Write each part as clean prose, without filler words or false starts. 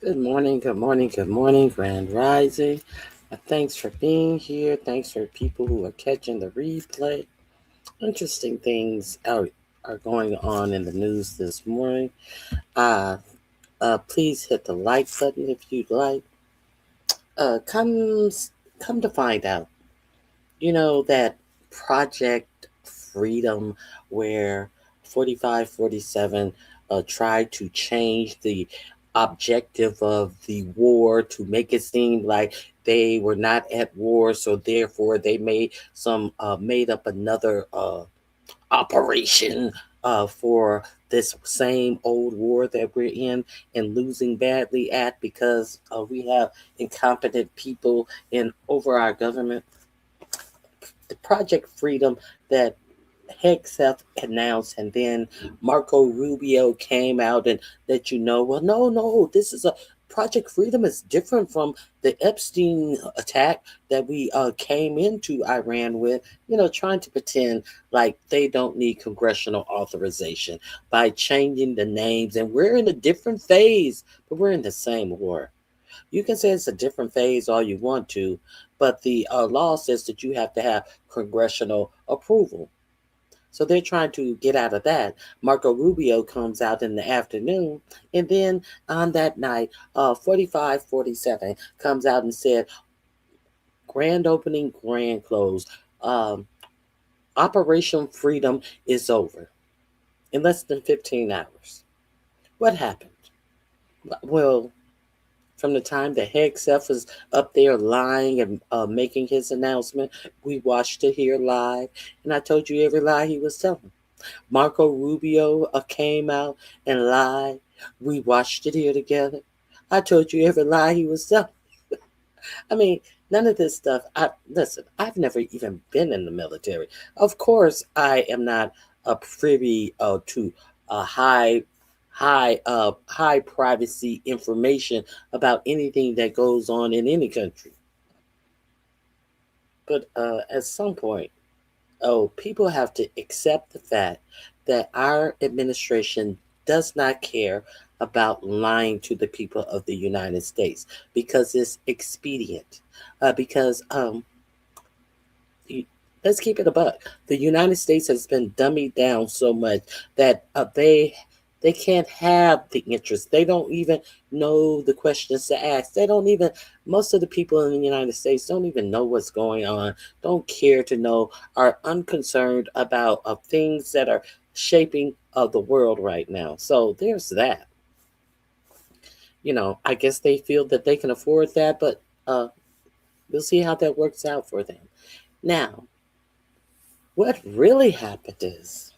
Good morning, Grand Rising. Thanks for being here. Thanks for people who are catching the replay. Interesting things are going on in the news this morning. Uh, please hit the like button if you'd like. Uh, comes come to find out, that Project Freedom, where 4547 tried to change the objective of the war to make it seem like they were not at war, so therefore they made up another operation for this same old war that we're in and losing badly at because we have incompetent people in over our government. The Project Freedom that Hegseth announced, and then Marco Rubio came out and let well, no, this is a Project Freedom is different from the Epstein attack that we came into Iran with, trying to pretend like they don't need congressional authorization by changing the names. And we're in a different phase, but we're in the same war. You can say it's a different phase all you want to, but the law says that you have to have congressional approval. So they're trying to get out of that. Marco Rubio comes out in the afternoon, and then on that night, 4547 comes out and said, grand opening, grand close. Um, Operation Freedom is over in less than 15 hours. What happened? Well, from the time that Hegseth was up there lying and making his announcement, we watched it here live, and I told you every lie he was telling. Marco Rubio came out and lied. We watched it here together. I told you every lie he was telling. I mean, none of this stuff. Listen. I've never even been in the military. Of course, I am not privy to high privacy information about anything that goes on in any country. But at some point, people have to accept the fact that our administration does not care about lying to the people of the United States because it's expedient. Because let's keep it a buck. The United States has been dummied down so much that they can't have the interest. They don't even know the questions to ask. They don't even. Most of the people in the United States don't even know what's going on. Don't care to know. Are unconcerned about things that are shaping the world right now. So there's that. I guess they feel that they can afford that, but we'll see how that works out for them. Now, what really happened is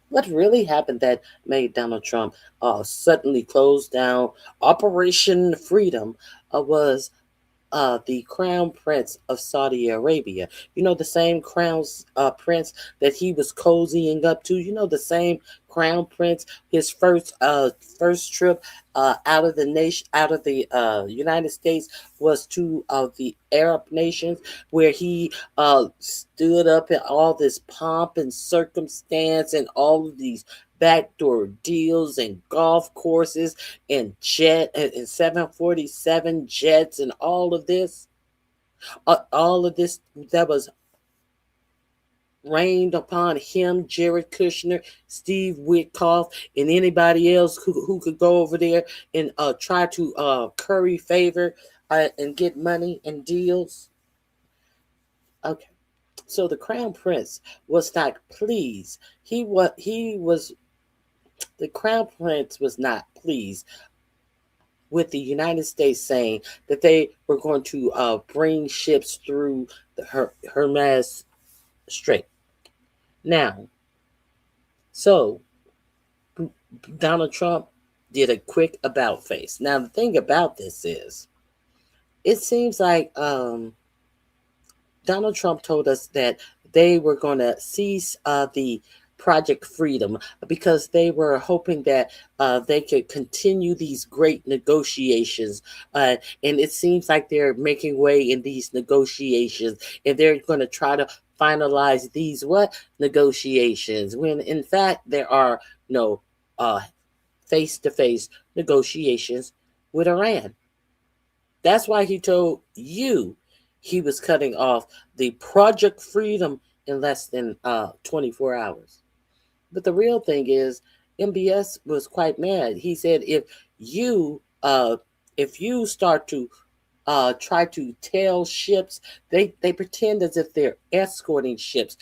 what really happened that made Donald Trump suddenly close down Operation Freedom was the crown prince of Saudi Arabia. The same crown prince that he was cozying up to. The same crown prince. His first trip out of the nation, out of the United States, was to the Arab nations, where he stood up in all this pomp and circumstance and all of these backdoor deals and golf courses and jet and 747 jets and all of this that was rained upon him, Jared Kushner, Steve Witkoff, and anybody else who could go over there and try to curry favor and get money and deals. Okay, so the crown prince was not pleased. He was the crown prince was not pleased with the United States saying that they were going to bring ships through the Hermes Strait. Now, so Donald Trump did a quick about face. Now, the thing about this is, it seems like Donald Trump told us that they were going to cease the Project Freedom because they were hoping that they could continue these great negotiations. And it seems like they're making way in these negotiations, and they're going to try to finalize these negotiations, when in fact there are no face to face negotiations with Iran. That's why he told you he was cutting off the Project Freedom in less than 24 hours. But the real thing is, MBS was quite mad. He said, you if you start to try to tail ships, they pretend as if they're escorting ships.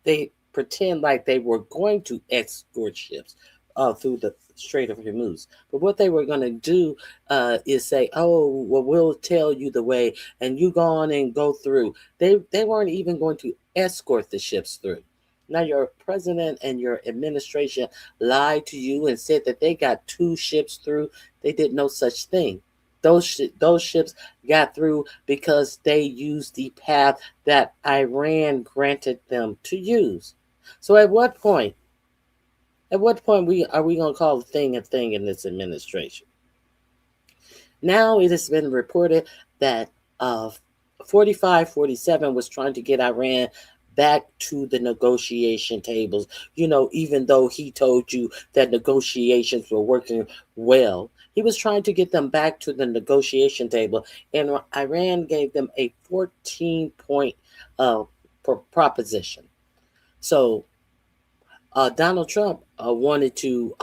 They pretend like they were going to escort ships through the Strait of Hormuz. But what they were going to do is say, "Oh, well, we'll tell you the way, and you go on and go through." They weren't even going to escort the ships through. Now your president and your administration lied to you and said that they got two ships through. They did no such thing. Those ships got through because they used the path that Iran granted them to use. So at what point? At what point we gonna call a thing in this administration? Now it has been reported that 45-47 was trying to get Iran back to the negotiation tables. Even though he told you that negotiations were working well, he was trying to get them back to the negotiation table, and Iran gave them a 14-point proposition. So Donald Trump wanted to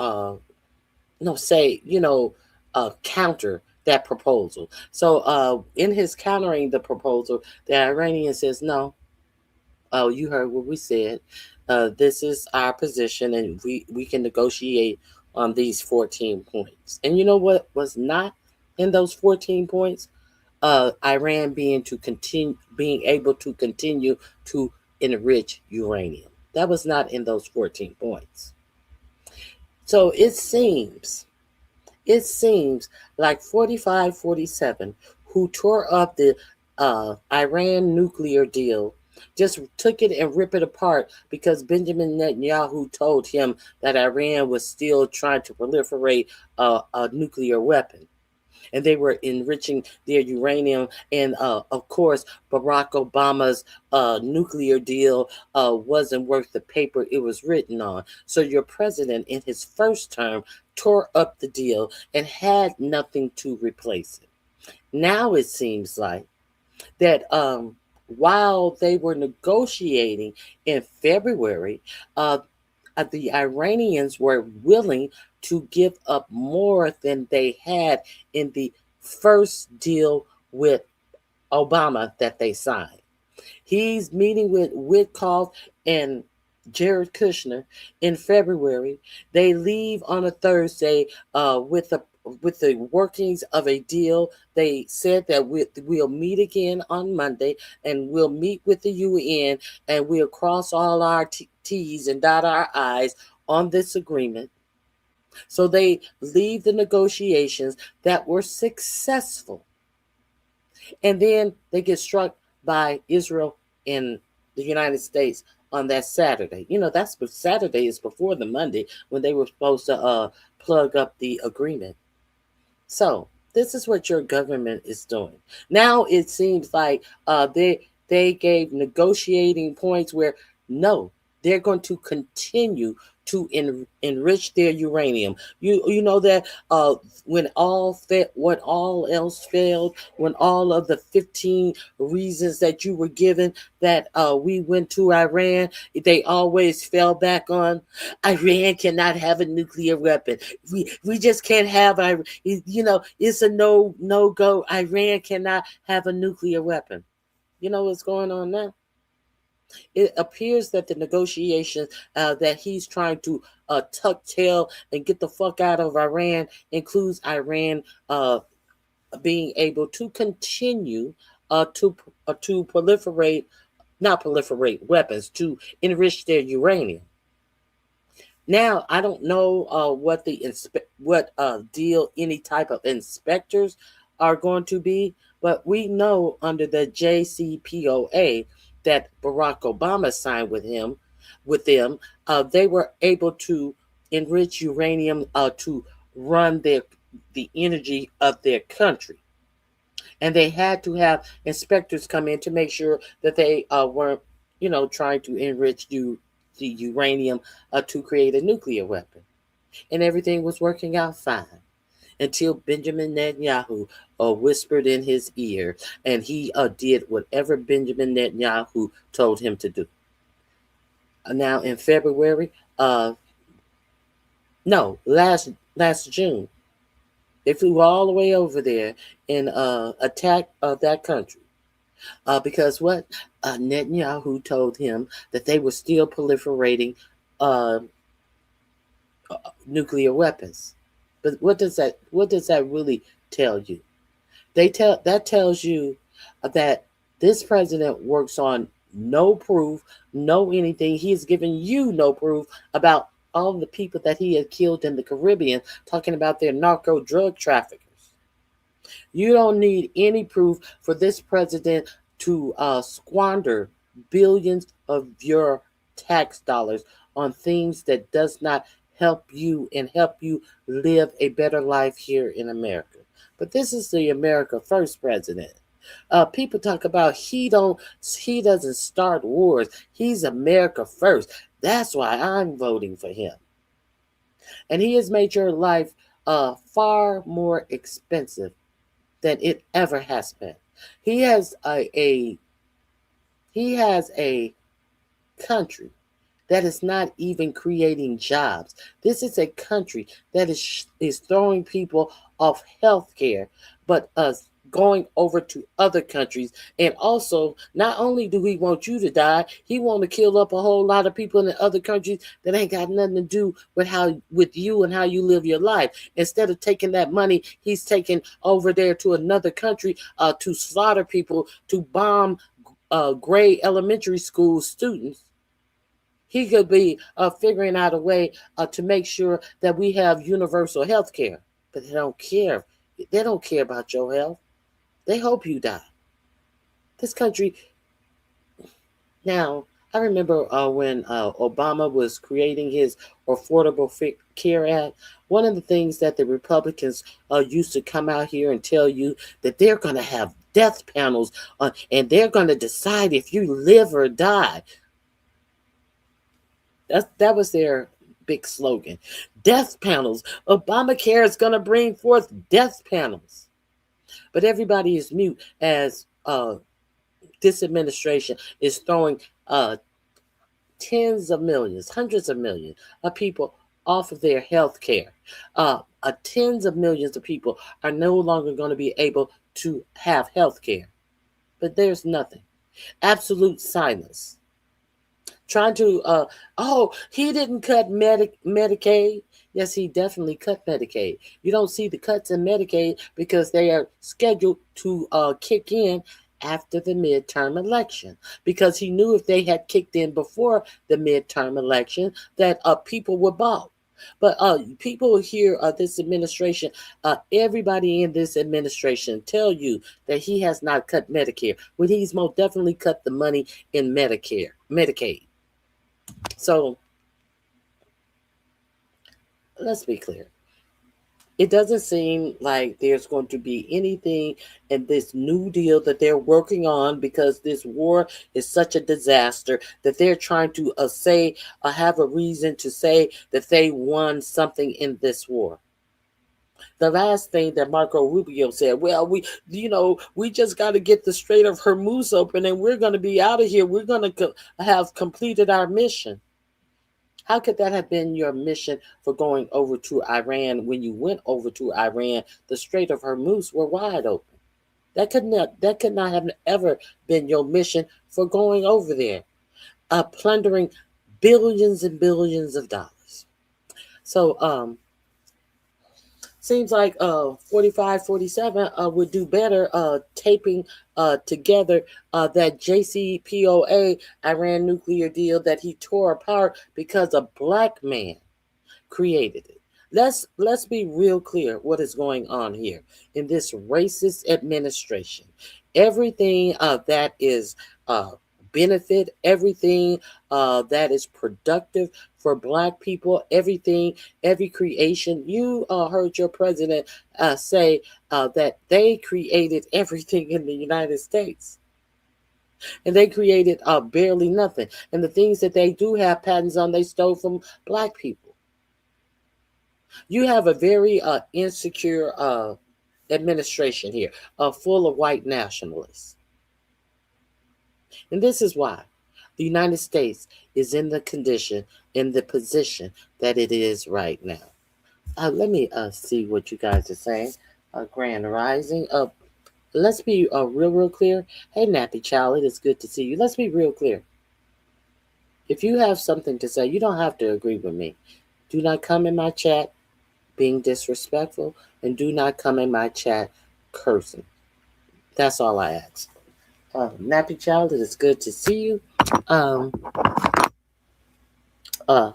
counter that proposal. So in his countering the proposal, the Iranian says, no, you heard what we said. This is our position, and we can negotiate on these 14 points. And you know what was not in those 14 points? Iran being able to continue to enrich uranium. That was not in those 14 points. So it seems like 45-47, who tore up the Iran nuclear deal, just took it and ripped it apart because Benjamin Netanyahu told him that Iran was still trying to proliferate a nuclear weapon. And they were enriching their uranium. And of course, Barack Obama's nuclear deal wasn't worth the paper it was written on. So your president, in his first term, tore up the deal and had nothing to replace it. Now it seems like that while they were negotiating in February, the Iranians were willing to give up more than they had in the first deal with Obama that they signed. He's meeting with Witkoff and Jared Kushner in February. They leave on a Thursday with the workings of a deal. They said that we'll meet again on Monday, and we'll meet with the UN, and we'll cross all our T's and dot our I's on this agreement. So they leave the negotiations that were successful. And then they get struck by Israel and the United States on that Saturday. That's Saturday is before the Monday when they were supposed to plug up the agreement. So this is what your government is doing. Now it seems like they gave negotiating points where no, they're going to continue to enrich their uranium. You know that when when all else failed, when all of the 15 reasons that you were given that we went to Iran, they always fell back on Iran cannot have a nuclear weapon. We just can't have it's a no go. Iran cannot have a nuclear weapon. You know what's going on now? It appears that the negotiations that he's trying to tuck tail and get the fuck out of Iran includes Iran being able to continue to proliferate, not proliferate weapons, to enrich their uranium. Now I don't know what deal any type of inspectors are going to be, but we know under the JCPOA that Barack Obama signed with them, they were able to enrich uranium to run the energy of their country, and they had to have inspectors come in to make sure that they weren't, trying to enrich the uranium to create a nuclear weapon, and everything was working out fine. until Benjamin Netanyahu whispered in his ear, and he did whatever Benjamin Netanyahu told him to do. Now in February, no, last June, they flew all the way over there and attacked that country. Because what Netanyahu told him that they were still proliferating uh, nuclear weapons. But what does that really tell you? That tells you that this president works on no proof, no anything. He's given you no proof about all the people that he had killed in the Caribbean, talking about their narco drug traffickers. You don't need any proof for this president to squander billions of your tax dollars on things that does not help you and help you live a better life here in America. But this is the America First president. People talk about he doesn't start wars. He's America First. That's why I'm voting for him. And he has made your life far more expensive than it ever has been. He has a country that is not even creating jobs. This is a country that is throwing people off health care, but going over to other countries. And also, not only do he want you to die, he want to kill up a whole lot of people in the other countries that ain't got nothing to do with you and how you live your life. Instead of taking that money, he's taking over there to another country to slaughter people, to bomb grade elementary school students. He could be figuring out a way to make sure that we have universal health care. But they don't care. They don't care about your health. They hope you die. This country. Now, I remember when Obama was creating his Affordable Care Act, one of the things that the Republicans used to come out here and tell you that they're going to have death panels and they're going to decide if you live or die. That was their big slogan. Death panels. Obamacare is going to bring forth death panels. But everybody is mute as this administration is throwing tens of millions, hundreds of millions of people off of their health care. Tens of millions of people are no longer going to be able to have health care. But there's nothing. Absolute silence. Trying to, he didn't cut Medicaid. Yes, he definitely cut Medicaid. You don't see the cuts in Medicaid because they are scheduled to kick in after the midterm election. Because he knew if they had kicked in before the midterm election that people would balk. But people here, this administration, everybody in this administration tell you that he has not cut Medicare, when he's most definitely cut the money in Medicaid. So let's be clear. It doesn't seem like there's going to be anything in this new deal that they're working on, because this war is such a disaster that they're trying to have a reason to say that they won something in this war. The last thing that Marco Rubio said, well, we just got to get the Strait of Hormuz open and we're going to be out of here. We're going to have completed our mission. How could that have been your mission for going over to Iran? When you went over to Iran, the Strait of Hormuz were wide open. That could not have ever been your mission for going over there, plundering billions and billions of dollars. So seems like 45, 47 would do better taping together that JCPOA Iran nuclear deal that he tore apart because a black man created it. Let's be real clear what is going on here in this racist administration. Everything that is benefit, everything that is productive for black people, every creation. You heard your president say that they created everything in the United States. And they created barely nothing. And the things that they do have patents on, they stole from black people. You have a very insecure administration here, full of white nationalists. And this is why the United States is in the condition, in the position that it is right now. Let me see what you guys are saying. Grand Rising. Let's be real clear. Hey, Nappy Child, it is good to see you. Let's be real clear. If you have something to say, you don't have to agree with me. Do not come in my chat being disrespectful, and do not come in my chat cursing. That's all I ask. Nappy Child, it is good to see you. Um, uh,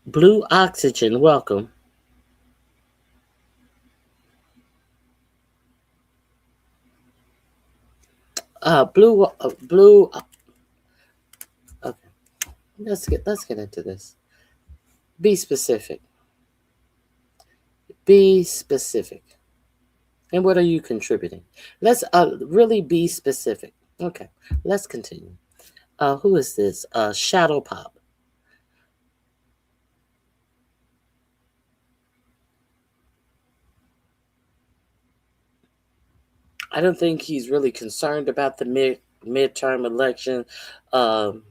Blue Oxygen, welcome. Blue. Okay, let's get into this. Be specific. Be specific. And what are you contributing? Let's really be specific. Okay, let's continue. Who is this? Shadow Pop. I don't think he's really concerned about the midterm election. Um,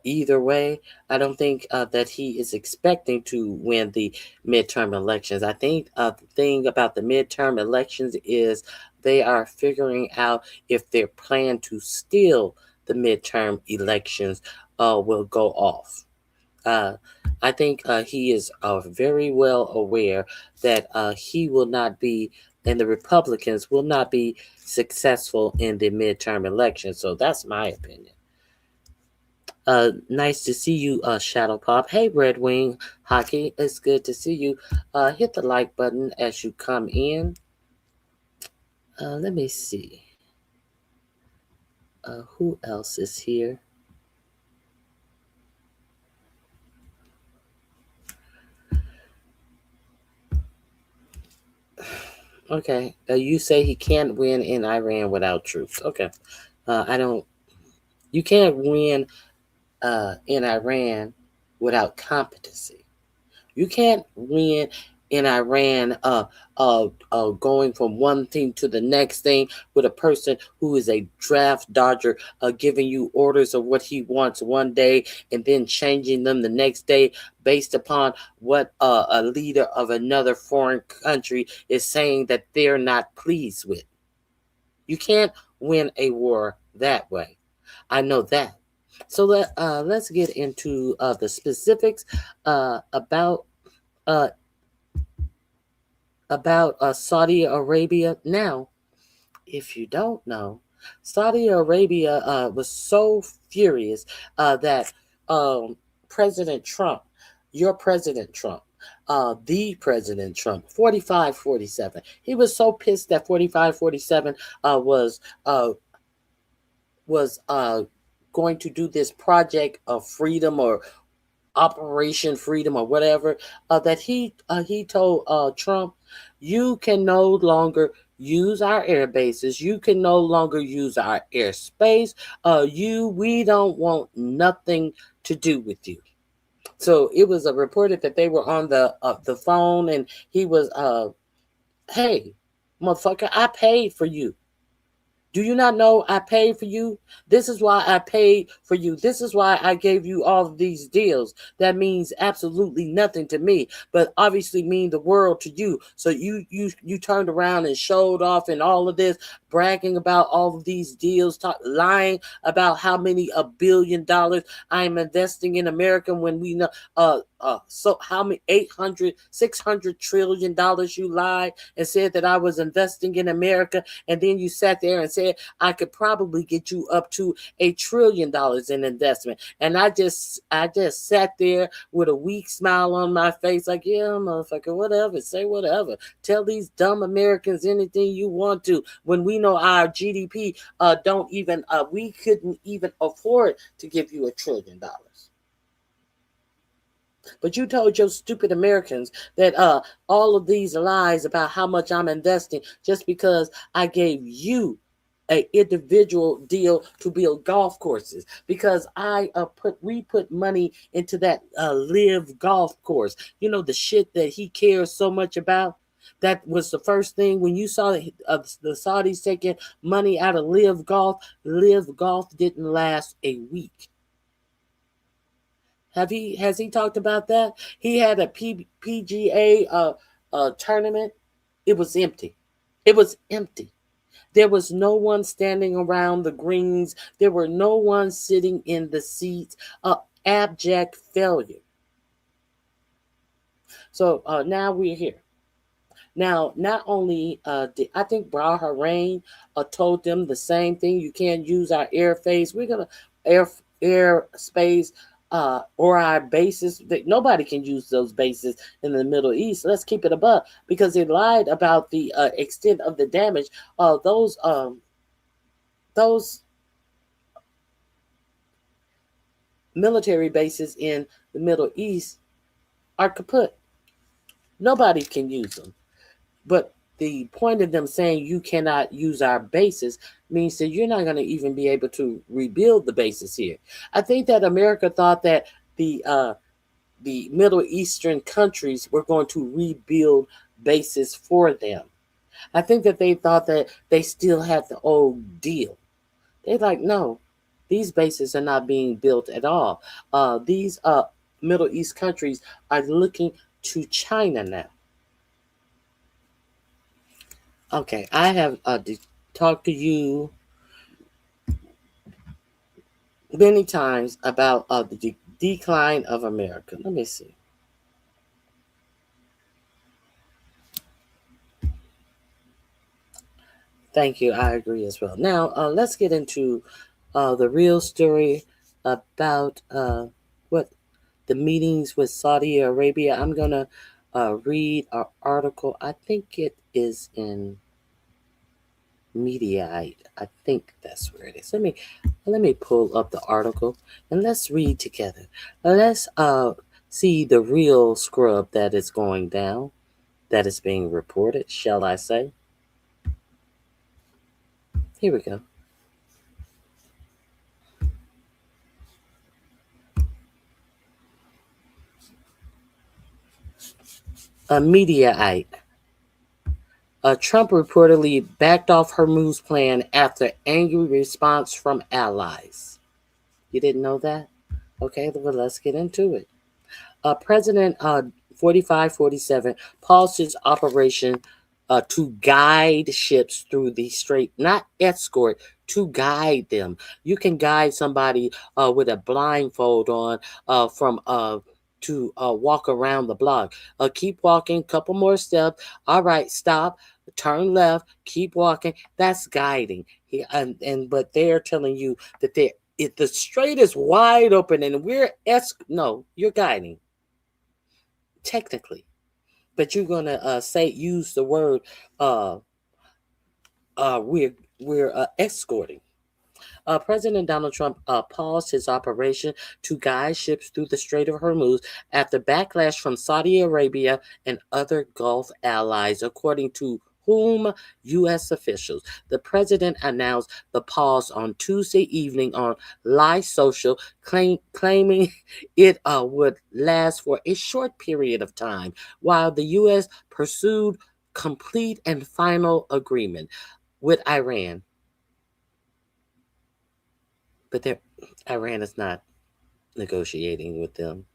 Either way, I don't think that he is expecting to win the midterm elections. I think the thing about the midterm elections is they are figuring out if their plan to steal the midterm elections will go off. I think he is very well aware that he will not be, and the Republicans will not be successful in the midterm elections. So that's my opinion. Nice to see you, Shadow Pop. Hey, Red Wing Hockey, it's good to see you. Hit the like button as you come in. Let me see. Who else is here? Okay, you say he can't win in Iran without troops. Okay, I don't. You can't win in Iran without competency. You can't win in Iran going from one thing to the next thing with a person who is a draft dodger giving you orders of what he wants one day and then changing them the next day based upon what a leader of another foreign country is saying that they're not pleased with. You can't win a war that way. I know that. So let's get into the specifics about uh, Saudi Arabia. Now, if you don't know, Saudi Arabia was so furious that President Trump, your President Trump, the President Trump, 4547, he was so pissed that 4547 was going to do this project of freedom or Operation Freedom or whatever, that he told Trump, you can no longer use our air bases, you can no longer use our airspace. We don't want nothing to do with you. So it was reported that they were on the phone, and he was, hey, motherfucker, I paid for you. Do you not know I paid for you? This is why I paid for you. This is why I gave you all of these deals. That means absolutely nothing to me, but obviously mean the world to you. So you turned around and showed off and all of this, bragging about all of these deals, lying about how many $1 billion I'm investing in America when we know so how many 600 trillion dollars you lied and said that I was investing in America, and then you sat there and said I could probably get you up to $1 trillion in investment. And I just sat there with a weak smile on my face, like, yeah, motherfucker, whatever, say whatever. Tell these dumb Americans anything you want to, when we know our GDP don't even we couldn't even afford to give you $1 trillion. But you told your stupid Americans that all of these lies about how much I'm investing just because I gave you a individual deal to build golf courses because we put money into that live golf course. You know, the shit that he cares so much about. That was the first thing when you saw the Saudis taking money out of live golf. Live golf didn't last a week. Has he talked about that? He had a PGA tournament. It was empty. It was empty. There was no one standing around the greens. There were no one sitting in the seats. Abject failure. So now we're here. Now, not only did I think Bahrain told them the same thing. You can't use our airface. We're gonna air airspace or our bases. Nobody can use those bases in the Middle East. Let's keep it above because they lied about the extent of the damage. Those military bases in the Middle East are kaput. Nobody can use them. But the point of them saying you cannot use our bases means that you're not going to even be able to rebuild the bases here. I think that America thought that the Middle Eastern countries were going to rebuild bases for them. I think that they thought that they still had the old deal. They're like, no, these bases are not being built at all. These Middle East countries are looking to China now. Okay, I have talked to you many times about the decline of America. Let me see. Thank you. I agree as well. Now, let's get into the real story about what the meetings with Saudi Arabia. I'm going to read an article. I think it is in Mediaite. I think that's where it is. Let me pull up the article and let's read together. Let's see the real scrub that is going down, that is being reported, shall I say. Here we go. A Mediaite. Trump reportedly backed off Hormuz plan after angry response from allies. You didn't know that? Okay, well, let's get into it. President 4547 paused his operation to guide ships through the strait, not escort, to guide them. You can guide somebody with a blindfold on from to walk around the block. Keep walking, couple more steps. All right, stop, turn left, keep walking. That's guiding. But they're telling you that if the strait is wide open and no, you're guiding technically, but you're gonna use the word uh we're escorting. President Donald Trump paused his operation to guide ships through the Strait of Hormuz after backlash from Saudi Arabia and other Gulf allies, according to whom U.S. officials. The president announced the pause on Tuesday evening on live social, claiming it would last for a short period of time while the U.S. pursued complete and final agreement with Iran. But Iran is not negotiating with them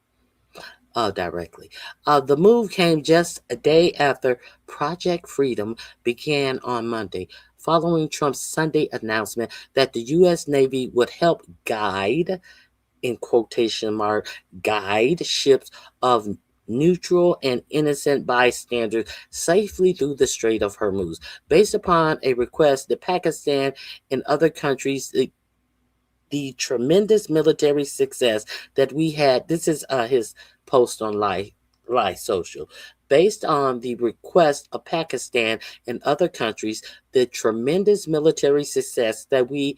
directly. The move came just a day after Project Freedom began on Monday, following Trump's Sunday announcement that the U.S. Navy would help guide, in quotation mark, guide ships of neutral and innocent bystanders safely through the Strait of Hormuz, based upon a request that Pakistan and other countries the tremendous military success that we had. This is his post on Live Social. Based on the request of Pakistan and other countries, the tremendous military success that we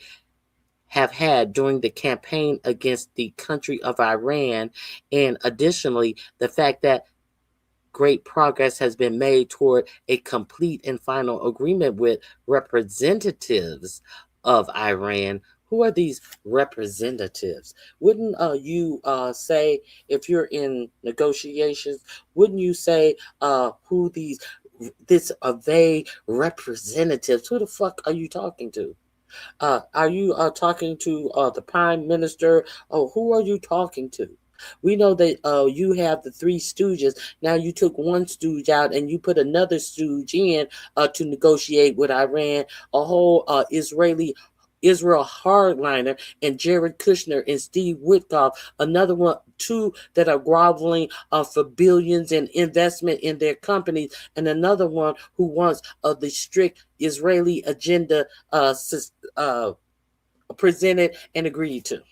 have had during the campaign against the country of Iran, and additionally, the fact that great progress has been made toward a complete and final agreement with representatives of Iran. Who are these representatives? Wouldn't you say, if you're in negotiations, wouldn't you say who this are they representatives? Who the fuck are you talking to? Are you talking to the prime minister? Oh, who are you talking to? We know that you have the three stooges. Now you took one stooge out and you put another stooge in to negotiate with Iran. A whole Israel hardliner and Jared Kushner and Steve Witkoff, another one, two that are groveling for billions in investment in their companies, and another one who wants the strict Israeli agenda uh, presented and agreed to.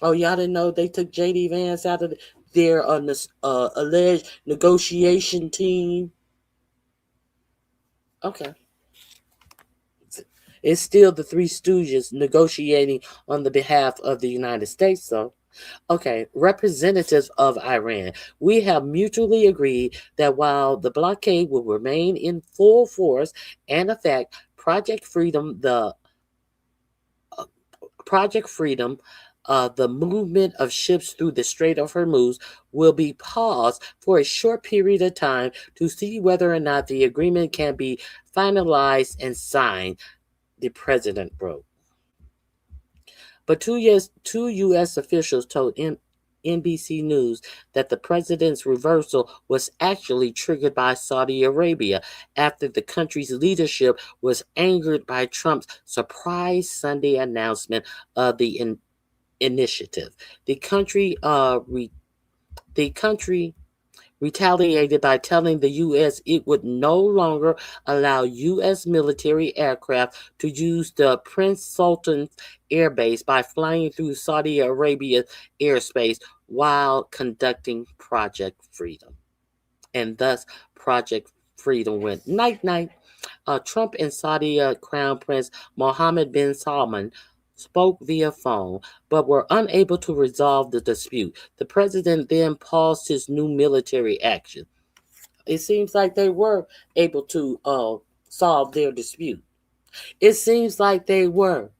Oh, y'all didn't know they took J.D. Vance out of their alleged negotiation team? Okay. It's still the Three Stooges negotiating on the behalf of the United States, though. Okay, representatives of Iran, we have mutually agreed that while the blockade will remain in full force and effect, Project Freedom, the movement of ships through the Strait of Hormuz will be paused for a short period of time to see whether or not the agreement can be finalized and signed, the president wrote. But two U.S. officials told NBC News that the president's reversal was actually triggered by Saudi Arabia after the country's leadership was angered by Trump's surprise Sunday announcement of the initiative. The country retaliated by telling the U.S. it would no longer allow U.S. military aircraft to use the Prince Sultan's airbase by flying through Saudi Arabia's airspace while conducting Project Freedom. And thus, Project Freedom went night night. Trump and Saudi Crown Prince Mohammed bin Salman spoke via phone, but were unable to resolve the dispute. The president then paused his new military action. It seems like they were able to solve their dispute. It seems like they were.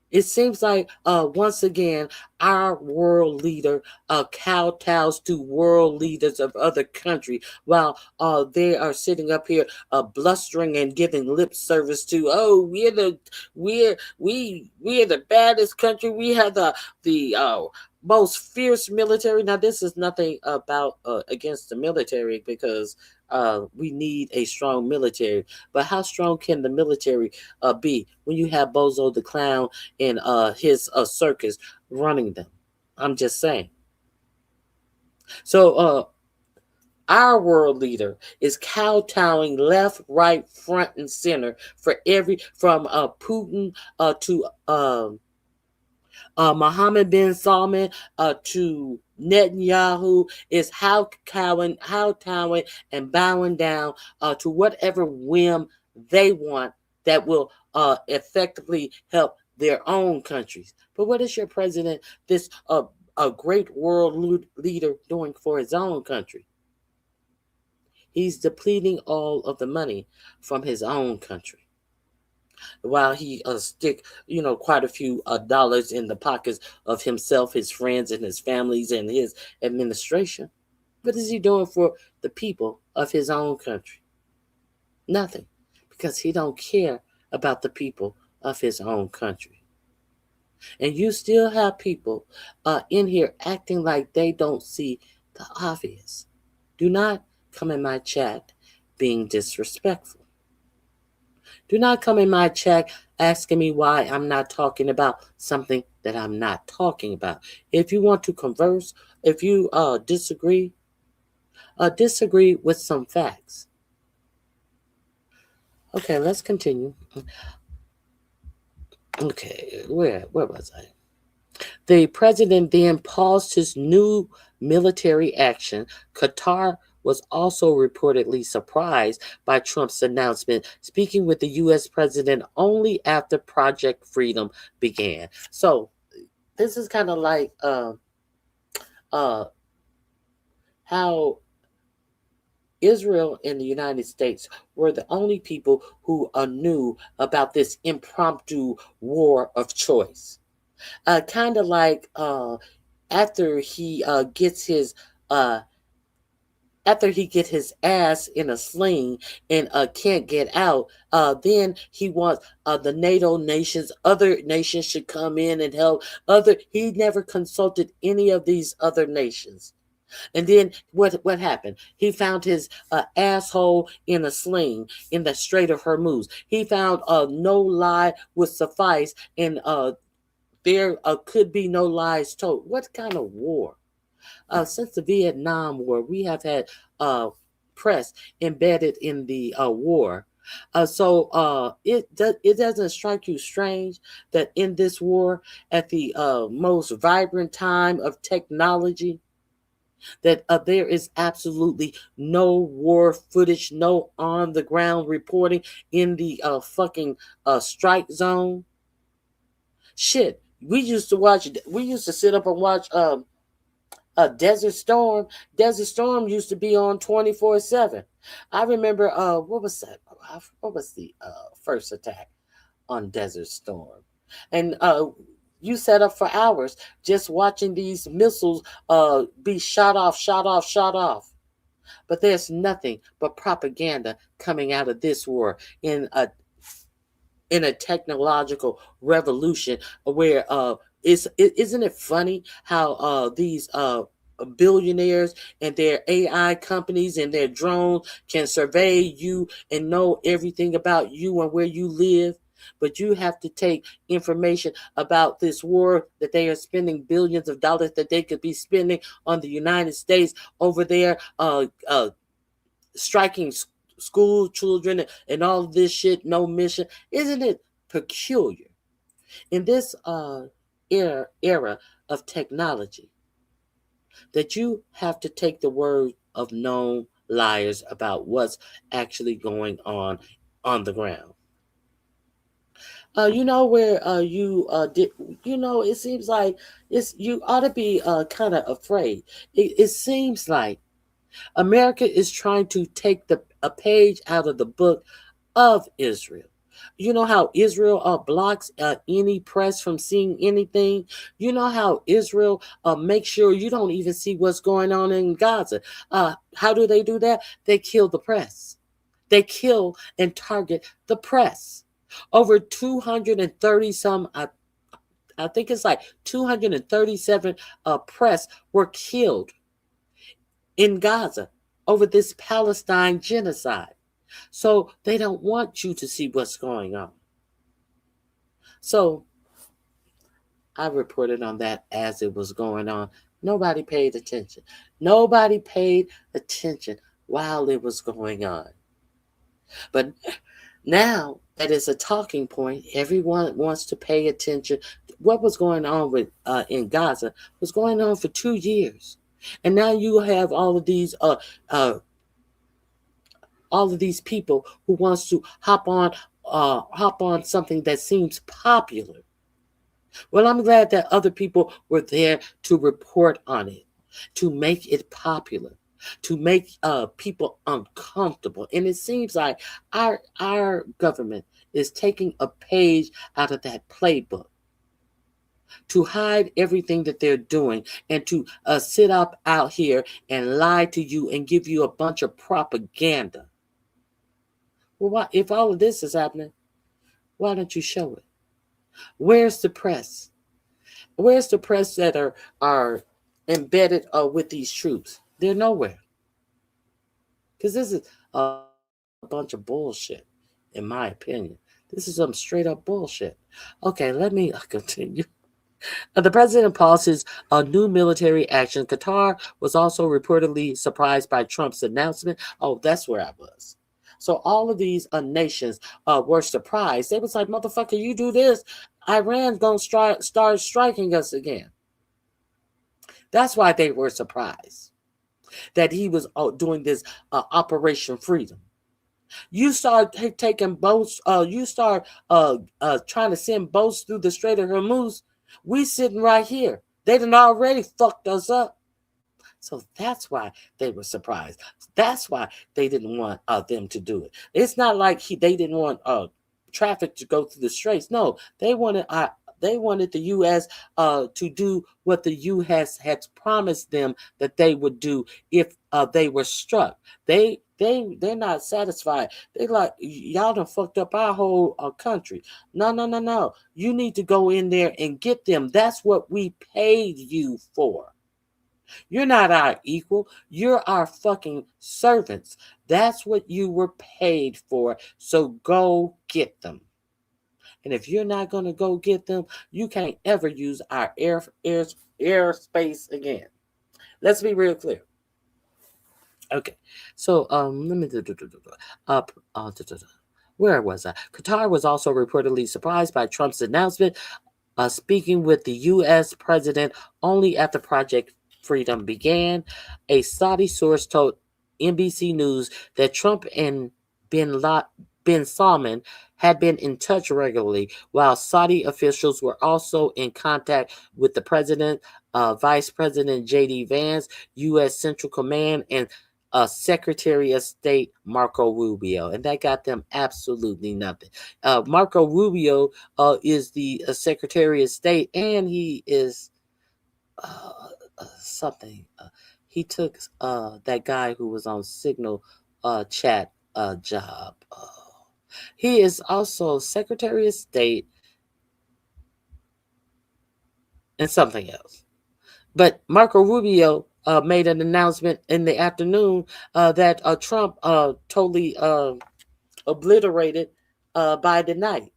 It seems like once again our world leader kowtows to world leaders of other countries while they are sitting up here blustering and giving lip service to, oh, we're the baddest country. We have the most fierce military. Now this is nothing about against the military, because we need a strong military. But how strong can the military be when you have Bozo the Clown and his circus running them? I'm just saying. So our world leader is kowtowing left, right, front, and center for from Putin to Mohammed bin Salman to Netanyahu, is kowtowing and bowing down to whatever whim they want that will effectively help their own countries. But what is your president, this a great world leader, doing for his own country? He's depleting all of the money from his own country, while he stick quite a few dollars in the pockets of himself, his friends, and his families, and his administration. What is he doing for the people of his own country? Nothing, because he don't care about the people of his own country. And you still have people in here acting like they don't see the obvious. Do not come in my chat being disrespectful. Do not come in my chat asking me why I'm not talking about something that I'm not talking about. If you want to converse, if you disagree with some facts. Okay, let's continue. Okay, where was I? The president then paused his new military action. Qatar was also reportedly surprised by Trump's announcement, speaking with the U.S. president only after Project Freedom began. So this is kind of like uh, how Israel and the United States were the only people who knew about this impromptu war of choice. Kind of like after he gets his uh, after he get his ass in a sling and can't get out, then he wants the NATO nations, other nations should come in and help. He never consulted any of these other nations. And then what happened? He found his asshole in a sling in the Strait of Hormuz. He found no lie would suffice, and there could be no lies told. What kind of war? Since the Vietnam War, we have had press embedded in the war. It doesn't strike you strange that in this war, at the most vibrant time of technology, that there is absolutely no war footage, no on the ground reporting in the fucking strike zone. Shit, we used to sit up and watch Desert Storm. Desert Storm used to be on 24/7. I remember what was that? What was the first attack on Desert Storm? And you sat up for hours just watching these missiles be shot off, shot off, shot off. But there's nothing but propaganda coming out of this war in a technological revolution where isn't it funny how these billionaires and their AI companies and their drones can survey you and know everything about you and where you live, but you have to take information about this war that they are spending billions of dollars that they could be spending on the United States over there striking school children and all of this shit, no mission. Isn't it peculiar in this era of technology that you have to take the word of known liars about what's actually going on the ground? You know where you did. You know, it seems like you ought to be kind of afraid. It seems like America is trying to take a page out of the book of Israel. You know how Israel blocks any press from seeing anything. You know how Israel makes sure you don't even see what's going on in Gaza. How do they do that? They kill the press. They kill and target the press. Over 230 some, I think it's like 237 press were killed in Gaza over this Palestine genocide. So they don't want you to see what's going on. So I reported on that as it was going on. Nobody paid attention. Nobody paid attention while it was going on. But now that it's a talking point, everyone wants to pay attention. What was going on with in Gaza was going on for 2 years, and now you have all of these people who wants to hop on something that seems popular. Well, I'm glad that other people were there to report on it, to make it popular, to make people uncomfortable. And it seems like our government is taking a page out of that playbook to hide everything that they're doing and to sit up out here and lie to you and give you a bunch of propaganda. Well, if all of this is happening, why don't you show it? Where's the press? Where's the press that are embedded with these troops? They're nowhere. Because this is a bunch of bullshit, in my opinion. This is some straight up bullshit. Okay, let me continue. The president pauses a new military action. Qatar was also reportedly surprised by Trump's announcement. Oh, that's where I was. So all of these nations were surprised. They was like, motherfucker, you do this, Iran's going to start striking us again. That's why they were surprised that he was doing this Operation Freedom. You start taking boats, you start trying to send boats through the Strait of Hormuz. We sitting right here. They done already fucked us up. So that's why they were surprised. That's why they didn't want them to do it. It's not like they didn't want traffic to go through the straits. No, they wanted the U.S. To do what the U.S. had promised them that they would do if they were struck. They're not satisfied. They like, y'all done fucked up our whole country. No, no, no, no. You need to go in there and get them. That's what we paid you for. You're not our equal. You're our fucking servants. That's what you were paid for. So go get them. And if you're not going to go get them, you can't ever use our airspace again. Let's be real clear. Okay, so let me up. Where was I? Qatar was also reportedly surprised by Trump's announcement, speaking with the U.S. president only after Project Freedom began. A Saudi source told NBC News that Trump and bin Salman had been in touch regularly, while Saudi officials were also in contact with the president, Vice President J.D. Vance, U.S. Central Command, and Secretary of State Marco Rubio, and that got them absolutely nothing. Marco Rubio is the Secretary of State, and he is something. He took that guy who was on Signal chat job. He is also Secretary of State and something else. But Marco Rubio made an announcement in the afternoon that Trump totally obliterated by the night,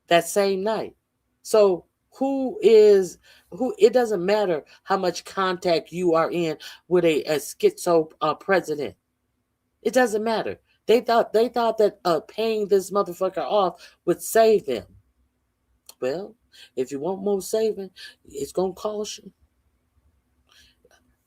that same night. So who? It doesn't matter how much contact you are in with a schizo president. It doesn't matter. They thought that paying this motherfucker off would save them. Well, if you want more saving, it's gonna cost you.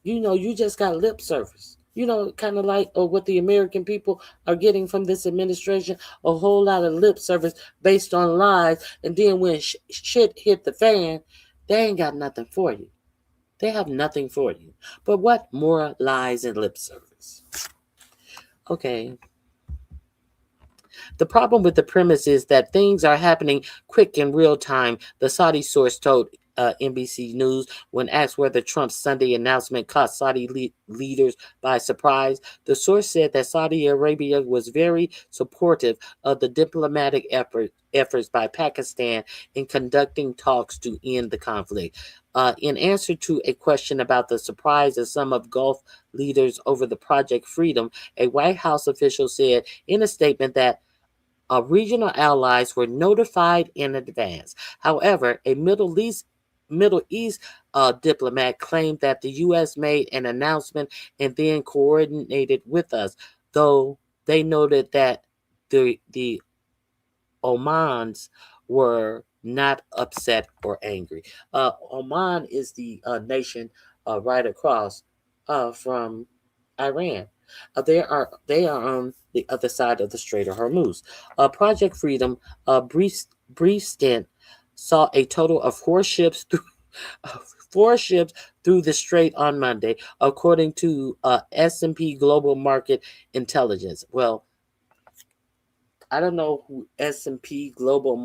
You just got lip service. Kind of like what the American people are getting from this administration, a whole lot of lip service based on lies. And then when shit hit the fan, they ain't got nothing for you. They have nothing for you. But what more lies and lip service? Okay. The problem with the premise is that things are happening quick in real time, the Saudi source told NBC News when asked whether Trump's Sunday announcement caught Saudi leaders by surprise. The source said that Saudi Arabia was very supportive of the diplomatic efforts by Pakistan in conducting talks to end the conflict. In answer to a question about the surprise of some of Gulf leaders over the Project Freedom, a White House official said in a statement that regional allies were notified in advance. However, a Middle East diplomat claimed that the U.S. made an announcement and then coordinated with us, though they noted that the Omans were not upset or angry. Oman is the nation right across from Iran. They are on the other side of the Strait of Hormuz. Project Freedom, brief stint, saw a total of four ships through the strait on Monday, according to S&P Global Market Intelligence. Well, I don't know who S&P Global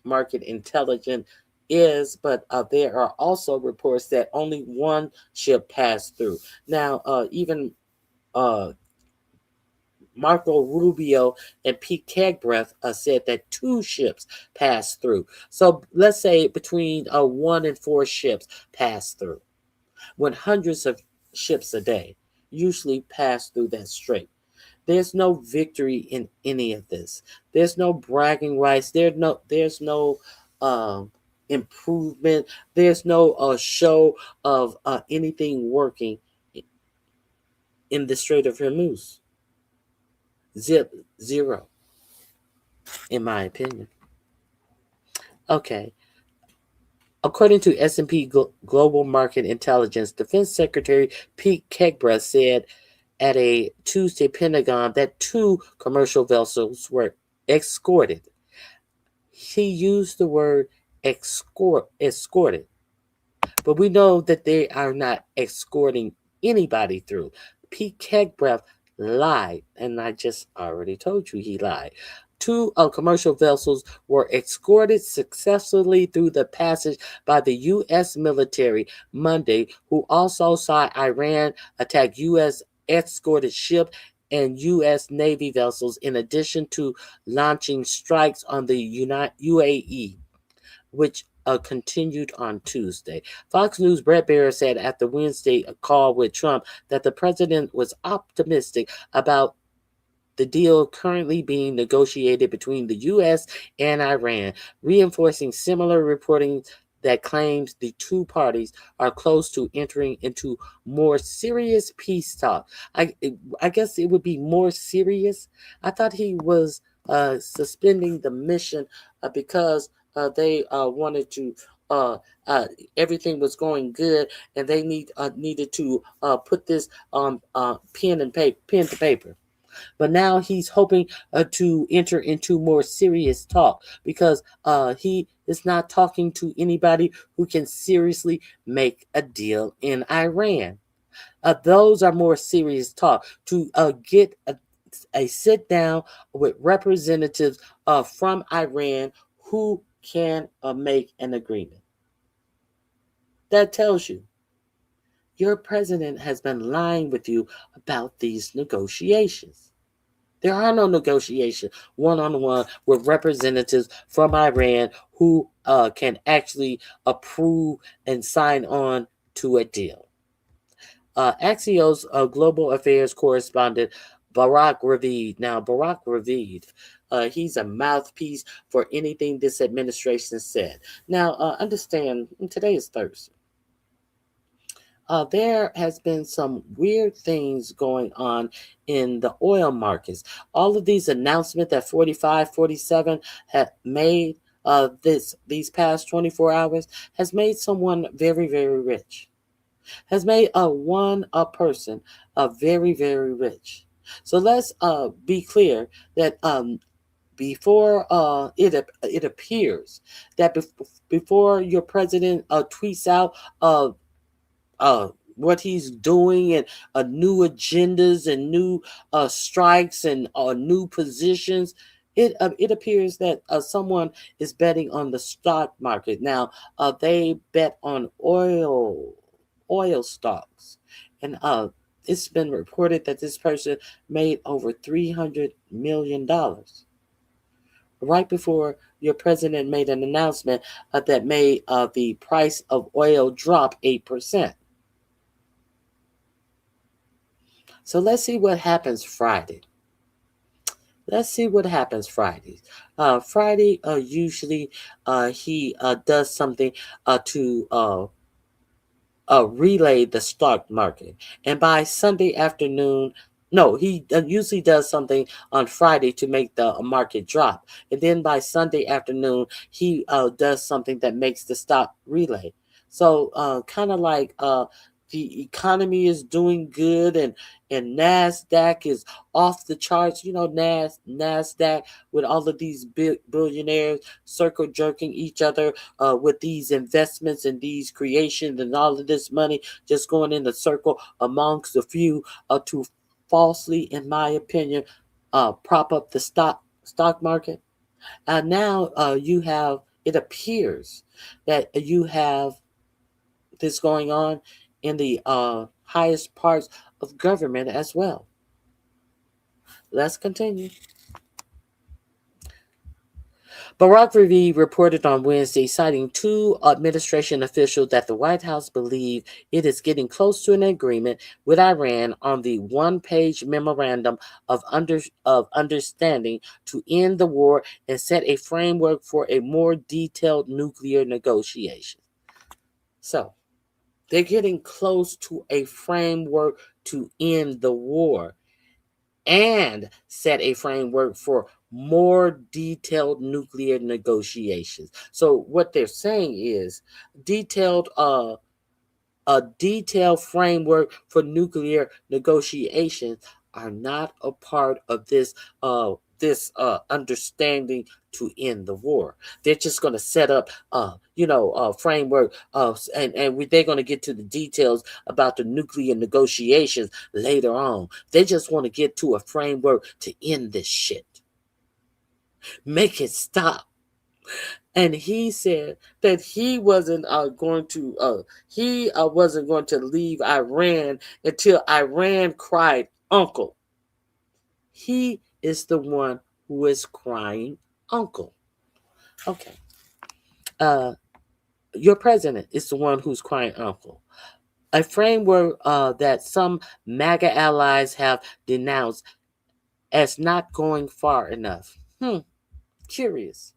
Market Intelligence is, but there are also reports that only one ship passed through. Now, even Marco Rubio and Pete Kegbreath said that two ships passed through. So let's say between 1 and 4 ships pass through. When hundreds of ships a day usually pass through that strait. There's no victory in any of this. There's no bragging rights. There's no improvement. There's no show of anything working in the Strait of Hormuz. Zero, in my opinion. Okay. According to S&P Global Market Intelligence, Defense Secretary Pete Kegbreath said at a Tuesday Pentagon that 2 commercial vessels were escorted. He used the word escorted, but we know that they are not escorting anybody through. Pete Kegbreath lied, and I just already told you he lied. Two commercial vessels were escorted successfully through the passage by the U.S. military Monday, who also saw Iran attack U.S. escorted ship and U.S. Navy vessels, in addition to launching strikes on the UAE, which continued on Tuesday. Fox News' Brett Baier said after Wednesday a call with Trump that the president was optimistic about the deal currently being negotiated between the U.S. and Iran, reinforcing similar reporting that claims the two parties are close to entering into more serious peace talk. I guess it would be more serious. I thought he was suspending the mission because they wanted to. Uh, uh, Everything was going good, and they needed to put this pen to paper. But now he's hoping to enter into more serious talk because he is not talking to anybody who can seriously make a deal in Iran. Those are more serious talk to get a sit down with representatives from Iran who can make an agreement. That tells you your president has been lying with you about these negotiations. There are no negotiations one on one with representatives from Iran who can actually approve and sign on to a deal. Axios global affairs correspondent Barack Ravid. Now, Barack Ravid, he's a mouthpiece for anything this administration said. Now, understand, today is Thursday. There has been some weird things going on in the oil markets. All of these announcements that 45, 47 have made these past 24 hours has made someone very, very rich. Has made one person very, very rich. So let's be clear that before it appears that before your president tweets out what he's doing and new agendas and new strikes and new positions, it appears that someone is betting on the stock market. Now, they bet on oil stocks, and it's been reported that this person made over $300 million right before your president made an announcement that made the price of oil drop 8%. So let's see what happens Friday. Let's see what happens Friday. Friday, usually he does something to relay the stock market. And by Sunday afternoon, no, he usually does something on Friday to make the market drop. And then by Sunday afternoon, he does something that makes the stock relay. So kind of like the economy is doing good and NASDAQ is off the charts. You know, NASDAQ with all of these billionaires circle jerking each other with these investments and these creations and all of this money just going in a circle amongst a few to falsely, in my opinion, prop up the stock market. Now you have, it appears that you have this going on in the highest parts of government as well. Let's continue. Barack Ravid reported on Wednesday, citing two administration officials, that the White House believes it is getting close to an agreement with Iran on the one-page memorandum of understanding to end the war and set a framework for a more detailed nuclear negotiation. So, they're getting close to a framework to end the war and set a framework for more detailed nuclear negotiations. So what they're saying is detailed a detailed framework for nuclear negotiations are not a part of this this understanding to end the war. They're just going to set up, framework, they're going to get to the details about the nuclear negotiations later on. They just want to get to a framework to end this shit. Make it stop. And he said that he wasn't going to leave Iran until Iran cried uncle. He is the one who is crying uncle. Okay. Your president is the one who's crying uncle. A framework that some MAGA allies have denounced as not going far enough. Curious.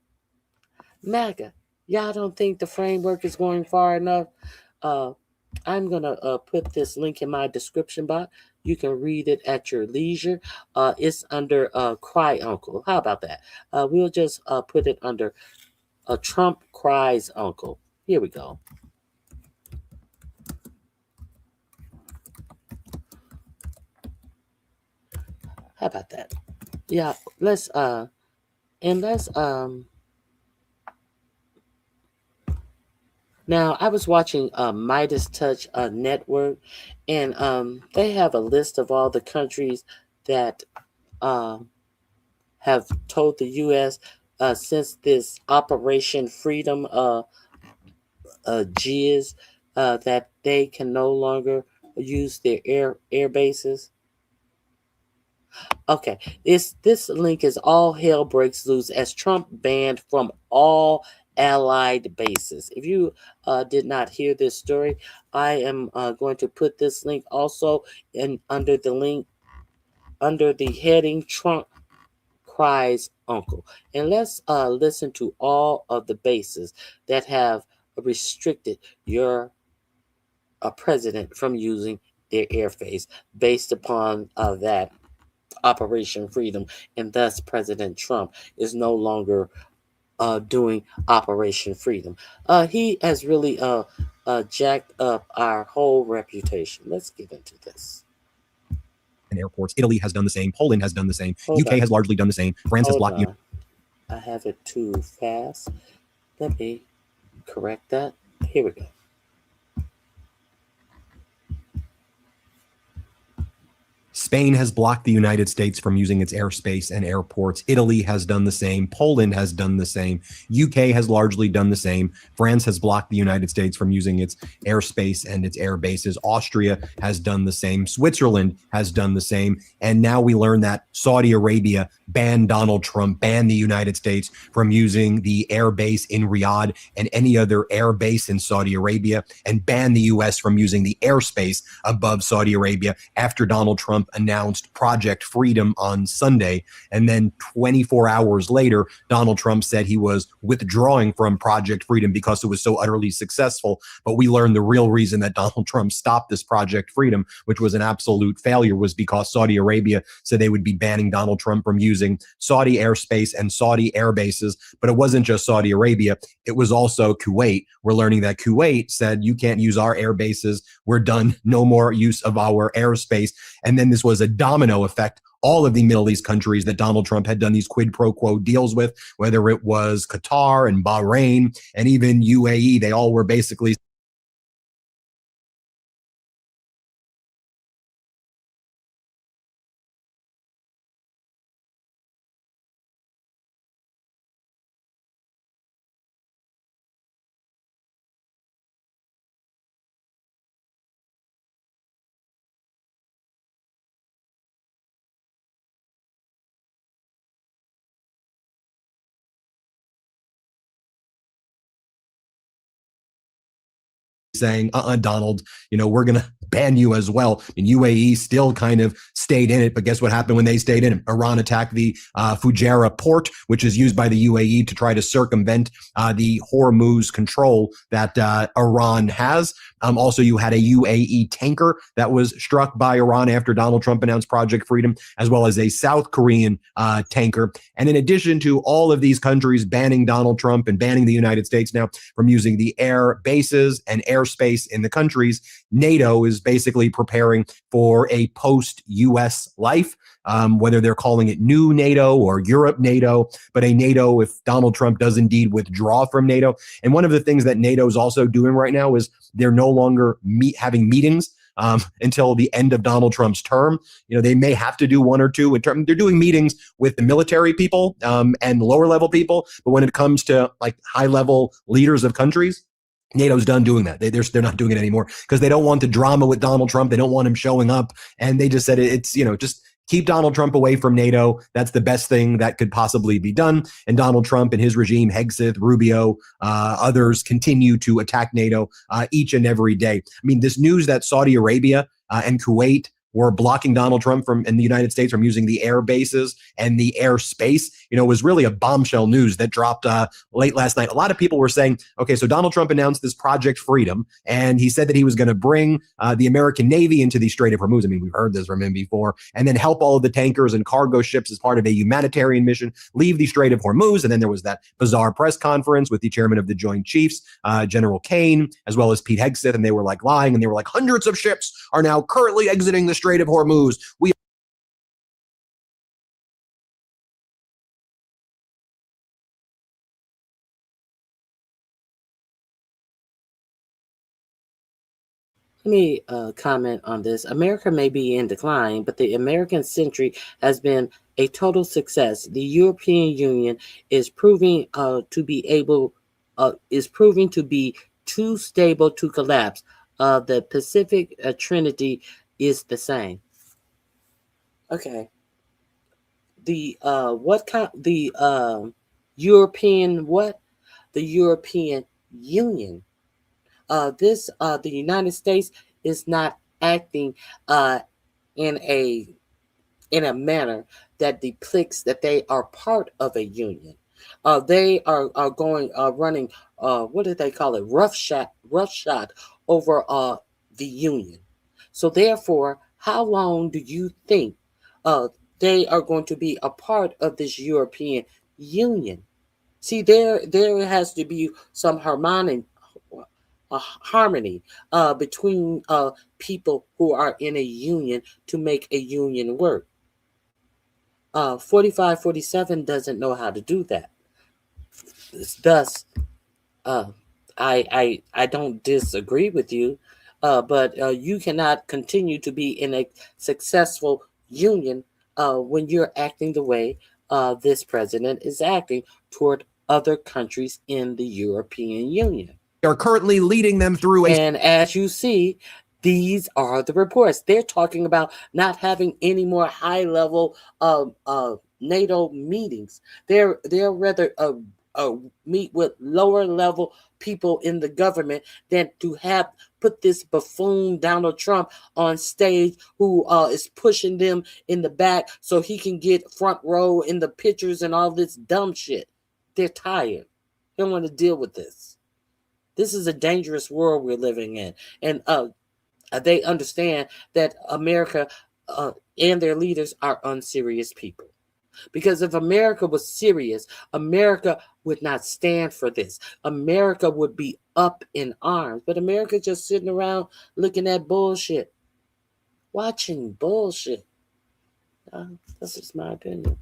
MAGA, y'all don't think the framework is going far enough? I'm going to put this link in my description box. You can read it at your leisure. It's under Cry Uncle. How about that? We'll just put it under Trump Cries Uncle. Here we go. How about that? Yeah, let's now, I was watching Midas Touch Network, and they have a list of all the countries that have told the U.S. Since this Operation Freedom jizz that they can no longer use their air bases. Okay, this link is all hell breaks loose as Trump banned from all allied bases. If you did not hear this story, I am going to put this link also under the heading Trump Cries Uncle. And let's listen to all of the bases that have restricted your president from using their airspace based upon that Operation Freedom, and thus President Trump is no longer doing Operation Freedom. He has really jacked up our whole reputation. Let's get into this. And airports. Italy has done the same. Poland has done the same. UK has largely done the same. France has blocked. I have it too fast. Let me correct that. Here we go. Spain has blocked the United States from using its airspace and airports. Italy has done the same. Poland has done the same. UK has largely done the same. France has blocked the United States from using its airspace and its air bases. Austria has done the same. Switzerland has done the same. And now we learn that Saudi Arabia banned Donald Trump, banned the United States from using the air base in Riyadh and any other air base in Saudi Arabia, and banned the U.S. from using the airspace above Saudi Arabia after Donald Trump announced Project Freedom on Sunday. And then 24 hours later, Donald Trump said he was withdrawing from Project Freedom because it was so utterly successful. But we learned the real reason that Donald Trump stopped this Project Freedom, which was an absolute failure, was because Saudi Arabia said they would be banning Donald Trump from using Saudi airspace and Saudi air bases. But it wasn't just Saudi Arabia. It was also Kuwait. We're learning that Kuwait said, you can't use our air bases. We're done. No more use of our airspace. And then this was a domino effect. All of the Middle East countries that Donald Trump had done these quid pro quo deals with, whether it was Qatar and Bahrain and even UAE, they all were basically saying, Donald, we're going to ban you as well. And UAE still kind of stayed in it. But guess what happened when they stayed in it? Iran attacked the Fujairah port, which is used by the UAE to try to circumvent the Hormuz control that Iran has. Also, you had a UAE tanker that was struck by Iran after Donald Trump announced Project Freedom, as well as a South Korean tanker. And in addition to all of these countries banning Donald Trump and banning the United States now from using the air bases and airspace in the countries, NATO is is basically preparing for a post-U.S. life, whether they're calling it new NATO or Europe NATO, but a NATO if Donald Trump does indeed withdraw from NATO. And one of the things that NATO is also doing right now is they're no longer having meetings until the end of Donald Trump's term. They may have to do one or two. They're doing meetings with the military people and lower level people, but when it comes to like high level leaders of countries, NATO's done doing that. They're not doing it anymore because they don't want the drama with Donald Trump. They don't want him showing up, and they just said it's just keep Donald Trump away from NATO. That's the best thing that could possibly be done. And Donald Trump and his regime, Hegseth, Rubio, others continue to attack NATO each and every day. I mean, this news that Saudi Arabia and Kuwait were blocking Donald Trump in the United States from using the air bases and the airspace, was really a bombshell news that dropped late last night. A lot of people were saying, okay, so Donald Trump announced this Project Freedom, and he said that he was going to bring the American Navy into the Strait of Hormuz. I mean, we've heard this from him before, and then help all of the tankers and cargo ships as part of a humanitarian mission leave the Strait of Hormuz. And then there was that bizarre press conference with the chairman of the Joint Chiefs, General Kane, as well as Pete Hegseth, and they were like lying, and they were like, hundreds of ships are now currently exiting the Strait of Hormuz. Let me comment on this. America may be in decline, but the American century has been a total success. The European Union is proving to be too stable to collapse. The Pacific Trinity is the same. Okay. The European what? The European Union. The United States is not acting in a manner that depicts that they are part of a union. They are running what do they call it? Roughshod over the union. So therefore, how long do you think they are going to be a part of this European Union? See, there has to be some harmony between people who are in a union to make a union work. 4547 doesn't know how to do that. Thus, I don't disagree with you, but you cannot continue to be in a successful union when you're acting the way this president is acting toward other countries in the European Union. Are currently leading them through and as you see, these are the reports. They're talking about not having any more high-level NATO meetings. They're rather meet with lower-level people in the government than to have put this buffoon Donald Trump on stage who is pushing them in the back so he can get front row in the pictures and all this dumb shit. They're tired. They don't want to deal with this. This is a dangerous world we're living in. And they understand that America and their leaders are unserious people. Because if America was serious, America would not stand for this. America would be up in arms. But America's just sitting around looking at bullshit. Watching bullshit. That's just my opinion.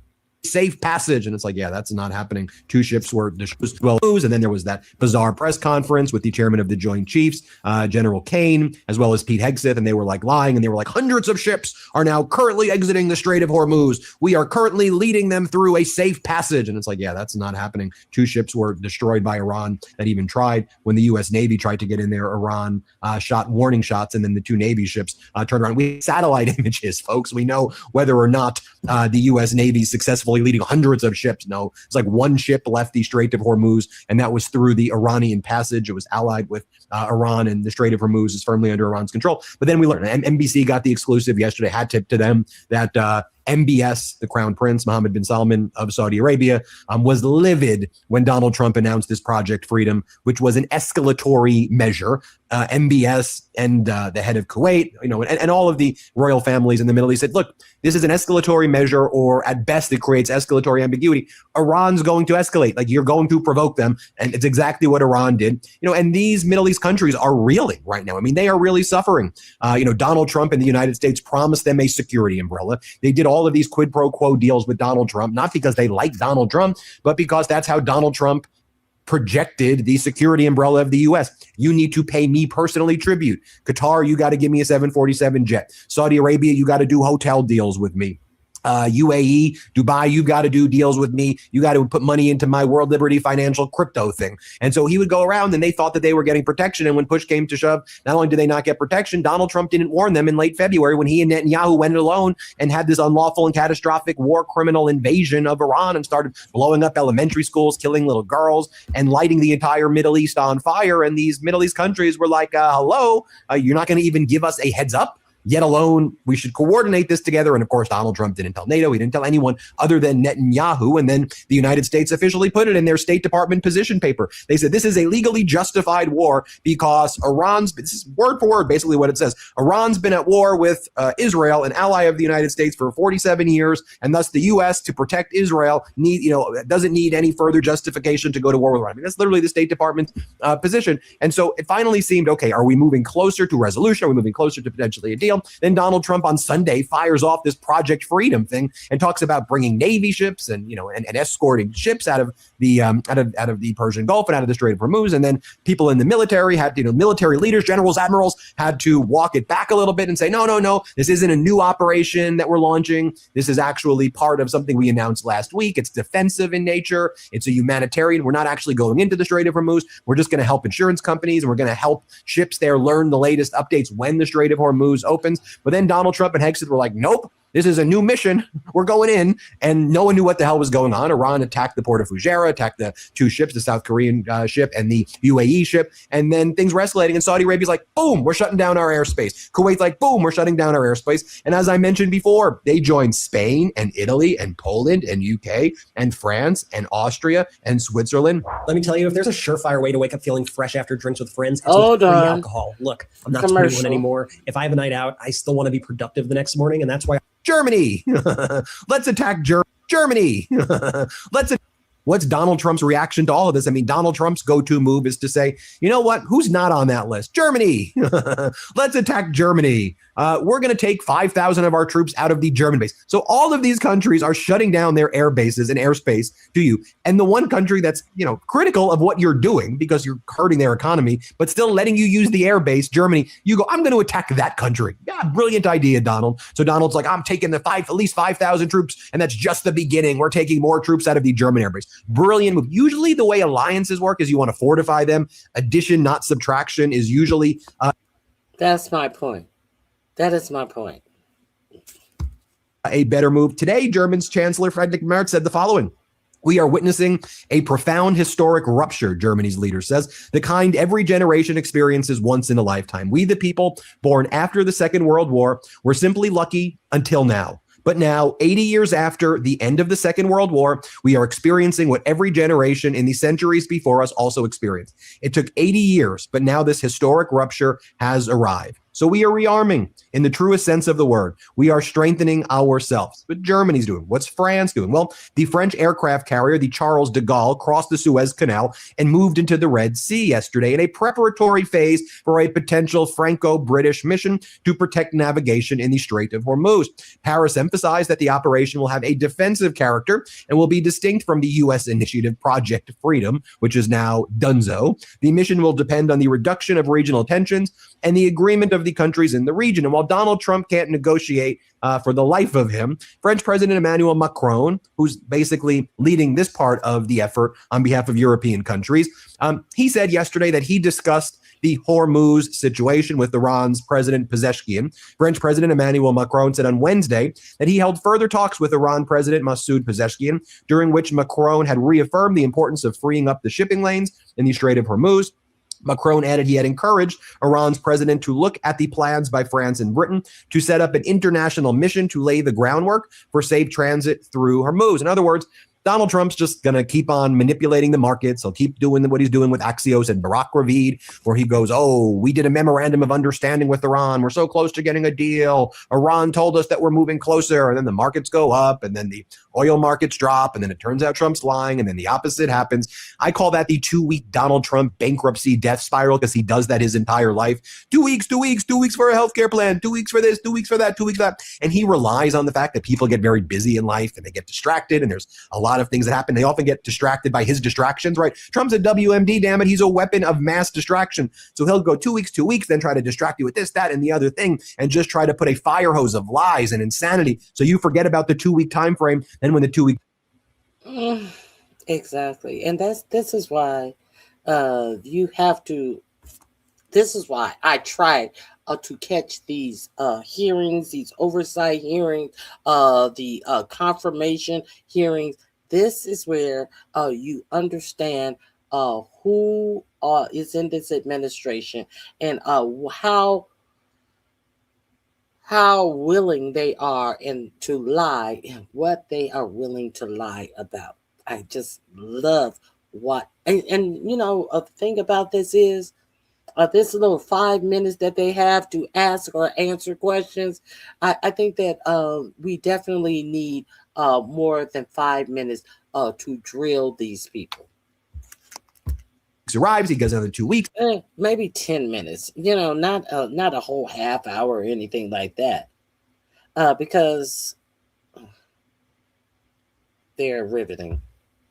Safe passage, and it's like, yeah, that's not happening. Two ships were well, and then there was that bizarre press conference with the chairman of the Joint Chiefs, General Kane, as well as Pete Hegseth, and they were like lying, and they were like, hundreds of ships are now currently exiting the Strait of Hormuz. We are currently leading them through a safe passage, and it's like, yeah, that's not happening. Two ships were destroyed by Iran that even tried. When the U.S. Navy tried to get in there, Iran shot warning shots, and then the two Navy ships turned around. We satellite images, folks. We know whether or not the U.S. Navy successfully leading hundreds of ships. No, it's like one ship left the Strait of Hormuz, and that was through the Iranian passage. It was allied with Iran, and the Strait of Hormuz is firmly under Iran's control. But then we learned, and NBC got the exclusive yesterday, hat tip to them, that MBS, the Crown Prince, Mohammed bin Salman of Saudi Arabia, was livid when Donald Trump announced this Project Freedom, which was an escalatory measure. MBS and the head of Kuwait, and all of the royal families in the Middle East said, look, this is an escalatory measure, or at best it creates escalatory ambiguity. Iran's going to escalate. Like, you're going to provoke them. And it's exactly what Iran did. And these Middle East countries are reeling right now. I mean, they are really suffering. Donald Trump and the United States promised them a security umbrella. They did all of these quid pro quo deals with Donald Trump, not because they like Donald Trump, but because that's how Donald Trump projected the security umbrella of the U.S. You need to pay me personally tribute. Qatar, you got to give me a 747 jet. Saudi Arabia, you got to do hotel deals with me. UAE, Dubai, you got to do deals with me. You got to put money into my World Liberty financial crypto thing. And so he would go around, and they thought that they were getting protection. And when push came to shove, not only did they not get protection, Donald Trump didn't warn them in late February when he and Netanyahu went alone and had this unlawful and catastrophic war criminal invasion of Iran and started blowing up elementary schools, killing little girls, and lighting the entire Middle East on fire. And these Middle East countries were like, hello, you're not going to even give us a heads up? Yet alone, we should coordinate this together. And of course, Donald Trump didn't tell NATO. He didn't tell anyone other than Netanyahu. And then the United States officially put it in their State Department position paper. They said this is a legally justified war because this is word for word, basically what it says. Iran's been at war with Israel, an ally of the United States, for 47 years. And thus the U.S., to protect Israel, doesn't need any further justification to go to war with Iran. I mean, that's literally the State Department's position. And so it finally seemed, okay, are we moving closer to resolution? Are we moving closer to potentially a deal? Then Donald Trump on Sunday fires off this Project Freedom thing and talks about bringing Navy ships and escorting ships out of the Persian Gulf and out of the Strait of Hormuz. And then people in the military had, military leaders, generals, admirals, had to walk it back a little bit and say, no, this isn't a new operation that we're launching. This is actually part of something we announced last week. It's defensive in nature. It's a humanitarian. We're not actually going into the Strait of Hormuz. We're just going to help insurance companies, and we're going to help ships there learn the latest updates when the Strait of Hormuz opens. But then Donald Trump and Hegseth were like, nope, this is a new mission. We're going in. And no one knew what the hell was going on. Iran attacked the port of Fujairah, attacked the two ships, the South Korean ship and the UAE ship. And then things were escalating. And Saudi Arabia's like, boom, we're shutting down our airspace. Kuwait's like, boom, we're shutting down our airspace. And as I mentioned before, they joined Spain and Italy and Poland and UK and France and Austria and Switzerland. Let me tell you, if there's a surefire way to wake up feeling fresh after drinks with friends, it's Hold with free on. alcohol. Look, I'm not 21 anymore. If I have a night out, I still want to be productive the next morning. And that's why Germany. Let's attack Germany. What's Donald Trump's reaction to all of this? I mean, Donald Trump's go-to move is to say, you know what? Who's not on that list? Germany. Let's attack Germany. We're going to take 5,000 of our troops out of the German base. So all of these countries are shutting down their air bases and airspace to you. And the one country that's, critical of what you're doing because you're hurting their economy, but still letting you use the air base, Germany, you go, I'm going to attack that country. Yeah, brilliant idea, Donald. So Donald's like, I'm taking at least 5,000 troops, and that's just the beginning. We're taking more troops out of the German air base. Brilliant move. Usually the way alliances work is you want to fortify them. Addition, not subtraction, is usually... That's my point. That is my point. A better move. Today, German's Chancellor Friedrich Merz said the following. We are witnessing a profound historic rupture, Germany's leader says, the kind every generation experiences once in a lifetime. We, the people born after the Second World War, were simply lucky until now. But now, 80 years after the end of the Second World War, we are experiencing what every generation in the centuries before us also experienced. It took 80 years, but now this historic rupture has arrived. So we are rearming in the truest sense of the word. We are strengthening ourselves. But Germany's doing. What's France doing? Well, the French aircraft carrier, the Charles de Gaulle, crossed the Suez Canal and moved into the Red Sea yesterday in a preparatory phase for a potential Franco-British mission to protect navigation in the Strait of Hormuz. Paris emphasized that the operation will have a defensive character and will be distinct from the U.S. initiative Project Freedom, which is now donezo. The mission will depend on the reduction of regional tensions and the agreement of the countries in the region. And while Donald Trump can't negotiate for the life of him, French President Emmanuel Macron, who's basically leading this part of the effort on behalf of European countries, he said yesterday that he discussed the Hormuz situation with Iran's President Pezeshkian. French President Emmanuel Macron said on Wednesday that he held further talks with Iran President Masoud Pezeshkian, during which Macron had reaffirmed the importance of freeing up the shipping lanes in the Strait of Hormuz. Macron added he had encouraged Iran's president to look at the plans by France and Britain to set up an international mission to lay the groundwork for safe transit through Hormuz. In other words, Donald Trump's just going to keep on manipulating the markets. He'll keep doing what he's doing with Axios and Barack Ravid, where he goes, oh, we did a memorandum of understanding with Iran. We're so close to getting a deal. Iran told us that we're moving closer. And then the markets go up and then the oil markets drop. And then it turns out Trump's lying. And then the opposite happens. I call that the 2-week Donald Trump bankruptcy death spiral because he does that his entire life. 2 weeks, 2 weeks, 2 weeks for a healthcare plan, 2 weeks for this, 2 weeks for that, 2 weeks for that. And he relies on the fact that people get very busy in life and they get distracted. And there's a lot of things that happen. They often get distracted by his distractions, right? Trump's a WMD, damn it. He's a weapon of mass distraction. So he'll go 2 weeks, 2 weeks, then try to distract you with this, that, and the other thing, and just try to put a fire hose of lies and insanity. So you forget about the 2 week time frame. Then when the 2 week. Exactly. And this is why you have to, this is why I tried to catch these hearings, these oversight hearings, the confirmation hearings. This is where you understand who is in this administration and how willing they are and to lie and what they are willing to lie about. I just love what and you know the thing about this is this little 5 minutes that they have to ask or answer questions. I think that we definitely need more than 5 minutes to drill these people. Arrives, he goes another 2 weeks. Maybe 10 minutes, you know, not a whole half hour or anything like that, because they're riveting.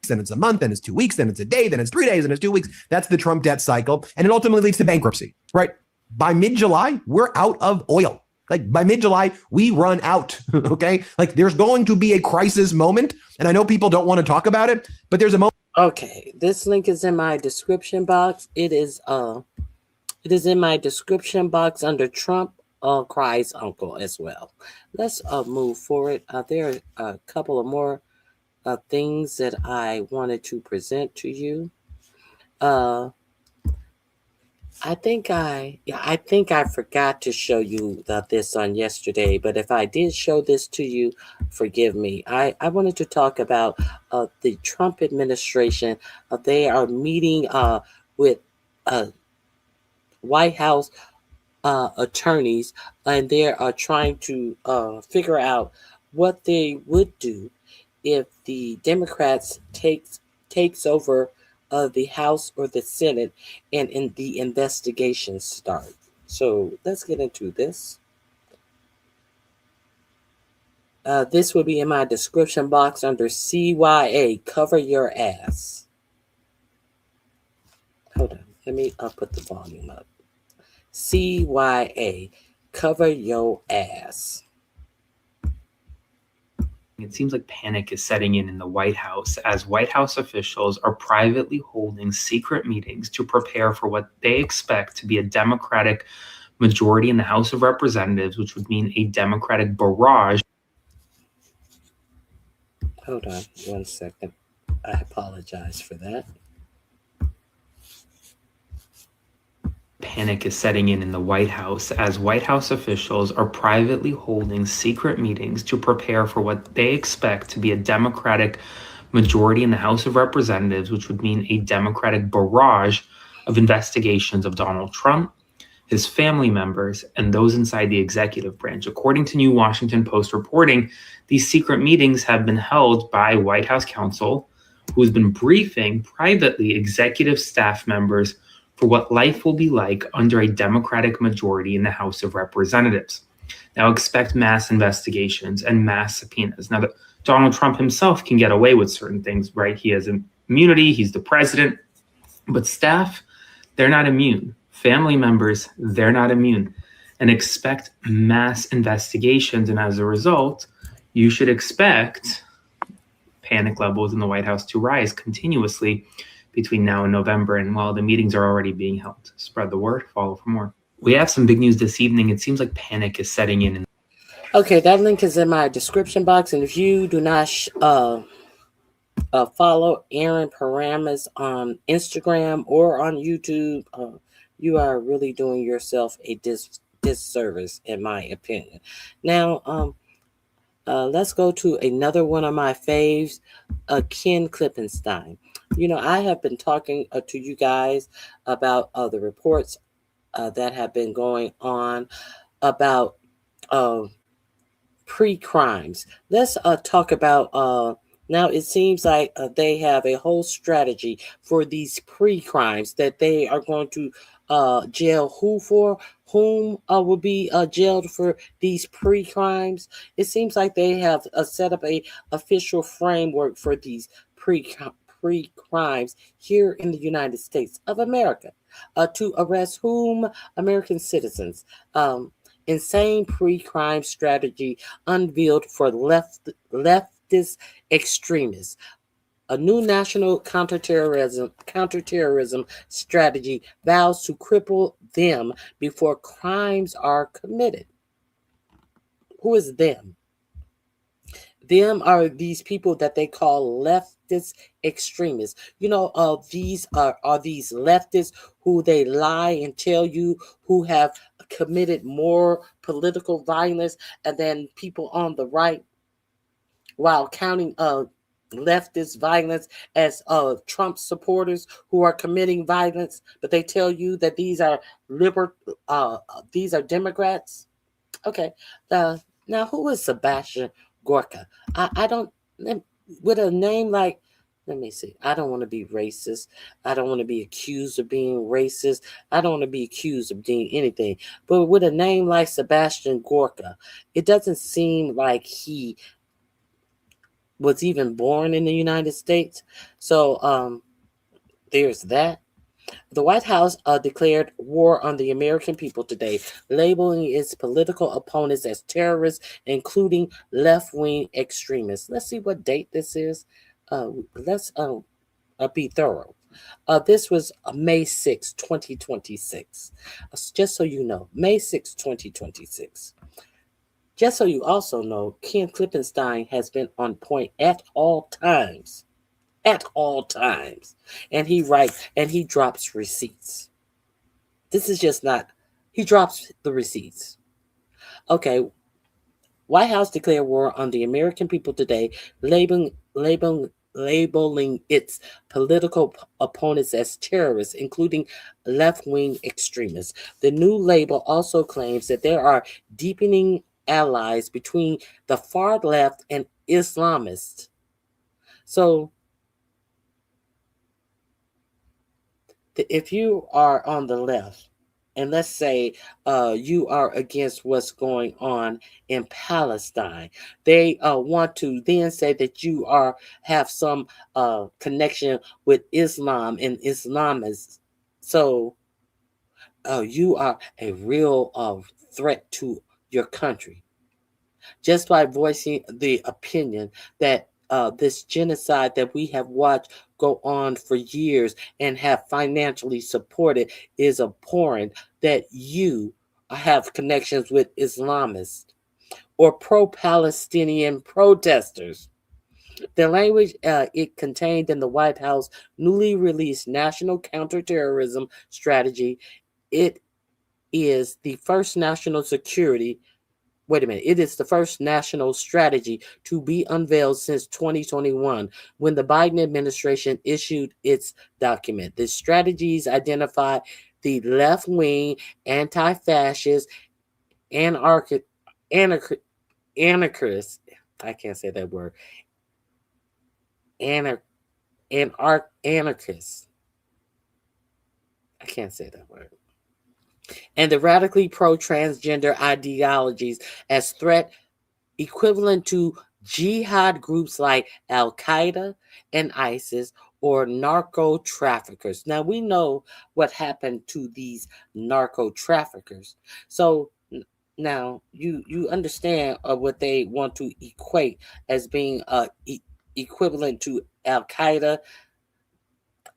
Then it's a month, then it's 2 weeks, then it's a day, then it's 3 days, then it's 2 weeks. That's the Trump debt cycle. And it ultimately leads to bankruptcy, right? By mid-July, we're out of oil. Like by mid-July, we run out, okay? Like there's going to be a crisis moment. And I know people don't want to talk about it, but there's a moment. Okay, this link is in my description box. It is in my description box under Trump cries uncle as well. Let's move forward. There are a couple of more things that I wanted to present to you. I think I forgot to show you this on yesterday, but if I did show this to you, forgive me. I wanted to talk about the Trump administration. They are meeting with White House attorneys, and they are trying to figure out what they would do if the Democrats takes over the House or the Senate and in the investigations start. So let's get into this. This will be in my description box under CYA, cover your ass. Hold on, let me put the volume up. CYA, cover your ass. It seems like panic is setting in the White House as White House officials are privately holding secret meetings to prepare for what they expect to be a Democratic majority in the House of Representatives, which would mean a Democratic barrage. Hold on 1 second. I apologize for that. Panic is setting in the White House as White House officials are privately holding secret meetings to prepare for what they expect to be a Democratic majority in the House of Representatives, which would mean a Democratic barrage of investigations of Donald Trump, his family members, and those inside the executive branch. According to new Washington Post reporting, these secret meetings have been held by White House counsel, who has been briefing privately executive staff members for what life will be like under a Democratic majority in the House of Representatives. Now expect mass investigations and mass subpoenas. Now, Donald Trump himself can get away with certain things, right? He has immunity, he's the president, but staff, they're not immune. Family members, they're not immune. And expect mass investigations. And as a result, you should expect panic levels in the White House to rise continuously between now and November. And while the meetings are already being held, spread the word, follow for more. We have some big news this evening. It seems like panic is setting in. Okay, that link is in my description box. And if you do not Follow Aaron Paramus on Instagram or on YouTube. You are really doing yourself a disservice, in my opinion. Now, let's go to another one of my faves, Ken Klippenstein. You know, I have been talking to you guys about the reports that have been going on about uh, pre-crimes. Let's talk about now. It seems like they have a whole strategy for these pre-crimes that they are going to jail whom will be jailed for these pre-crimes. It seems like they have set up a official framework for these pre-crimes here in the United States of America to arrest whom American citizens. Insane pre-crime strategy unveiled for leftist extremists. A new national counterterrorism strategy vows to cripple them before crimes are committed. Who is them? Them are these people that they call leftist extremists. You know, these are these leftists who they lie and tell you who have committed more political violence and then people on the right, while counting leftist violence as Trump supporters who are committing violence, but they tell you that these are Democrats. Okay. Now, who is Sebastian Gorka? I don't, with a name like, let me see. I don't want to be racist. I don't want to be accused of being racist. I don't want to be accused of being anything. But with a name like Sebastian Gorka, it doesn't seem like he was even born in the United States. So there's that. The White House declared war on the American people today, labeling its political opponents as terrorists, including left-wing extremists. Let's see what date this is. Let's be thorough. This was May 6, 2026. Just so you know, May 6, 2026. Just so you also know, Ken Klippenstein has been on point at all times. At all times. And he drops receipts. This is just not, he drops the receipts. Okay. White House declared war on the American people today, labeling its political opponents as terrorists, including left-wing extremists. The new label also claims that there are deepening allies between the far left and Islamists. So if you are on the left, and let's say you are against what's going on in Palestine, they want to then say that you have some connection with Islam and Islamists. So you are a real threat to your country just by voicing the opinion that this genocide that we have watched go on for years and have financially supported is abhorrent, that you have connections with Islamists or pro-Palestinian protesters. The language it contained in the White House newly released National Counterterrorism Strategy. It is the first national security It is the first national strategy to be unveiled since 2021 when the Biden administration issued its document. The strategies identify the left wing, anti fascist, anarchist, I can't say that word, anarchist. I can't say that word. And the radically pro-transgender ideologies as threat equivalent to jihad groups like Al-Qaeda and ISIS or narco traffickers. Now, we know what happened to these narco traffickers. So now you understand what they want to equate as being equivalent to Al-Qaeda,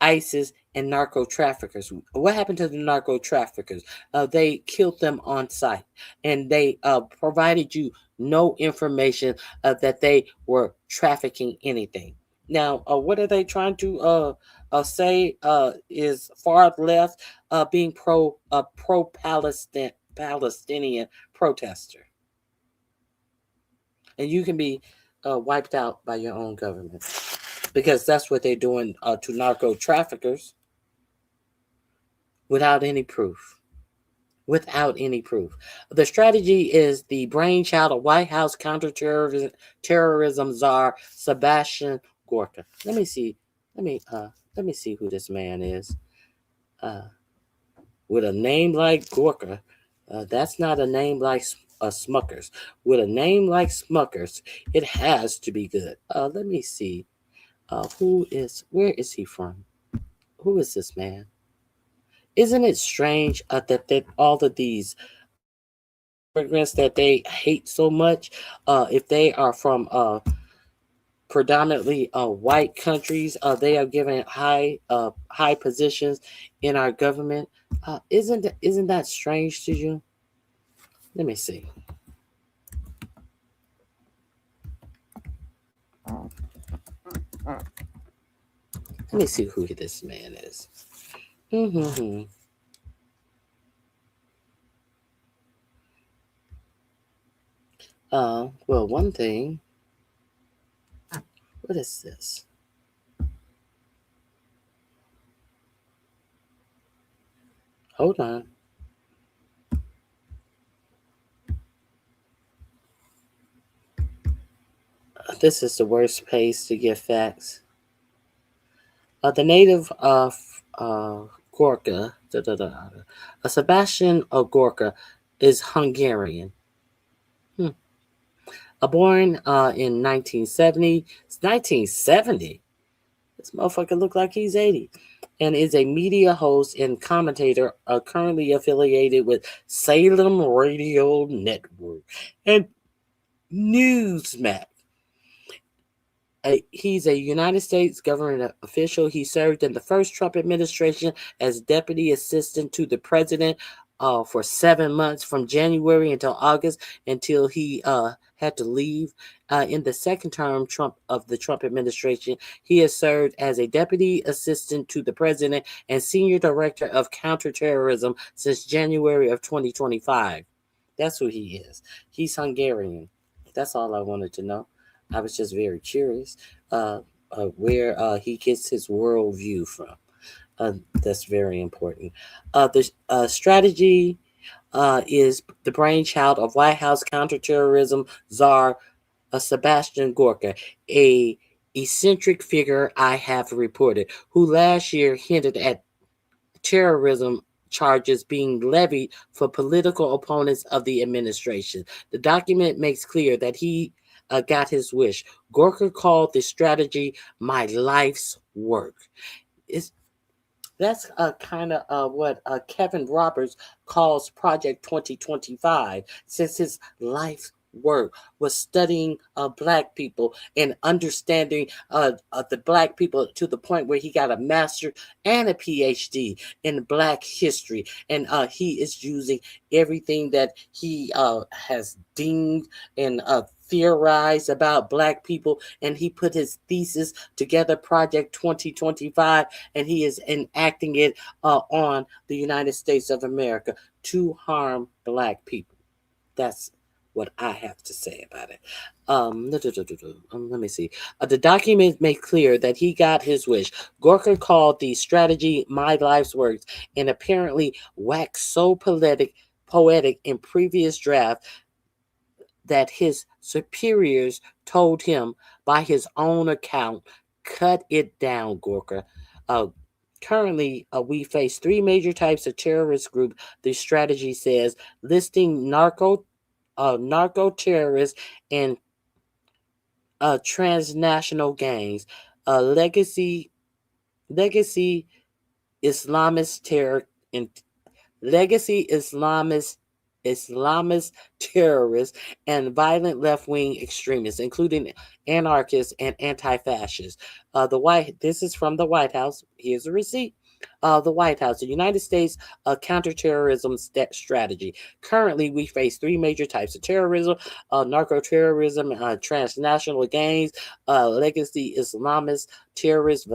ISIS, and narco traffickers. What happened to the narco traffickers? They killed them on sight, and they provided you no information that they were trafficking anything. Now, what are they trying to say? Is far left being pro Palestinian protester, and you can be wiped out by your own government because that's what they're doing to narco traffickers without any proof. Without any proof. The strategy is the brainchild of White House counterterrorism czar Sebastian Gorka. Let me see. Let me see who this man is. Uh, with a name like Gorka, that's not a name like Smuckers. With a name like Smuckers, it has to be good. Let me see. Where is he from? Who is this man? Isn't it strange that all of these immigrants that they hate so much, if they are from predominantly white countries, they are given high positions in our government. Isn't that strange to you? Let me see. Let me see who this man is. Mm-hmm. Well, one thing. What is this? Hold on. This is the worst place to get facts. The native of Gorka, Sebastian Gorka, is Hungarian. Born in 1970. It's 1970. This motherfucker look like he's 80. And is a media host and commentator currently affiliated with Salem Radio Network and Newsmax. He's a United States government official. He served in the first Trump administration as deputy assistant to the president for 7 months from January until August until he had to leave. In the second term of the Trump administration, he has served as a deputy assistant to the president and senior director of counterterrorism since January of 2025. That's who he is. He's Hungarian. That's all I wanted to know. I was just very curious where he gets his worldview from. That's very important. The strategy is the brainchild of White House counterterrorism czar Sebastian Gorka, a eccentric figure I have reported, who last year hinted at terrorism charges being levied for political opponents of the administration. The document makes clear that he got his wish. Gorka called the strategy "my life's work." That's kind of what Kevin Roberts calls Project 2025, since his life's work was studying black people and understanding the black people to the point where he got a master and a PhD in black history. And he is using everything that he has deemed and theorized about black people, and he put his thesis together, Project 2025, and he is enacting it on the United States of America to harm black people. That's what I have to say about it. Let me see. The document made clear that he got his wish. Gorka called the strategy "my life's work" and apparently waxed so poetic in previous draft that his superiors told him, by his own account, cut it down, Gorka. Currently, we face three major types of terrorist group. The strategy says, listing narco terrorists and transnational gangs, legacy Islamist terror and legacy Islamist terrorists, and violent left-wing extremists, including anarchists and anti-fascists. This is from the White House. Here's a receipt. The White House, the United States counterterrorism strategy. Currently, we face three major types of terrorism: narco-terrorism, transnational gangs, legacy Islamist terrorists,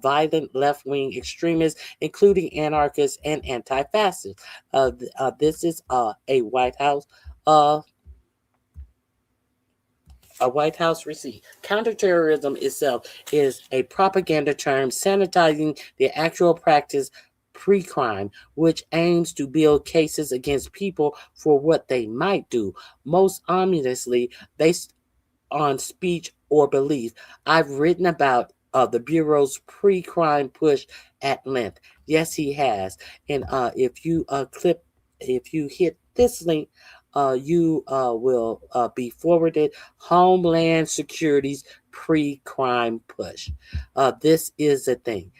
violent left-wing extremists, including anarchists and anti-fascists. This is a White House. A White House receipt. Counterterrorism itself is a propaganda term sanitizing the actual practice pre-crime, which aims to build cases against people for what they might do, most ominously based on speech or belief. I've written about the Bureau's pre-crime push at length. Yes, he has. And if you hit this link, you will be forwarded Homeland Security's pre-crime push. This is the thing.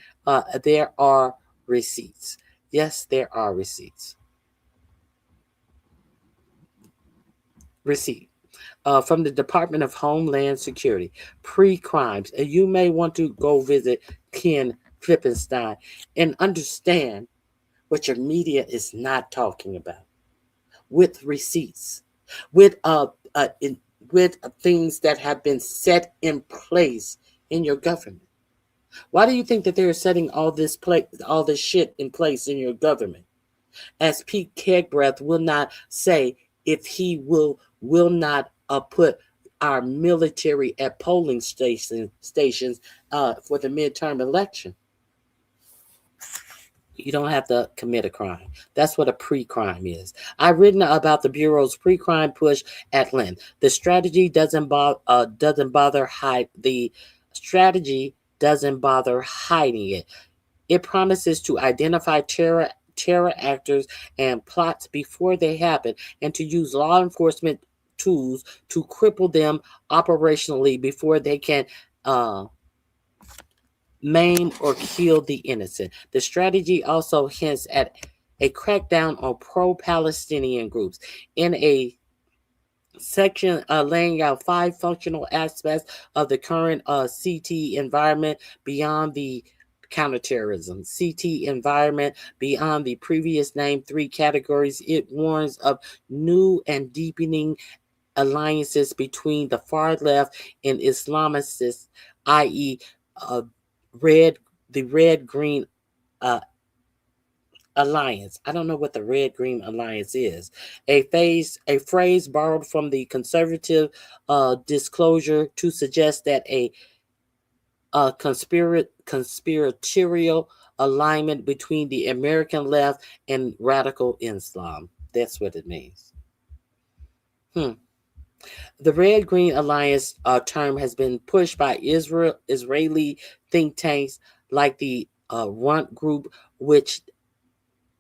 There are receipts. Yes, there are receipts. Receipt. From the Department of Homeland Security, pre-crimes. And you may want to go visit Ken Flippenstein and understand what your media is not talking about. With receipts, with with things that have been set in place in your government. Why do you think that they're setting all this shit in place in your government? As Pete Kegbreath will not say if he will not put our military at polling stations for the midterm election. You don't have to commit a crime. That's what a pre-crime is. I've written about the Bureau's pre-crime push at length. The strategy doesn't bother hiding it. It promises to identify terror actors and plots before they happen, and to use law enforcement tools to cripple them operationally before they can maim or kill the innocent. The strategy also hints at a crackdown on pro-Palestinian groups. In a section laying out 5 functional aspects of the current CT environment beyond the counterterrorism CT environment, beyond the previous named 3 categories, it warns of new and deepening alliances between the far left and Islamists, i.e., the red-green alliance. I don't know what the red-green alliance is. A phrase borrowed from the conservative disclosure to suggest that a conspiratorial alignment between the American left and radical Islam. That's what it means. The Red-Green Alliance term has been pushed by Israeli think tanks like the Runt Group, which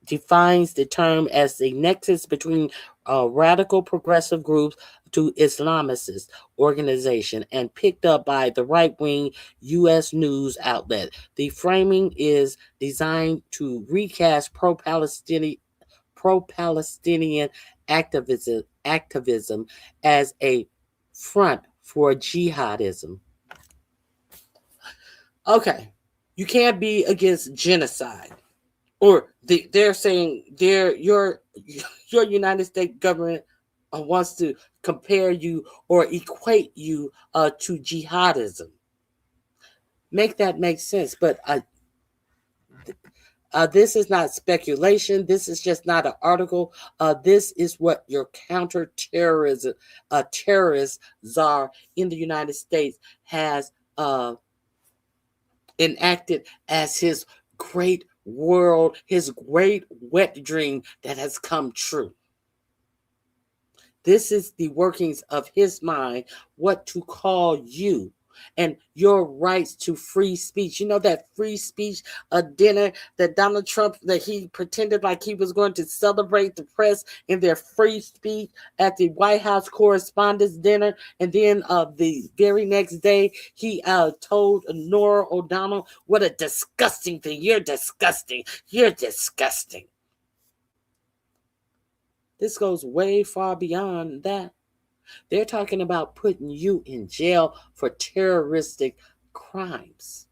defines the term as the nexus between radical progressive groups to Islamist organization, and picked up by the right-wing U.S. news outlet. The framing is designed to recast pro-Palestinian activism as a front for jihadism. Okay, you can't be against genocide, or they're saying your United States government wants to compare you or equate you to jihadism. Make that make sense, but this is not speculation. This is just not an article. This is what your counterterrorism terrorist czar in the United States has enacted as his great world, his great wet dream that has come true. This is the workings of his mind, what to call you and your rights to free speech. You know that free speech dinner that Donald Trump, that he pretended like he was going to celebrate the press in their free speech at the White House Correspondents' Dinner. And then the very next day, he told Nora O'Donnell, what a disgusting thing. You're disgusting. You're disgusting. This goes way far beyond that. They're talking about putting you in jail for terroristic crimes.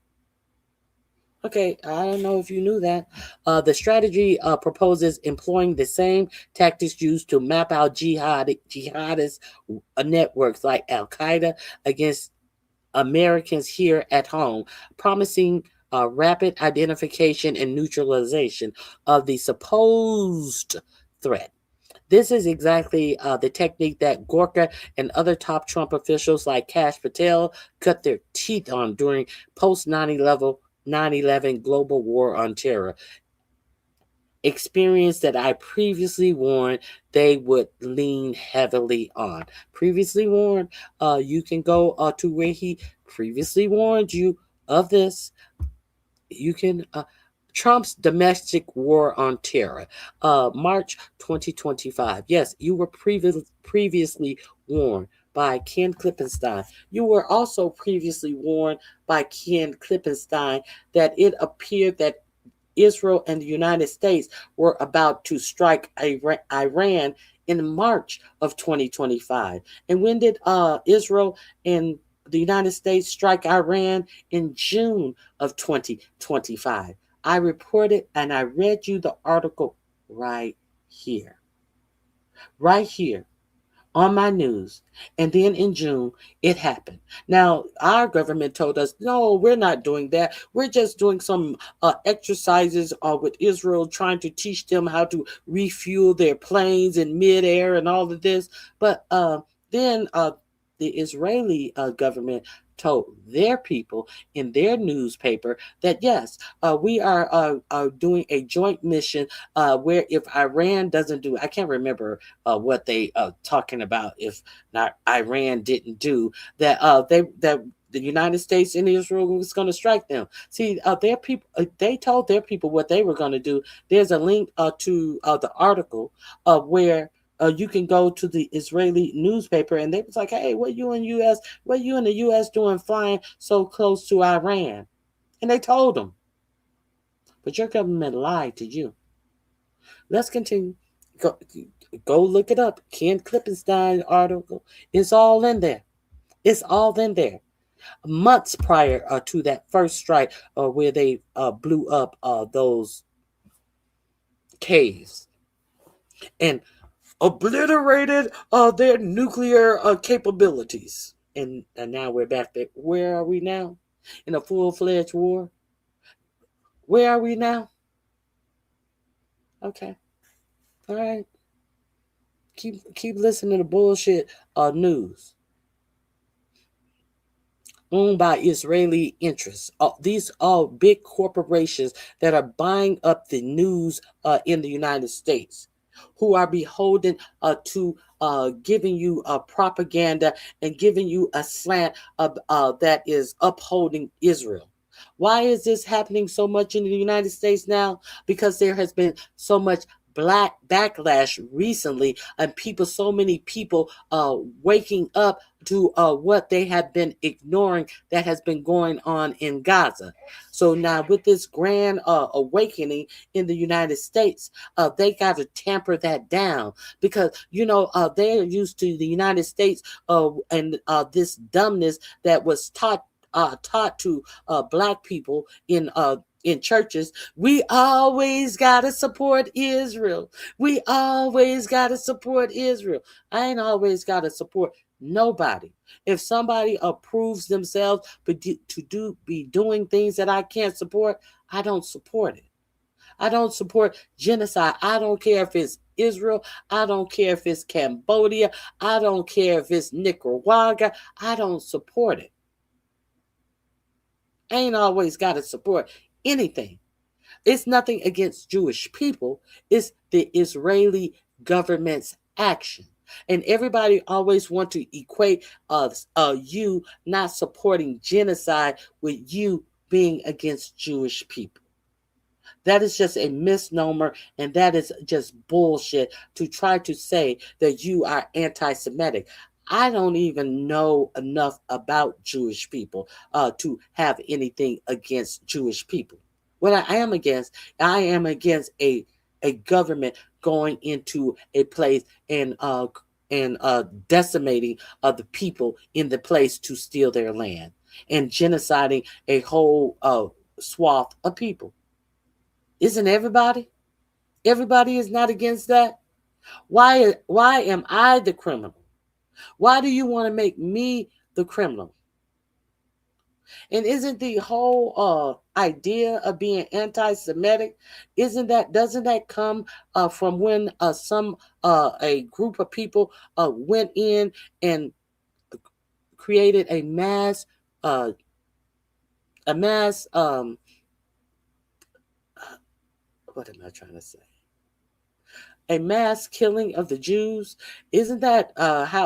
Okay, I don't know if you knew that. The strategy proposes employing the same tactics used to map out jihadist networks like Al Qaeda against Americans here at home, promising rapid identification and neutralization of the supposed threat. This is exactly the technique that Gorka and other top Trump officials like Kash Patel cut their teeth on during post 9/11 global war on terror. Experience that I previously warned they would lean heavily on. Previously warned, you can go to where he previously warned you of this. You can Trump's domestic war on terror, March 2025. Yes, you were previously warned by Ken Klippenstein. You were also previously warned by Ken Klippenstein that it appeared that Israel and the United States were about to strike Iran in March of 2025. And when did Israel and the United States strike Iran? In June of 2025. I reported and I read you the article right here. Right here on my news. And then in June, it happened. Now, our government told us, no, we're not doing that. We're just doing some exercises with Israel, trying to teach them how to refuel their planes in midair and all of this. But then the Israeli government told their people in their newspaper that yes, we are doing a joint mission where if Iran doesn't do, I can't remember what they talking about. If not, Iran didn't do that. That the United States and Israel was going to strike them. See, their people, they told their people what they were going to do. There's a link to the article where you can go to the Israeli newspaper and they was like, hey, what you in the U.S. doing flying so close to Iran? And they told them. But your government lied to you. Let's continue. Go look it up. Ken Klippenstein article. It's all in there. It's all in there. Months prior to that first strike where they blew up those caves. And obliterated their nuclear capabilities. And now we're back there. Where are we now? In a full-fledged war? Where are we now? Okay. All right. Keep listening to bullshit news. Owned by Israeli interests. These are big corporations that are buying up the news in the United States, who are beholden to giving you propaganda and giving you a slant that is upholding Israel. Why is this happening so much in the United States now? Because there has been so much black backlash recently, and so many people waking up to what they have been ignoring that has been going on in Gaza. So now with this grand awakening in the United States, they got to tamper that down because, they're used to the United States and this dumbness that was taught to black people in churches. We always gotta support Israel. We always gotta support Israel. I ain't always gotta support nobody. If somebody approves themselves to be doing things that I can't support, I don't support it. I don't support genocide. I don't care if it's Israel. I don't care if it's Cambodia. I don't care if it's Nicaragua. I don't support it. I ain't always got to support anything. It's nothing against Jewish people. It's the Israeli government's action. And everybody always want to equate you not supporting genocide with you being against Jewish people. That is just a misnomer, and that is just bullshit to try to say that you are anti-Semitic. I don't even know enough about Jewish people to have anything against Jewish people. What I am against a government going into a place and decimating the people in the place to steal their land and genociding a whole swath of people. Isn't everybody? Everybody is not against that. Why am I the criminal? Why do you want to make me the criminal? And isn't the whole idea of being anti-Semitic, doesn't that come from when a group of people went in and created a mass uh, what am I trying to say? A mass killing of the Jews? Isn't that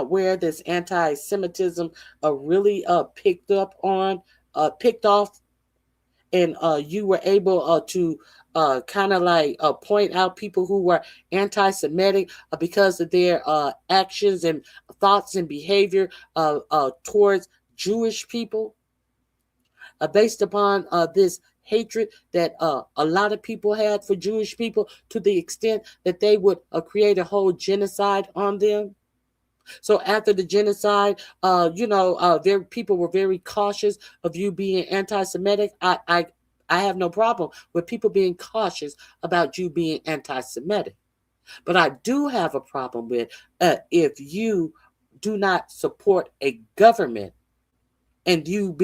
where this anti-Semitism really picked off, and you were able to kind of like point out people who were anti-Semitic because of their actions and thoughts and behavior towards Jewish people, based upon this hatred that a lot of people had for Jewish people, to the extent that they would create a whole genocide on them. So after the genocide, people were very cautious of you being anti-Semitic. I have no problem with people being cautious about you being anti-Semitic, but I do have a problem with if you do not support a government and you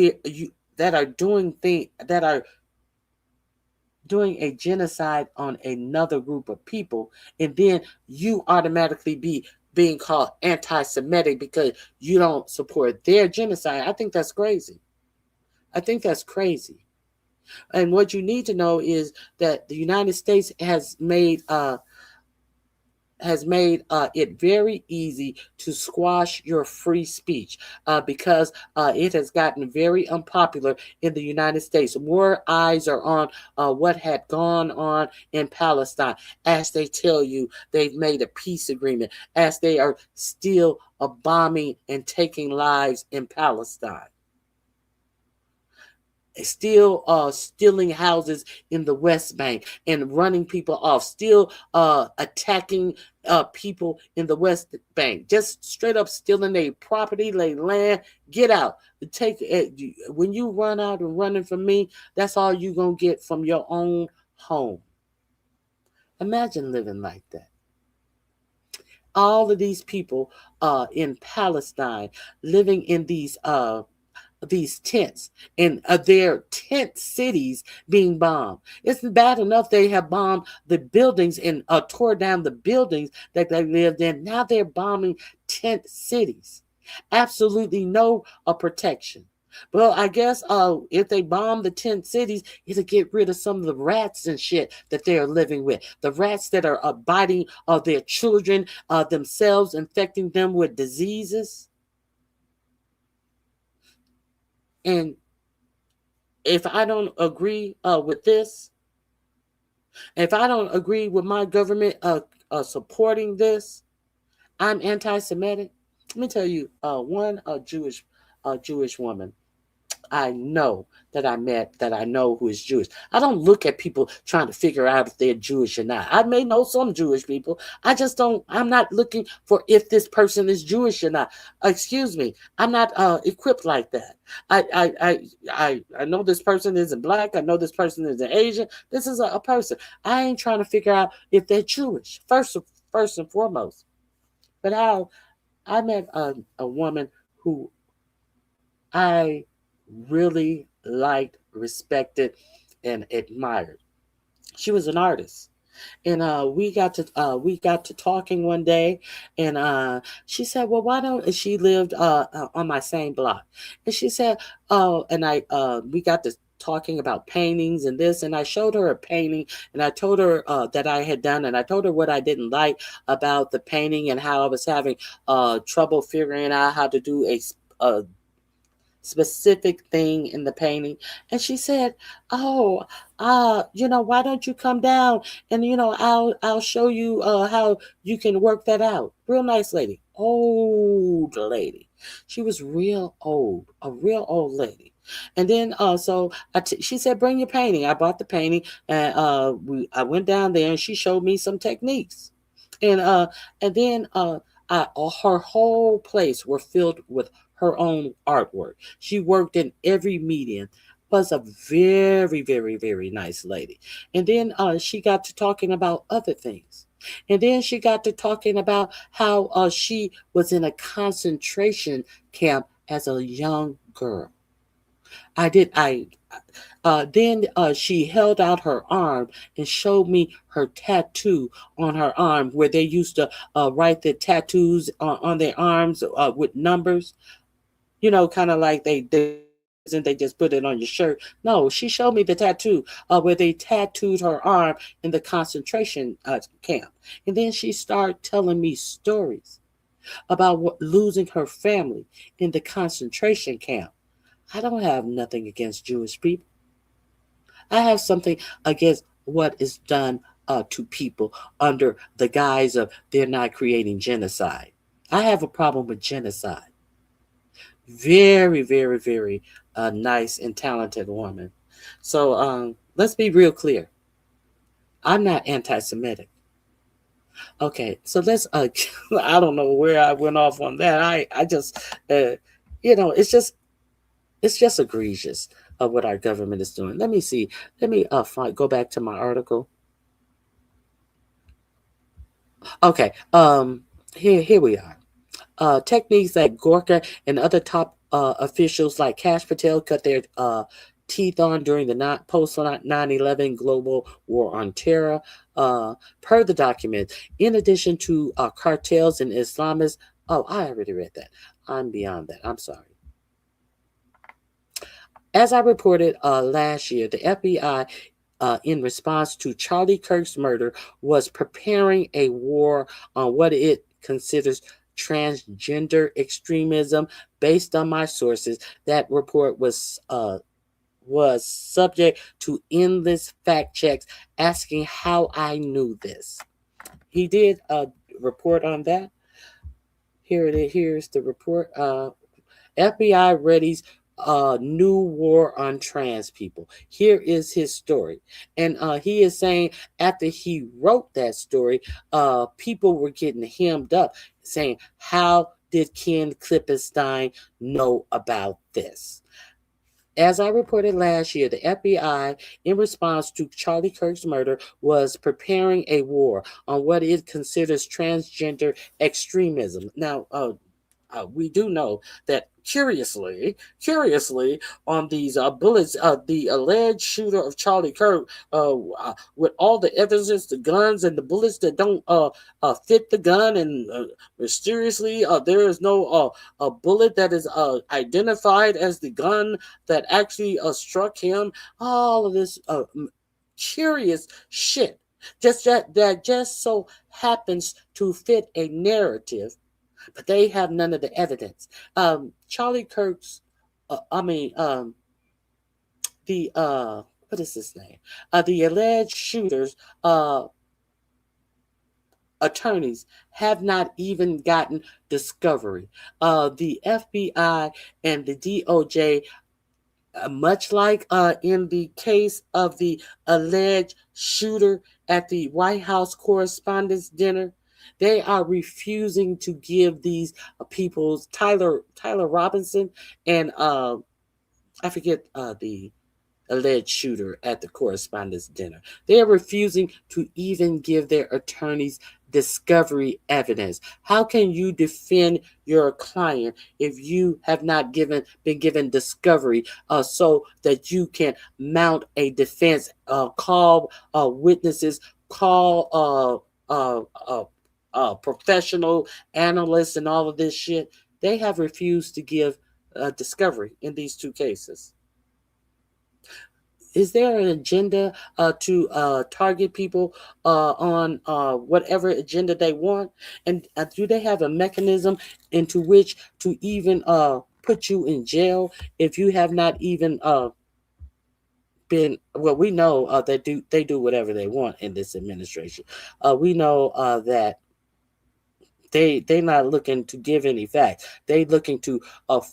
that are doing a genocide on another group of people, and then you automatically being called anti-Semitic because you don't support their genocide. I think that's crazy. And what you need to know is that the United States has made it very easy to squash your free speech because it has gotten very unpopular in the United States. More eyes are on what had gone on in Palestine, as they tell you they've made a peace agreement, as they are still bombing and taking lives in Palestine. Still stealing houses in the West Bank and running people off, still attacking people in the West Bank, just straight up stealing their property, their land. Get out. When you run out and running from me, that's all you're going to get from your own home. Imagine living like that. All of these people in Palestine living in these tents, and their tent cities being bombed. It's bad enough they have bombed the buildings and tore down the buildings that they lived in. Now they're bombing tent cities. Absolutely no protection. Well, I guess if they bomb the tent cities, it'll get rid of some of the rats and shit that they're living with. The rats that are biting their children themselves, infecting them with diseases. And if I don't agree with this, if I don't agree with my government supporting this, I'm anti-Semitic. Let me tell you, one Jewish woman I know that I met that I know who is Jewish. I don't look at people trying to figure out if they're Jewish or not. I may know some Jewish people. I'm not looking for if this person is Jewish or not. Excuse me. I'm not equipped like that. I know this person isn't black. I know this person isn't Asian. This is a person. I ain't trying to figure out if they're Jewish, first and foremost. But how I met a woman who I really liked, respected, and admired. She was an artist, and we got to talking one day, and she said, "Well, why don't?" And she lived on my same block, and she said, "Oh," and we got to talking about paintings and this, and I showed her a painting, and I told her that I had done, and I told her what I didn't like about the painting and how I was having trouble figuring out how to do a specific thing in the painting. And she said, "Oh, why don't you come down and I'll show you how you can work that out." Real nice lady, old lady. She was real old, a real old lady. And then she said, "Bring your painting." I bought the painting, and I went down there, and she showed me some techniques, and then her whole place were filled with her own artwork. She worked in every medium. was a very, very, very nice lady. And then she got to talking about other things. And then she got to talking about how she was in a concentration camp as a young girl. Then she held out her arm and showed me her tattoo on her arm, where they used to write the tattoos on their arms with numbers. Kind of like they just put it on your shirt. No, she showed me the tattoo where they tattooed her arm in the concentration camp. And then she started telling me stories about losing her family in the concentration camp. I don't have nothing against Jewish people. I have something against what is done to people under the guise of they're not creating genocide. I have a problem with genocide. Very, very, very nice and talented woman. So let's be real clear. I'm not anti-Semitic. Okay, so let's. I don't know where I went off on that. I just, it's just egregious of what our government is doing. Let me see. Let me go back to my article. Okay. Here we are. Techniques that Gorka and other top officials like Kash Patel cut their teeth on during the post 9/11 global war on terror. Per the document, in addition to cartels and Islamists. Oh, I already read that. I'm beyond that. I'm sorry. As I reported last year, the FBI, in response to Charlie Kirk's murder, was preparing a war on what it considers transgender extremism. Based on my sources, that report was subject to endless fact checks asking how I knew this. He did a report on that. Here it is. Here's the report. FBI readies new war on trans people. Here is his story. And he is saying after he wrote that story, people were getting hemmed up saying, how did Ken Klippenstein know about this? As I reported last year, the FBI, in response to Charlie Kirk's murder, was preparing a war on what it considers transgender extremism. Now, we do know that curiously, on these bullets, the alleged shooter of Charlie Kirk, with all the evidence, the guns and the bullets that don't fit the gun, and mysteriously there is no a bullet that is identified as the gun that actually struck him. All of this curious shit, that just so happens to fit a narrative. But they have none of the evidence. Charlie Kirk's, what is his name? The alleged shooters, attorneys have not even gotten discovery. The FBI and the DOJ, much like in the case of the alleged shooter at the White House Correspondents' Dinner, they are refusing to give these people, Tyler Robinson and I forget the alleged shooter at the Correspondents' Dinner. They are refusing to even give their attorneys discovery evidence. How can you defend your client if you have not been given discovery so that you can mount a defense, call witnesses, call professional analysts and all of this shit? They have refused to give discovery in these two cases. Is there an agenda to target people on whatever agenda they want? And do they have a mechanism into which to even put you in jail if you have not even been? Well, we know that they do whatever they want in this administration. We know that they're not looking to give any facts. They looking to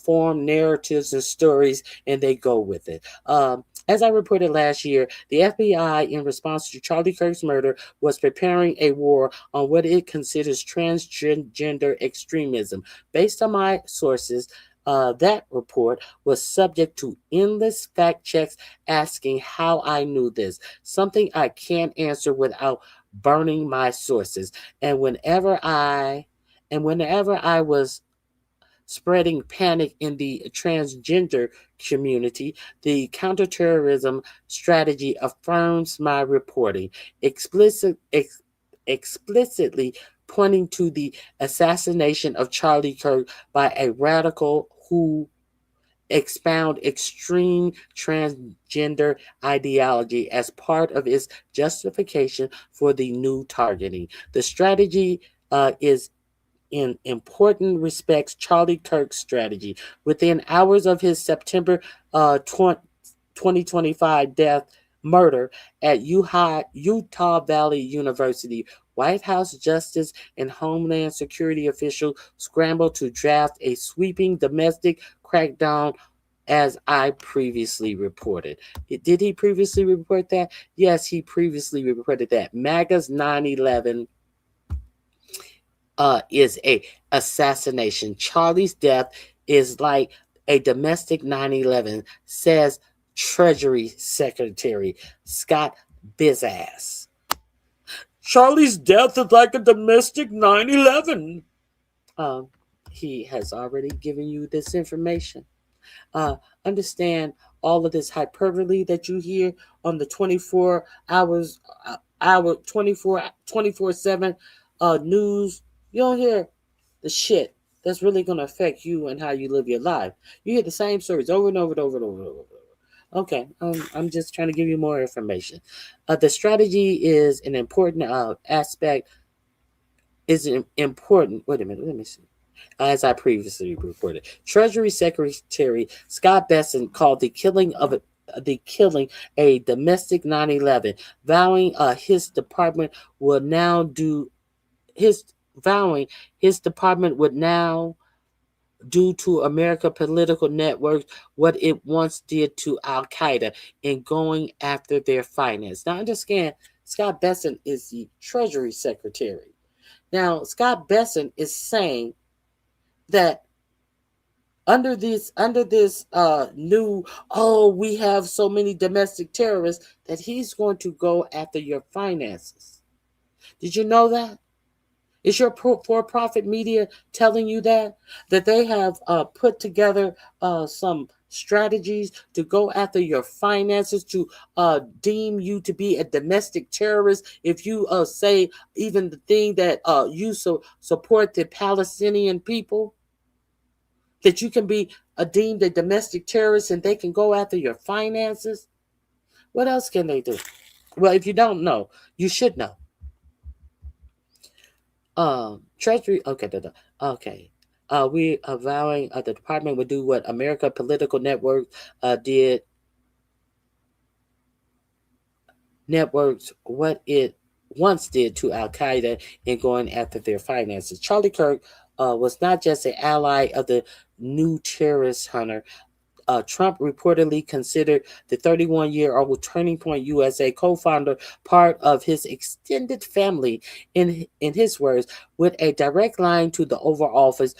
form narratives and stories, and they go with it. As I reported last year, the FBI, in response to Charlie Kirk's murder, was preparing a war on what it considers transgender extremism. Based on my sources, that report was subject to endless fact checks asking how I knew this, something I can't answer without burning my sources. And whenever I was spreading panic in the transgender community, the counterterrorism strategy affirms my reporting, explicitly pointing to the assassination of Charlie Kirk by a radical who expound extreme transgender ideology as part of its justification for the new targeting. The strategy is in important respects Charlie Kirk's strategy. Within hours of his September 2025 murder at Utah Valley University, White House Justice and Homeland Security officials scrambled to draft a sweeping domestic crackdown as I previously reported. Did he previously report that? Yes, he previously reported that. MAGA's 9/11 is a assassination. Charlie's death is like a domestic 9/11, says Treasury Secretary Scott Bizass. Charlie's death is like a domestic 9/11. He has already given you this information. Understand all of this hyperbole that you hear on the 24 hours, 24/7 news. You don't hear the shit that's really going to affect you and how you live your life. You hear the same stories over and over and over and over and over. Okay, I'm just trying to give you more information. The strategy is an important aspect. Is important. Wait a minute. Let me see. As I previously reported, Treasury Secretary Scott Bessent called the killing a domestic 9/11, vowing his department would now do his vowing his department would now do to America political networks what it once did to Al Qaeda in going after their finance. Now understand, Scott Bessent is the Treasury Secretary. Now Scott Bessent is saying that under this new, we have so many domestic terrorists, that he's going to go after your finances. Did you know that? Is your for-profit media telling you that they have put together some strategies to go after your finances, to deem you to be a domestic terrorist if you say even the thing that you support the Palestinian people? That you can be deemed a domestic terrorist and they can go after your finances? What else can they do? Well, if you don't know, you should know. Treasury, okay. We are vowing the department would do what America Political Network did. Networks, what it once did to Al Qaeda in going after their finances. Charlie Kirk was not just an ally of the new terrorist hunter. Trump reportedly considered the 31-year-old Turning Point USA co-founder part of his extended family, in his words, with a direct line to the Oval Office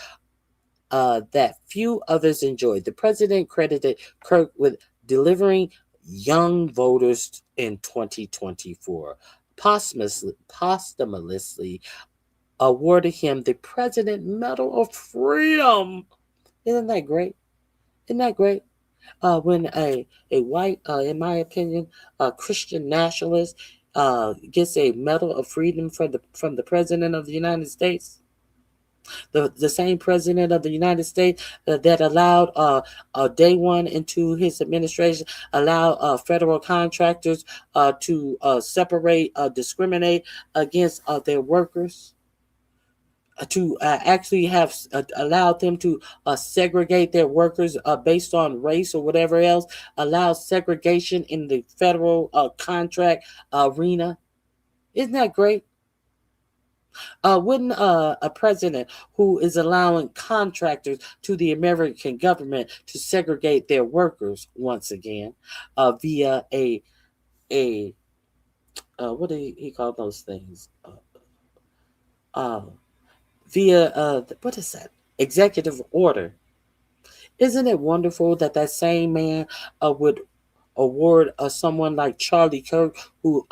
that few others enjoyed. The president credited Kirk with delivering young voters in 2024. Posthumously awarded him the President Medal of Freedom. Isn't that great? Isn't that great? When a white, in my opinion, a Christian nationalist gets a Medal of Freedom from the President of the United States, the same President of the United States that allowed day one into his administration, allowed federal contractors to separate, discriminate against their workers, to actually have allowed them to segregate their workers based on race or whatever else, allow segregation in the federal contract arena. Isn't that great? Wouldn't a president who is allowing contractors to the American government to segregate their workers once again via a what do he call those things? Via what is that? Executive order. Isn't it wonderful that that same man would award someone like Charlie Kirk, who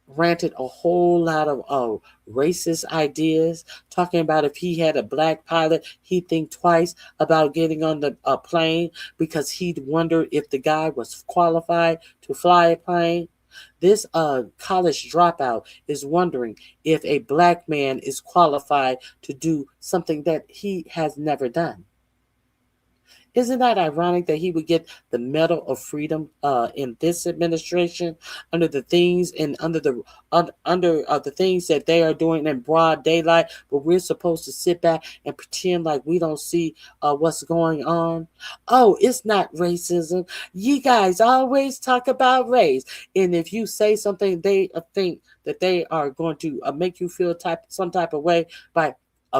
ranted a whole lot of racist ideas, talking about if he had a black pilot, he'd think twice about getting on the plane because he'd wonder if the guy was qualified to fly a plane. This college dropout is wondering if a black man is qualified to do something that he has never done. Isn't that ironic that he would get the Medal of Freedom in this administration under the things and under the things that they are doing in broad daylight, but we're supposed to sit back and pretend like we don't see what's going on? Oh, it's not racism. You guys always talk about race, and if you say something, they think that they are going to make you feel some type of way by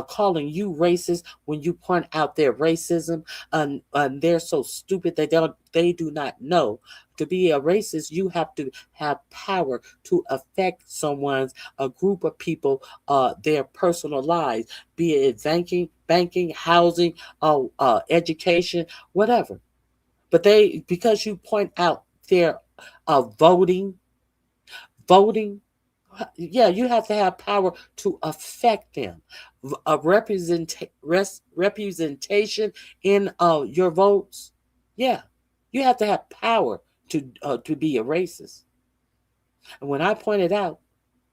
calling you racist when you point out their racism, and they're so stupid they do not know. To be a racist, you have to have power to affect someone's a group of people, their personal lives, be it banking, housing, education, whatever. But they because you point out their voting, voting yeah, you have to have power to affect them. A representation in your votes. Yeah, you have to have power to be a racist. And when I point it out,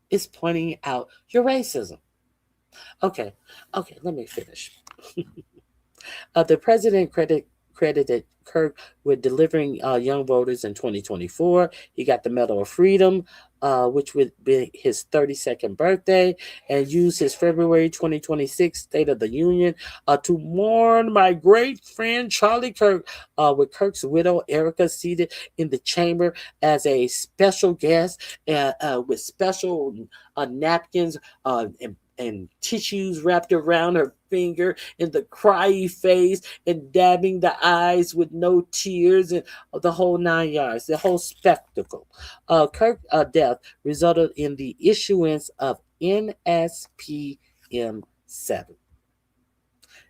it's pointing out your racism. Okay, let me finish. The president credited Kirk with delivering young voters in 2024. He got the Medal of Freedom, which would be his 32nd birthday, and used his February 2026 State of the Union to mourn my great friend Charlie Kirk, with Kirk's widow Erica seated in the chamber as a special guest, with special napkins and tissues wrapped around her finger, and the cryy face, and dabbing the eyes with no tears, and the whole 9 yards, the whole spectacle. Kirk's death resulted in the issuance of NSPM 7.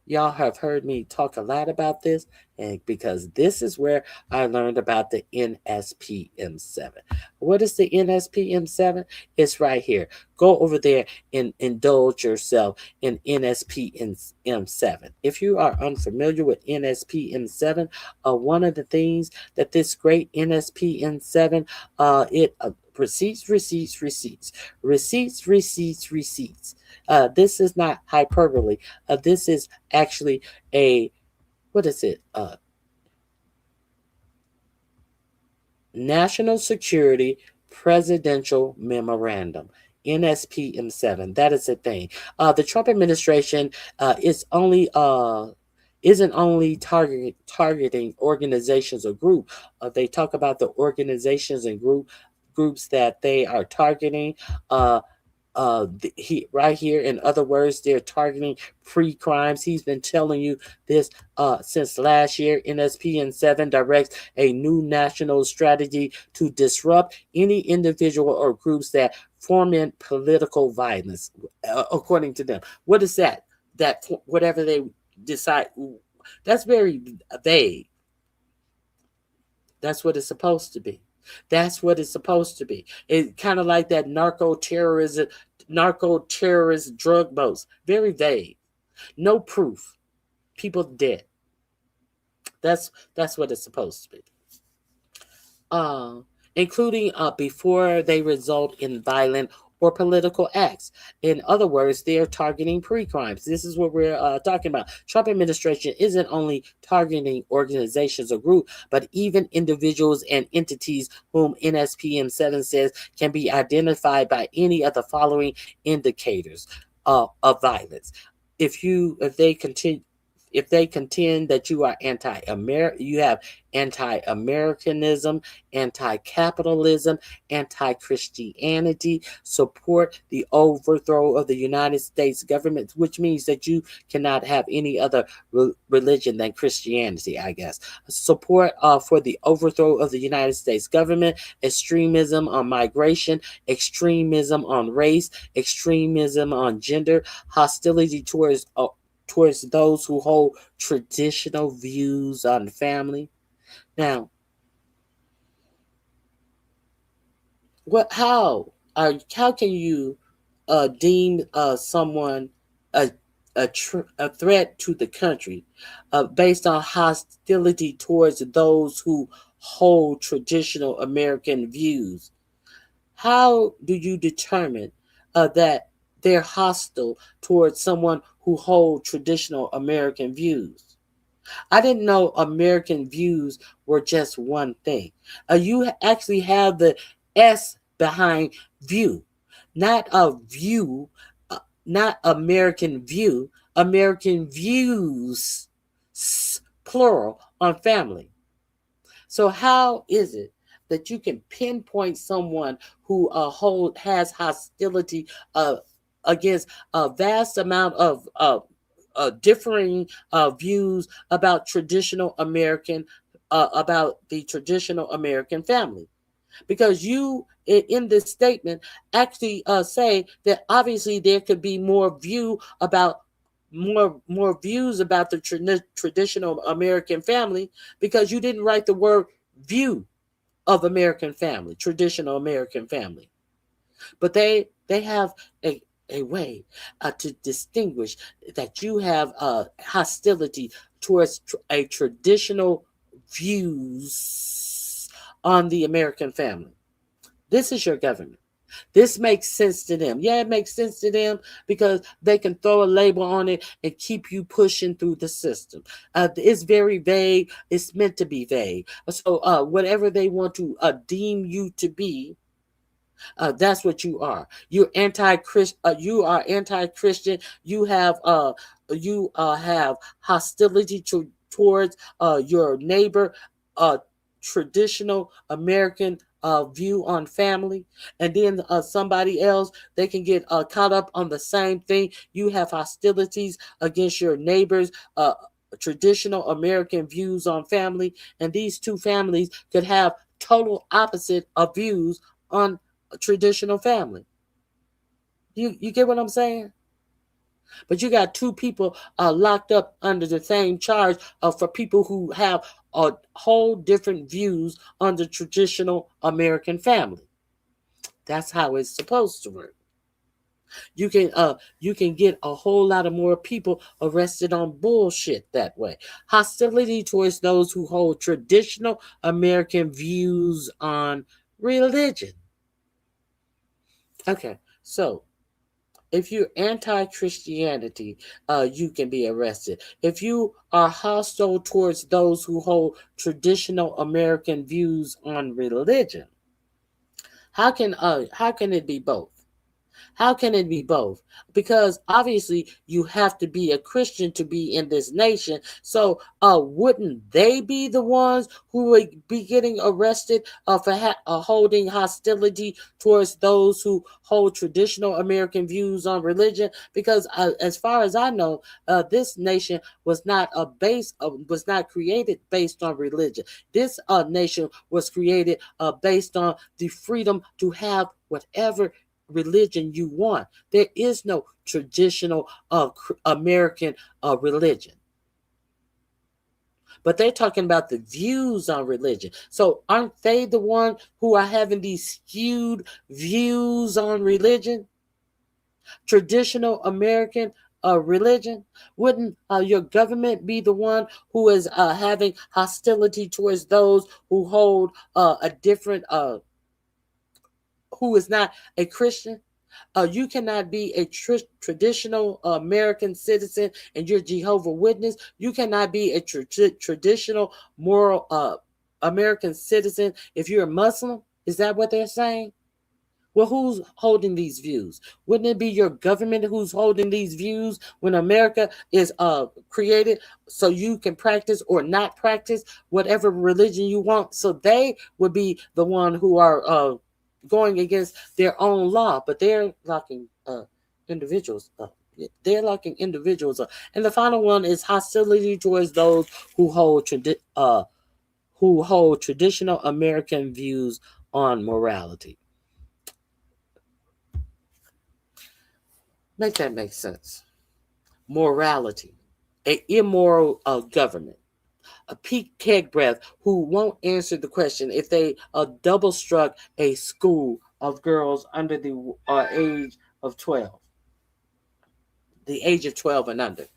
Y'all have heard me talk a lot about this, and because this is where I learned about the NSPM 7. What is the NSPM 7? It's right here. Go over there and indulge yourself in NSPM 7. If you are unfamiliar with NSPM 7, one of the things that this great NSPM 7, it receipts. This is not hyperbole. This is actually a, what is it? National Security Presidential Memorandum. NSPM 7. That is the thing. The Trump administration isn't only targeting organizations or groups. They talk about the organizations and groups that they are targeting. Right here, in other words, they're targeting pre-crimes. He's been telling you this since last year. NSPN 7 directs a new national strategy to disrupt any individual or groups that foment political violence, according to them. What is that? That whatever they decide, that's very vague. That's what it's supposed to be. That's what it's supposed to be. It's kind of like that narco terrorist drug boats. Very vague. No proof. People dead. That's what it's supposed to be. Including before they result in violent or political acts. In other words, they are targeting pre-crimes. This is what we're talking about. Trump administration isn't only targeting organizations or groups, but even individuals and entities whom NSPM 7 says can be identified by any of the following indicators of violence. If they contend that you are you have anti-Americanism, anti-capitalism, anti-Christianity, support the overthrow of the United States government, which means that you cannot have any other religion than Christianity, I guess. Support for the overthrow of the United States government, extremism on migration, extremism on race, extremism on gender, hostility towards towards those who hold traditional views on family. Now, how can you deem someone a a threat to the country based on hostility towards those who hold traditional American views? How do you determine that they're hostile towards someone who hold traditional American views? I didn't know American views were just one thing. You actually have the S behind view, not a view, not American view, American views, plural, on family. So how is it that you can pinpoint someone who has hostility against a vast amount of differing views about about the traditional American family? Because you, in this statement, actually say that obviously there could be more views about the traditional American family, because you didn't write the word view of American family, traditional American family. But they have a way to distinguish that you have hostility towards a traditional views on the American family. This is your government. This makes sense to them. Yeah, it makes sense to them because they can throw a label on it and keep you pushing through the system. It's very vague. It's meant to be vague. So whatever they want to deem you to be, that's what you are. You're anti-Christ. You are anti-Christian. You have hostility towards your neighbor. Traditional American view on family, and then somebody else, they can get caught up on the same thing. You have hostilities against your neighbors. Traditional American views on family, and these two families could have total opposite of views on a traditional family. You get what I'm saying? But you got two people locked up under the same charge for people who have a whole different views on the traditional American family. That's how it's supposed to work. You can get a whole lot of more people arrested on bullshit that way. Hostility towards those who hold traditional American views on religion. Okay, so if you're anti-Christianity, you can be arrested. If you are hostile towards those who hold traditional American views on religion, how can it be both? How can it be both? Because obviously you have to be a Christian to be in this nation. So wouldn't they be the ones who would be getting arrested for holding hostility towards those who hold traditional American views on religion? Because as far as I know, this nation was not was not created based on religion. This nation was created based on the freedom to have whatever religion you want. There is no traditional American religion. But they're talking about the views on religion. So aren't they the one who are having these skewed views on religion? Traditional American religion? Wouldn't your government be the one who is having hostility towards those who hold a different who is not a Christian? You cannot be a traditional American citizen and you're Jehovah's Witness. You cannot be a traditional moral American citizen if you're a Muslim. Is that what they're saying? Well, who's holding these views? Wouldn't it be your government who's holding these views when America is created so you can practice or not practice whatever religion you want? So they would be the one who are going against their own law, but they're locking individuals up. They're locking individuals up. And the final one is hostility towards those who hold traditional American views on morality. Make that make sense. Morality. an immoral government, a peak keg breath who won't answer the question if they double struck a school of girls under the age of 12, the age of 12 and under.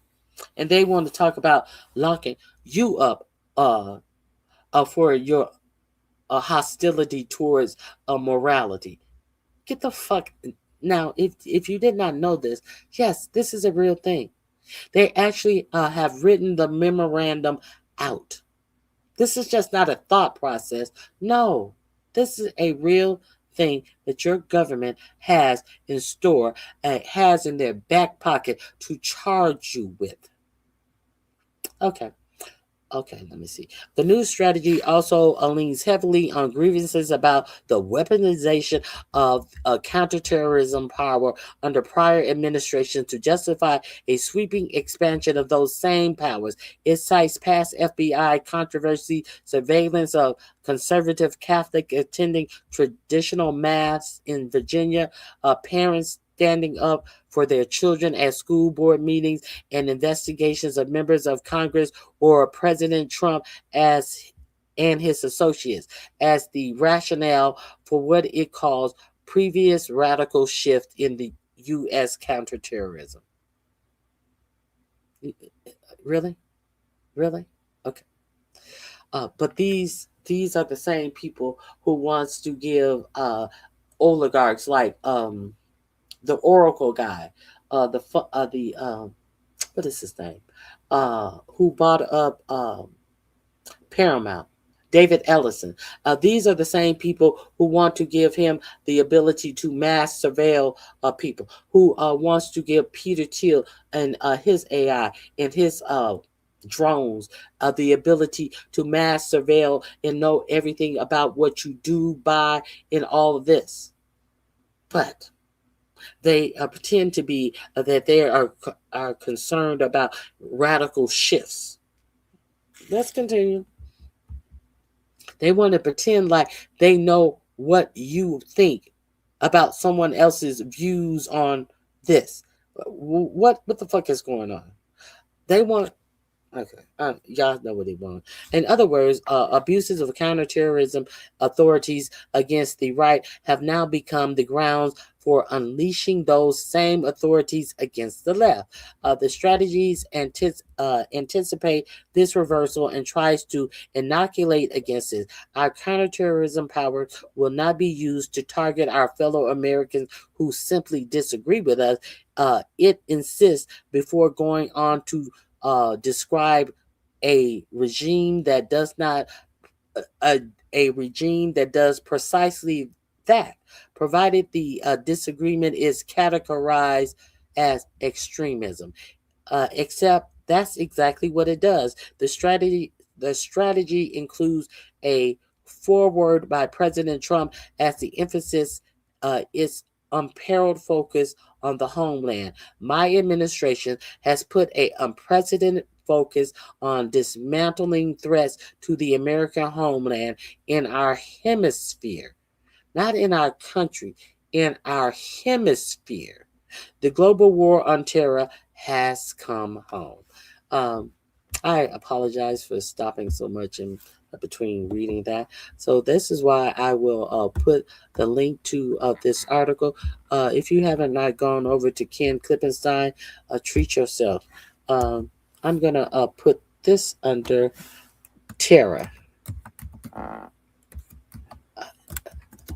And they want to talk about locking you up for your hostility towards morality. Get the fuck. Now, if you did not know this, yes, this is a real thing. They actually have written the memorandum out. This is just not a thought process. No, this is a real thing that your government has in store, has in their back pocket to charge you with. Okay. Okay, let me see. The new strategy also leans heavily on grievances about the weaponization of counterterrorism power under prior administrations to justify a sweeping expansion of those same powers. It cites past FBI controversy, surveillance of conservative Catholic attending traditional mass in Virginia, parents standing up for their children at school board meetings, and investigations of members of Congress or President Trump as and his associates as the rationale for what it calls previous radical shift in the U.S. counterterrorism. Really? Really? Okay. But these are the same people who wants to give oligarchs like the Oracle guy, the what is his name? Who bought up Paramount, David Ellison. These are the same people who want to give him the ability to mass surveil people, who wants to give Peter Thiel and his AI and his drones the ability to mass surveil and know everything about what you do, buy, and all of this. But they pretend to be that they are concerned about radical shifts. Let's continue. They want to pretend like they know what you think about someone else's views on this. What the fuck is going on? They want. Okay, y'all know what they want. In other words, abuses of counterterrorism authorities against the right have now become the grounds for unleashing those same authorities against the left. The strategies anticipate this reversal and tries to inoculate against it. Our counterterrorism power will not be used to target our fellow Americans who simply disagree with us. It insists before going on to describe a regime that does not a regime that does precisely that, provided the disagreement is categorized as extremism. Except that's exactly what it does. The strategy includes a forward by President Trump as the emphasis is unparalleled focus on the homeland. My administration has put a unprecedented focus on dismantling threats to the American homeland in our hemisphere, not in our country, in our hemisphere. The global war on terror has come home. I apologize for stopping so much in between reading that. So this is why I will put the link to this article. If you haven't not gone over to Ken Klippenstein, treat yourself. I'm gonna put this under terror.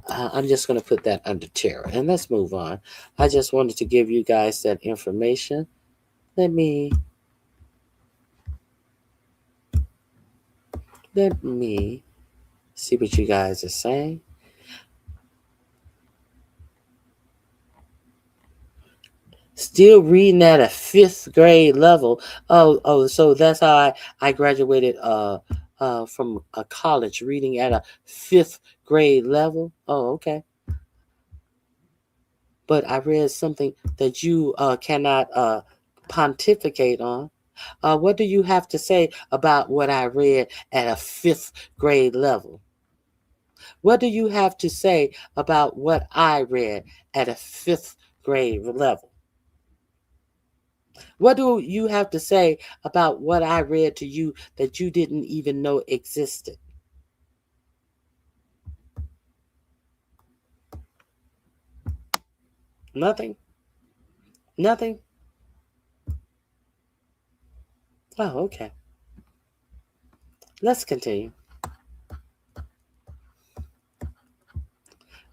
I'm just going to put that under terror. And let's move on. I just wanted to give you guys that information. Let me see what you guys are saying. Still reading at a 5th grade level. So that's how I graduated from a college, reading at a 5th grade level. Oh, okay. But I read something that you cannot pontificate on. What do you have to say about what I read at a 5th grade level? What do you have to say about what I read at a 5th grade level? What do you have to say about what I read to you that you didn't even know existed? Nothing? Nothing? Oh, okay. Let's continue.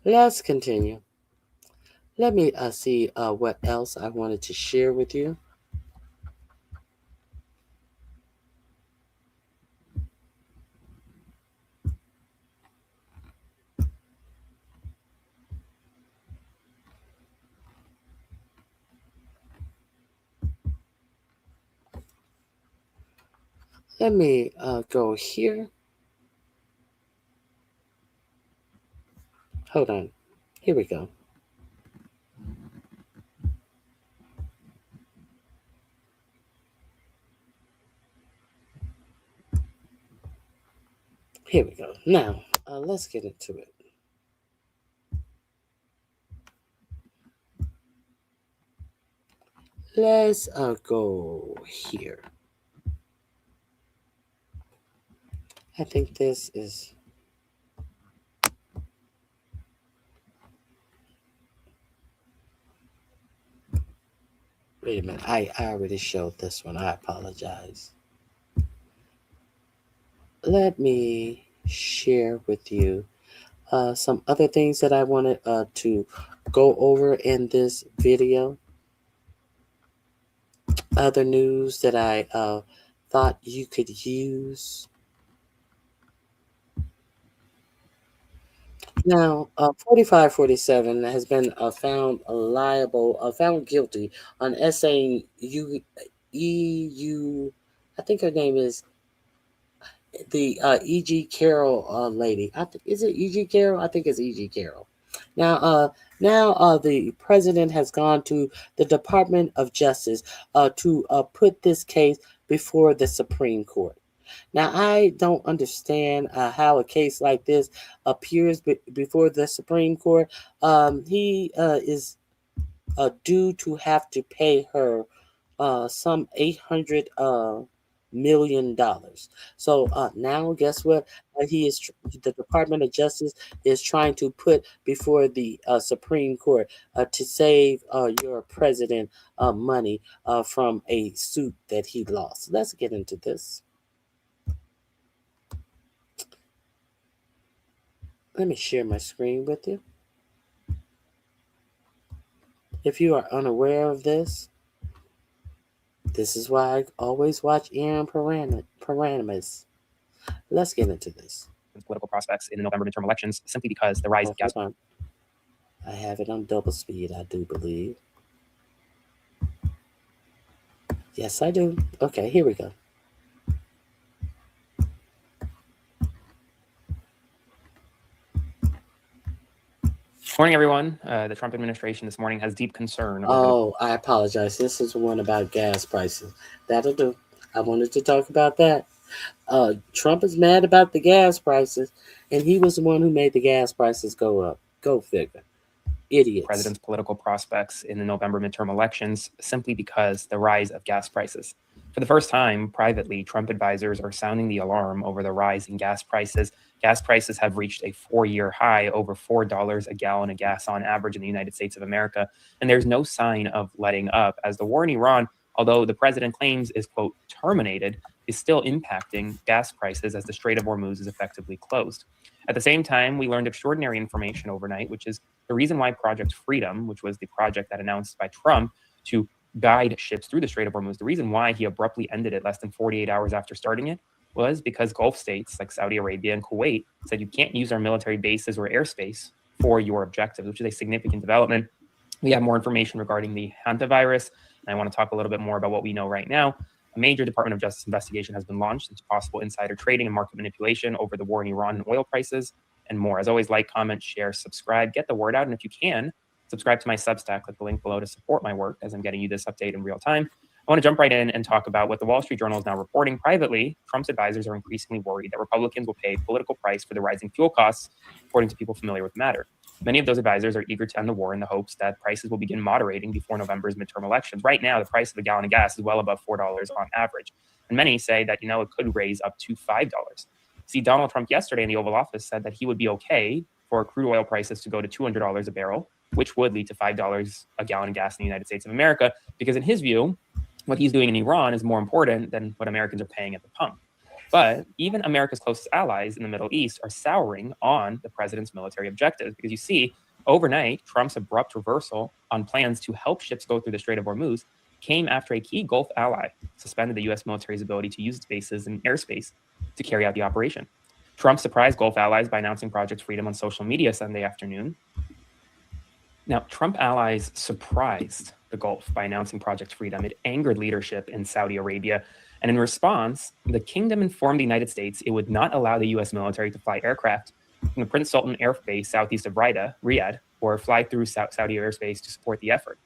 Let's continue. Let me see what else I wanted to share with you. Let me go here. Hold on. Here we go. Here we go. Now, let's get into it. Let's go here. I think this is... Wait a minute. I already showed this one. I apologize. Let me share with you some other things that I wanted to go over in this video. Other news that I thought you could use. Now, 4547 has been found liable, found guilty on essaying EU. I think her name is the E.G. Carroll lady. Is it E.G. Carroll? I think it's E.G. Carroll. Now, the president has gone to the Department of Justice to put this case before the Supreme Court. Now, I don't understand how a case like this appears before the Supreme Court. He is due to have to pay her some $800 million. So now, guess what? The Department of Justice is trying to put before the Supreme Court to save your president money from a suit that he lost. Let's get into this. Let me share my screen with you. If you are unaware of this, this is why I always watch Aaron Paramus. Let's get into this. Political prospects in the November midterm elections, simply because the rise of gas. I have it on double speed, I do believe. Yes, I do. Okay, here we go. Morning, everyone. The Trump administration this morning has deep concern. I apologize. This is one about gas prices. That'll do. I wanted to talk about that. Trump is mad about the gas prices, and he was the one who made the gas prices go up. Go figure. Idiots. President's political prospects in the November midterm elections, simply because the rise of gas prices. For the first time, privately, Trump advisors are sounding the alarm over the rise in gas prices. Gas prices have reached a 4-year high, over $4 a gallon of gas on average in the United States of America. And there's no sign of letting up, as the war in Iran, although the president claims is, quote, terminated, is still impacting gas prices as the Strait of Hormuz is effectively closed. At the same time, we learned extraordinary information overnight, which is the reason why Project Freedom, which was the project that announced by Trump to guide ships through the Strait of Hormuz, the reason why he abruptly ended it less than 48 hours after starting it was because Gulf states like Saudi Arabia and Kuwait said you can't use our military bases or airspace for your objectives, which is a significant development. We have more information regarding the hantavirus, and I want to talk a little bit more about what we know right now. A major Department of Justice investigation has been launched into possible insider trading and market manipulation over the war in Iran and oil prices and more. As always, like, comment, share, subscribe, get the word out. And if you can, subscribe to my Substack. Click the link below to support my work as I'm getting you this update in real time. I want to jump right in and talk about what the Wall Street Journal is now reporting. Privately, Trump's advisors are increasingly worried that Republicans will pay a political price for the rising fuel costs, according to people familiar with the matter. Many of those advisors are eager to end the war in the hopes that prices will begin moderating before November's midterm elections. Right now, the price of a gallon of gas is well above $4 on average. And many say that, it could raise up to $5. See, Donald Trump yesterday in the Oval Office said that he would be okay for crude oil prices to go to $200 a barrel, which would lead to $5 a gallon of gas in the United States of America, because in his view, what he's doing in Iran is more important than what Americans are paying at the pump. But even America's closest allies in the Middle East are souring on the president's military objectives, because you see, overnight, Trump's abrupt reversal on plans to help ships go through the Strait of Hormuz came after a key Gulf ally suspended the U.S. military's ability to use its bases and airspace to carry out the operation. Trump surprised Gulf allies by announcing Project Freedom on social media Sunday afternoon. Now, Trump allies surprised the Gulf by announcing Project Freedom. It angered leadership in Saudi Arabia. And in response, the kingdom informed the United States it would not allow the U.S. military to fly aircraft from the Prince Sultan Air Base southeast of Riyadh, or fly through Saudi airspace to support the effort.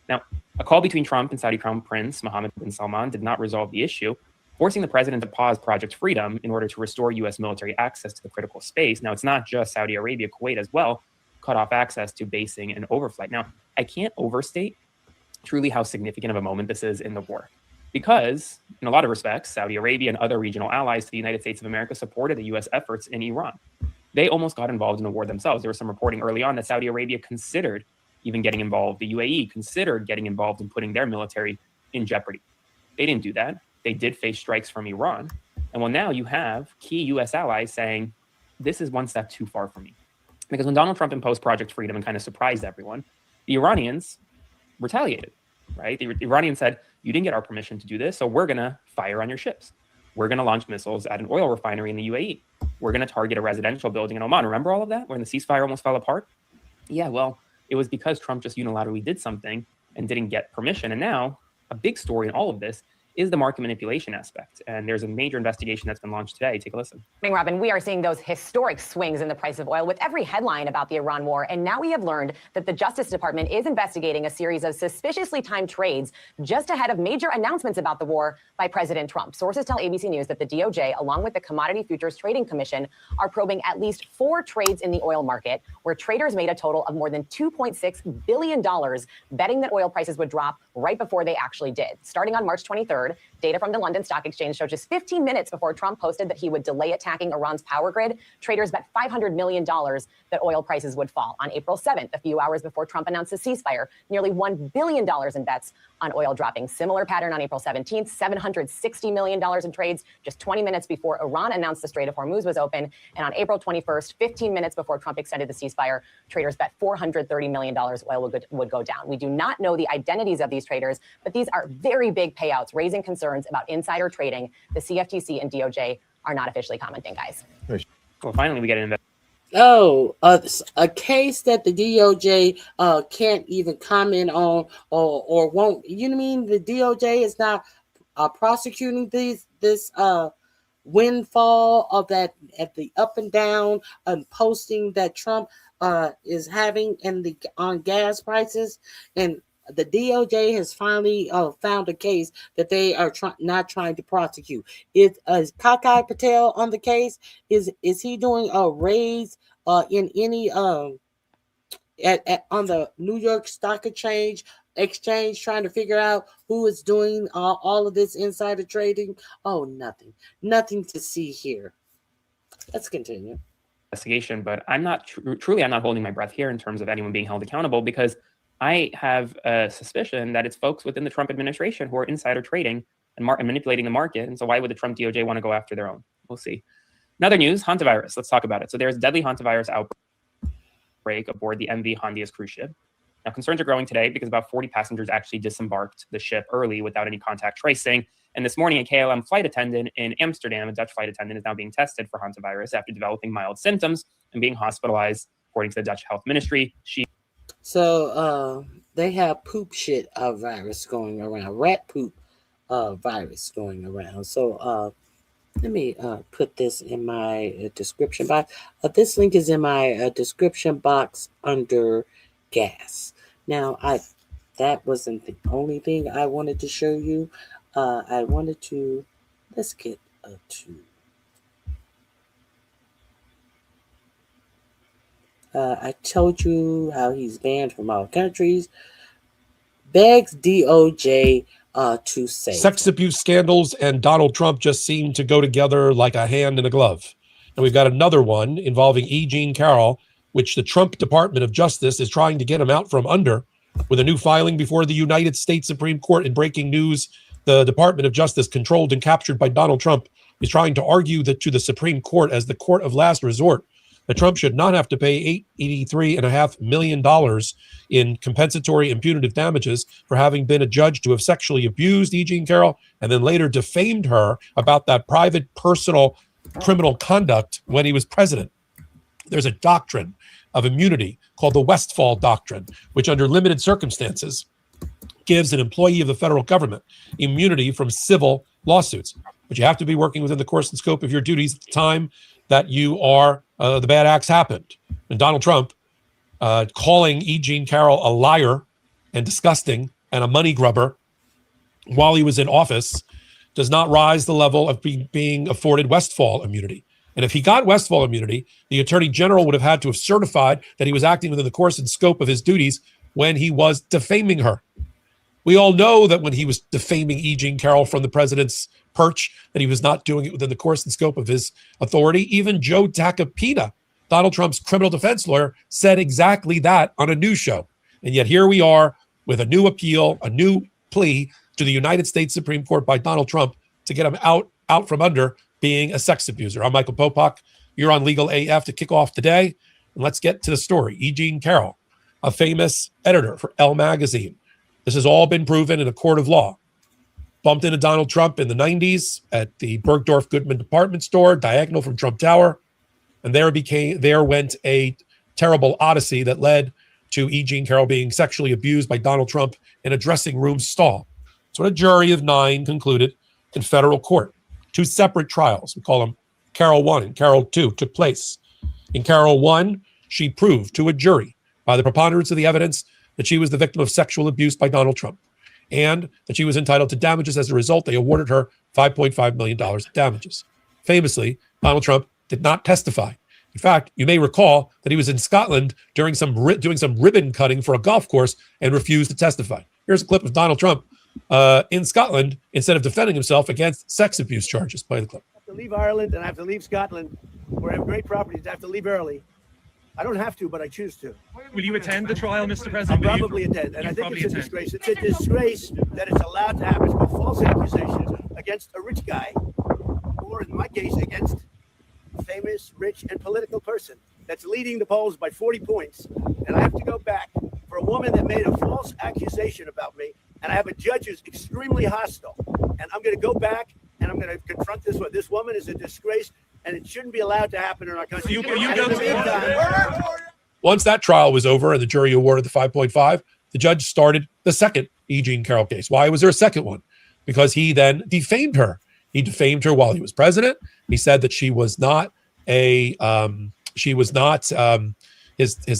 Now, a call between Trump and Saudi Crown Prince Mohammed bin Salman did not resolve the issue, forcing the president to pause Project Freedom in order to restore U.S. military access to the critical space. Now, it's not just Saudi Arabia, Kuwait as well cut off access to basing and overflight. Now, I can't overstate truly how significant of a moment this is in the war, because in a lot of respects, Saudi Arabia and other regional allies to the United States of America supported the U.S. efforts in Iran. They almost got involved in the war themselves. There was some reporting early on that Saudi Arabia considered even getting involved. The UAE considered getting involved and putting their military in jeopardy. They didn't do that. They did face strikes from Iran. And well, now you have key U.S. allies saying, this is one step too far for me. Because when Donald Trump imposed Project Freedom and kind of surprised everyone, the Iranians retaliated, right? The Iranians said, you didn't get our permission to do this, so we're going to fire on your ships. We're going to launch missiles at an oil refinery in the UAE. We're going to target a residential building in Oman. Remember all of that when the ceasefire almost fell apart? Yeah, well, it was because Trump just unilaterally did something and didn't get permission. And now a big story in all of this is the market manipulation aspect. And there's a major investigation that's been launched today. Take a listen. Robin, we are seeing those historic swings in the price of oil with every headline about the Iran war. And now we have learned that the Justice Department is investigating a series of suspiciously timed trades just ahead of major announcements about the war by President Trump. Sources tell ABC News that the DOJ, along with the Commodity Futures Trading Commission, are probing at least 4 trades in the oil market where traders made a total of more than $2.6 billion betting that oil prices would drop right before they actually did. Starting on March 23rd, data from the London Stock Exchange showed just 15 minutes before Trump posted that he would delay attacking Iran's power grid, traders bet $500 million that oil prices would fall. On April 7th, a few hours before Trump announced a ceasefire, nearly $1 billion in bets on oil dropping. Similar pattern on April 17th, $760 million in trades just 20 minutes before Iran announced the Strait of Hormuz was open. And on April 21st, 15 minutes before Trump extended the ceasefire, traders bet $430 million oil would go down. We do not know the identities of these traders, but these are very big payouts, raising concerns about insider trading. The CFTC and DOJ are not officially commenting, guys. Well, finally, we get an a case that the DOJ can't even comment on or won't. You know what I mean? The DOJ is not prosecuting this windfall of that at the up and down posting that Trump is having on gas prices, and the DOJ has finally found a case that they are not trying to prosecute. Is Kakai Patel on the case? Is he doing a raise in any on the New York Stock Exchange trying to figure out who is doing all of this insider trading? Oh, nothing to see here. Let's continue. Investigation, but I'm not truly I'm not holding my breath here in terms of anyone being held accountable, because I have a suspicion that it's folks within the Trump administration who are insider trading and manipulating the market. And so why would the Trump DOJ want to go after their own? We'll see. In other news, hantavirus. Let's talk about it. So there's a deadly hantavirus outbreak aboard the MV Hondias cruise ship. Now, concerns are growing today because about 40 passengers actually disembarked the ship early without any contact tracing. And this morning, a KLM flight attendant in Amsterdam, a Dutch flight attendant, is now being tested for hantavirus after developing mild symptoms and being hospitalized, according to the Dutch Health Ministry. So they have poop shit virus going around, rat poop virus going around. So let me put this in my description box. This link is in my description box under gas. Now, that wasn't the only thing I wanted to show you. I wanted to, let's get to. I told you how he's banned from all countries. Begs DOJ to save Sex him. abuse scandals and Donald Trump just seem to go together like a hand and a glove. And we've got another one involving E. Jean Carroll, which the Trump Department of Justice is trying to get him out from under with a new filing before the United States Supreme Court. In breaking news, the Department of Justice, controlled and captured by Donald Trump, is trying to argue that to the Supreme Court as the court of last resort, that Trump should not have to pay $83.5 million in compensatory and punitive damages for having been adjudged to have sexually abused E. Jean Carroll and then later defamed her about that private, personal, criminal conduct when he was president. There's a doctrine of immunity called the Westfall Doctrine, which under limited circumstances gives an employee of the federal government immunity from civil lawsuits. But you have to be working within the course and scope of your duties at the time that you are the bad acts happened. And Donald Trump calling E. Jean Carroll a liar and disgusting and a money grubber while he was in office does not rise the level of being afforded Westfall immunity. And if he got Westfall immunity, the Attorney General would have had to have certified that he was acting within the course and scope of his duties when he was defaming her. We all know that when he was defaming E. Jean Carroll from the president's perch, that he was not doing it within the course and scope of his authority. Even Joe Tacopina, Donald Trump's criminal defense lawyer, said exactly that on a news show. And yet here we are with a new appeal, a new plea to the United States Supreme Court by Donald Trump to get him out from under being a sex abuser. I'm Michael Popak. You're on Legal AF to kick off today. And let's get to the story. E. Jean Carroll, a famous editor for Elle magazine. This has all been proven in a court of law. Bumped into Donald Trump in the 90s at the Bergdorf Goodman department store, diagonal from Trump Tower. And there went a terrible odyssey that led to E. Jean Carroll being sexually abused by Donald Trump in a dressing room stall. That's what a jury of 9 concluded in federal court. 2 separate trials, we call them Carroll 1 and Carroll 2, took place. In Carroll 1, she proved to a jury by the preponderance of the evidence that she was the victim of sexual abuse by Donald Trump and that she was entitled to damages. As a result, they awarded her $5.5 million of damages. Famously, Donald Trump did not testify. In fact, you may recall that he was in Scotland doing some ribbon cutting for a golf course and refused to testify. Here's a clip of Donald Trump in Scotland instead of defending himself against sex abuse charges. Play the clip. I have to leave Ireland and I have to leave Scotland, where I have great properties. I have to leave early. I don't have to, but I choose to. Will you attend the trial, Mr. President? I'll probably attend, and I think it's a disgrace. It's a disgrace that it's allowed to happen. It's called false accusations against a rich guy, or in my case, against a famous, rich, and political person that's leading the polls by 40 points. And I have to go back for a woman that made a false accusation about me, and I have a judge who's extremely hostile. And I'm going to go back, and I'm going to confront this one. This woman is a disgrace, and it shouldn't be allowed to happen in our country. Once that trial was over and the jury awarded the 5.5, the judge started the second E. Jean Carroll case. Why was there a second one? Because he then defamed her. He defamed her while he was president. He said that she was not his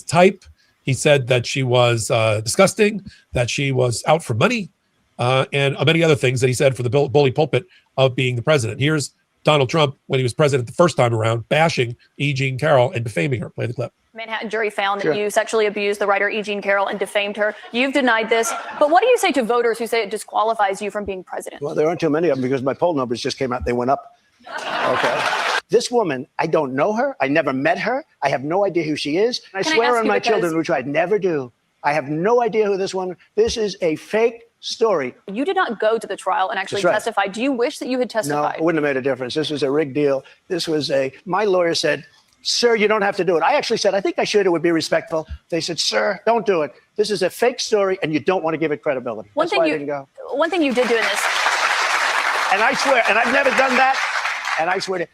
type. He said that she was disgusting, that she was out for money, and many other things that he said for the bully pulpit of being the president. Here's Donald Trump, when he was president the first time around, bashing E. Jean Carroll and defaming her. Play the clip. Manhattan jury found that you sexually abused the writer E. Jean Carroll and defamed her. You've denied this. But what do you say to voters who say it disqualifies you from being president? Well, there aren't too many of them because my poll numbers just came out. They went up. Okay. This woman, I don't know her. I never met her. I have no idea who she is. I swear on my children, which I'd never do. I have no idea who this woman. This is a fake story. You did not go to the trial and actually testify. Do you wish that you had testified? No, it wouldn't have made a difference. This was a rigged deal. My lawyer said, sir, you don't have to do it. I actually said, I think I should. It would be respectful. They said, sir, don't do it. This is a fake story and you don't want to give it credibility. That's why I didn't go. One thing you did do in this. And I swear, and I've never done that. And I swear to,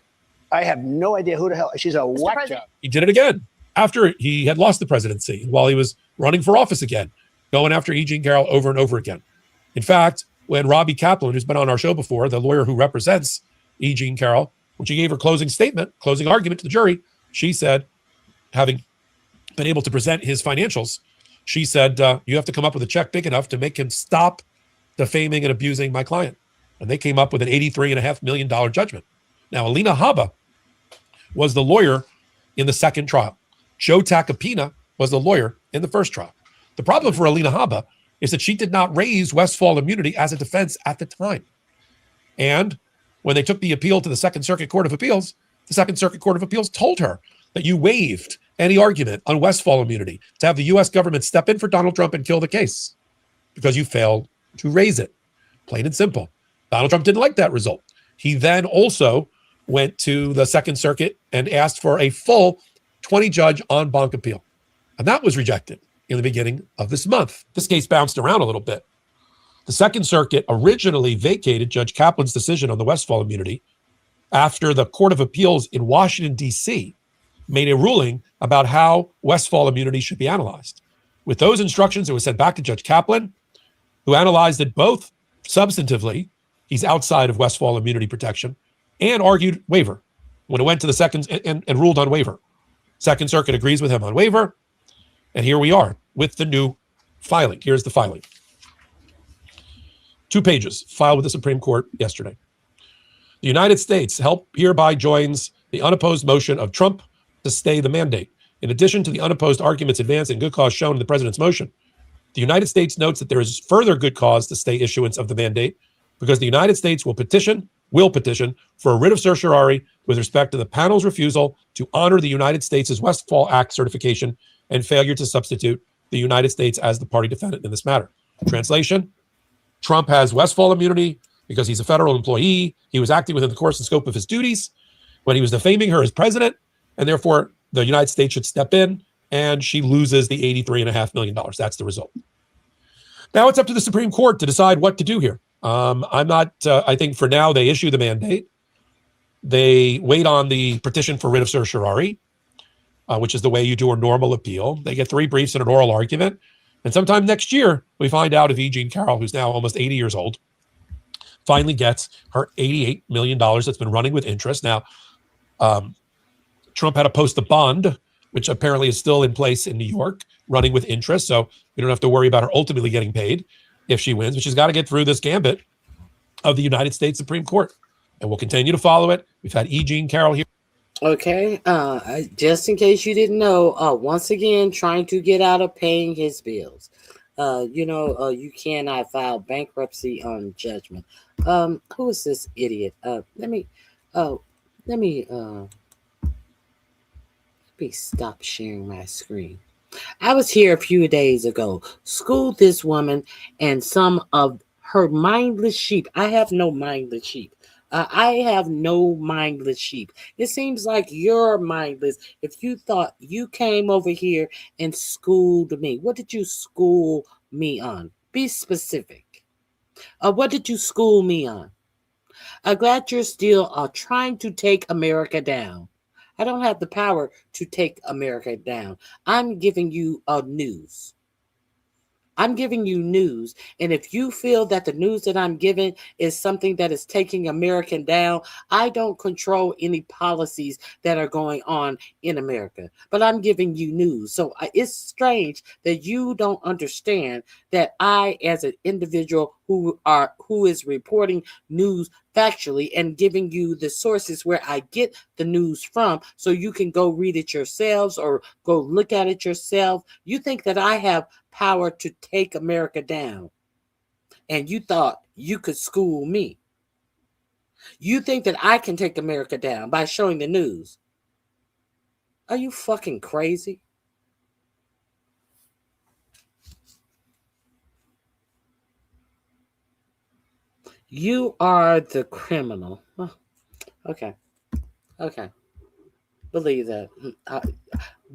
I have no idea who the hell. She's a whack job. He did it again after he had lost the presidency while he was running for office again, going after E. Jean Carroll over and over again. In fact, when Robbie Kaplan, who's been on our show before, the lawyer who represents E. Jean Carroll, when she gave her closing argument to the jury, she said, having been able to present his financials, she said, you have to come up with a check big enough to make him stop defaming and abusing my client. And they came up with an $83.5 million judgment. Now, Alina Habba was the lawyer in the second trial. Joe Tacopina was the lawyer in the first trial. The problem for Alina Habba is that she did not raise Westfall immunity as a defense at the time. And when they took the appeal to the Second Circuit Court of Appeals, the Second Circuit Court of Appeals told her that you waived any argument on Westfall immunity to have the U.S. government step in for Donald Trump and kill the case because you failed to raise it. Plain and simple. Donald Trump didn't like that result. He then also went to the Second Circuit and asked for a full 20-judge en banc appeal. And that was rejected in the beginning of this month. This case bounced around a little bit. The Second Circuit originally vacated Judge Kaplan's decision on the Westfall immunity after the Court of Appeals in Washington, D.C. made a ruling about how Westfall immunity should be analyzed. With those instructions, it was sent back to Judge Kaplan, who analyzed it both substantively, he's outside of Westfall immunity protection, and argued waiver when it went to the second and ruled on waiver. Second Circuit agrees with him on waiver, and here we are with the new filing. Here's the filing. 2 pages, filed with the Supreme Court yesterday. The United States hereby joins the unopposed motion of Trump to stay the mandate. In addition to the unopposed arguments advanced and good cause shown in the president's motion, the United States notes that there is further good cause to stay issuance of the mandate because the United States will petition for a writ of certiorari with respect to the panel's refusal to honor the United States' Westfall Act certification and failure to substitute the United States as the party defendant in this matter. Translation: Trump has Westfall immunity because he's a federal employee. He was acting within the course and scope of his duties when he was defaming her as president, and therefore the United States should step in, and she loses the $83.5 million. That's the result. Now it's up to the Supreme Court to decide what to do here. I think for now they issue the mandate. They wait on the petition for writ of certiorari, which is the way you do a normal appeal. They get 3 briefs and an oral argument. And sometime next year, we find out if E. Jean Carroll, who's now almost 80 years old, finally gets her $88 million that's been running with interest. Now, Trump had to post a bond, which apparently is still in place in New York, running with interest. So we don't have to worry about her ultimately getting paid if she wins, but she's got to get through this gambit of the United States Supreme Court. And we'll continue to follow it. We've had E. Jean Carroll here. Okay, just in case you didn't know, once again, trying to get out of paying his bills. You cannot file bankruptcy on judgment. Who is this idiot? Let me stop sharing my screen. I was here a few days ago, schooled this woman and some of her mindless sheep. I have no mindless sheep. It seems like you're mindless. If you thought you came over here and schooled me, what did you school me on? Be specific. What did you school me on? I'm glad you're still trying to take America down. I don't have the power to take America down. I'm giving you news. I'm giving you news. And if you feel that the news that I'm giving is something that is taking American down, I don't control any policies that are going on in America. But I'm giving you news. So it's strange that you don't understand that I, as an individual who is reporting news factually and giving you the sources where I get the news from so you can go read it yourselves or go look at it yourself. You think that I have power to take America down, and you thought you could school me. You think that I can take America down by showing the news. Are you fucking crazy? You are the criminal. Oh, okay. Believe that.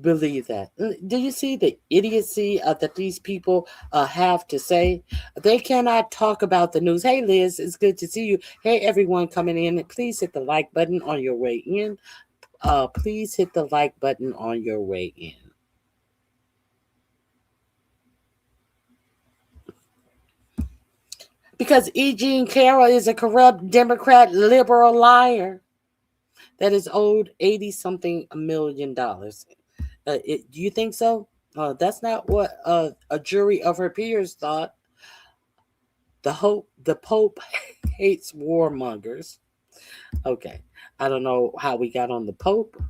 Believe that. Do you see the idiocy that these people have to say? They cannot talk about the news. Hey, Liz, it's good to see you. Hey, everyone coming in. Please hit the like button on your way in. Please hit the like button on your way in. Because E. Jean Carroll is a corrupt Democrat liberal liar that is owed $80-something million. Do you think so? That's not what a jury of her peers thought. The Pope hates warmongers. Okay, I don't know how we got on the Pope.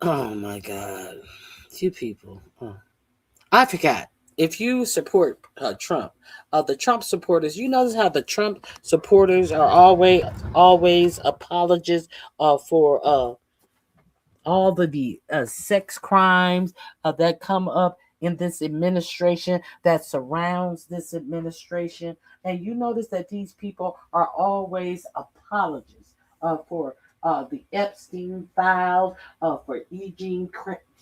Oh my God, you people. I forgot. If you support Trump, the Trump supporters, you notice how the Trump supporters are always apologists for all the sex crimes that come up in this administration that surrounds this administration. And you notice that these people are always apologists for the Epstein files, for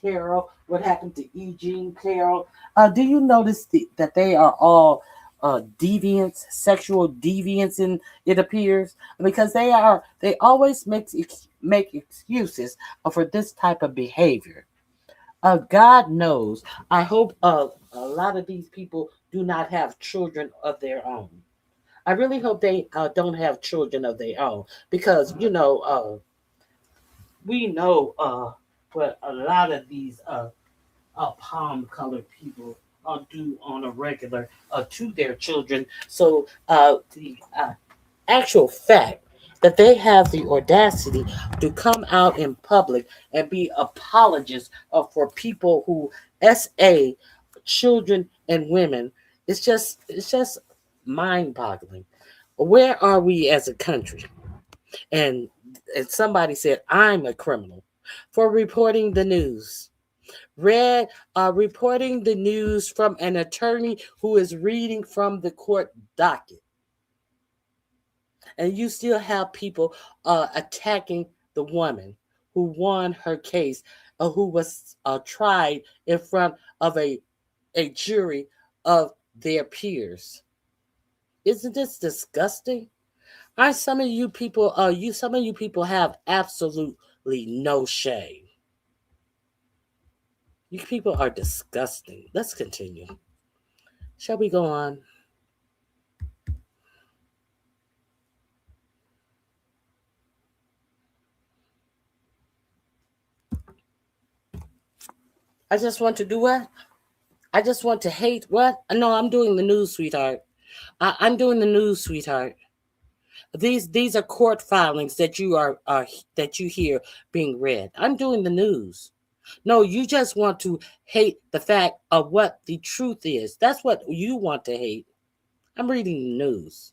Carroll, what happened to Eugene Carroll. Do you notice that they are all deviants, sexual deviants, and it appears because they always make excuses for this type of behavior. God knows. I hope a lot of these people do not have children of their own. I really hope they don't have children of their own because we know what a lot of these palm colored people do on a regular to their children. So the actual fact that they have the audacity to come out in public and be apologists for people who SA children and women, it's just mind-boggling. Where are we as a country? And somebody said I'm a criminal for reporting the news. Reporting the news from an attorney who is reading from the court docket. And you still have people attacking the woman who won her case, who was tried in front of a jury of their peers. Isn't this disgusting? Aren't some of you people some of you people have absolutely no shame. You people are disgusting. Let's continue. Shall we go on? I just want to do what? I just want to hate what? No, I'm doing the news, sweetheart. I'm doing the news, sweetheart. These are court filings that that you hear being read. I'm doing the news. No, you just want to hate the fact of what the truth is. That's what you want to hate. I'm reading the news.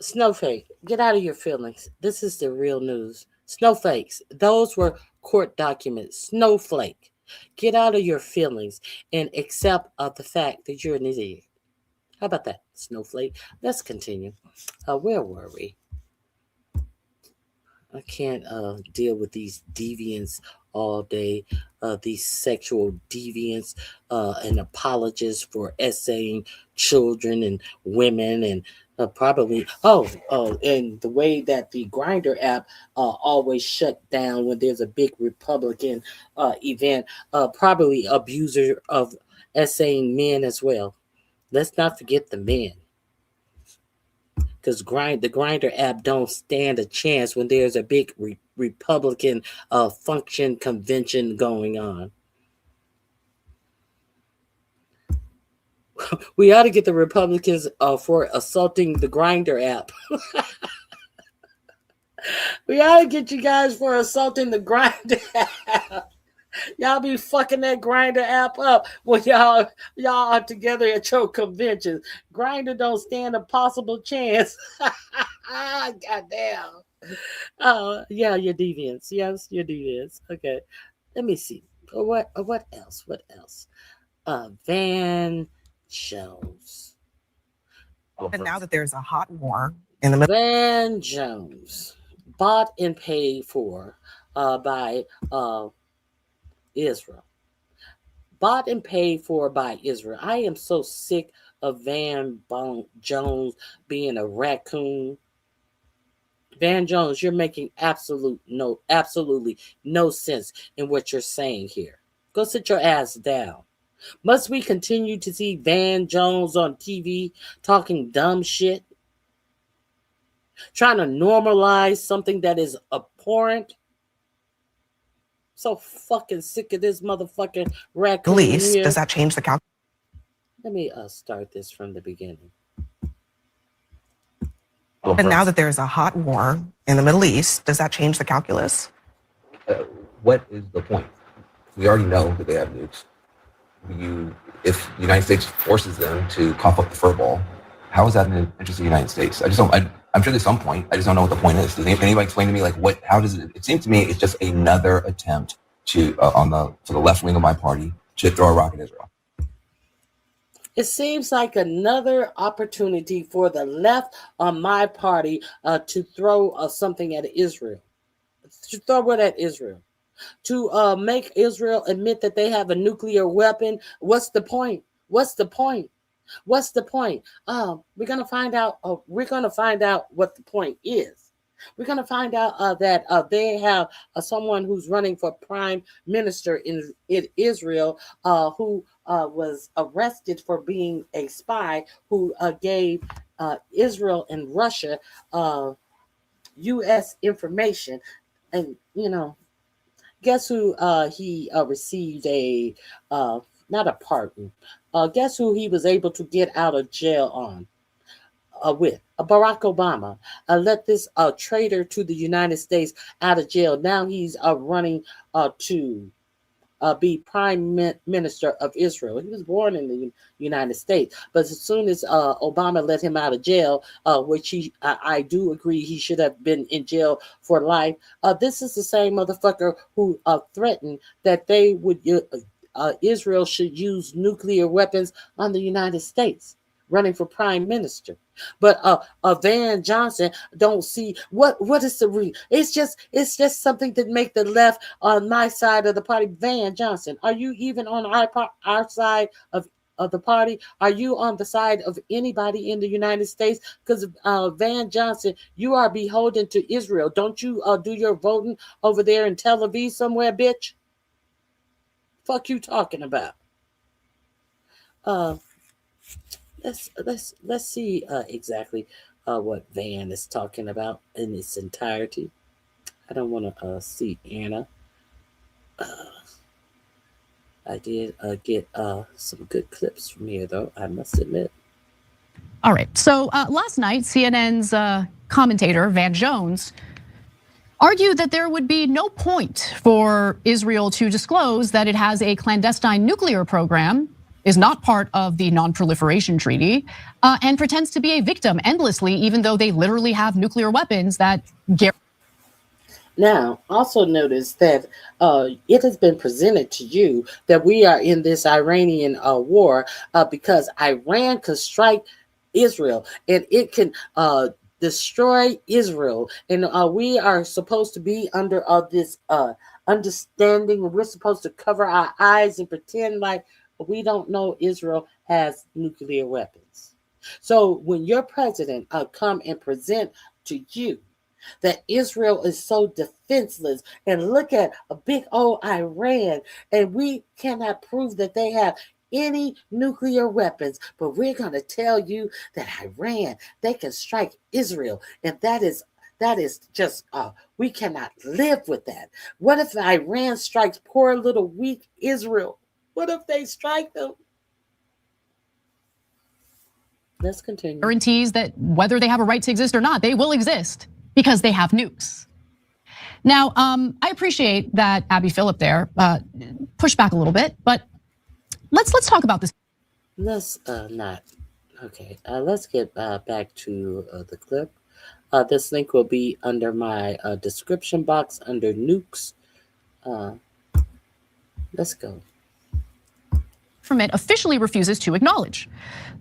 Snowflake, get out of your feelings. This is the real news. Snowflakes, those were court documents. Snowflake, get out of your feelings and accept the fact that you're an idiot. How about that, Snowflake? Let's continue. Where were we? I can't deal with these deviants all day. These sexual deviants and apologists for essaying children and women and probably and the way that the Grinder app always shut down when there's a big Republican event. Probably abuser of essaying men as well. Let's not forget the men. Because the Grinder app don't stand a chance when there's a big Republican function convention going on. We ought to get the Republicans for assaulting the Grinder app. We ought to get you guys for assaulting the Grinder app. Y'all be fucking that Grinder app up when y'all are together at your convention. Grinder don't stand a possible chance. Goddamn. Oh yeah, you're deviants. Yes, you're deviants. Okay, let me see. What else? What else? Van Jones. And now that there's a hot war in the middle, Van Jones, bought and paid for by Israel. Bought and paid for by Israel. I am so sick of Van Jones being a raccoon. Van Jones, you're making absolutely no sense in what you're saying here. Go sit your ass down. Must we continue to see Van Jones on TV talking dumb shit? Trying to normalize something that is abhorrent? So fucking sick of this motherfucking raccoon Least, here. does that change the calculus? Let me start this from the beginning. And now that there's a hot war in the Middle East, does that change the calculus? What is the point? We already know that they have nukes. If the United States forces them to cough up the fur ball, how is that in the interest of the United States? I just don't. I'm sure there's some point. I just don't know what the point is. Does anybody explain to me like what? How does it? It seems to me it's just another attempt to for the left wing of my party to throw a rock at Israel. It seems like another opportunity for the left on my party to throw something at Israel. To throw it at Israel. To make Israel admit that they have a nuclear weapon. What's the point? What's the point? What's the point? We're gonna find out. We're gonna find out what the point is. We're gonna find out that they have someone who's running for prime minister in Israel, who was arrested for being a spy, who gave Israel and Russia U.S. information, and guess who he received a not a pardon. Guess who he was able to get out of jail on? With Barack Obama. Let this traitor to the United States out of jail. Now he's running to be prime minister of Israel. He was born in the United States, but as soon as Obama let him out of jail, which I do agree he should have been in jail for life. This is the same motherfucker who threatened that they would Israel should use nuclear weapons on the United States, running for prime minister. But Van Johnson don't see what is the reason. It's just something to make the left on my side of the party. Van Johnson, are you even on our side of the party? Are you on the side of anybody in the United States? Because Van Johnson, you are beholden to Israel. Don't you do your voting over there in Tel Aviv somewhere, bitch? Fuck you talking about? Let's see exactly what Van is talking about in its entirety. I don't want to see Anna. I did get some good clips from here, though, I must admit. All right. So last night, CNN's commentator, Van Jones, argued that there would be no point for Israel to disclose that it has a clandestine nuclear program, is not part of the non-proliferation treaty, and pretends to be a victim endlessly, even though they literally have nuclear weapons that Now, also notice that it has been presented to you that we are in this Iranian war because Iran can strike Israel and it can destroy Israel. And we are supposed to be under this understanding. We're supposed to cover our eyes and pretend like we don't know Israel has nuclear weapons. So when your president come and present to you that Israel is so defenseless, and look at a big old Iran, and we cannot prove that they have any nuclear weapons, but we're going to tell you that Iran, they can strike Israel, and that is just we cannot live with that. What if Iran strikes poor little weak Israel? What if they strike them? Let's continue. Guarantees that whether they have a right to exist or not, they will exist because they have nukes. Now, I appreciate that Abby Phillip there pushed back a little bit, but let's talk about this. Let's not. Okay, let's get back to the clip. This link will be under my description box under nukes. Let's go. Government officially refuses to acknowledge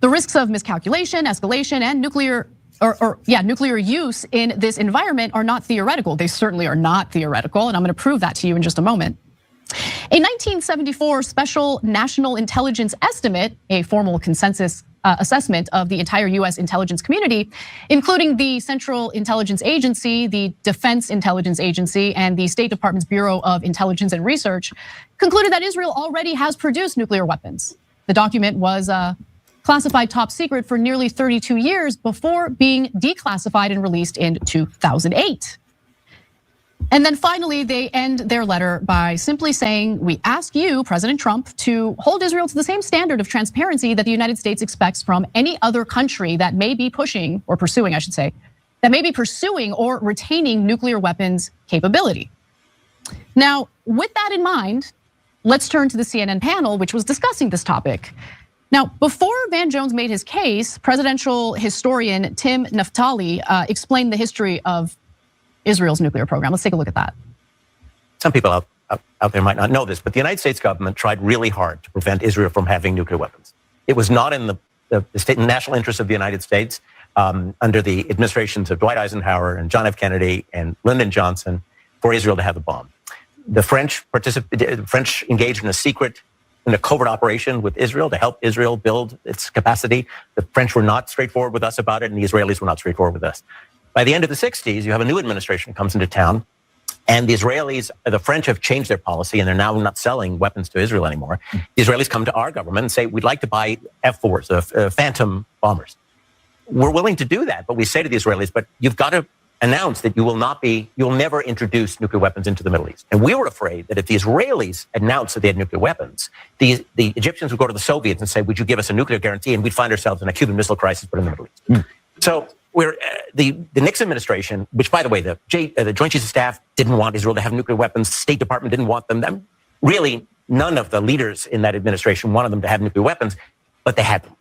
the risks of miscalculation, escalation, and nuclear use in this environment are not theoretical. They certainly are not theoretical, and I'm going to prove that to you in just a moment. A 1974 Special National Intelligence Estimate, a formal consensus assessment of the entire US intelligence community, including the Central Intelligence Agency, the Defense Intelligence Agency, and the State Department's Bureau of Intelligence and Research, concluded that Israel already has produced nuclear weapons. The document was classified top secret for nearly 32 years before being declassified and released in 2008. And then finally, they end their letter by simply saying, we ask you, President Trump, to hold Israel to the same standard of transparency that the United States expects from any other country that may be pushing, or pursuing, I should say, that may be pursuing or retaining nuclear weapons capability. Now, with that in mind, let's turn to the CNN panel, which was discussing this topic. Now, before Van Jones made his case, presidential historian Tim Naftali explained the history of Israel's nuclear program. Let's take a look at that. Some people out there might not know this, but the United States government tried really hard to prevent Israel from having nuclear weapons. It was not in the state and national interest of the United States under the administrations of Dwight Eisenhower and John F. Kennedy and Lyndon Johnson for Israel to have a bomb. The French engaged in a covert operation with Israel to help Israel build its capacity. The French were not straightforward with us about it, and the Israelis were not straightforward with us. By the end of the 60s, you have a new administration that comes into town, and the French have changed their policy, and they're now not selling weapons to Israel anymore. The Israelis come to our government and say, we'd like to buy F-4s, Phantom bombers. We're willing to do that, but we say to the Israelis, but you've got to announce that you'll never introduce nuclear weapons into the Middle East. And we were afraid that if the Israelis announced that they had nuclear weapons, the Egyptians would go to the Soviets and say, would you give us a nuclear guarantee? And we'd find ourselves in a Cuban Missile Crisis, but in the Middle East. So the Nixon administration, which, by the way, the Joint Chiefs of Staff didn't want Israel to have nuclear weapons. The State Department didn't want them. Really, none of the leaders in that administration wanted them to have nuclear weapons, but they had them.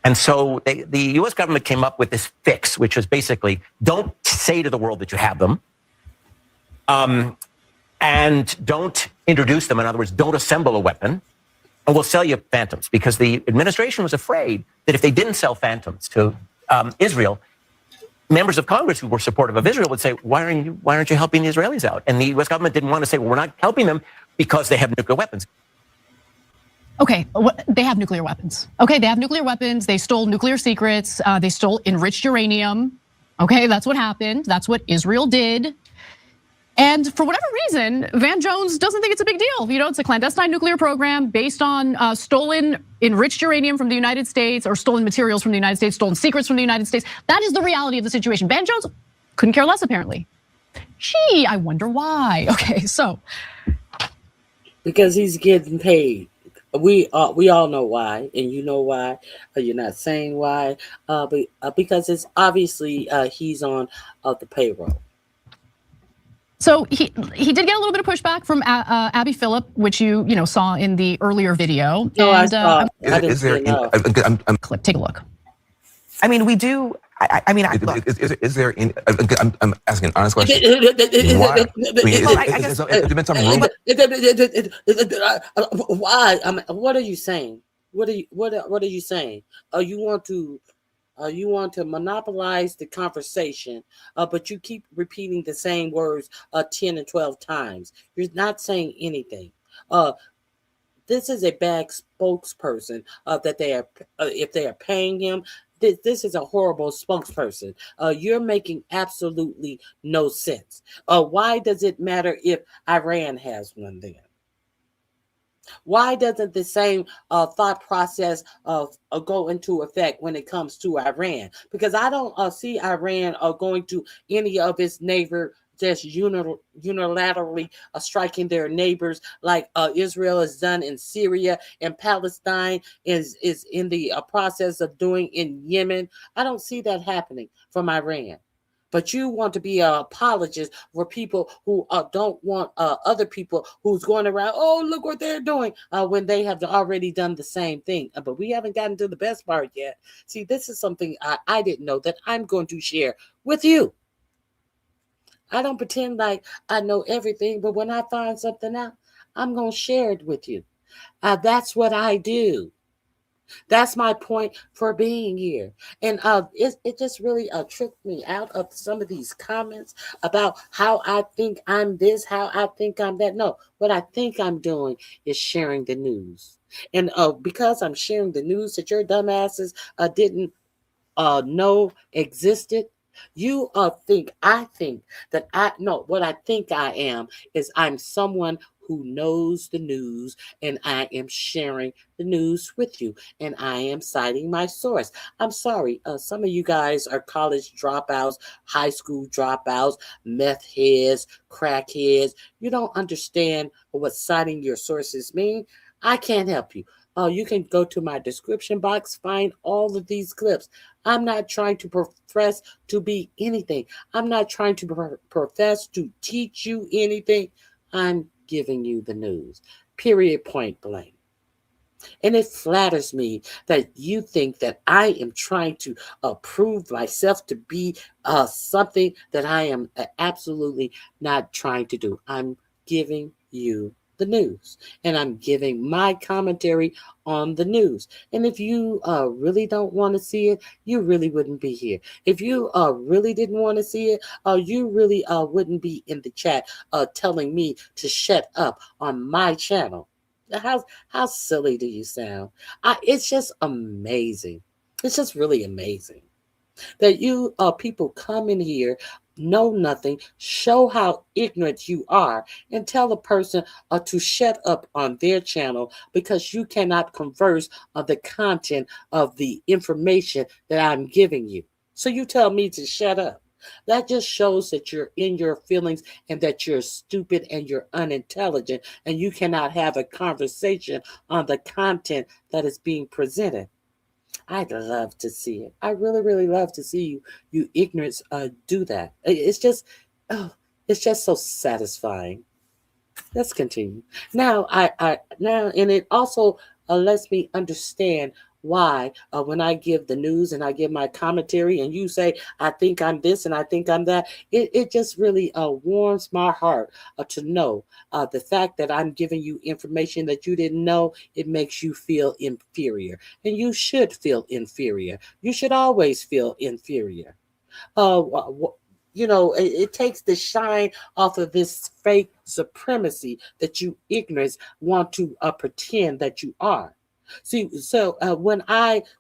And so the U.S. government came up with this fix, which was basically, don't say to the world that you have them, and don't introduce them. In other words, don't assemble a weapon, and we'll sell you Phantoms, because the administration was afraid that if they didn't sell Phantoms to Israel, members of Congress who were supportive of Israel would say, why aren't you helping the Israelis out? And the U.S. government didn't want to say, well, we're not helping them because they have nuclear weapons. Okay, they have nuclear weapons. Okay, they have nuclear weapons. They stole nuclear secrets. They stole enriched uranium. Okay, that's what happened. That's what Israel did. And for whatever reason, Van Jones doesn't think it's a big deal. You know, it's a clandestine nuclear program based on stolen enriched uranium from the United States, or stolen materials from the United States, stolen secrets from the United States. That is the reality of the situation. Van Jones couldn't care less, apparently. Gee, I wonder why. Okay, so. Because he's getting paid. We all know why, and you know why. You're not saying why, but because it's obviously he's on the payroll. So he did get a little bit of pushback from Abby Phillip, which you saw in the earlier video. No, and, I saw. Is there? Clip. Take a look. I mean, we do. Is there? I'm asking an honest question. Why? I mean, has there been some rumor? Why? I mean, what are you saying? What are you saying? You want to monopolize the conversation, but you keep repeating the same words 10 and 12 times. You're not saying anything. This is a bad spokesperson that they are. If they are paying him. This is a horrible spokesperson. You're making absolutely no sense. Why does it matter if Iran has one then? Why doesn't the same thought process go into effect when it comes to Iran? Because I don't see Iran going to any of its neighbor just unilaterally striking their neighbors like Israel has done in Syria, and Palestine is in the process of doing in Yemen. I don't see that happening from Iran. But you want to be an apologist for people who don't want other people who's going around, oh, look what they're doing, when they have already done the same thing. But we haven't gotten to the best part yet. See, this is something I didn't know that I'm going to share with you. I don't pretend like I know everything, but when I find something out, I'm going to share it with you. That's what I do. That's my point for being here. And it just really tricked me out of some of these comments about how I think I'm this, how I think I'm that. No, what I think I'm doing is sharing the news. And because I'm sharing the news that your dumbasses didn't know existed, you I think that what I think I am is I'm someone who knows the news, and I am sharing the news with you, and I am citing my source. I'm sorry, some of you guys are college dropouts, high school dropouts, meth heads, crackheads. You don't understand what citing your sources mean. I can't help you. You can go to my description box, find all of these clips. I'm not trying to profess to be anything. I'm not trying to profess to teach you anything. I'm giving you the news. Period, point blank. And it flatters me that you think that I am trying to prove myself to be something that I am absolutely not trying to do. I'm giving you the news, and I'm giving my commentary on the news. And if you really don't want to see it, you really wouldn't be here. If you really didn't want to see it, you really wouldn't be in the chat telling me to shut up on my channel. How silly do you sound? It's just amazing. It's just really amazing that you people come in here, know nothing, show how ignorant you are, and tell a person to shut up on their channel because you cannot converse on the content of the information that I'm giving you. So you tell me to shut up. That just shows that you're in your feelings and that you're stupid and you're unintelligent and you cannot have a conversation on the content that is being presented. I'd love to see it. I really, really love to see you ignorants do that. It's just so satisfying. Let's continue. Now, and it also lets me understand why when I give the news and I give my commentary and you say, I think I'm this and I think I'm that, it just really warms my heart to know the fact that I'm giving you information that you didn't know. It makes you feel inferior, and you should feel inferior. You should always feel inferior. It takes the shine off of this fake supremacy that you ignorants want to pretend that you are. See, so when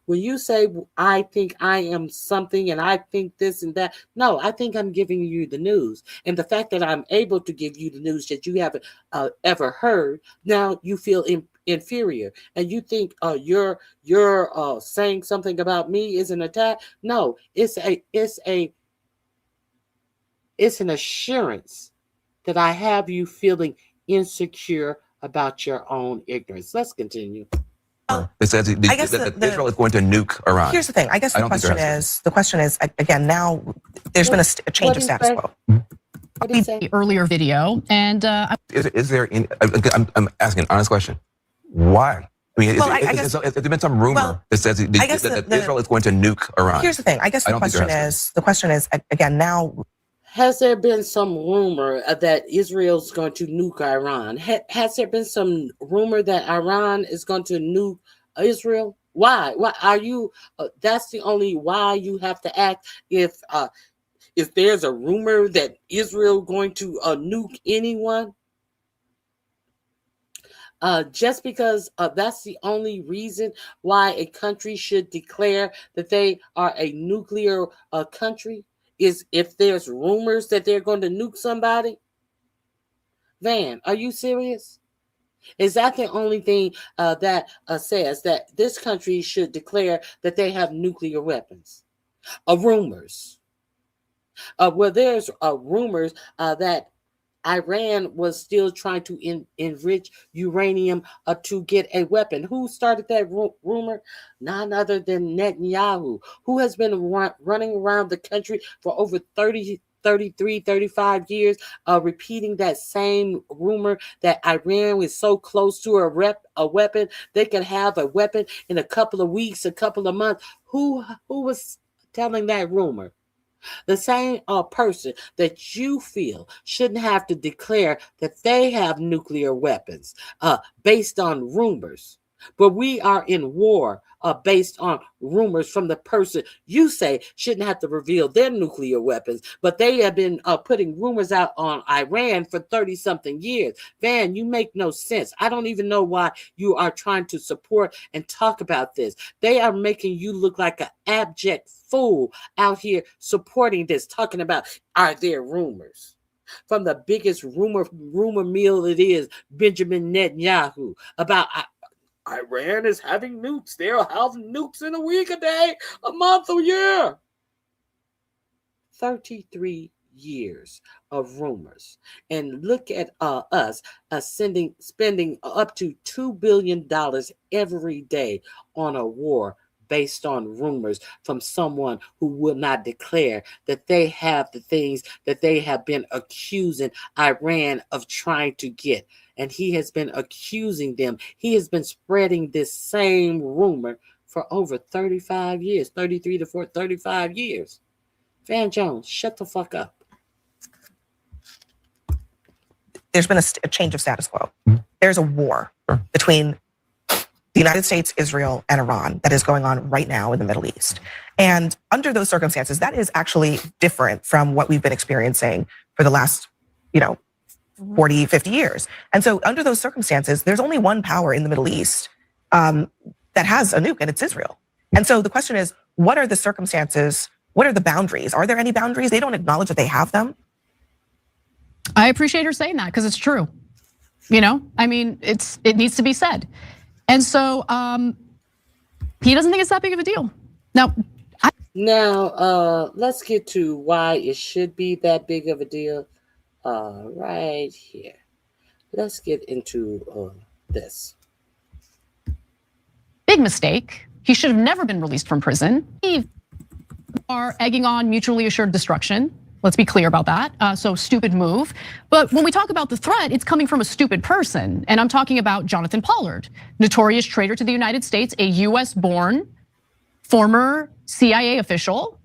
you say I think I am something and I think this and that, no, I think I'm giving you the news, and the fact that I'm able to give you the news that you haven't ever heard, now you feel inferior, and you think you're saying something about me is an attack. No, it's an assurance that I have you feeling insecure about your own ignorance. Let's continue. It says Israel is going to nuke Iran. Here's the thing. I guess the question is again, now there's been a change of status quo. The earlier video, and is there? I'm asking an honest question. Why? I mean, has there been some rumor that says that Israel is going to nuke Iran? Here's the thing. I guess the question is again now. Has there been some rumor that Israel's going to nuke Iran? Has there been some rumor that Iran is going to nuke Israel? Why? Why are you? That's the only why you have to act. If there's a rumor that Israel going to nuke anyone, just because that's the only reason why a country should declare that they are a nuclear country, is if there's rumors that they're going to nuke somebody? Van, are you serious? Is that the only thing that says that this country should declare that they have nuclear weapons? Rumors. There's rumors that Iran was still trying to enrich uranium to get a weapon. Who started that rumor? None other than Netanyahu, who has been running around the country for over 35 years, repeating that same rumor that Iran was so close to a weapon, they could have a weapon in a couple of weeks, a couple of months. Who was telling that rumor? The same person that you feel shouldn't have to declare that they have nuclear weapons based on rumors. But we are in war based on rumors from the person you say shouldn't have to reveal their nuclear weapons, but they have been putting rumors out on Iran for 30-something years. Van, you make no sense. I don't even know why you are trying to support and talk about this. They are making you look like an abject fool out here supporting this, talking about, are there rumors? From the biggest rumor mill it is, Benjamin Netanyahu, about Iran is having nukes. They're having nukes in a week, a day, a month, a year. 33 years of rumors. And look at us spending up to $2 billion every day on a war based on rumors from someone who will not declare that they have the things that they have been accusing Iran of trying to get. And he has been accusing them. He has been spreading this same rumor for over 35 years, 33 to 35 years. Van Jones, shut the fuck up. There's been a change of status quo. There's a war between the United States, Israel, and Iran that is going on right now in the Middle East. And under those circumstances, that is actually different from what we've been experiencing for the last, 40, 50 years. And so under those circumstances, there's only one power in the Middle East that has a nuke, and it's Israel. And so the question is, what are the circumstances? What are the boundaries? Are there any boundaries? They don't acknowledge that they have them. I appreciate her saying that because it's true. It needs to be said. And so he doesn't think it's that big of a deal. Now, let's get to why it should be that big of a deal right here. Let's get into this. Big mistake. He should have never been released from prison. He are egging on mutually assured destruction. Let's be clear about that. So stupid move. But when we talk about the threat, it's coming from a stupid person. And I'm talking about Jonathan Pollard, notorious traitor to the United States, a US-born former CIA official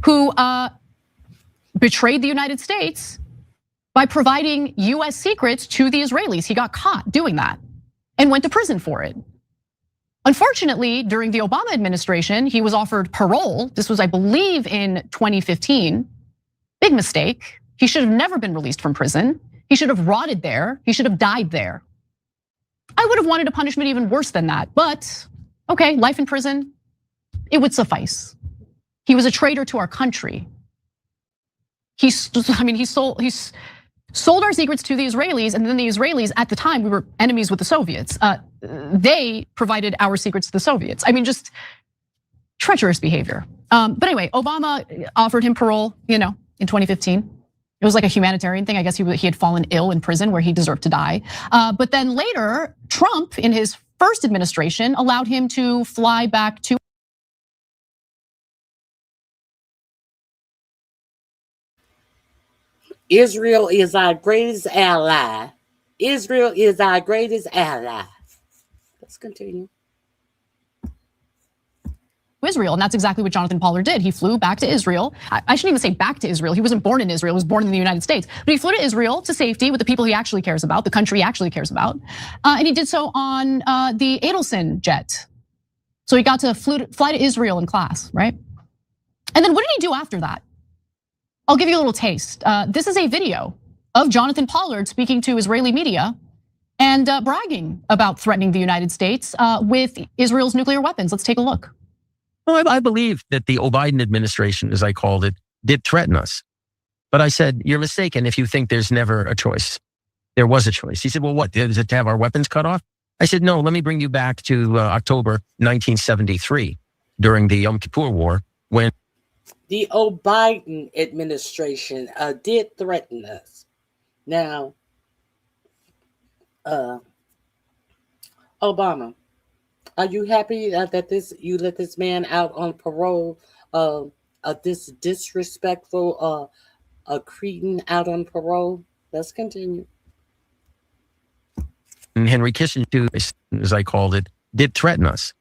who betrayed the United States by providing US secrets to the Israelis. He got caught doing that and went to prison for it. Unfortunately, during the Obama administration, he was offered parole. This was, I believe, in 2015. Big mistake. He should have never been released from prison. He should have rotted there. He should have died there. I would have wanted a punishment even worse than that, but okay, life in prison, it would suffice. He was a traitor to our country. He sold our secrets to the Israelis, and then the Israelis, at the time, we were enemies with the Soviets. They provided our secrets to the Soviets. Just treacherous behavior. But anyway, Obama offered him parole, in 2015. It was like a humanitarian thing. I guess he had fallen ill in prison where he deserved to die. But then later, Trump, in his first administration, allowed him to fly back to. Israel is our greatest ally. Israel is our greatest ally. Let's continue. Israel, and that's exactly what Jonathan Pollard did. He flew back to Israel. I shouldn't even say back to Israel. He wasn't born in Israel. He was born in the United States. But he flew to Israel to safety with the people he actually cares about, the country he actually cares about. And he did so on the Adelson jet. So he got to fly to Israel in class, right? And then what did he do after that? I'll give you a little taste. This is a video of Jonathan Pollard speaking to Israeli media and bragging about threatening the United States with Israel's nuclear weapons. Let's take a look. Well, I believe that the Biden administration, as I called it, did threaten us. But I said, you're mistaken if you think there's never a choice. There was a choice. He said, well, what, is it to have our weapons cut off? I said, no, let me bring you back to October 1973 during the Yom Kippur War when the Biden administration did threaten us. Now, Obama, are you happy that you let this man out on parole? This disrespectful cretin out on parole? Let's continue. Henry Kissinger, as I called it, did threaten us.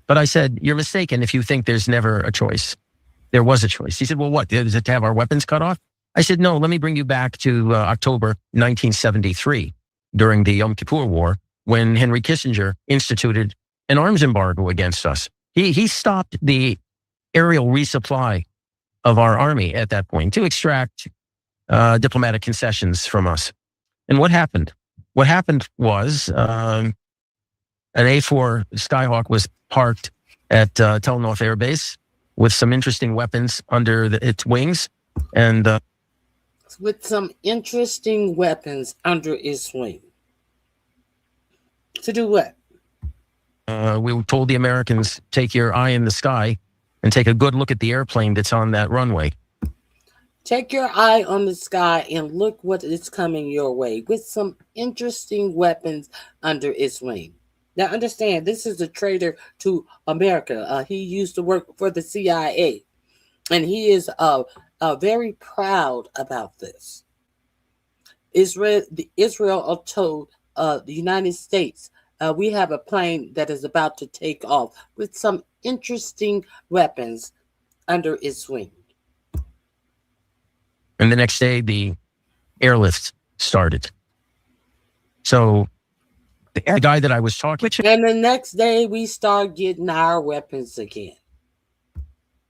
But I said, you're mistaken if you think there's never a choice. There was a choice. He said, well, what, is it to have our weapons cut off? I said, no, let me bring you back to October 1973 during the Yom Kippur War when Henry Kissinger instituted an arms embargo against us. He stopped the aerial resupply of our army at that point to extract diplomatic concessions from us. And what happened? What happened was an A4 Skyhawk was parked at Tel North Air Base with some interesting weapons under its wings. And with some interesting weapons under its wing. To do what? We told the Americans, take your eye in the sky and take a good look at the airplane that's on that runway. Take your eye on the sky and look what is coming your way with some interesting weapons under its wing. Now understand, this is a traitor to America. He used to work for the CIA, and he is very proud about this. Israel told the United States, we have a plane that is about to take off with some interesting weapons under its wing. And the next day, the airlift started. So the guy that I was talking to. And the next day, we start getting our weapons again.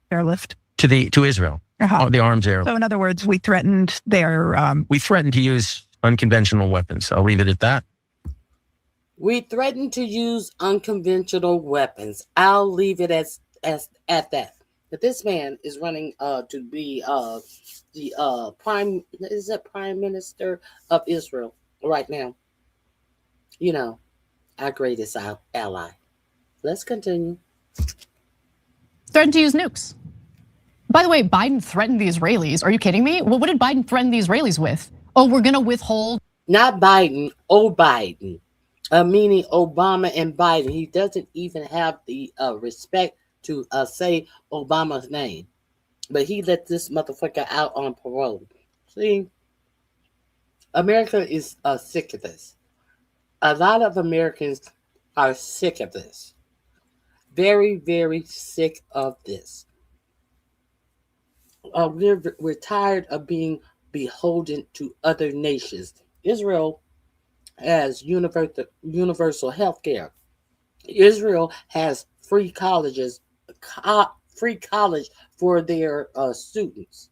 Airlift? To Israel. The arms airlift. So in other words, we threatened their... We threatened to use unconventional weapons. I'll leave it at that. We threatened to use unconventional weapons. I'll leave it at that. But this man is running to be the prime minister of Israel right now. You know, our greatest ally. Let's continue. Threatened to use nukes. By the way, Biden threatened the Israelis. Are you kidding me? Well, what did Biden threaten the Israelis with? Oh, we're going to withhold. Not Biden, Biden. Meaning Obama and Biden. He doesn't even have the respect to say Obama's name. But he let this motherfucker out on parole. See, America is sick of this. A lot of Americans are sick of this. Very, very sick of this. We're tired of being beholden to other nations. Israel has universal health care. Israel has free colleges, free college for their students.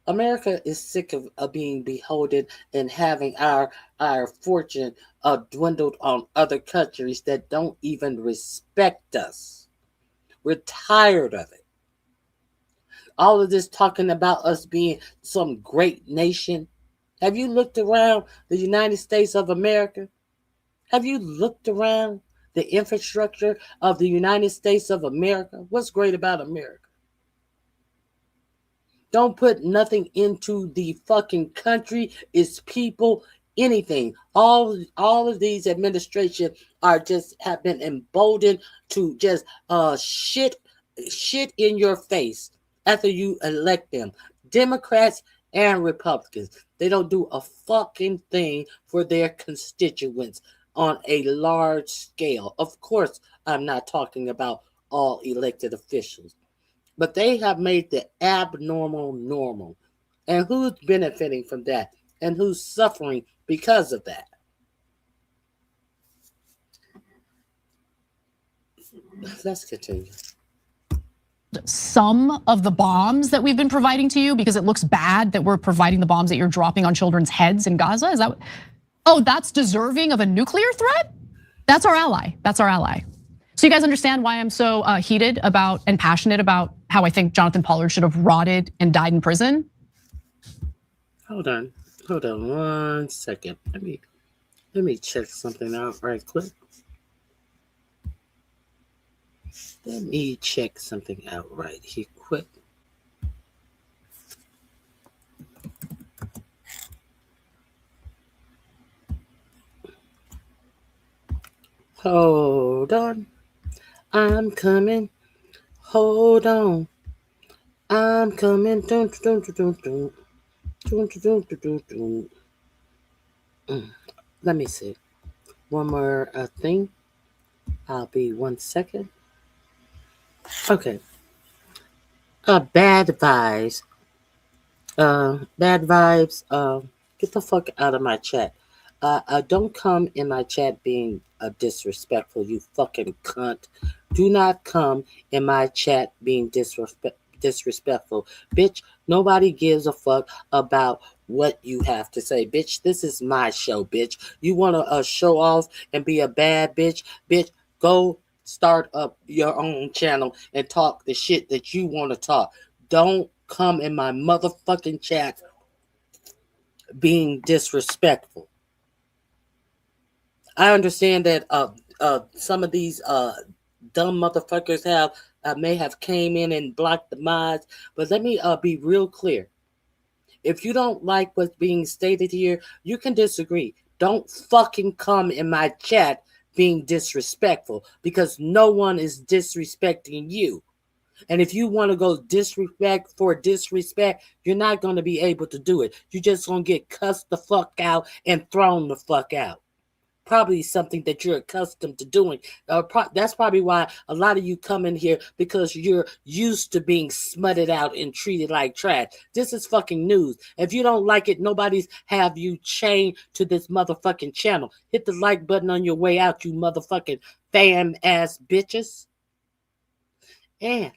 America is sick of being beholden and having our fortune dwindled on other countries that don't even respect us. We're tired of it. All of this talking about us being some great nation. Have you looked around the United States of America? Have you looked around the infrastructure of the United States of America? What's great about America? Don't put nothing into the fucking country, its people, anything. All of these administrations have been emboldened to just shit in your face after you elect them. Democrats and Republicans. They don't do a fucking thing for their constituents on a large scale. Of course, I'm not talking about all elected officials, but they have made the abnormal normal. And who's benefiting from that? And who's suffering because of that? Let's continue. Some of the bombs that we've been providing to you because it looks bad that we're providing the bombs that you're dropping on children's heads in Gaza? Is that what? Oh, that's deserving of a nuclear threat? That's our ally. That's our ally. So you guys understand why I'm so heated about and passionate about how I think Jonathan Pollard should have rotted and died in prison? Hold on 1 second. Let me check something out right quick. Let me check something out right here quick. Hold on. I'm coming. Hold on. I'm coming. Let me see. One more thing. I'll be 1 second. Okay. Bad vibes. Bad vibes. Get the fuck out of my chat. Don't come in my chat being disrespectful, you fucking cunt. Do not come in my chat being disrespectful. Bitch, nobody gives a fuck about what you have to say. Bitch, this is my show, bitch. You want to show off and be a bad bitch? Bitch, go start up your own channel and talk the shit that you want to talk. Don't come in my motherfucking chat being disrespectful. I understand that some of these dumb motherfuckers may have came in and blocked the mods, but let me be real clear. If you don't like what's being stated here, you can disagree. Don't fucking come in my chat being disrespectful, because no one is disrespecting you. And if you want to go disrespect for disrespect, you're not going to be able to do it. You're just going to get cussed the fuck out and thrown the fuck out. Probably something that you're accustomed to doing. That's probably why a lot of you come in here, because you're used to being smutted out and treated like trash. This is fucking news. If you don't like it, nobody's have you chained to this motherfucking channel. Hit the like button on your way out, you motherfucking fan ass bitches. And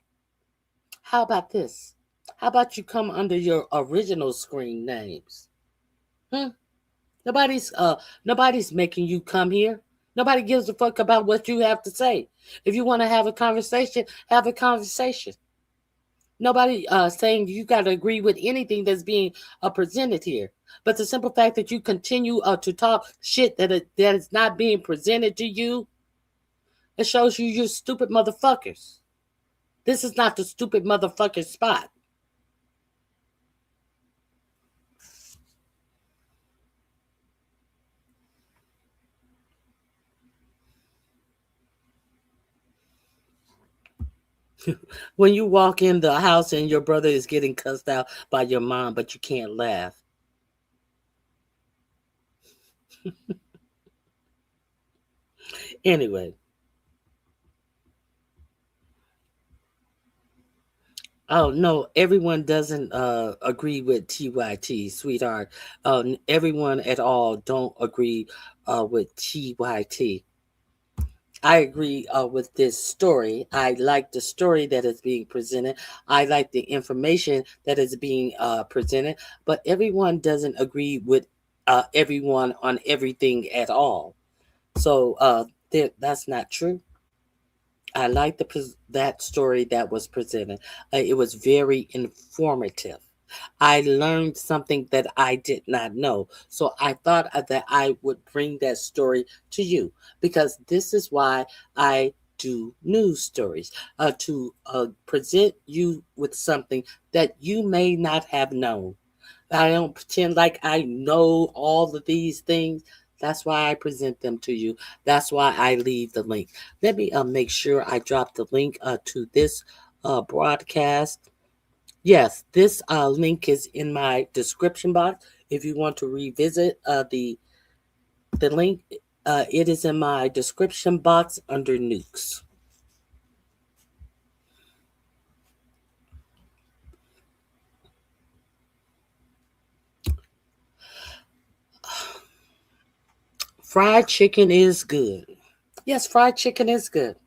how about this? How about you come under your original screen names? Nobody's making you come here. Nobody gives a fuck about what you have to say. If you want to have a conversation, have a conversation. Nobody saying you got to agree with anything that's being presented here. But the simple fact that you continue to talk shit that is not being presented to you, it shows you're stupid motherfuckers. This is not the stupid motherfucker spot. When you walk in the house and your brother is getting cussed out by your mom, but you can't laugh. Anyway. Oh, no, everyone doesn't agree with TYT, sweetheart. Everyone at all don't agree with TYT. I agree with this story. I like the story that is being presented. I like the information that is being presented. But everyone doesn't agree with everyone on everything at all. So that's not true. I like that story that was presented. It was very informative. I learned something that I did not know. So I thought that I would bring that story to you, because this is why I do news stories, to present you with something that you may not have known. I don't pretend like I know all of these things. That's why I present them to you. That's why I leave the link. Let me make sure I drop the link to this broadcast. Yes, this link is in my description box. If you want to revisit the link, it is in my description box under nukes. Fried chicken is good. Yes, fried chicken is good.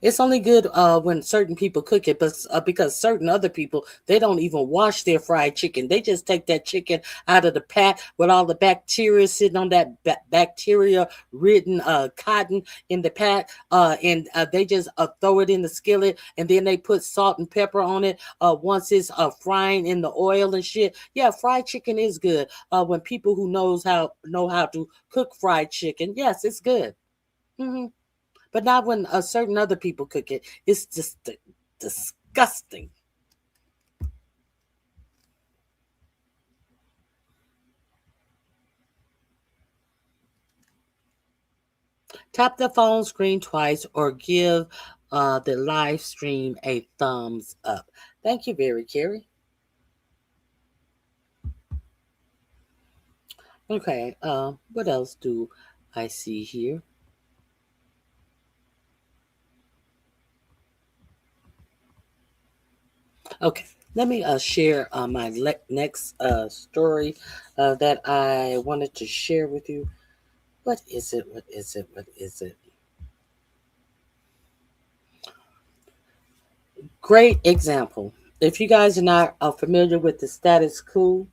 It's only good when certain people cook it, but because certain other people, they don't even wash their fried chicken. They just take that chicken out of the pack with all the bacteria sitting on that bacteria-ridden cotton in the pack, and they just throw it in the skillet, and then they put salt and pepper on it once it's frying in the oil and shit. Yeah, fried chicken is good. When people who know how to cook fried chicken, yes, it's good. Mm-hmm. But not when certain other people cook it. It's just disgusting. Tap the phone screen twice or give the live stream a thumbs up. Thank you, very Carrie. Okay, what else do I see here? Okay, Let me share my next story that I wanted to share with you. What is it? What is it? What is it? Great example. If you guys are not familiar with the status quo,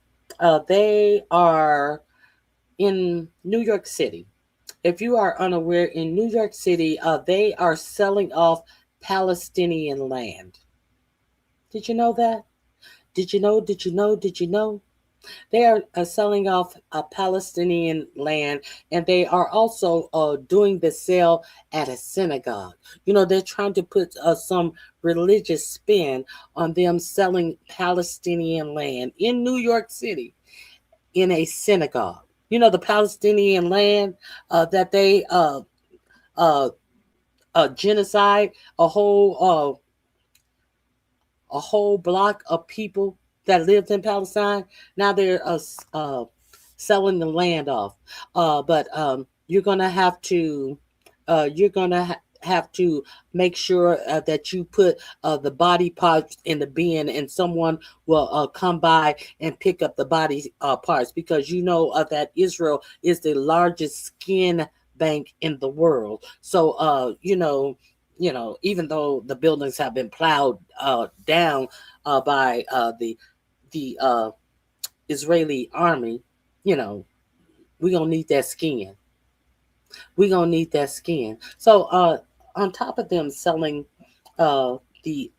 they are in New York City. If you are unaware, in New York City, they are selling off Palestinian land. Did you know that? Did you know? Did you know? Did you know? They are selling off Palestinian land, and they are also doing the sale at a synagogue. You know, they're trying to put some religious spin on them selling Palestinian land in New York City in a synagogue. You know, the Palestinian land that they genocide a whole block of people that lived in Palestine. Now they're selling the land off. But you're gonna have to have to make sure that you put the body parts in the bin, and someone will come by and pick up the body parts, because you know that Israel is the largest skin bank in the world. So you know, even though the buildings have been plowed down by the Israeli army, you know, we're gonna need that skin. We're gonna need that skin. So on top of them selling the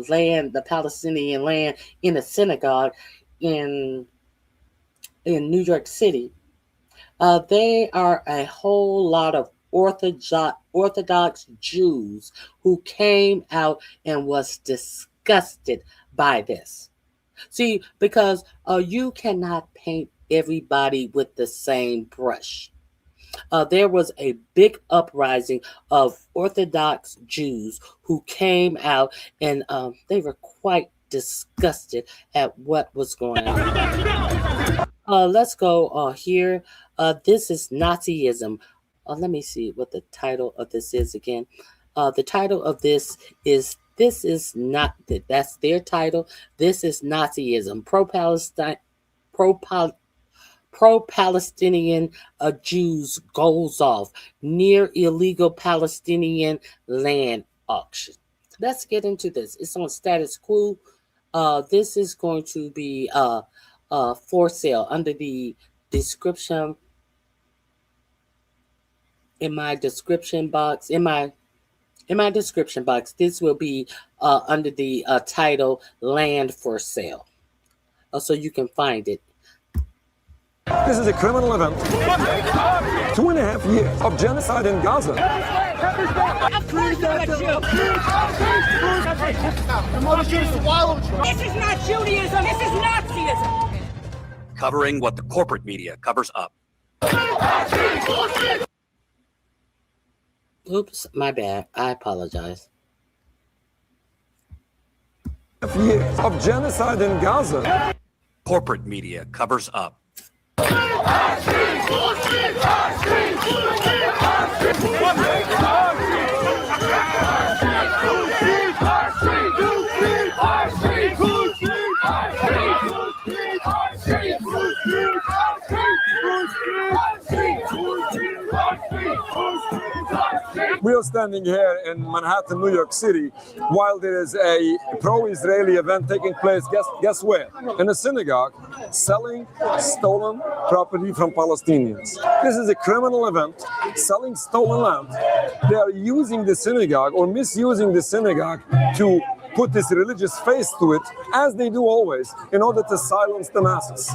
land, the Palestinian land, in a synagogue in New York City, they are a whole lot of Orthodox Jews who came out and was disgusted by this. See, because you cannot paint everybody with the same brush. There was a big uprising of Orthodox Jews who came out, and they were quite disgusted at what was going on. Let's go here. This is Nazism. Let me see what the title of this is again. The title of this is not, that's their title. This is Nazism. Pro-Palestinian Jews goes off near illegal Palestinian land auction. Let's get into this. It's on status quo. This is going to be for sale under the description in my description box. In my description box, this will be under the title "Land for Sale," so you can find it. This is a criminal event. 2.5 years of genocide in Gaza. This is not Judaism, this is Nazism. Covering what the corporate media covers up. Oops, my bad. I apologize. Years of genocide in Gaza. Corporate media covers up. We are standing here in Manhattan, New York City, while there is a pro-Israeli event taking place. Guess where? In a synagogue, selling stolen property from Palestinians. This is a criminal event, selling stolen land. They are using the synagogue or misusing the synagogue to put this religious face to it, as they do always, in order to silence the masses.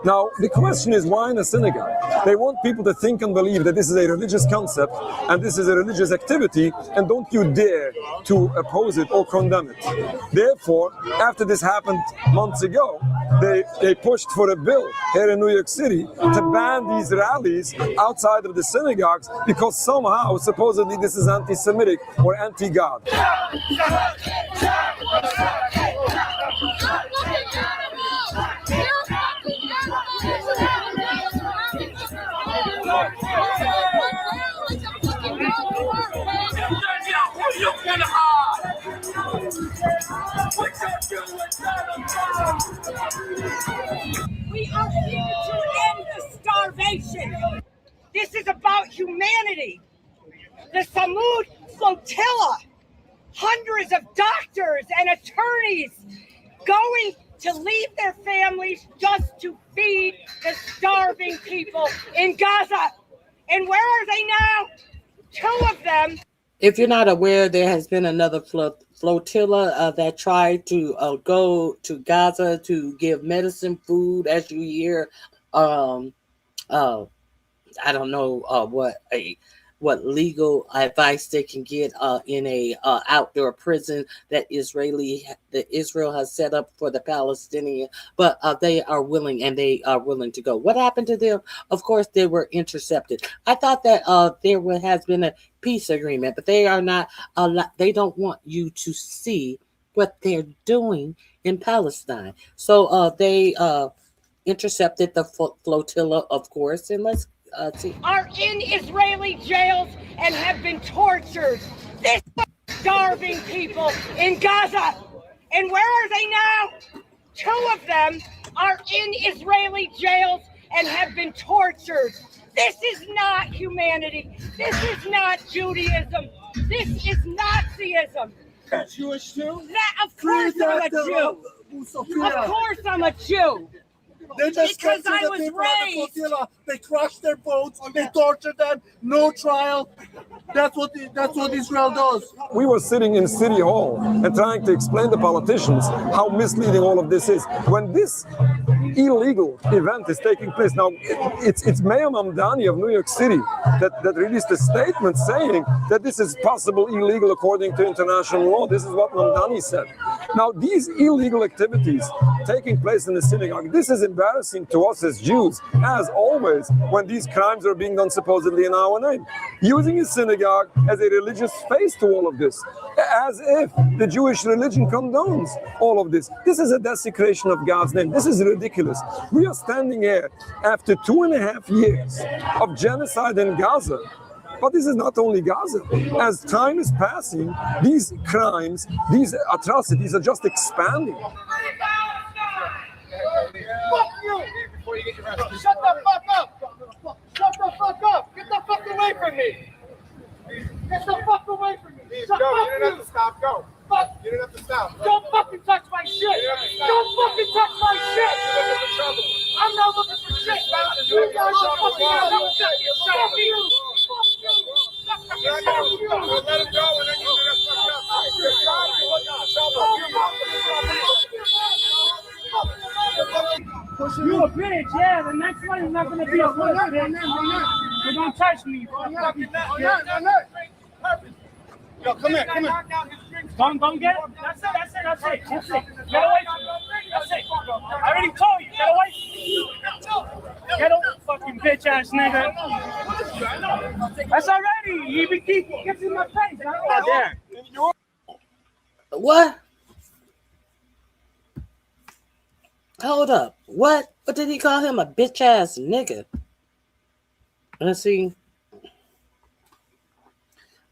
Now, the question is, why in a synagogue? They want people to think and believe that this is a religious concept and this is a religious activity, and don't you dare to oppose it or condemn it. Therefore, after this happened months ago, they pushed for a bill here in New York City to ban these rallies outside of the synagogues because somehow, supposedly, this is anti-Semitic or anti-God. We are here to end the starvation. This is about humanity. The Samud flotilla, hundreds of doctors and attorneys going to leave their families just to feed the starving people in Gaza. And where are they now? Two of them. If you're not aware, there has been another flotilla that tried to go to Gaza to give medicine, food, as you hear. I don't know what legal advice they can get in a outdoor prison that Israel has set up for the Palestinian, but they are willing to go. What happened to them? Of course, they were intercepted. I thought that there has been a peace agreement, but they are not. They don't want you to see what they're doing in Palestine. So they intercepted the flotilla, of course, and let's see. Are in Israeli jails and have been tortured. This starving people in Gaza. And where are they now? Two of them are in Israeli jails and have been tortured. This is not humanity. This is not Judaism. This is Nazism. Jewish too? Of course I'm a Jew. Of course I'm a Jew. They just because captured I the was people on the raised. flotilla. They crushed their boats. They tortured them. No trial. That's what Israel does. We were sitting in City Hall and trying to explain to politicians how misleading all of this is. When this illegal event is taking place, now it's Mayor Mamdani of New York City that released a statement saying that this is possible illegal according to international law. This is what Mamdani said. Now, these illegal activities taking place in the synagogue, this is embarrassing to us as Jews, as always, when these crimes are being done supposedly in our name. Using a synagogue as a religious face to all of this, as if the Jewish religion condones all of this. This is a desecration of God's name. This is ridiculous. We are standing here after 2.5 years of genocide in Gaza. But this is not only Gaza. As time is passing, these crimes, these atrocities are just expanding. Fuck you! Shut the fuck up! Shut the fuck up! Get the fuck away from me! Get the fuck away from me! Shut go, you don't have to stop, go! Fuck! You don't have to stop. Go. Don't fucking touch my shit! Don't fucking touch my shit! You're looking for trouble. I'm not looking for shit! You guys are fucking out of shit! Fuck you! Fuck you! Let him go and then you get fucked up. You a bitch, yeah. The next one is not going to be a bitch. They're going to touch me. Yo, come here, come here. Don't get it. That's it. Get away from me. That's it. I already told you. Get away. Get away, fucking bitch ass nigga. That's already. He gets in my face. There. What? Hold up. What? What did he call him? A bitch ass nigga? Let's see.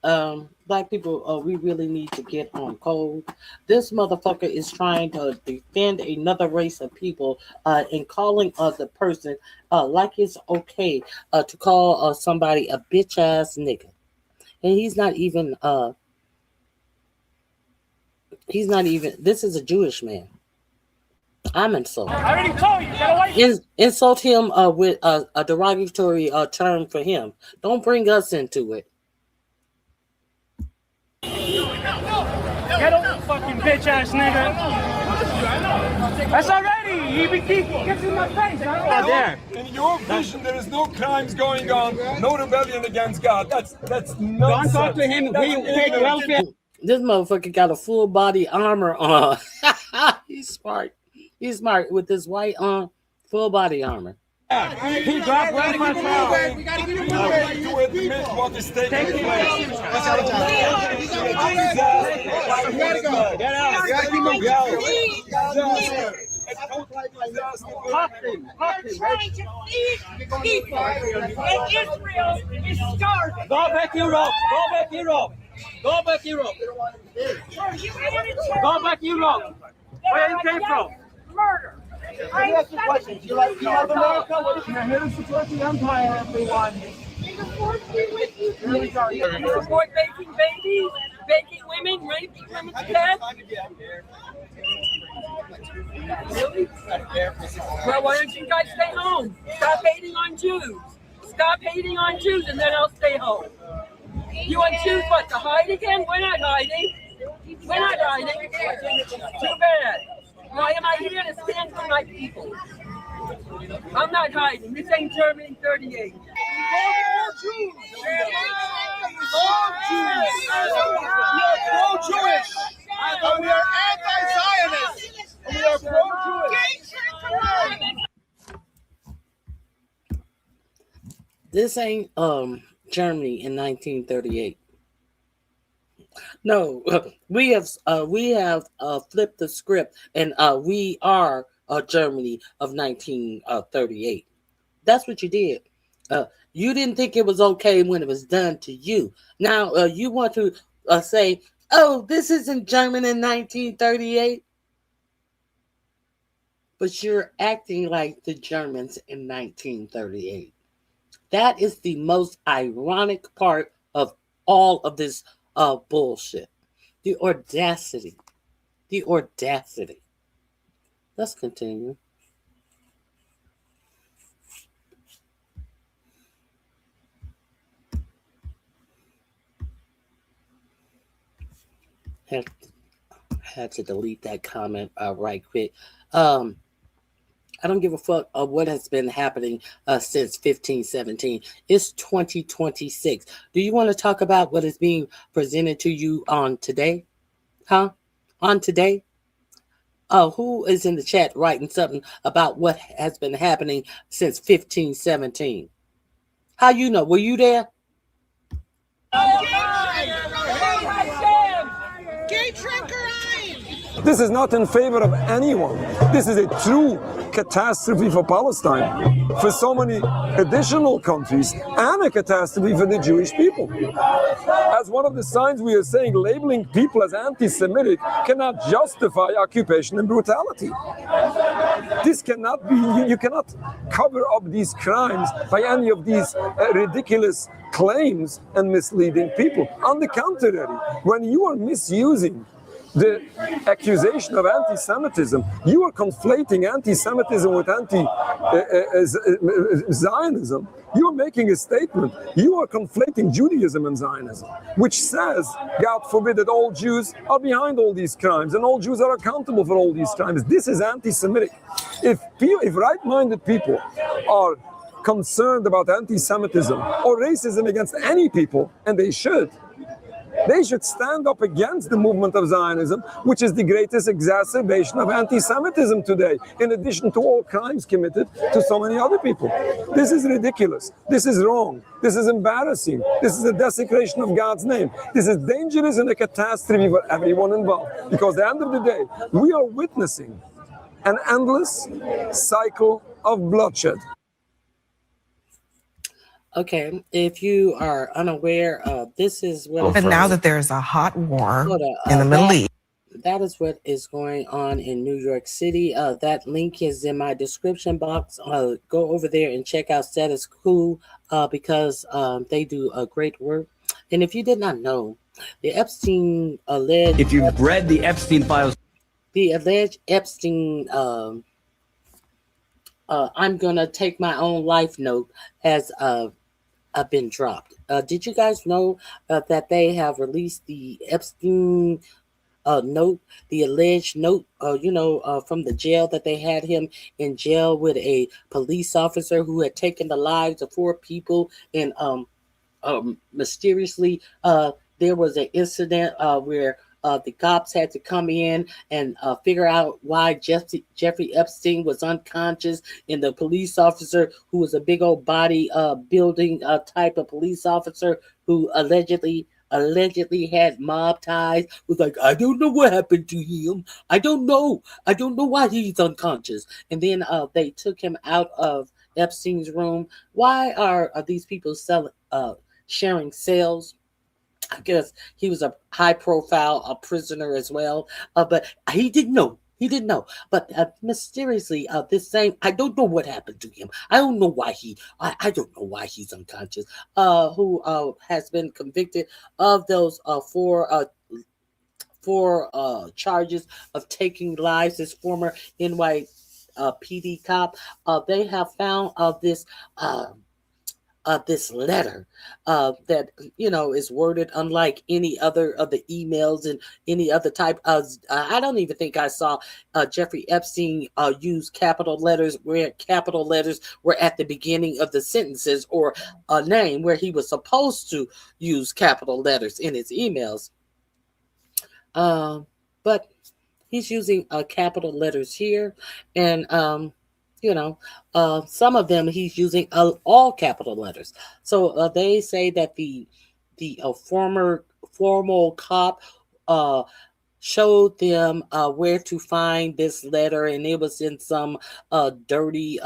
Black people, we really need to get on code. This motherfucker is trying to defend another race of people and calling the person like it's okay to call somebody a bitch ass nigga. And he's not even, this is a Jewish man. I'm insulted. I already told you. Get away. Insult him with a derogatory term for him. Don't bring us into it. Get over, fucking bitch ass nigga. That's already. He gets in my face. There. In your vision, there is no crimes going on, no rebellion against God. That's nonsense. Don't talk to him. He'll take welfare. This motherfucker got a full body armor on. He's smart. He's smart with this white on, full body armor. He dropped welfare. We gotta get him to admit what is taking place. Get out. We gotta keep him going. They're trying to feed people, and Israel is starving. Go back Europe. Go back Europe. Go back Europe. Go back Europe. Where you came from? Murder. Let me ask you a question. You love America? You're here to support the empire, everyone. You support baking babies, baking women, raping women to death? Really? Well, why don't you guys stay home? Stop hating on Jews. Stop hating on Jews and then I'll stay home. You want Jews what, to hide again? We're not hiding. We're not hiding. Too bad. Why am I here to stand for my people? I'm not hiding. This ain't Germany 38. All Jews. We are pro-Jewish. And we are anti-Zionist. And we are pro-Jewish. This ain't Germany in 1938. No, we have flipped the script, and we are Germany of 1938. That's what you did. You didn't think it was okay when it was done to you. Now you want to say, "Oh, this isn't German in 1938," but you're acting like the Germans in 1938. That is the most ironic part of all of this bullshit. The audacity. The audacity. Let's continue. Had to delete that comment right quick. I don't give a fuck of what has been happening since 1517. It's 2026. Do you want to talk about what is being presented to you on today? Huh? On today? Who is in the chat writing something about what has been happening since 1517? How you know? Were you there? This is not in favor of anyone. This is a true catastrophe for Palestine, for so many additional countries, and a catastrophe for the Jewish people. As one of the signs we are saying, labeling people as anti-Semitic cannot justify occupation and brutality. This cannot be, you cannot cover up these crimes by any of these ridiculous claims and misleading people. On the contrary, when you are misusing the accusation of anti-Semitism, you are conflating anti-Semitism with anti-Zionism. You are making a statement. You are conflating Judaism and Zionism, which says, God forbid, that all Jews are behind all these crimes and all Jews are accountable for all these crimes. This is anti-Semitic. If right-minded people are concerned about anti-Semitism or racism against any people, and they should stand up against the movement of Zionism, which is the greatest exacerbation of anti-Semitism today, in addition to all crimes committed to so many other people. This is ridiculous. This is wrong. This is embarrassing. This is a desecration of God's name. This is dangerous and a catastrophe for everyone involved. Because at the end of the day, we are witnessing an endless cycle of bloodshed. Okay, if you are unaware, this is what. And now that there's a hot war in the Middle East. That is what is going on in New York City. That link is in my description box. Go over there and check out Status Quo because they do a great work. And if you did not know, the Epstein alleged. If you've read the Epstein files, the alleged Epstein. I'm gonna take my own life note has been dropped. Did you guys know that they have released the Epstein note, the alleged note, from the jail that they had him in jail with a police officer who had taken the lives of 4 people, and mysteriously, there was an incident where the cops had to come in and figure out why Jeffrey Epstein was unconscious, and the police officer, who was a big old body building type of police officer who allegedly had mob ties, was like, I don't know what happened to him. I don't know why he's unconscious. And then they took him out of Epstein's room. Why are these people sharing cells? I guess he was a high-profile prisoner as well, but he didn't know. But mysteriously, this same, I don't know what happened to him. I don't know why I don't know why he's unconscious. Who has been convicted of those four charges of taking lives. This former NYPD cop. They have found this. This letter that is worded unlike any other of the emails and any other type of I don't even think I saw Jeffrey Epstein use capital letters where capital letters were at the beginning of the sentences, or a name where he was supposed to use capital letters in his emails, but he's using capital letters here, and some of them he's using all capital letters. So they say that the formal cop showed them where to find this letter, and it was in some dirty,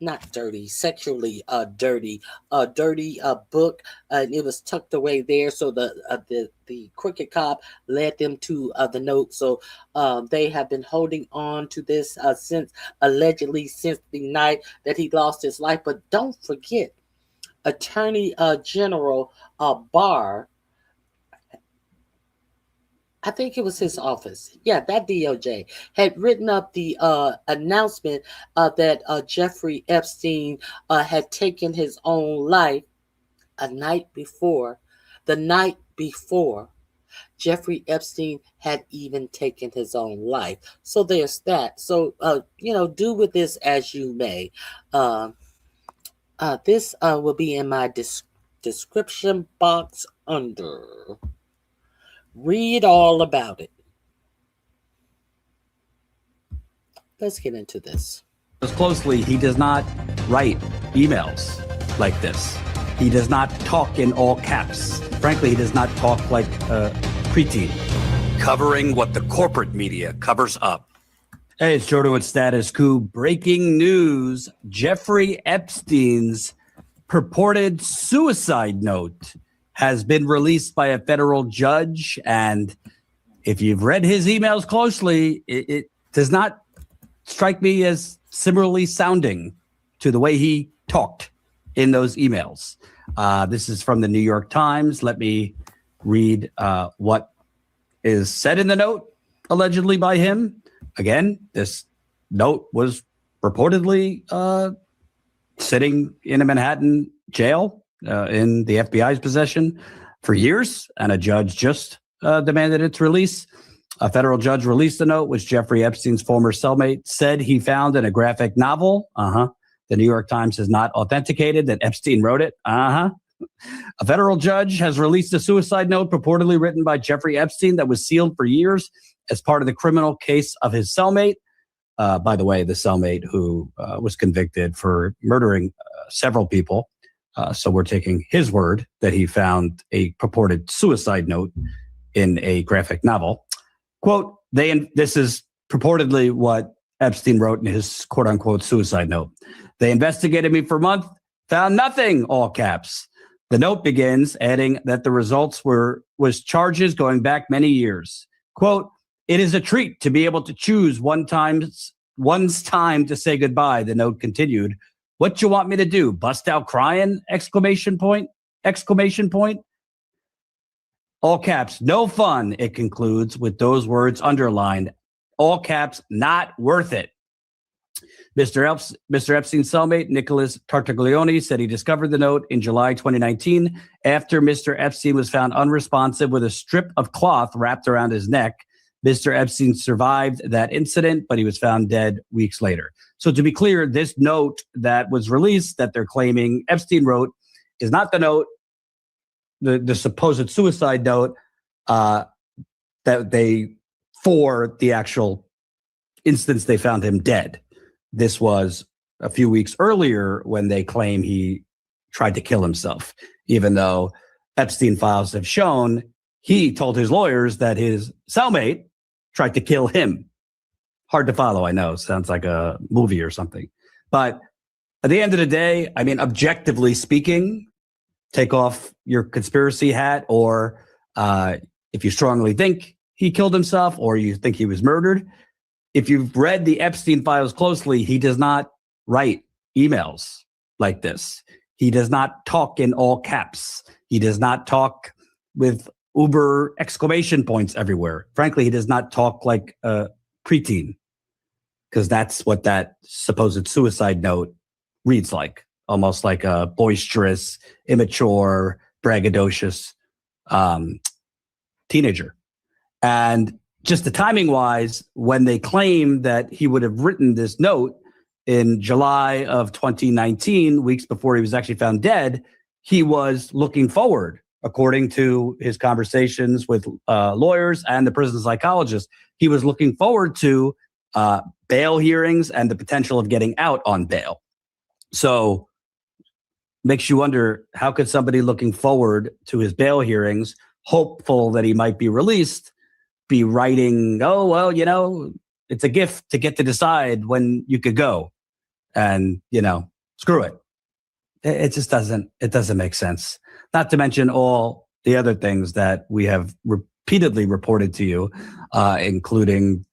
not dirty, sexually dirty book, and it was tucked away there. So the crooked cop led them to the note. So they have been holding on to this since the night that he lost his life. But don't forget, Attorney General Barr, I think it was his office. Yeah, that DOJ had written up the announcement that Jeffrey Epstein had taken his own life the night before Jeffrey Epstein had even taken his own life. So there's that. So, do with this as you may. This will be in my description box under. Read all about it. Let's get into this. Closely, he does not write emails like this. He does not talk in all caps. Frankly, he does not talk like preteen. Covering what the corporate media covers up. Hey, it's Jordan with Status Coup. Breaking news. Jeffrey Epstein's purported suicide note has been released by a federal judge. And if you've read his emails closely, it does not strike me as similarly sounding to the way he talked in those emails. This is from the New York Times. Let me read what is said in the note, allegedly by him. Again, this note was reportedly sitting in a Manhattan jail in the FBI's possession for years, and a judge just demanded its release. A federal judge released the note, which Jeffrey Epstein's former cellmate said he found in a graphic novel. The New York Times has not authenticated that Epstein wrote it. A federal judge has released a suicide note purportedly written by Jeffrey Epstein that was sealed for years as part of the criminal case of his cellmate. By the way, the cellmate who was convicted for murdering several people. So we're taking his word that he found a purported suicide note in a graphic novel. Quote, this is purportedly what Epstein wrote in his quote unquote suicide note. They investigated me for a month, found nothing, all caps. The note begins adding that the results was charges going back many years. Quote, it is a treat to be able to choose one's time to say goodbye, the note continued. What you want me to do? Bust out crying? Exclamation point. All caps, no fun, it concludes with those words underlined. All caps, not worth it. Mr. Epstein's cellmate, Nicholas Tartaglione, said he discovered the note in July 2019 after Mr. Epstein was found unresponsive with a strip of cloth wrapped around his neck. Mr. Epstein survived that incident, but he was found dead weeks later. So to be clear, this note that was released that they're claiming Epstein wrote is not the note, the supposed suicide note that they, for the actual instance they found him dead. This was a few weeks earlier when they claim he tried to kill himself, even though Epstein files have shown he told his lawyers that his cellmate tried to kill him. Hard to follow, I know. Sounds like a movie or something. But at the end of the day, I mean, objectively speaking, take off your conspiracy hat, or if you strongly think he killed himself or you think he was murdered, if you've read the Epstein files closely, he does not write emails like this. He does not talk in all caps. He does not talk with uber exclamation points everywhere. Frankly, he does not talk like a preteen, because that's what that supposed suicide note reads like. Almost like a boisterous, immature, braggadocious teenager. And just the timing wise, when they claim that he would have written this note in July of 2019, weeks before he was actually found dead, he was looking forward, according to his conversations with lawyers and the prison psychologist, he was looking forward to bail hearings and the potential of getting out on bail. So makes you wonder, how could somebody looking forward to his bail hearings, hopeful that he might be released, be writing, oh, well, you know, it's a gift to get to decide when you could go, and, you know, screw it. It just doesn't make sense. Not to mention all the other things that we have repeatedly reported to you, including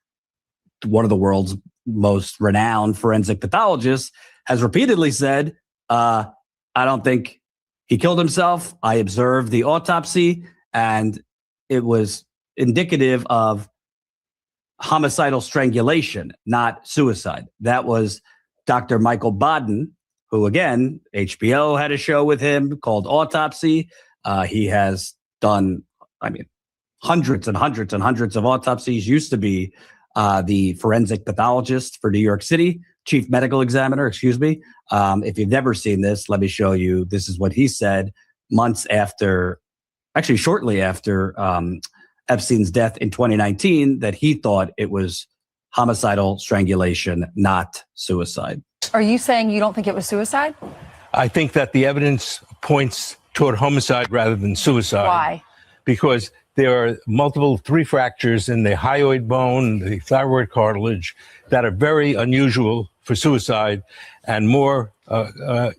one of the world's most renowned forensic pathologists has repeatedly said, I don't think he killed himself. I observed the autopsy and it was indicative of homicidal strangulation, not suicide. That was Dr. Michael Baden, who, again, HBO had a show with him called Autopsy. He has done, I mean, hundreds and hundreds and hundreds of autopsies. Used to be the forensic pathologist for New York City, chief medical examiner, excuse me. If you've never seen this, let me show you. This is what he said months after, actually shortly after Epstein's death in 2019, that he thought it was homicidal strangulation, not suicide. Are you saying you don't think it was suicide? I think that the evidence points toward homicide rather than suicide. Why? Because there are multiple 3 fractures in the hyoid bone, the thyroid cartilage, that are very unusual for suicide and more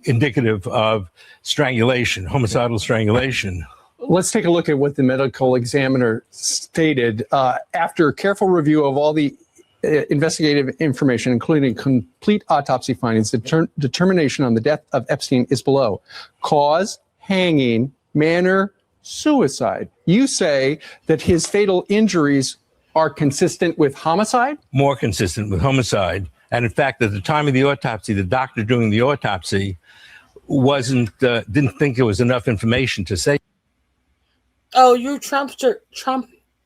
indicative of strangulation, homicidal strangulation. Let's take a look at what the medical examiner stated. After careful review of all the investigative information, including complete autopsy findings, the determination on the death of Epstein is below. Cause, hanging, manner, suicide. You say that his fatal injuries are consistent with homicide? More consistent with homicide. And in fact, at the time of the autopsy, the doctor doing the autopsy didn't think there was enough information to say. Oh, you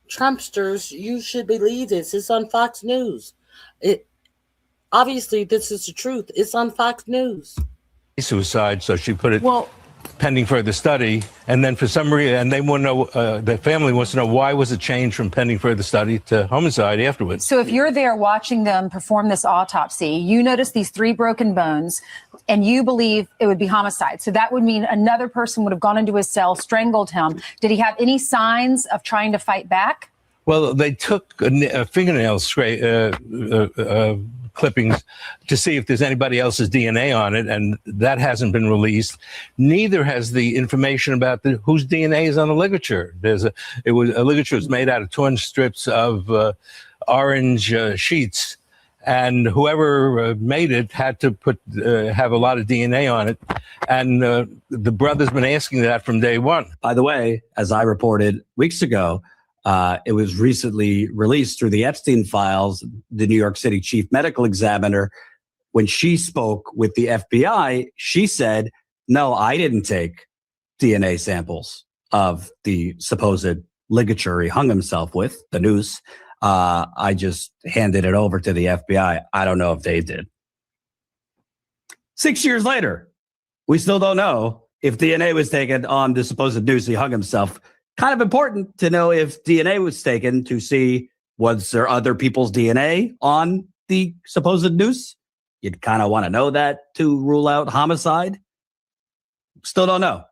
Trumpsters, you should believe this. It's on Fox News. Obviously, this is the truth. It's on Fox News. Suicide, so she put it pending further study. And then for some reason, and they want to know, the family wants to know, why was it changed from pending further study to homicide afterwards? So if you're there watching them perform this autopsy, you notice these 3 broken bones, and you believe it would be homicide. So that would mean another person would have gone into his cell, strangled him. Did he have any signs of trying to fight back? Well, they took a fingernail clippings to see if there's anybody else's DNA on it, and that hasn't been released. Neither has the information about whose DNA is on the ligature. A ligature was made out of torn strips of orange sheets, and whoever made it had to have a lot of DNA on it. And the brother's been asking that from day one. By the way, as I reported weeks ago, it was recently released through the Epstein files. The New York City chief medical examiner when she spoke with the FBI, she said, no, I didn't take DNA samples of the supposed ligature he hung himself with, the noose. I just handed it over to the FBI. I don't know if they did. 6 years later, we still don't know if DNA was taken on the supposed noose he hung himself. Kind of important to know if DNA was taken to see, was there other people's DNA on the supposed noose? You'd kind of want to know that to rule out homicide. Still don't know.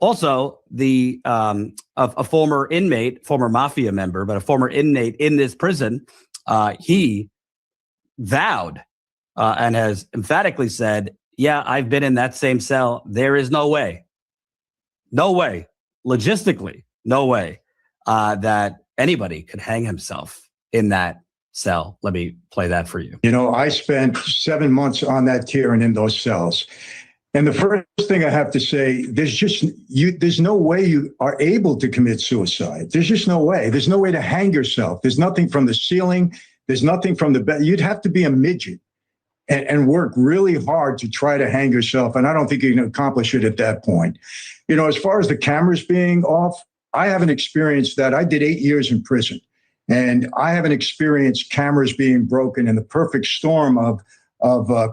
Also, a former inmate, former mafia member, but a former inmate in this prison, he vowed and has emphatically said, yeah, I've been in that same cell. There is no way, logistically, no way that anybody could hang himself in that cell. Let me play that for you. You know, I spent 7 months on that tier and in those cells. And the first thing I have to say, there's no way you are able to commit suicide. There's just no way. There's no way to hang yourself. There's nothing from the ceiling. There's nothing from the bed. You'd have to be a midget and work really hard to try to hang yourself. And I don't think you can accomplish it at that point. You know, as far as the cameras being off, I haven't experienced that. I did 8 years in prison, and I haven't experienced cameras being broken in the perfect storm of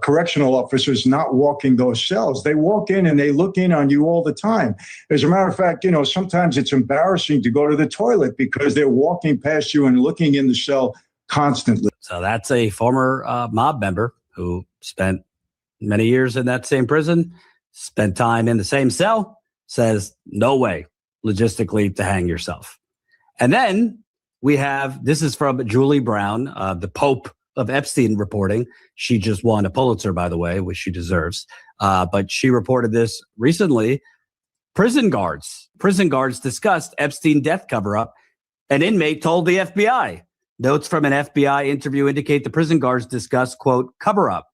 correctional officers not walking those cells. They walk in and they look in on you all the time. As a matter of fact, you know, sometimes it's embarrassing to go to the toilet because they're walking past you and looking in the cell constantly. So that's a former mob member who spent many years in that same prison, spent time in the same cell, says no way logistically to hang yourself. And then we have, this is from Julie Brown, the Pope of Epstein reporting. She just won a Pulitzer, by the way, which she deserves. But she reported this recently. Prison guards discussed Epstein death cover-up. An inmate told the FBI. Notes from an FBI interview indicate the prison guards discussed, quote, cover-up.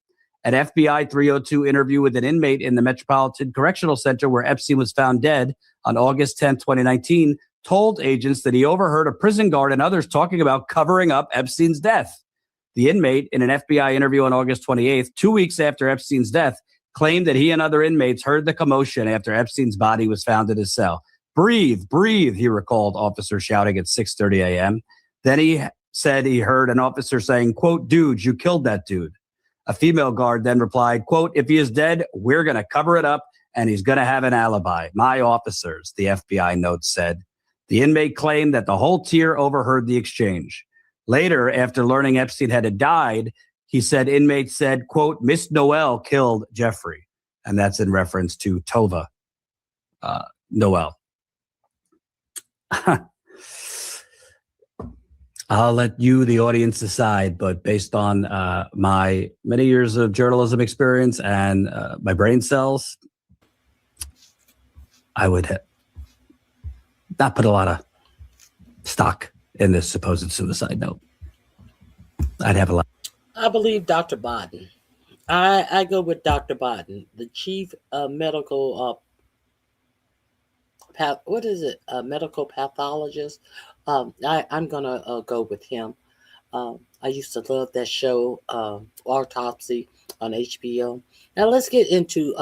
An FBI 302 interview with an inmate in the Metropolitan Correctional Center where Epstein was found dead on August 10, 2019, told agents that he overheard a prison guard and others talking about covering up Epstein's death. The inmate, in an FBI interview on August 28th, 2 weeks after Epstein's death, claimed that he and other inmates heard the commotion after Epstein's body was found in his cell. Breathe, breathe, he recalled officers shouting at 6:30 a.m. Then he said he heard an officer saying, quote, dude, you killed that dude. A female guard then replied, quote, if he is dead, we're going to cover it up and he's going to have an alibi. My officers, the FBI notes said. The inmate claimed that the whole tier overheard the exchange. Later, after learning Epstein had died, he said inmates said, quote, Miss Noel killed Jeffrey. And that's in reference to Tova Noel. I'll let you, the audience, decide. But based on my many years of journalism experience and my brain cells, I would not put a lot of stock in this supposed suicide note. I'd have a lot. I believe Dr. Bodden. I go with Dr. Bodden, the chief medical medical pathologist. I'm gonna go with him. I used to love that show, Autopsy on HBO. Now let's get into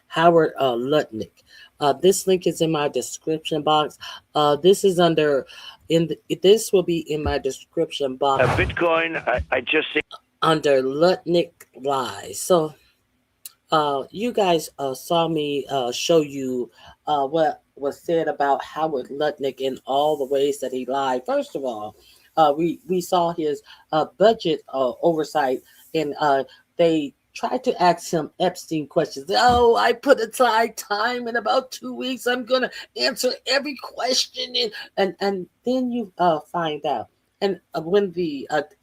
Howard Lutnic. This link is in my description box. This is this will be in my description box. Bitcoin, I just see under Lutnic Lies. So you guys saw me show you what was said about Howard Lutnic in all the ways that he lied. First of all, we saw his budget oversight, and they tried to ask him Epstein questions. Oh, I put aside time in about 2 weeks. I'm going to answer every question. And then you find out. And when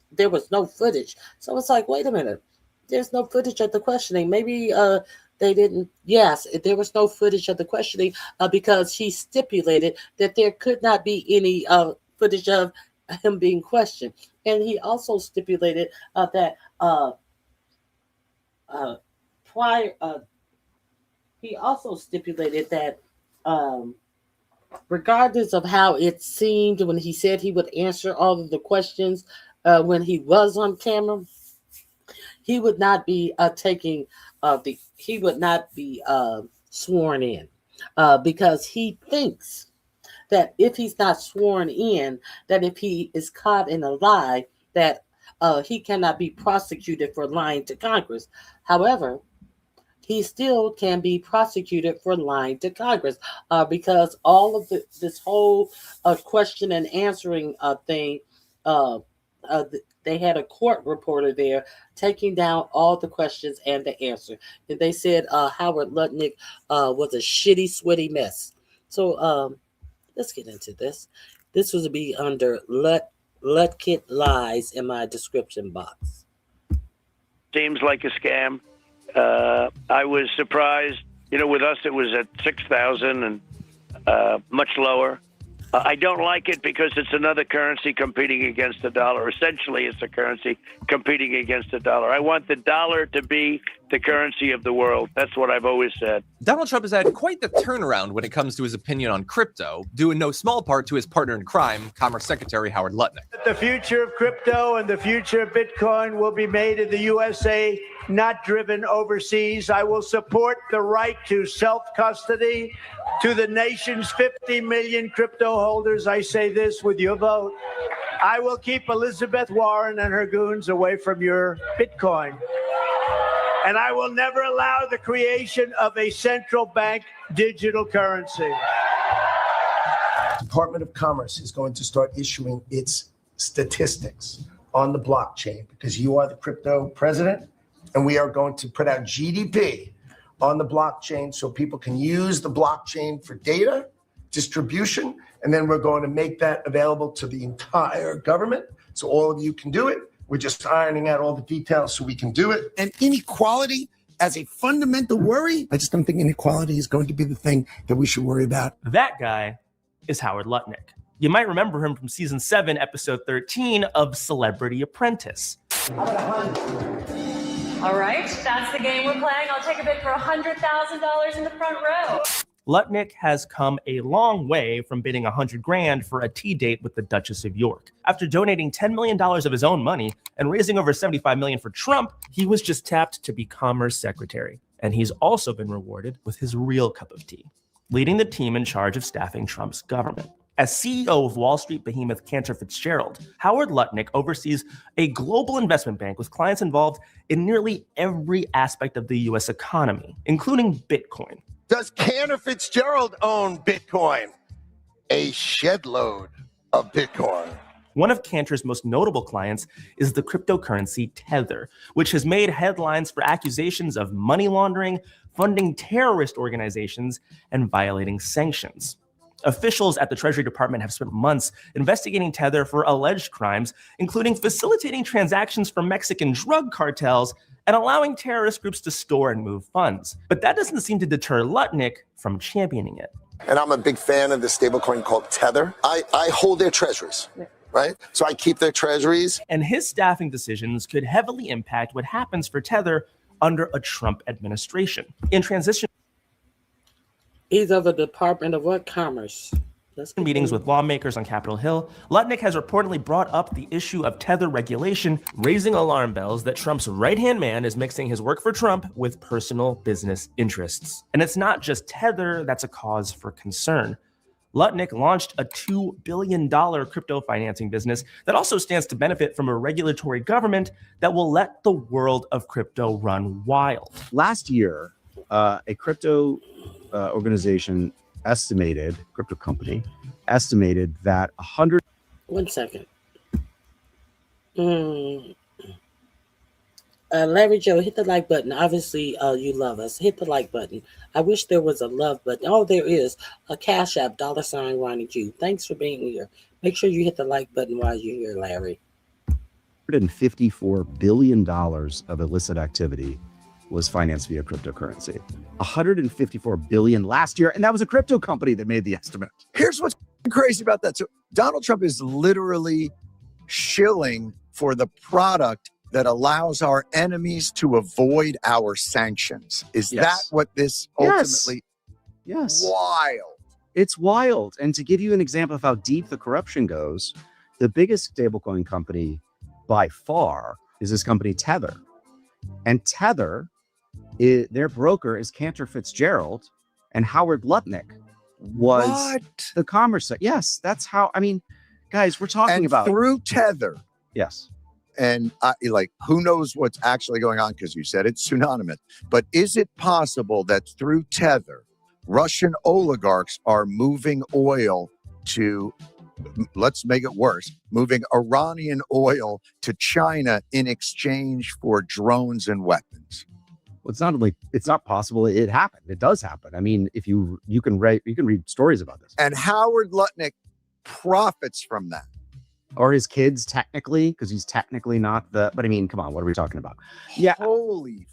there was no footage. So it's like, wait a minute. There's no footage of the questioning. Maybe they didn't. Yes, there was no footage of the questioning because he stipulated that there could not be any footage of him being questioned. And he also stipulated that he also stipulated that regardless of how it seemed when he said he would answer all of the questions when he was on camera, He would not be he would not be sworn in because he thinks that if he's not sworn in, that if he is caught in a lie, that he cannot be prosecuted for lying to Congress. However, he still can be prosecuted for lying to Congress because all of this whole question and answering thing, they had a court reporter there taking down all the questions and the answer. And they said Howard Lutnic was a shitty, sweaty mess. So let's get into this. This was to be under Lutkit lies in my description box. Seems like a scam. I was surprised. With us, it was at 6,000 and much lower. I don't like it because it's another currency competing against the dollar. Essentially, it's a currency competing against the dollar. I want the dollar to be the currency of the world. That's what I've always said. Donald Trump has had quite the turnaround when it comes to his opinion on crypto, due in no small part to his partner in crime, Commerce Secretary Howard Lutnic. The future of crypto and the future of Bitcoin will be made in the USA, not driven overseas. I will support the right to self-custody. To the nation's 50 million crypto holders, I say this with your vote. I will keep Elizabeth Warren and her goons away from your Bitcoin. And I will never allow the creation of a central bank digital currency. Department of Commerce is going to start issuing its statistics on the blockchain because you are the crypto president, and we are going to put out GDP on the blockchain so people can use the blockchain for data distribution, and then we're going to make that available to the entire government so all of you can do it. We're just ironing out all the details so we can do it. And inequality as a fundamental worry, I just don't think inequality is going to be the thing that we should worry about. That guy is Howard Lutnic. You might remember him from season 7, episode 13 of Celebrity Apprentice. All right, that's the game we're playing. I'll take a bid for $100,000 in the front row. Lutnic has come a long way from bidding $100,000 for a tea date with the Duchess of York. After donating $10 million of his own money and raising over $75 million for Trump, he was just tapped to be Commerce Secretary. And he's also been rewarded with his real cup of tea, leading the team in charge of staffing Trump's government. As CEO of Wall Street behemoth Cantor Fitzgerald, Howard Lutnic oversees a global investment bank with clients involved in nearly every aspect of the U.S. economy, including Bitcoin. Does Cantor Fitzgerald own Bitcoin? A shed load of Bitcoin. One of Cantor's most notable clients is the cryptocurrency Tether, which has made headlines for accusations of money laundering, funding terrorist organizations, and violating sanctions. Officials at the Treasury Department have spent months investigating Tether for alleged crimes, including facilitating transactions for Mexican drug cartels and allowing terrorist groups to store and move funds. But that doesn't seem to deter Lutnic from championing it. And I'm a big fan of the stablecoin called Tether. I hold their treasuries, right? So I keep their treasuries. And his staffing decisions could heavily impact what happens for Tether under a Trump administration. In transition, he's of the Department of what? Commerce. Meetings with lawmakers on Capitol Hill, Lutnic has reportedly brought up the issue of Tether regulation, raising alarm bells that Trump's right-hand man is mixing his work for Trump with personal business interests. And it's not just Tether that's a cause for concern. Lutnic launched a $2 billion crypto financing business that also stands to benefit from a regulatory government that will let the world of crypto run wild. Last year, a crypto organization crypto company estimated that 100. 1 second. Larry Joe, hit the like button. Obviously, you love us. Hit the like button. I wish there was a love button. Oh, there is. A Cash App, $RonyiQ. Thanks for being here. Make sure you hit the like button while you're here, Larry. $154 billion of illicit activity was financed via cryptocurrency. 154 billion last year, and that was a crypto company that made the estimate. Here's what's crazy about that. So Donald Trump is literally shilling for the product that allows our enemies to avoid our sanctions. Is that what this ultimately? Yes. Wild. It's wild. And to give you an example of how deep the corruption goes, the biggest stablecoin company by far is this company Tether. And Tether, their broker is Cantor Fitzgerald, and Howard Lutnic was the commerce. Yes, that's how. I mean, guys, we're talking about through Tether. Yes. And who knows what's actually going on, because you said it's synonymous. But is it possible that through Tether, Russian oligarchs are moving oil to, let's make it worse, moving Iranian oil to China in exchange for drones and weapons? Well, it's not possible. It happened. It does happen. I mean, if you can read stories about this. And Howard Lutnic profits from that. Or his kids, technically, because he's technically not the. But I mean, come on, what are we talking about? Yeah. Holy.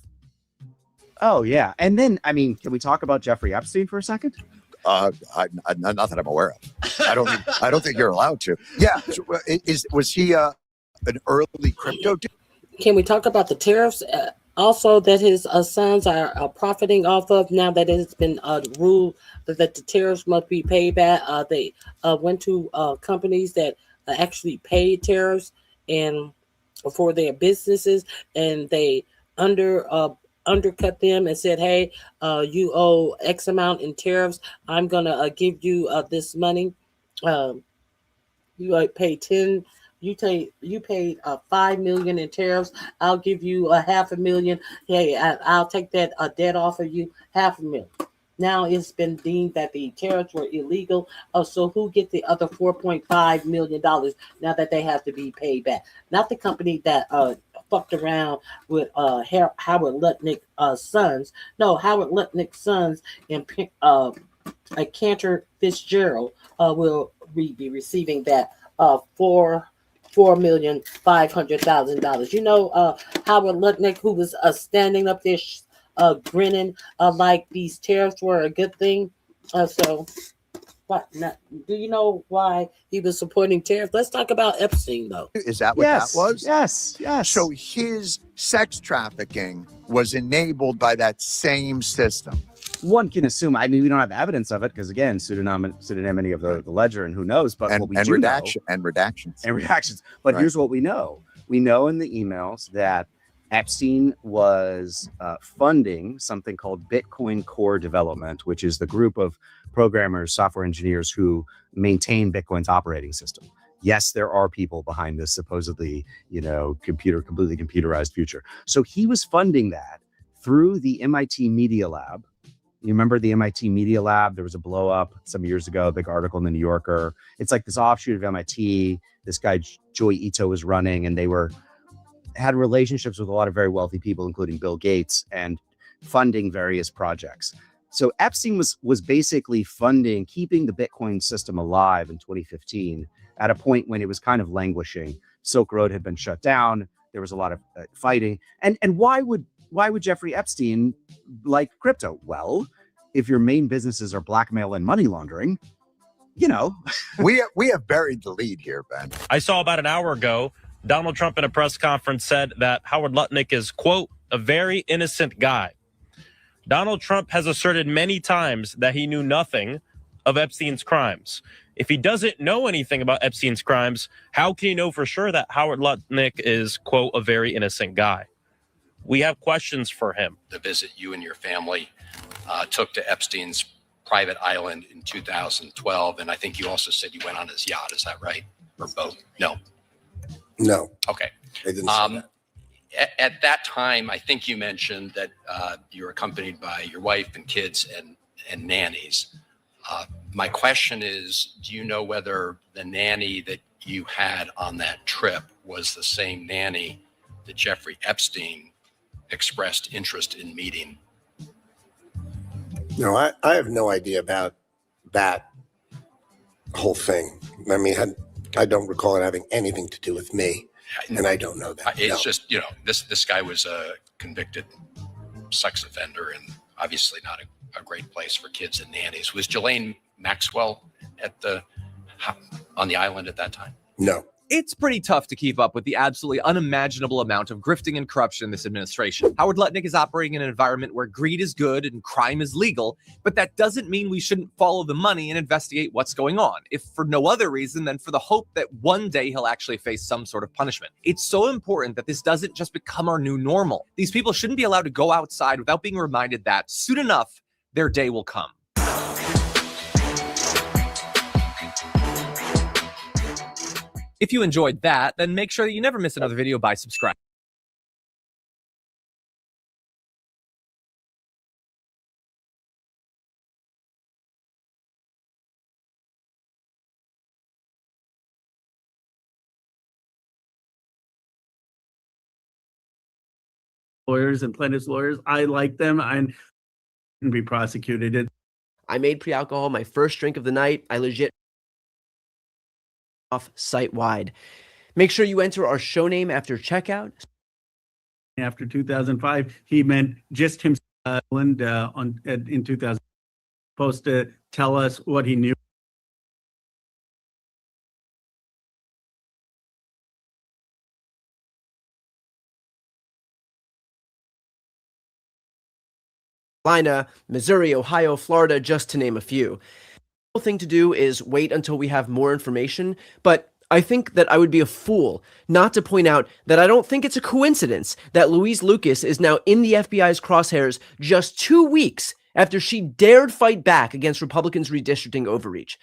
Oh yeah, and then I mean, can we talk about Jeffrey Epstein for a second? Not that I'm aware of. I don't think you're allowed to. Yeah. Was he an early crypto dude? Can we talk about the tariffs also that his sons are profiting off of now that it has been ruled that the tariffs must be paid back? They went to companies that actually paid tariffs and for their businesses, and they undercut them and said, "Hey, you owe X amount in tariffs. I'm gonna give you this money. You pay 10. You paid $5 million in tariffs. I'll give you $500,000. Hey, I'll take that debt off of you, $500,000." Now it's been deemed that the tariffs were illegal. So who get the other $4.5 million now that they have to be paid back? Not the company that fucked around with Howard Lutnic's sons. No, Howard Lutnic's sons and Cantor Fitzgerald will be receiving that $4,500,000. You know, Howard Lutnic, who was standing up there grinning like these tariffs were a good thing. So what? Do you know why he was supporting tariffs? Let's talk about Epstein, though. Is that what that was? Yes. So his sex trafficking was enabled by that same system. One can assume. I mean, we don't have evidence of it because, again, pseudonymity of the ledger, and who knows. But what we do know, and redactions. But here's what we know: we know in the emails that Epstein was funding something called Bitcoin Core Development, which is the group of programmers, software engineers who maintain Bitcoin's operating system. Yes, there are people behind this supposedly, completely computerized future. So he was funding that through the MIT Media Lab. You remember the MIT Media Lab? There was a blow up some years ago, a big article in the New Yorker. It's like this offshoot of MIT. This guy, Joy Ito, was running, and they had relationships with a lot of very wealthy people, including Bill Gates, and funding various projects. So Epstein was basically funding, keeping the Bitcoin system alive in 2015 at a point when it was kind of languishing. Silk Road had been shut down. There was a lot of fighting. And why would Jeffrey Epstein like crypto? Well, if your main businesses are blackmail and money laundering, we have buried the lead here, Ben. I saw about an hour ago, Donald Trump in a press conference said that Howard Lutnic is, quote, a very innocent guy. Donald Trump has asserted many times that he knew nothing of Epstein's crimes. If he doesn't know anything about Epstein's crimes, how can he know for sure that Howard Lutnic is, quote, a very innocent guy? We have questions for him. The visit you and your family took to Epstein's private island in 2012, and I think you also said you went on his yacht. Is that right? Or boat? No. No. Okay. They didn't say that. At that time, I think you mentioned that you were accompanied by your wife and kids and nannies. My question is, do you know whether the nanny that you had on that trip was the same nanny that Jeffrey Epstein expressed interest in meeting? No, I have no idea about that whole thing. I mean, I don't recall it having anything to do with me, and I don't know that. It's just, this guy was a convicted sex offender, and obviously not a great place for kids and nannies. Was Ghislaine Maxwell on the island at that time? No. It's pretty tough to keep up with the absolutely unimaginable amount of grifting and corruption in this administration. Howard Lutnic is operating in an environment where greed is good and crime is legal, but that doesn't mean we shouldn't follow the money and investigate what's going on, if for no other reason than for the hope that one day he'll actually face some sort of punishment. It's so important that this doesn't just become our new normal. These people shouldn't be allowed to go outside without being reminded that soon enough, their day will come. If you enjoyed that, then make sure that you never miss another video by subscribing. Lawyers and plaintiffs' lawyers, I like them. I can be prosecuted. I made pre-alcohol my first drink of the night. I legit off site-wide. Make sure you enter our show name after checkout. After 2005, he meant just himself. In 2000, supposed to tell us what he knew. Carolina, Missouri, Ohio, Florida, just to name a few. The thing to do is wait until we have more information, but I think that I would be a fool not to point out that I don't think it's a coincidence that Louise Lucas is now in the FBI's crosshairs just 2 weeks after she dared fight back against Republicans' redistricting overreach.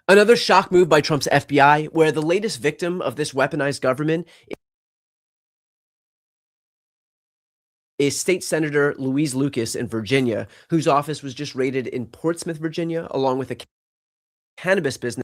Another shock move by Trump's FBI, where the latest victim of this weaponized government is State Senator Louise Lucas in Virginia, whose office was just raided in Portsmouth, Virginia, along with a cannabis business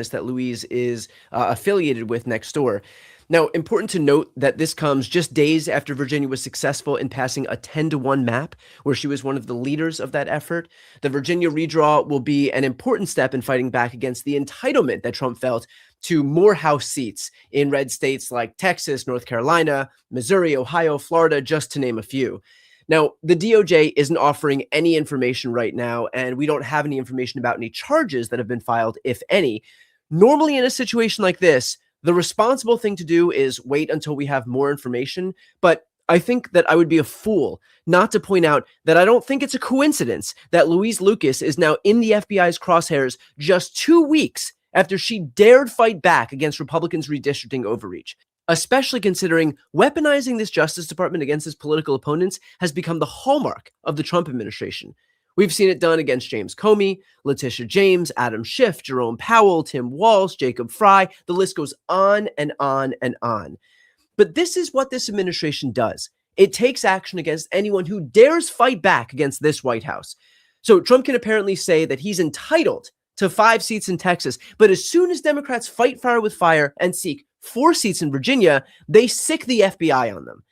that Louise is affiliated with next door. Now, important to note that this comes just days after Virginia was successful in passing a 10-to-1 map, where she was one of the leaders of that effort. The Virginia redraw will be an important step in fighting back against the entitlement that Trump felt to more House seats in red states like Texas, North Carolina, Missouri, Ohio, Florida, just to name a few. Now, the DOJ isn't offering any information right now, and we don't have any information about any charges that have been filed, if any. Normally, in a situation like this, the responsible thing to do is wait until we have more information. But I think that I would be a fool not to point out that I don't think it's a coincidence that Louise Lucas is now in the FBI's crosshairs just 2 weeks after she dared fight back against Republicans' redistricting overreach, especially considering weaponizing this Justice Department against its political opponents has become the hallmark of the Trump administration. We've seen it done against James Comey, Letitia James, Adam Schiff, Jerome Powell, Tim Walz, Jacob Fry. The list goes on and on and on. But this is what this administration does. It takes action against anyone who dares fight back against this White House. So Trump can apparently say that he's entitled to 5 seats in Texas, but as soon as Democrats fight fire with fire and seek 4 seats in Virginia, they sick the FBI on them.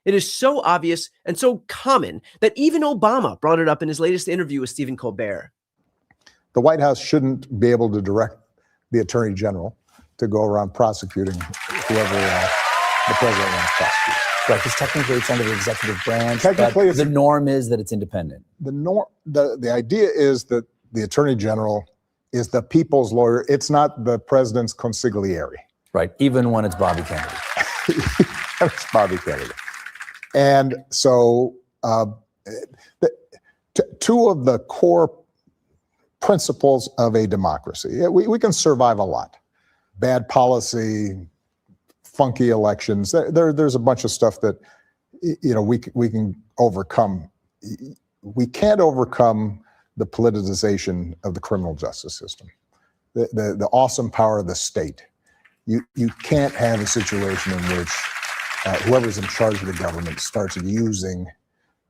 It is so obvious and so common that even Obama brought it up in his latest interview with Stephen Colbert. The White House shouldn't be able to direct the Attorney General to go around prosecuting whoever the president wants prosecuted. Right, because technically it's under the executive branch. Technically, but the norm is that it's independent. The idea is that the Attorney General is the people's lawyer. It's not the president's consigliere. Right, even when it's Bobby Kennedy. It's Bobby Kennedy. And so two of the core principles of a democracy, we can survive a lot. Bad policy, funky elections. There's a bunch of stuff that, we can overcome. We can't overcome the politicization of the criminal justice system, the awesome power of the state. You can't have a situation in which whoever's in charge of the government starts using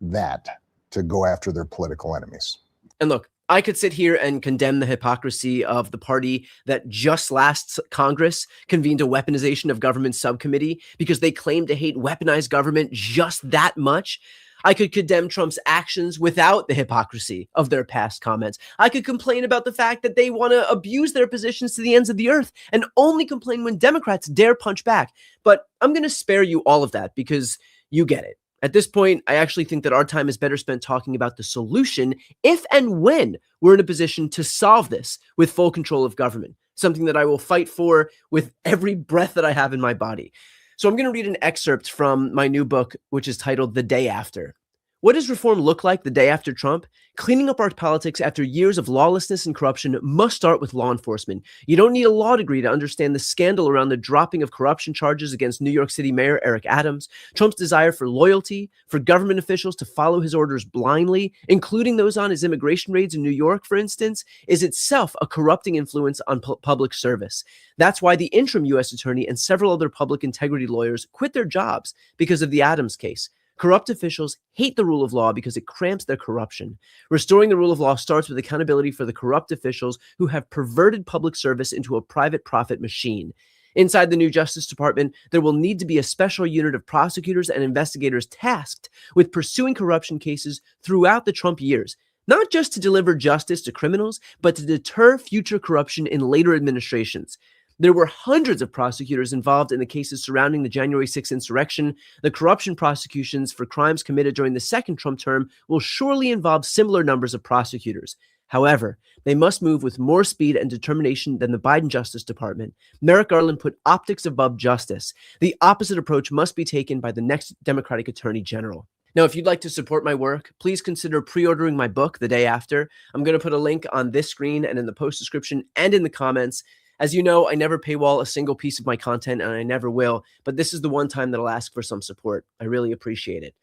that to go after their political enemies. And look, I could sit here and condemn the hypocrisy of the party that just last Congress convened a weaponization of government subcommittee because they claim to hate weaponized government just that much. I could condemn Trump's actions without the hypocrisy of their past comments. I could complain about the fact that they want to abuse their positions to the ends of the earth and only complain when Democrats dare punch back. But I'm going to spare you all of that because you get it. At this point, I actually think that our time is better spent talking about the solution if and when we're in a position to solve this with full control of government, something that I will fight for with every breath that I have in my body. So I'm going to read an excerpt from my new book, which is titled The Day After. What does reform look like the day after Trump? Cleaning up our politics after years of lawlessness and corruption must start with law enforcement. You don't need a law degree to understand the scandal around the dropping of corruption charges against New York City Mayor Eric Adams, Trump's desire for loyalty, for government officials to follow his orders blindly, including those on his immigration raids in New York, for instance, is itself a corrupting influence on public service. That's why the interim U.S. attorney and several other public integrity lawyers quit their jobs because of the Adams case. Corrupt officials hate the rule of law because it cramps their corruption. Restoring the rule of law starts with accountability for the corrupt officials who have perverted public service into a private profit machine. Inside the new Justice Department, there will need to be a special unit of prosecutors and investigators tasked with pursuing corruption cases throughout the Trump years, not just to deliver justice to criminals, but to deter future corruption in later administrations. There were hundreds of prosecutors involved in the cases surrounding the January 6th insurrection. The corruption prosecutions for crimes committed during the second Trump term will surely involve similar numbers of prosecutors. However, they must move with more speed and determination than the Biden Justice Department. Merrick Garland put optics above justice. The opposite approach must be taken by the next Democratic Attorney General. Now, if you'd like to support my work, please consider pre-ordering my book The Day After. I'm going to put a link on this screen and in the post description and in the comments. As you know, I never paywall a single piece of my content, and I never will, but this is the one time that I'll ask for some support. I really appreciate it.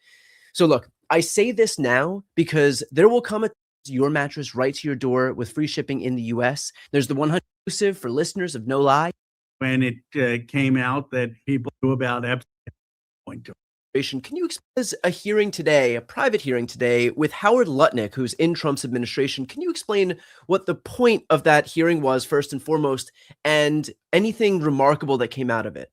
So look, I say this now because there will come a your mattress right to your door with free shipping in the U.S. There's the 100 exclusive for listeners of No Lie. When it came out that people knew about Epstein, can you explain a hearing today, a private hearing today with Howard Lutnic, who's in Trump's administration? Can you explain what the point of that hearing was, first and foremost, and anything remarkable that came out of it?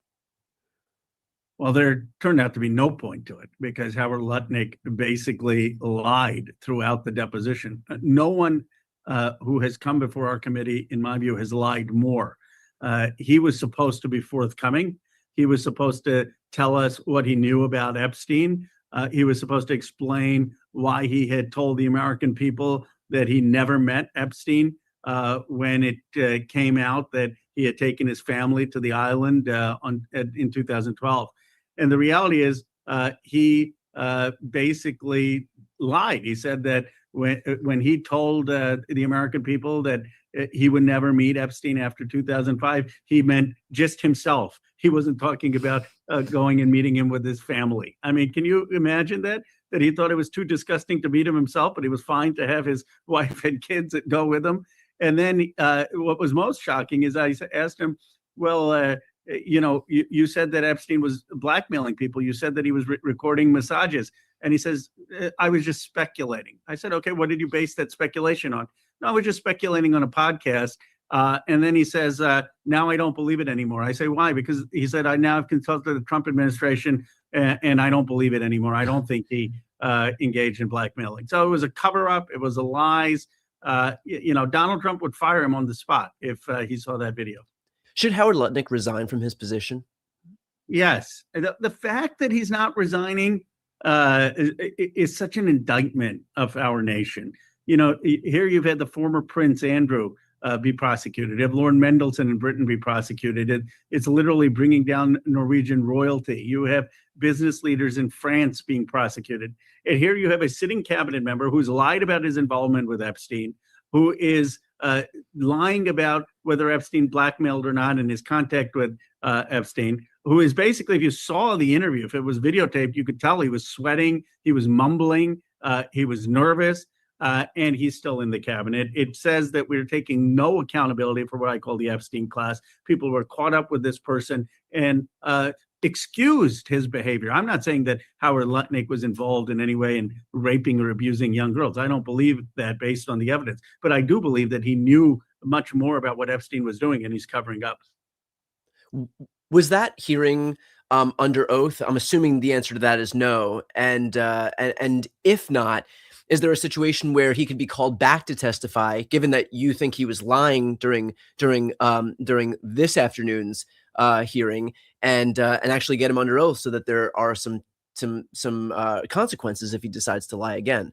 Well, there turned out to be no point to it because Howard Lutnic basically lied throughout the deposition. No one who has come before our committee, in my view, has lied more. He was supposed to be forthcoming. He was supposed to tell us what he knew about Epstein. He was supposed to explain why he had told the American people that he never met Epstein when it came out that he had taken his family to the island in 2012. And the reality is he basically lied. He said that when he told the American people that he would never meet Epstein after 2005, he meant just himself. He wasn't talking about going and meeting him with his family. I mean, can you imagine that? That he thought it was too disgusting to meet him himself, but he was fine to have his wife and kids that go with him. And then what was most shocking is I asked him, well, you said that Epstein was blackmailing people. You said that he was recording massages. And he says, I was just speculating. I said, okay, what did you base that speculation on? No, I was just speculating on a podcast. And then he says, now I don't believe it anymore. I say, why? Because he said, I now have consulted the Trump administration and I don't believe it anymore. I don't think he engaged in blackmailing. So it was a cover up. It was a lies. Donald Trump would fire him on the spot if he saw that video. Should Howard Lutnic resign from his position? Yes. The fact that he's not resigning is such an indictment of our nation. Here you've had the former Prince Andrew be prosecuted. You have Lord Mendelsohn in Britain be prosecuted. It's literally bringing down Norwegian royalty. You have business leaders in France being prosecuted. And here you have a sitting cabinet member who's lied about his involvement with Epstein, who is lying about whether Epstein blackmailed or not in his contact with Epstein, who is basically, if you saw the interview, if it was videotaped, you could tell he was sweating, he was mumbling, he was nervous, and he's still in the cabinet. It says that we're taking no accountability for what I call the Epstein class. People were caught up with this person and excused his behavior. I'm not saying that Howard Lutnic was involved in any way in raping or abusing young girls. I don't believe that based on the evidence, but I do believe that he knew much more about what Epstein was doing and he's covering up. Was that hearing under oath? I'm assuming the answer to that is no. And if not, is there a situation where he could be called back to testify, given that you think he was lying during this afternoon's hearing, and actually get him under oath so that there are some consequences if he decides to lie again?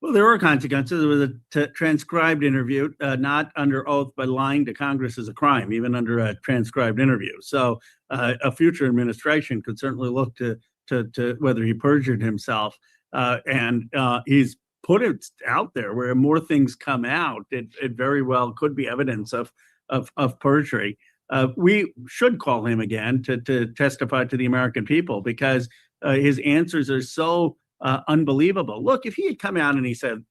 Well, there are consequences. It was a transcribed interview, not under oath, but lying to Congress is a crime, even under a transcribed interview. So a future administration could certainly look to whether he perjured himself. And he's put it out there where more things come out. It very well could be evidence of perjury. We should call him again to testify to the American people because his answers are so unbelievable. Look, if he had come out and he said,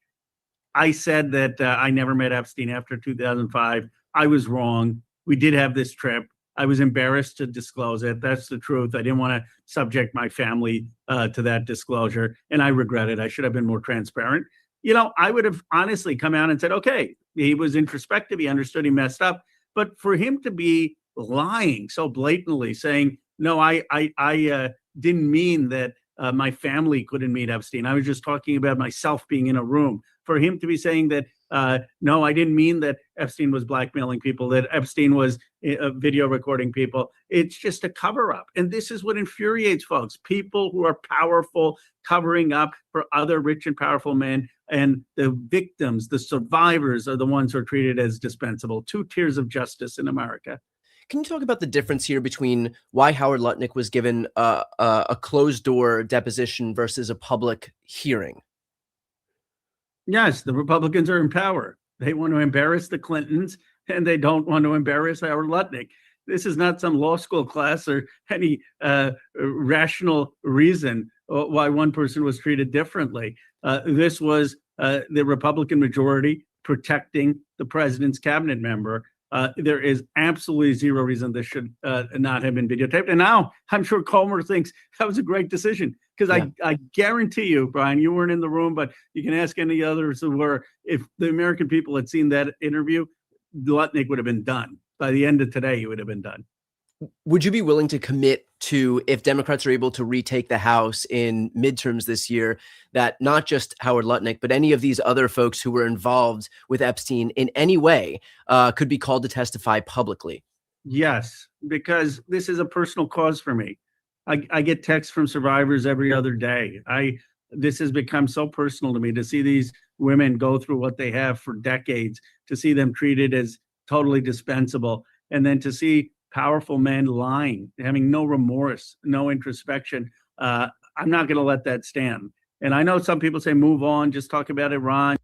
I said that I never met Epstein after 2005. I was wrong. We did have this trip. I was embarrassed to disclose it. That's the truth. I didn't want to subject my family to that disclosure, and I regret it. I should have been more transparent. I would have honestly come out and said, okay, he was introspective. He understood he messed up. But for him to be lying so blatantly, saying, no, I didn't mean that my family couldn't meet Epstein. I was just talking about myself being in a room. For him to be saying that, no, I didn't mean that Epstein was blackmailing people, that Epstein was video recording people. It's just a cover up. And this is what infuriates folks. People who are powerful covering up for other rich and powerful men. And the victims, the survivors are the ones who are treated as dispensable. Two tiers of justice in America. Can you talk about the difference here between why Howard Lutnic was given a closed-door deposition versus a public hearing? Yes, the Republicans are in power. They want to embarrass the Clintons, and they don't want to embarrass Howard Lutnic. This is not some law school class or any rational reason why one person was treated differently. This was the Republican majority protecting the president's cabinet member. There is absolutely zero reason this should not have been videotaped. And now I'm sure Comer thinks that was a great decision because I guarantee you, Brian, you weren't in the room, but you can ask any others who were. If the American people had seen that interview, Lutnic would have been done. By the end of today, he would have been done. Would you be willing to commit to, if Democrats are able to retake the House in midterms this year, that not just Howard Lutnic, but any of these other folks who were involved with Epstein in any way could be called to testify publicly? Yes, because this is a personal cause for me. I get texts from survivors every other day. This has become so personal to me to see these women go through what they have for decades, to see them treated as totally dispensable, and then to see powerful men lying, having no remorse, no introspection. I'm not going to let that stand. And I know some people say, move on, just talk about Iran.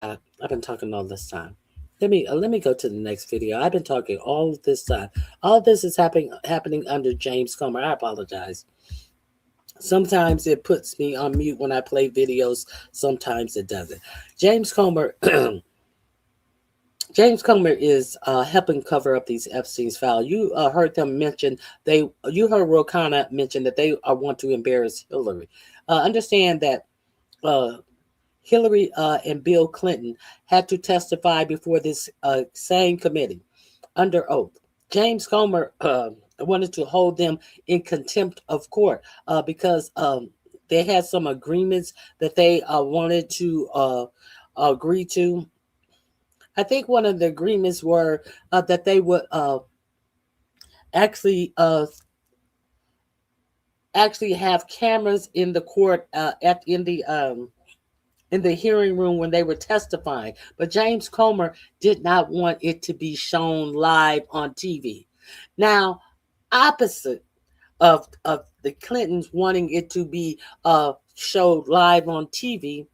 I've been talking all this time. Let me go to the next video. I've been talking all this time. All this is happening under James Comer. I apologize. Sometimes it puts me on mute when I play videos. Sometimes it doesn't. James Comer. James Comer is helping cover up these Epstein's files. You heard them mention You heard Ro Khanna mention that they want to embarrass Hillary. Understand that Hillary and Bill Clinton had to testify before this same committee under oath. James Comer wanted to hold them in contempt of court because they had some agreements that they wanted to agree to. I think one of the agreements were that they would actually have cameras in the court in the hearing room when they were testifying. But James Comer did not want it to be shown live on TV. Now, opposite of the Clintons wanting it to be showed live on TV,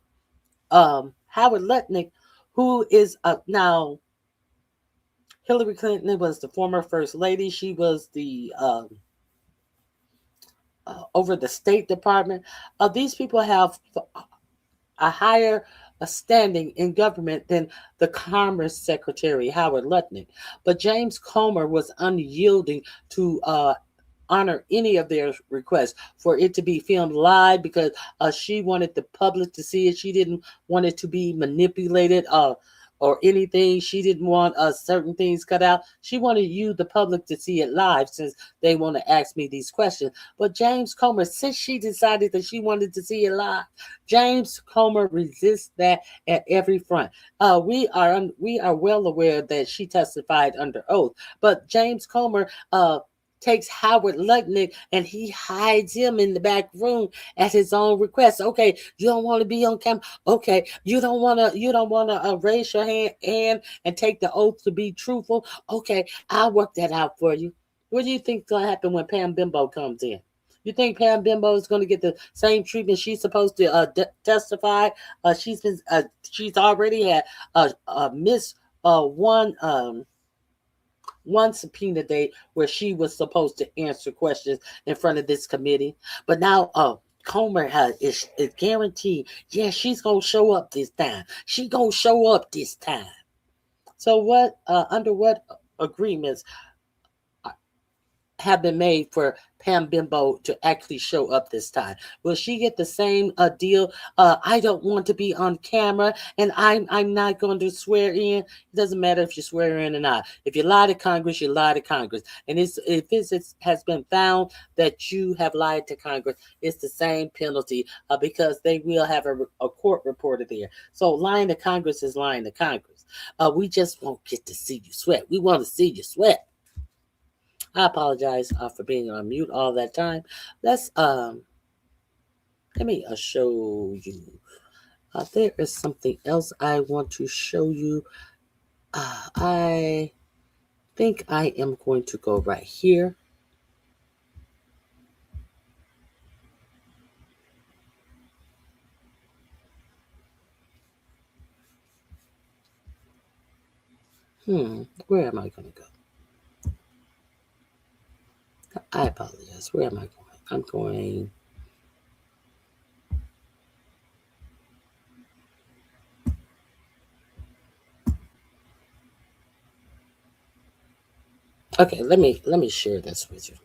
Howard Lutnic, who is now Hillary Clinton was the former first lady. She was the over the State Department. These people have a higher standing in government than the Commerce Secretary, Howard Lutnic. But James Comer was unyielding to honor any of their requests for it to be filmed live because she wanted the public to see it. She didn't want it to be manipulated or anything. She didn't want certain things cut out. She wanted you, the public, to see it live since they want to ask me these questions. But James Comer, since she decided that she wanted to see it live, James Comer resists that at every front. We are well aware that she testified under oath, but James Comer takes Howard Lutnic and he hides him in the back room at his own request. Okay, you don't want to be on camera. Okay, you don't want to raise your hand and take the oath to be truthful. Okay, I'll work that out for you. What do you think is going to happen when Pam Bimbo comes in? You think Pam Bimbo is going to get the same treatment she's supposed to testify? She's already had miss one subpoena date where she was supposed to answer questions in front of this committee. But now Comer is guaranteed, yeah, she's going to show up this time. She's going to show up this time. So what, under what agreements have been made for Pam Bimbo to actually show up this time? Will she get the same deal? I don't want to be on camera, and I'm not going to swear in. It doesn't matter if you swear in or not. If you lie to Congress, you lie to Congress. And if it has been found that you have lied to Congress, it's the same penalty because they will have a court reporter there. So lying to Congress is lying to Congress. We just won't get to see you sweat. We want to see you sweat. I apologize for being on mute all that time. Let's let me show you. There is something else I want to show you. I think I am going to go right here. Where am I going to go? I apologize. Where am I going? I'm going. Okay, let me share this with you.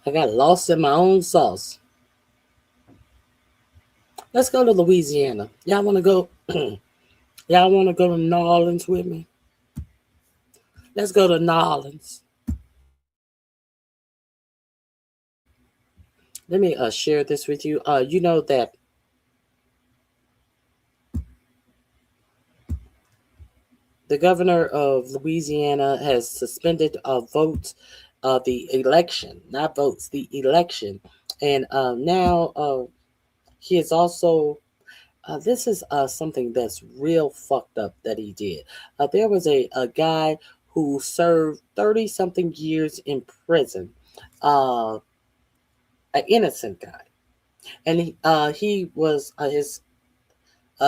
I got lost in my own sauce. Let's go to Louisiana. Y'all want to go? Y'all want to go to New Orleans with me? Let's go to New Orleans. Let me share this with you. You know that the governor of Louisiana has suspended votes, the election, not votes, the election. And now he is also, this is something that's real fucked up that he did. There was a guy who served 30-something years in prison, an innocent guy. And he was, his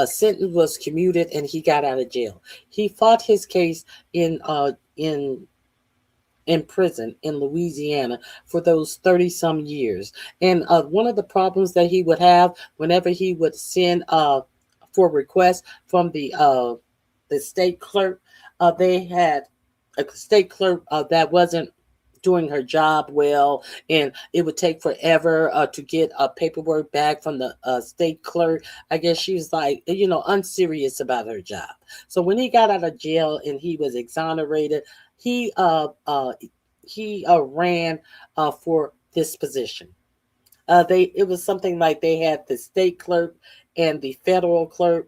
sentence was commuted and he got out of jail. He fought his case in prison in Louisiana for those 30-some years. And one of the problems that he would have whenever he would send for requests from the state clerk, they had a state clerk that wasn't doing her job well, and it would take forever to get paperwork back from the state clerk. I guess she was like, unserious about her job. So when he got out of jail and he was exonerated, he ran for this position. It was something like they had the state clerk and the federal clerk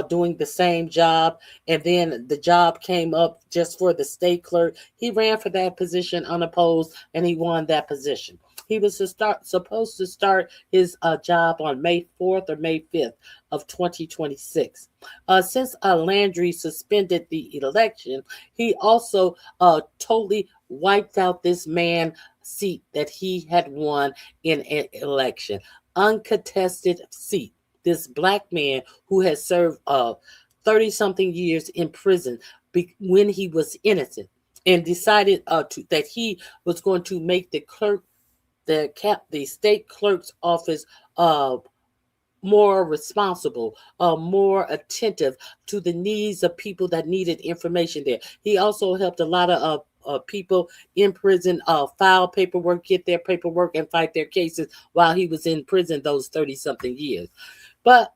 doing the same job, and then the job came up just for the state clerk. He ran for that position unopposed, and he won that position. He was supposed to start his job on May 4th or May 5th of 2026. Since Landry suspended the election, he also totally wiped out this man's seat that he had won in an election. Uncontested seat. This black man who has served 30-something years in prison when he was innocent, and decided that he was going to make the state clerk's office more responsible, more attentive to the needs of people that needed information there. He also helped a lot of people in prison file paperwork, get their paperwork, and fight their cases while he was in prison those 30-something years. But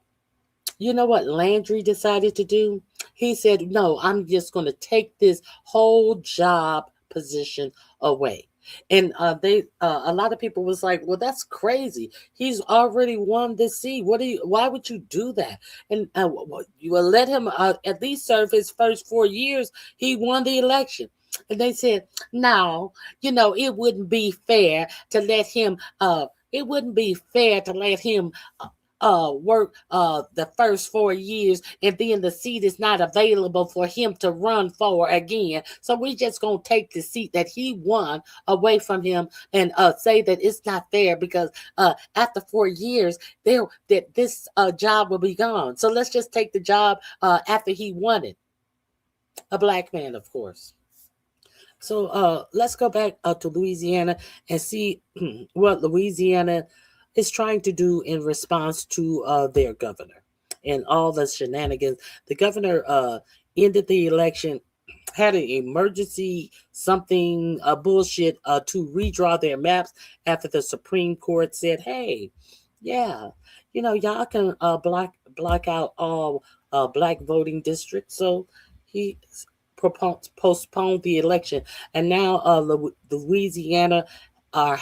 you know what Landry decided to do? He said, no, I'm just going to take this whole job position away. And a lot of people was like, well, that's crazy. He's already won this seat. Why would you do that? And you will let him at least serve his first 4 years. He won the election. And they said, no, it wouldn't be fair to let him, work the first 4 years, and then the seat is not available for him to run for again. So we're just going to take the seat that he won away from him and say that it's not fair because after 4 years, this job will be gone. So let's just take the job after he won it. A black man, of course. So let's go back to Louisiana and see what Louisiana is trying to do in response to their governor and all the shenanigans. The governor ended the election, had an emergency bullshit to redraw their maps after the Supreme Court said, hey, yeah, y'all can block out all black voting districts. So he postponed the election. And now Louisiana are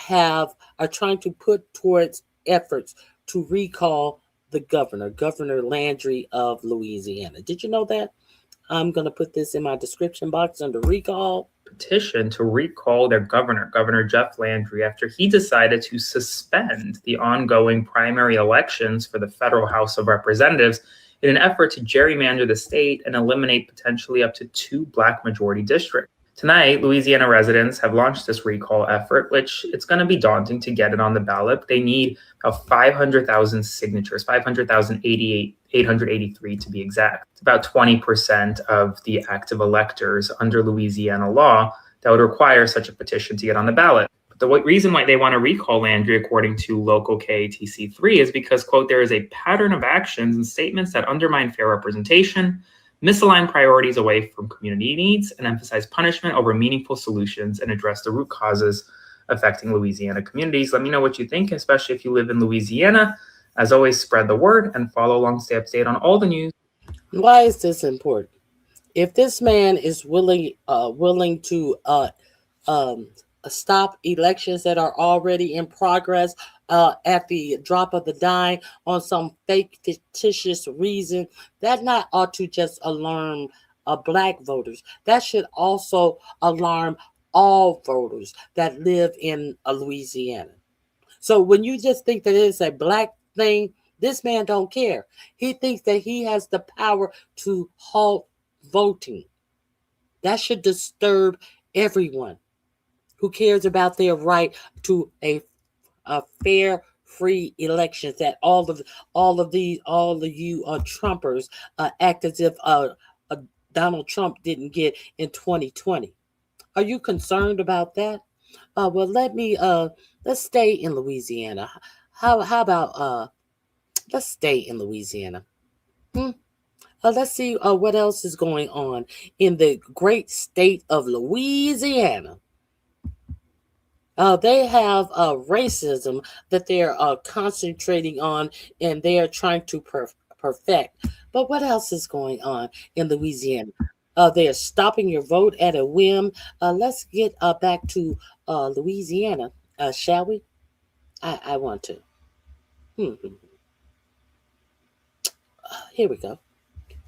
trying to put towards efforts to recall the Governor Landry of Louisiana. Did you know that? I'm going to put this in my description box under recall. Petition to recall their Governor Jeff Landry, after he decided to suspend the ongoing primary elections for the federal House of Representatives in an effort to gerrymander the state and eliminate potentially up to 2 black majority districts. Tonight, Louisiana residents have launched this recall effort, which it's going to be daunting to get it on the ballot. They need about 500,000 signatures, 500,883 to be exact. It's about 20% of the active electors under Louisiana law that would require such a petition to get on the ballot. But the reason why they want to recall Landry, according to local KATC3, is because, quote, there is a pattern of actions and statements that undermine fair representation, misalign priorities away from community needs, and emphasize punishment over meaningful solutions and address the root causes affecting Louisiana communities. Let me know what you think, especially if you live in Louisiana. As always, spread the word and follow along, stay up to date on all the news. Why is this important? If this man is willing to stop elections that are already in progress at the drop of the dime on some fake fictitious reason, that not ought to just alarm black voters. That should also alarm all voters that live in Louisiana. So when you just think that it's a black thing, this man don't care. He thinks that he has the power to halt voting. That should disturb everyone who cares about their right to a fair, free elections. That all of you Trumpers act as if Donald Trump didn't get in 2020. Are you concerned about that? Well, let's stay in Louisiana. How about let's stay in Louisiana? Let's see what else is going on in the great state of Louisiana. They have racism that they're concentrating on, and they are trying to perfect. But what else is going on in Louisiana? They are stopping your vote at a whim. Let's get back to Louisiana, shall we? I want to. Here we go.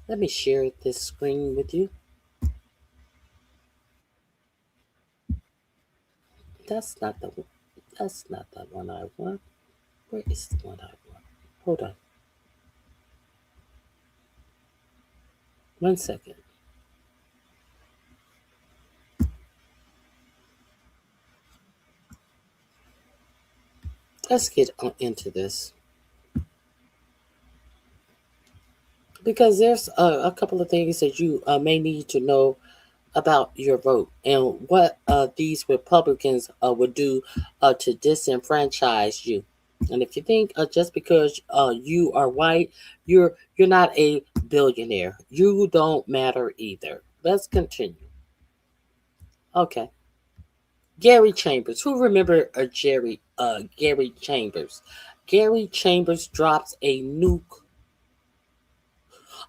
Let me share this screen with you. That's not the one. That's not the one I want. Where is the one I want? Hold on. 1 second. Let's get into this. Because there's a couple of things that you may need to know about your vote and what these Republicans would do to disenfranchise you. And if you think just because you are white, you're not a billionaire. You don't matter either. Let's continue. Okay. Gary Chambers. Who remember Gary Chambers? Gary Chambers drops a nuke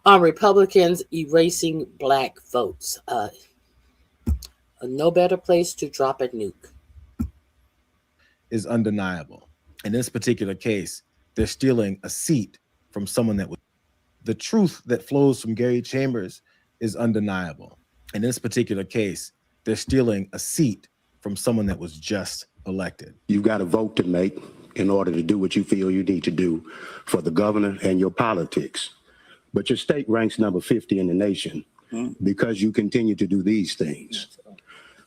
on Republicans erasing black votes. No better place to drop a nuke. Is undeniable. In this particular case, they're stealing a seat from someone that was. The truth that flows from Gary Chambers is undeniable. In this particular case, they're stealing a seat from someone that was just elected. You've got a vote to make in order to do what you feel you need to do for the governor and your politics. But your state ranks number 50 in the nation because you continue to do these things.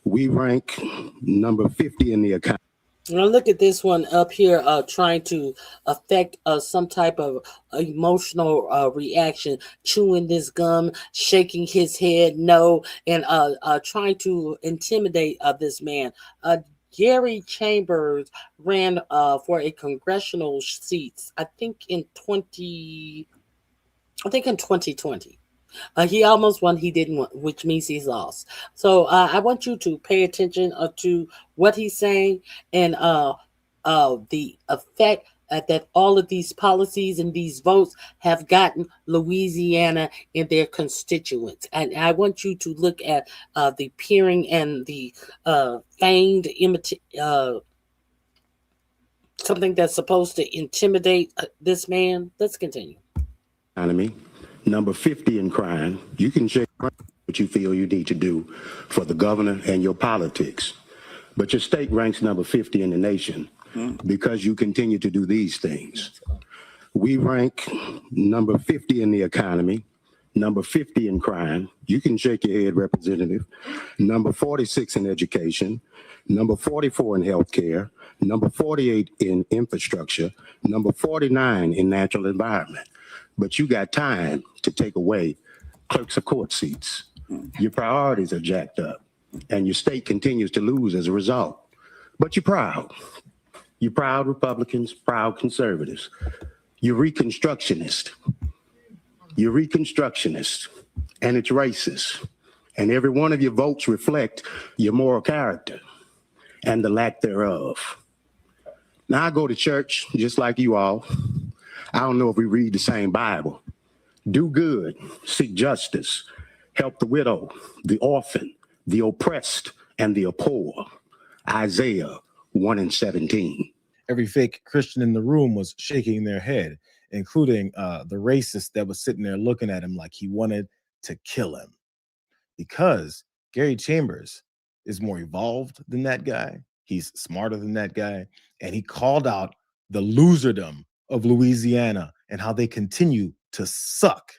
We rank number 50 in the economy. Now look at this one up here, trying to affect some type of emotional reaction, chewing this gum, shaking his head no, and trying to intimidate this man. Gary Chambers ran for a congressional seat, I think in 2020. He almost won, he didn't win, which means he's lost. So I want you to pay attention to what he's saying and the effect that all of these policies and these votes have gotten Louisiana and their constituents. And I want you to look at the peering and the feigned something that's supposed to intimidate this man. Let's continue. Economy. Number 50 in crime. You can shake what you feel you need to do for the governor and your politics. But your state ranks number 50 in the nation because you continue to do these things. We rank number 50 in the economy, number 50 in crime. You can shake your head, Representative. Number 46 in education, number 44 in healthcare, number 48 in infrastructure, number 49 in natural environment. But you got time to take away clerks of court seats. Your priorities are jacked up, and your state continues to lose as a result. But you're proud. You're proud Republicans, proud conservatives. You're Reconstructionist. You're Reconstructionist, and it's racist. And every one of your votes reflect your moral character and the lack thereof. Now, I go to church just like you all. I don't know if we read the same Bible. Do good, seek justice, help the widow, the orphan, the oppressed, and the poor. Isaiah 1:17. Every fake Christian in the room was shaking their head, including the racist that was sitting there looking at him like he wanted to kill him. Because Gary Chambers is more evolved than that guy. He's smarter than that guy. And he called out the loserdom of Louisiana and how they continue to suck.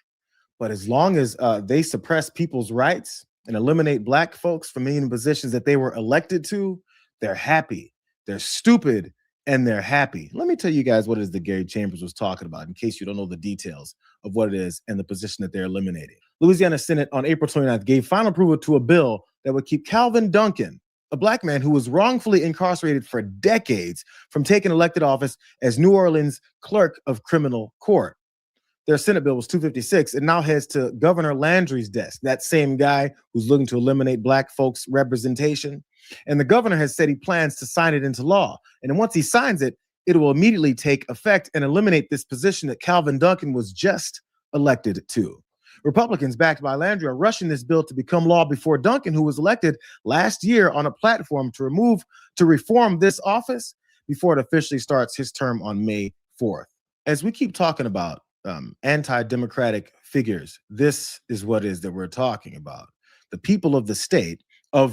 But as long as they suppress people's rights and eliminate black folks from any positions that they were elected to, they're happy. They're stupid and they're happy. Let me tell you guys what it is that Gary Chambers was talking about in case you don't know the details of what it is and the position that they're eliminating. Louisiana Senate on April 29th gave final approval to a bill that would keep Calvin Duncan, a black man who was wrongfully incarcerated for decades, from taking elected office as New Orleans clerk of criminal court. Their Senate bill was 256. It now heads to Governor Landry's desk, that same guy who's looking to eliminate black folks' representation. And the governor has said he plans to sign it into law. And then once he signs it, it will immediately take effect and eliminate this position that Calvin Duncan was just elected to. Republicans backed by Landry are rushing this bill to become law before Duncan, who was elected last year on a platform to reform this office before it officially starts his term on May 4th. As we keep talking about anti-democratic figures, this is what it is that we're talking about. The people of the state, at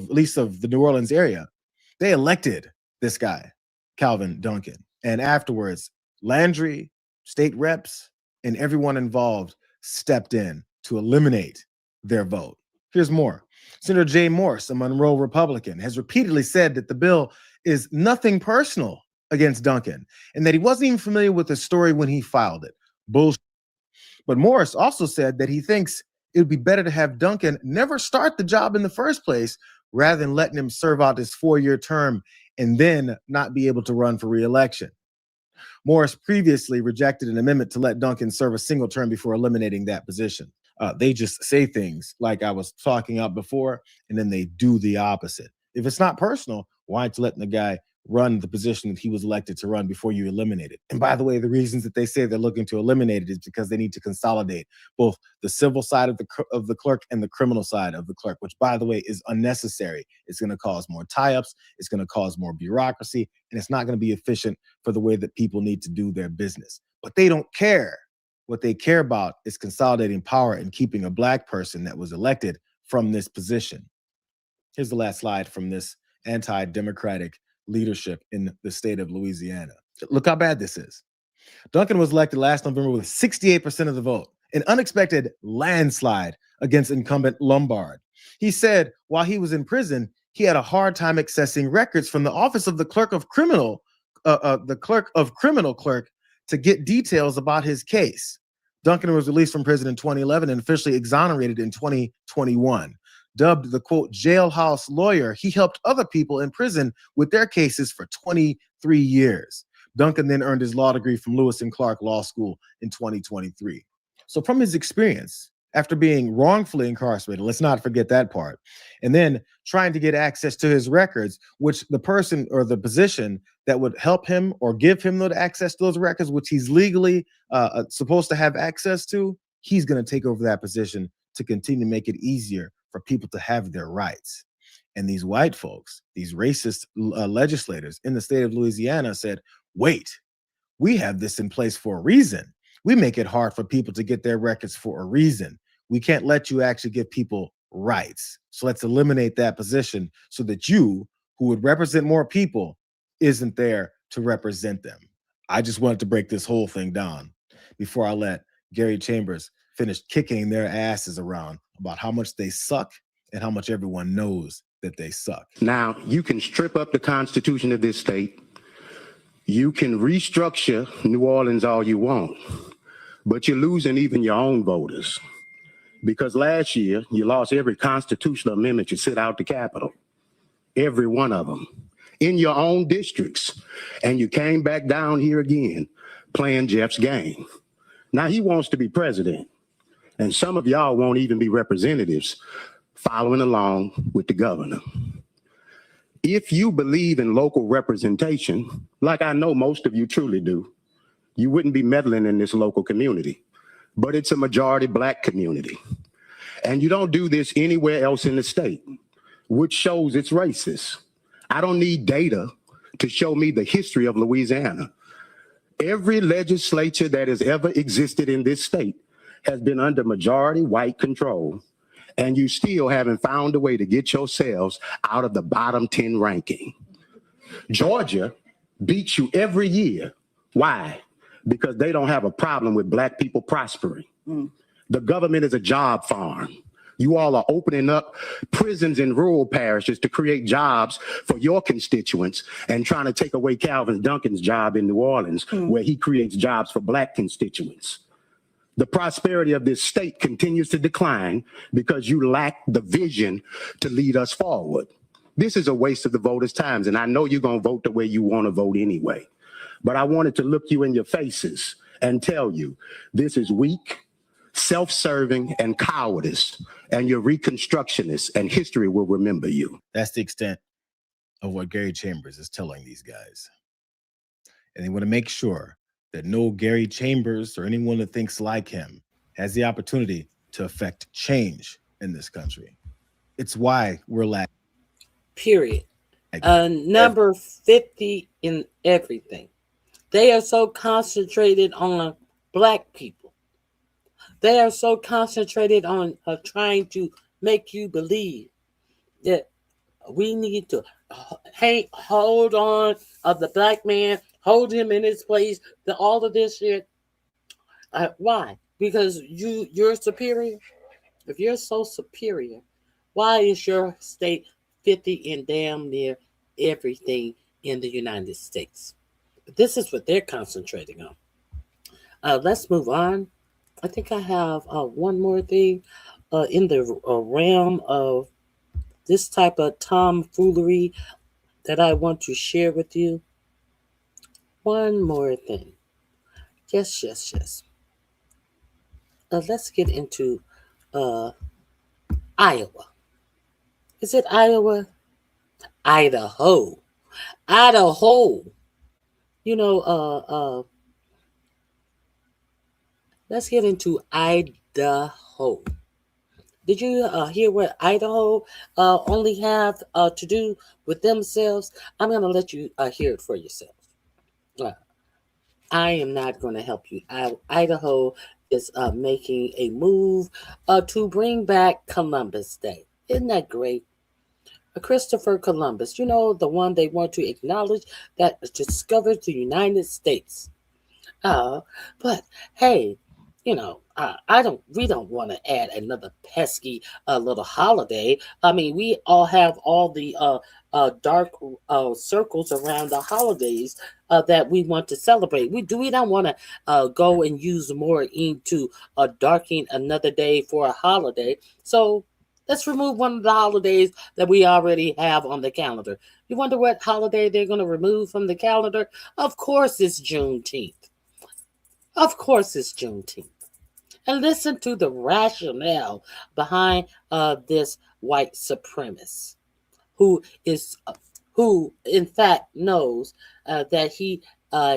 least of the New Orleans area, they elected this guy, Calvin Duncan. And afterwards, Landry, state reps, and everyone involved stepped in to eliminate their vote. Here's more. Senator Jay Morse, a Monroe Republican, has repeatedly said that the bill is nothing personal against Duncan and that he wasn't even familiar with the story when he filed it. Bullshit. But Morris also said that he thinks it would be better to have Duncan never start the job in the first place rather than letting him serve out his 4-year term and then not be able to run for re-election. Morris previously rejected an amendment to let Duncan serve a single term before eliminating that position. They just say things like I was talking about before, and then they do the opposite. If it's not personal, why aren't you letting the guy run the position that he was elected to run before you eliminate it? And by the way, the reasons that they say they're looking to eliminate it is because they need to consolidate both the civil side of the clerk and the criminal side of the clerk, which, by the way, is unnecessary. It's going to cause more tie-ups, it's going to cause more bureaucracy, and it's not going to be efficient for the way that people need to do their business. But they don't care. What they care about is consolidating power and keeping a black person that was elected from this position. Here's the last slide from this anti-democratic leadership in the state of Louisiana. Look how bad this is. Duncan was elected last November with 68% of the vote, an unexpected landslide against incumbent Lombard. He said while he was in prison, he had a hard time accessing records from the office of the clerk of criminal, clerk to get details about his case. Duncan was released from prison in 2011 and officially exonerated in 2021. Dubbed the, quote, jailhouse lawyer, he helped other people in prison with their cases for 23 years. Duncan then earned his law degree from Lewis and Clark Law School in 2023. So from his experience, after being wrongfully incarcerated, let's not forget that part, and then trying to get access to his records, which the person or the position that would help him or give him the access to those records, which he's legally supposed to have access to, he's going to take over that position to continue to make it easier for people to have their rights. And these white folks, these racist legislators in the state of Louisiana said, wait, we have this in place for a reason. We make it hard for people to get their records for a reason. We can't let you actually give people rights. So let's eliminate that position so that you, who would represent more people, isn't there to represent them. I just wanted to break this whole thing down before I let Gary Chambers finish kicking their asses around about how much they suck and how much everyone knows that they suck. Now, you can strip up the Constitution of this state. You can restructure New Orleans all you want, but you're losing even your own voters. Because last year, you lost every constitutional amendment you set out the Capitol, every one of them, in your own districts. And you came back down here again, playing Jeff's game. Now he wants to be president. And some of y'all won't even be representatives following along with the governor. If you believe in local representation, like I know most of you truly do, you wouldn't be meddling in this local community. But it's a majority black community. And you don't do this anywhere else in the state, which shows it's racist. I don't need data to show me the history of Louisiana. Every legislature that has ever existed in this state has been under majority white control, and you still haven't found a way to get yourselves out of the bottom 10 ranking. Georgia beats you every year. Why? Because they don't have a problem with black people prospering. The government is a job farm. You all are opening up prisons in rural parishes to create jobs for your constituents and trying to take away Calvin Duncan's job in New Orleans, where he creates jobs for black constituents. The prosperity of this state continues to decline because you lack the vision to lead us forward. This is a waste of the voters' time, and I know you're going to vote the way you want to vote anyway. But I wanted to look you in your faces and tell you this is weak, self-serving, and cowardice, and you're reconstructionists, and history will remember you. That's the extent of what Gary Chambers is telling these guys. And they want to make sure that no Gary Chambers or anyone that thinks like him has the opportunity to affect change in this country. It's why we're lacking. Period. Number 50 in everything. They are so concentrated on black people. They are so concentrated on trying to make you believe that We need to hold on of the black man, hold him in his place. All of this shit. Why? Because you're superior. If you're so superior, why is your state 50 in damn near everything in the United States? This is what they're concentrating on. Let's move on. I think I have one more thing in the realm of this type of tomfoolery that I want to share with you. One more thing. Yes. Let's get into Iowa. Is it Iowa? Idaho. Idaho. You know, let's get into Idaho. Did you hear what Idaho only have to do with themselves? I'm going to let you hear it for yourself. I am not going to help you. Idaho is making a move to bring back Columbus Day. Isn't that great? Christopher Columbus, you know, the one they want to acknowledge that discovered the United States. But hey, you know, we don't want to add another pesky little holiday. I mean, we all have all the dark circles around the holidays that we want to celebrate. We don't want to go and use more into darking another day for a holiday. So let's remove one of the holidays that we already have on the calendar. You wonder what holiday they're going to remove from the calendar? Of course, it's Juneteenth. Of course, it's Juneteenth. And listen to the rationale behind this white supremacist who in fact knows that he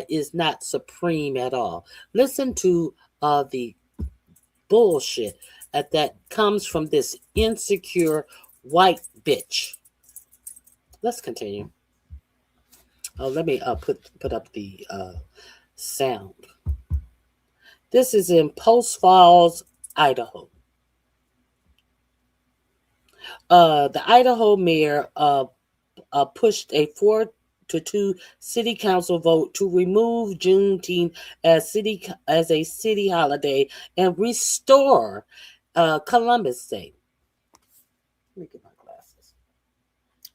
is not supreme at all. Listen to the bullshit that comes from this insecure white bitch. Let's continue. Let me put up the sound. This is in Post Falls, Idaho. The Idaho mayor pushed a 4-2 city council vote to remove Juneteenth as a city holiday and restore Columbus Day. Let me get my glasses.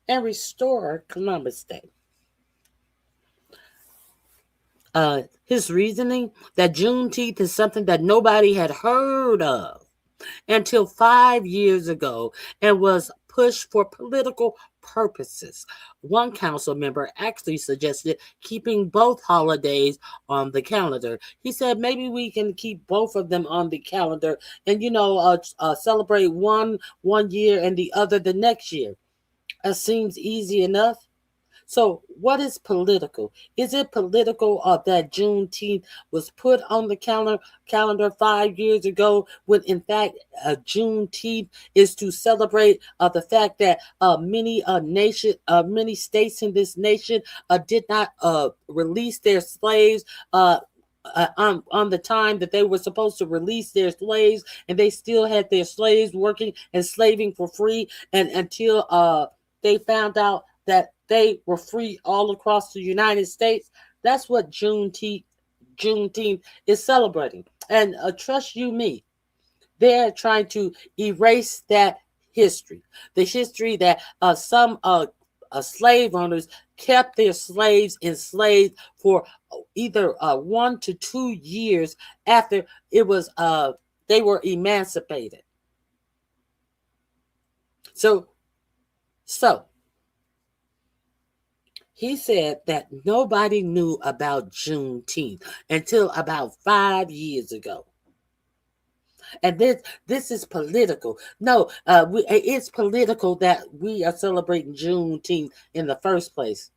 And restore Columbus Day. His reasoning that Juneteenth is something that nobody had heard of until 5 years ago and was pushed for political purposes. One council member actually suggested keeping both holidays on the calendar. He said maybe we can keep both of them on the calendar and, celebrate one year and the other the next year. That seems easy enough. So what is political? Is it political that Juneteenth was put on the calendar 5 years ago when in fact Juneteenth is to celebrate the fact that many states in this nation did not release their slaves on the time that they were supposed to release their slaves, and they still had their slaves working and slaving for free and until they found out that they were free all across the United States. That's what Juneteenth is celebrating. And trust you me, they're trying to erase that history. The history that some slave owners kept their slaves enslaved for either 1 to 2 years after it was they were emancipated. So he said that nobody knew about Juneteenth until about 5 years ago. And this is political. No, it's political that we are celebrating Juneteenth in the first place.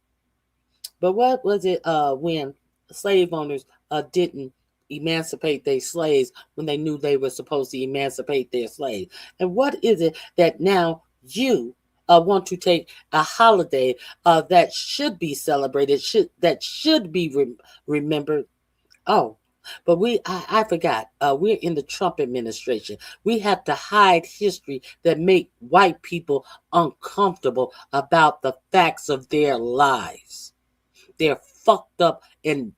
But what was it when slave owners didn't emancipate their slaves when they knew they were supposed to emancipate their slaves? And what is it that now you want to take a holiday that should be celebrated, that should be remembered? Oh, But I forgot, we're in the Trump administration. We have to hide history that make white people uncomfortable about the facts of their lives. They're fucked up in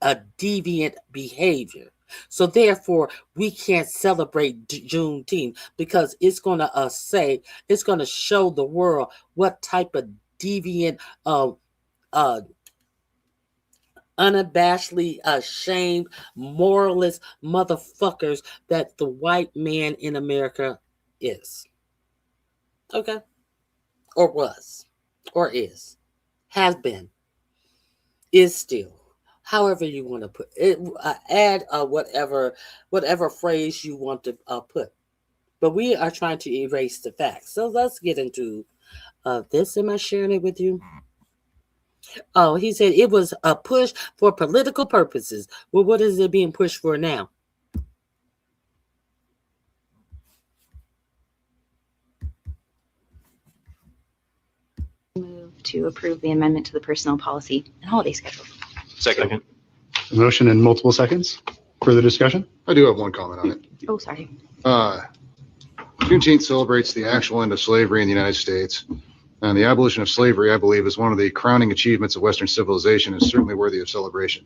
a deviant behavior. So therefore, we can't celebrate Juneteenth because it's going to it's going to show the world what type of deviant, unabashedly ashamed, moralist motherfuckers that the white man in America is. Okay? Or was. Or is. Has been. Is still. However you want to put it. Add whatever phrase you want to put. But we are trying to erase the facts. So let's get into this. Am I sharing it with you? Oh, he said it was a push for political purposes. Well, what is it being pushed for now? Move to approve the amendment to the personnel policy and holiday schedule. Second. A motion in multiple seconds. Further discussion? I do have one comment on it. Oh, sorry. Juneteenth celebrates the actual end of slavery in the United States. And the abolition of slavery, I believe, is one of the crowning achievements of Western civilization and is certainly worthy of celebration.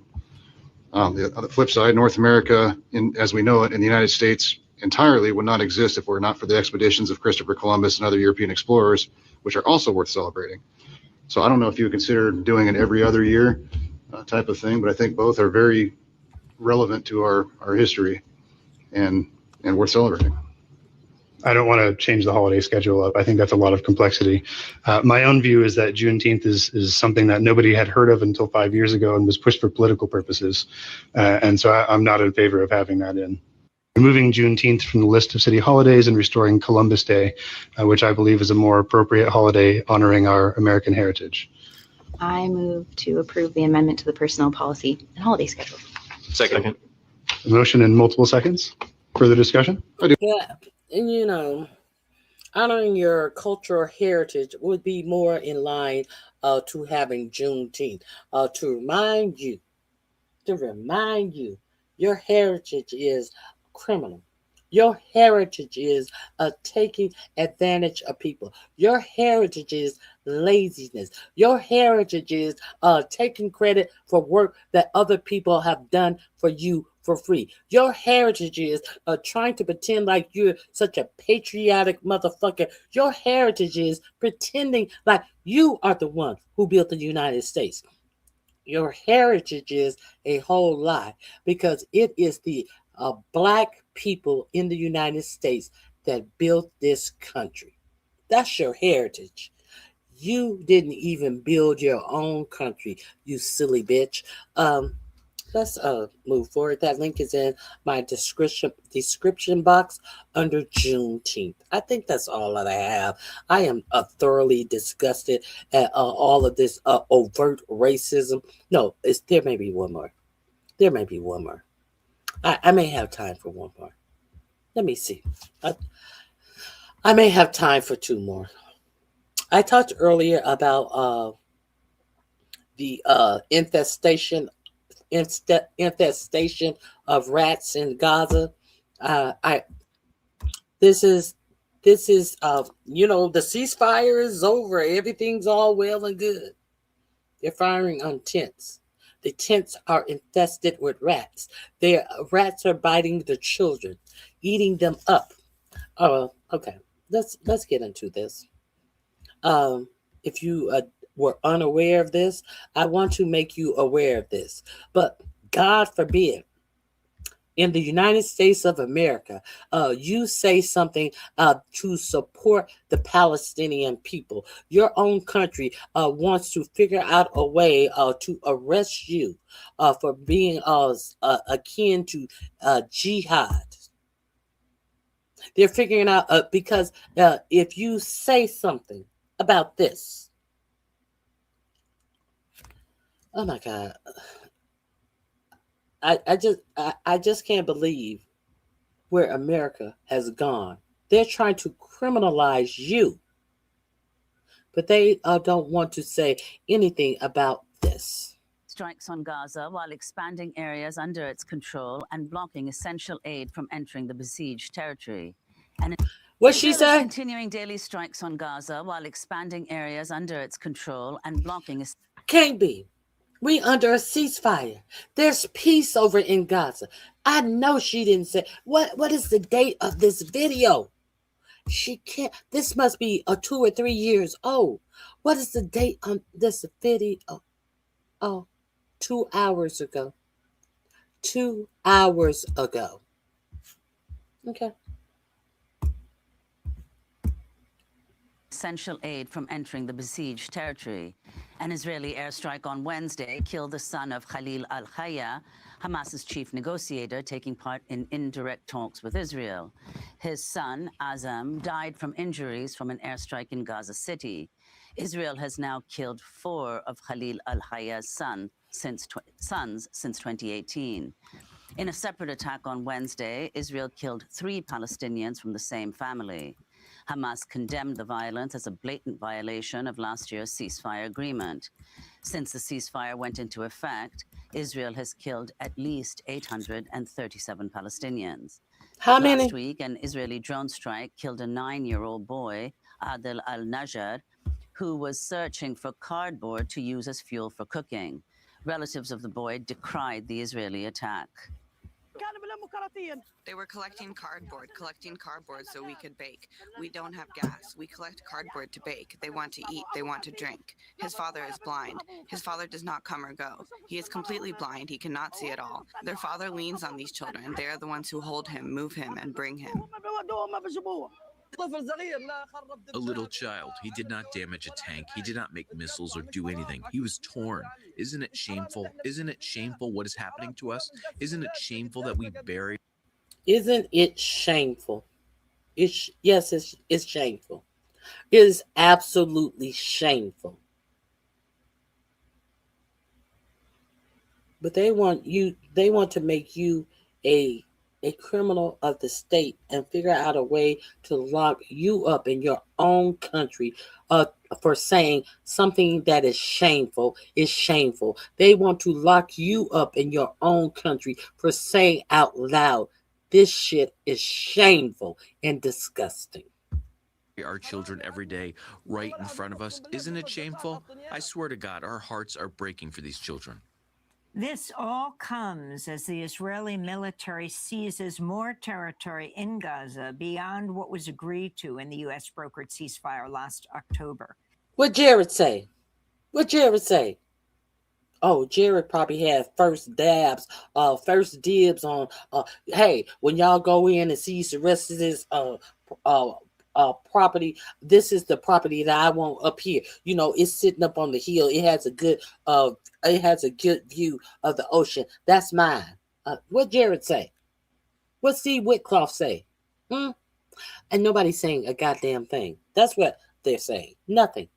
On the flip side, North America, as we know it, in the United States entirely would not exist if it were not for the expeditions of Christopher Columbus and other European explorers, which are also worth celebrating. So I don't know if you would consider doing an every other year type of thing, but I think both are very relevant to our history and worth celebrating. I don't want to change the holiday schedule up. I think that's a lot of complexity. My own view is that Juneteenth is something that nobody had heard of until 5 years ago and was pushed for political purposes. And so I'm not in favor of having that in. Removing Juneteenth from the list of city holidays and restoring Columbus Day, which I believe is a more appropriate holiday honoring our American heritage. I move to approve the amendment to the personnel policy and holiday schedule. Second. A motion in multiple seconds. Further discussion? I do. Yeah. And honoring your cultural heritage would be more in line to having Juneteenth. To remind you, your heritage is criminal. Your heritage is taking advantage of people. Your heritage is laziness. Your heritage is taking credit for work that other people have done for you for free. Your heritage is trying to pretend like you're such a patriotic motherfucker. Your heritage is pretending like you are the one who built the United States. Your heritage is a whole lie because it is the black people in the United States that built this country. That's your heritage. You didn't even build your own country, you silly bitch. Let's move forward. That link is in my description box under Juneteenth. I think that's all that I have. I am thoroughly disgusted at all of this overt racism. No, there may be one more. I may have time for one more. Let me see. I may have time for two more. I talked earlier about the infestation of rats in Gaza. This is the ceasefire is over. Everything's all well and good. They're firing on tents. The tents are infested with rats. Rats are biting the children, eating them up. Okay. Let's get into this. If you were unaware of this, I want to make you aware of this. But God forbid, in the United States of America, you say something to support the Palestinian people. Your own country wants to figure out a way to arrest you for being akin to jihad. They're figuring out because if you say something about this, oh my God. I just can't believe where America has gone. They're trying to criminalize you, but they don't want to say anything about this. strikes on Gaza while expanding areas under its control and blocking essential aid from entering the besieged territory. And what she Israel is said? continuing daily strikes on Gaza while expanding areas under its control and blocking. Can't be. We under a ceasefire. There's peace over in Gaza. I know she didn't say what is the date of this video? She can't. This must be 2 or 3 years old. What is the date on this video? Oh, 2 hours ago. 2 hours ago. Okay. Essential aid from entering the besieged territory. An Israeli airstrike on Wednesday killed the son of Khalil al-Hayya, Hamas's chief negotiator, taking part in indirect talks with Israel. His son, Azam, died from injuries from an airstrike in Gaza City. Israel has now killed 4 of Khalil al-Hayya's sons since 2018. In a separate attack on Wednesday, Israel killed 3 Palestinians from the same family. Hamas condemned the violence as a blatant violation of last year's ceasefire agreement. Since the ceasefire went into effect, Israel has killed at least 837 Palestinians. How many? Last week, an Israeli drone strike killed a 9-year-old boy, Adel al-Najjar, who was searching for cardboard to use as fuel for cooking. Relatives of the boy decried the Israeli attack. They were collecting cardboard so we could bake. We don't have gas. We collect cardboard to bake. They want to eat. They want to drink. His father is blind. His father does not come or go. He is completely blind. He cannot see at all. Their father leans on these children. They are the ones who hold him, move him, and bring him. A little child. He did not damage a tank. He did not make missiles or do anything. He was torn. Isn't it shameful? Isn't it shameful what is happening to us? Isn't it shameful that we bury? Isn't it shameful? Yes, it's shameful. It is absolutely shameful. But they want to make you a criminal of the state and figure out a way to lock you up in your own country for saying something that is shameful is shameful. They want to lock you up in your own country for saying out loud, this shit is shameful and disgusting. Our children every day right in front of us. Isn't it shameful? I swear to God, our hearts are breaking for these children. This all comes as the Israeli military seizes more territory in Gaza beyond what was agreed to in the U.S. brokered ceasefire last October. What Jared say? Oh, Jared probably had first dibs on, hey, when y'all go in and seize the rest of this property, this is the property that I want up here. You know, it's sitting up on the hill. It has a good view of the ocean. That's mine. What Jared say? What Steve Whitcroft say? And nobody's saying a goddamn thing. That's what they're saying. Nothing.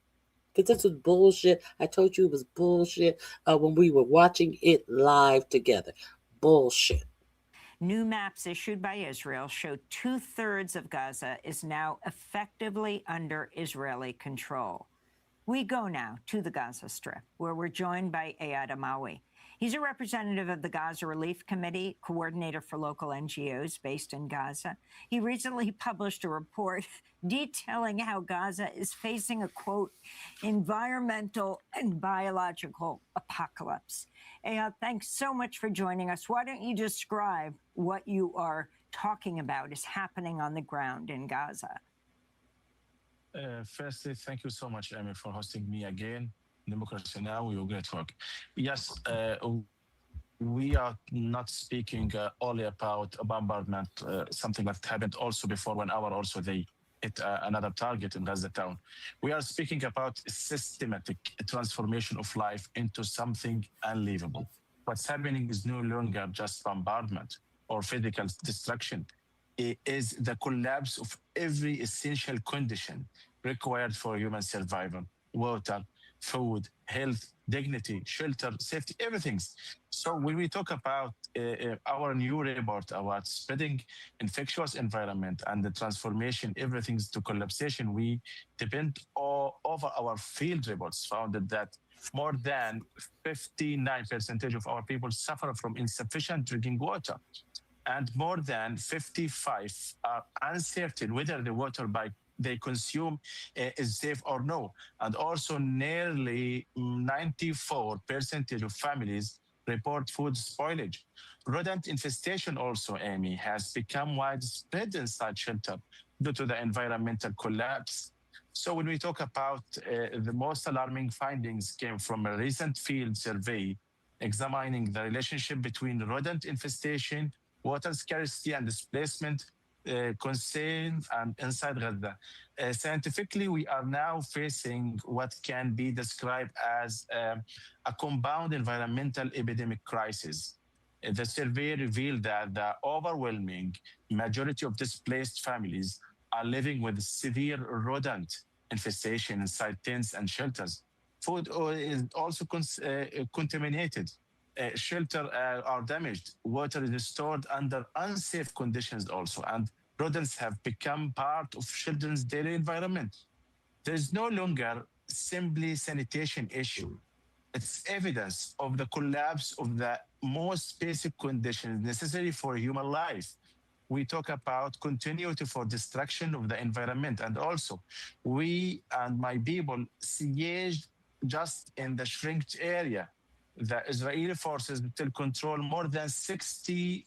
Because this was bullshit. I told you it was bullshit when we were watching it live together. Bullshit. New maps issued by Israel show 2/3 of Gaza is now effectively under Israeli control. We go now to the Gaza Strip, where we're joined by Eyad Amawi. He's a representative of the Gaza Relief Committee, coordinator for local NGOs based in Gaza. He recently published a report detailing how Gaza is facing a, quote, environmental and biological apocalypse. Eyad, thanks so much for joining us. Why don't you describe what you are talking about is happening on the ground in Gaza? Firstly, thank you so much, Amy, for hosting me again. Democracy Now, we will get work. Yes, we are not speaking only about a bombardment, something that happened also before 1 hour also they hit another target in Gaza town. We are speaking about a systematic transformation of life into something unlivable. What's happening is no longer just bombardment or physical destruction. It is the collapse of every essential condition required for human survival: water, food, health, dignity, shelter, safety, everything. So when we talk about our new report about spreading infectious environment and the transformation, everything's to collapsation, we depend all moreover, our field reports found that more than 59% of our people suffer from insufficient drinking water, and more than 55 are uncertain whether the water they consume is safe or no. And also nearly 94% of families report food spoilage. Rodent infestation also, Amy, has become widespread inside shelter due to the environmental collapse. So when we talk about the most alarming findings came from a recent field survey examining the relationship between rodent infestation, water scarcity and displacement concern and inside Gaza. Scientifically, we are now facing what can be described as a compound environmental epidemic crisis. The survey revealed that the overwhelming majority of displaced families are living with severe rodent infestation inside tents and shelters. Food is also contaminated. Shelter are damaged. Water is stored under unsafe conditions also, and rodents have become part of children's daily environment. There is no longer simply sanitation issue. It's evidence of the collapse of the most basic conditions necessary for human life. We talk about continuity for destruction of the environment, and also we and my people sieged just in the shrinked area. The Israeli forces still control more than 60%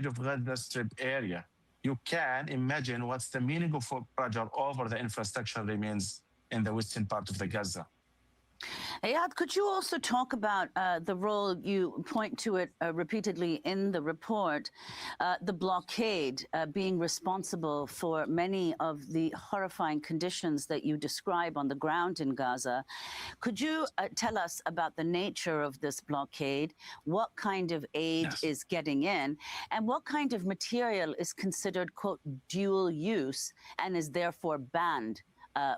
of Gaza Strip area. You can imagine what's the meaning of pressure over the infrastructure remains in the western part of the Gaza. Ayad, could you also talk about the role, you point to it repeatedly in the report, the blockade being responsible for many of the horrifying conditions that you describe on the ground in Gaza. Could you tell us about the nature of this blockade, what kind of aid is getting in, and what kind of material is considered, quote, dual use and is therefore banned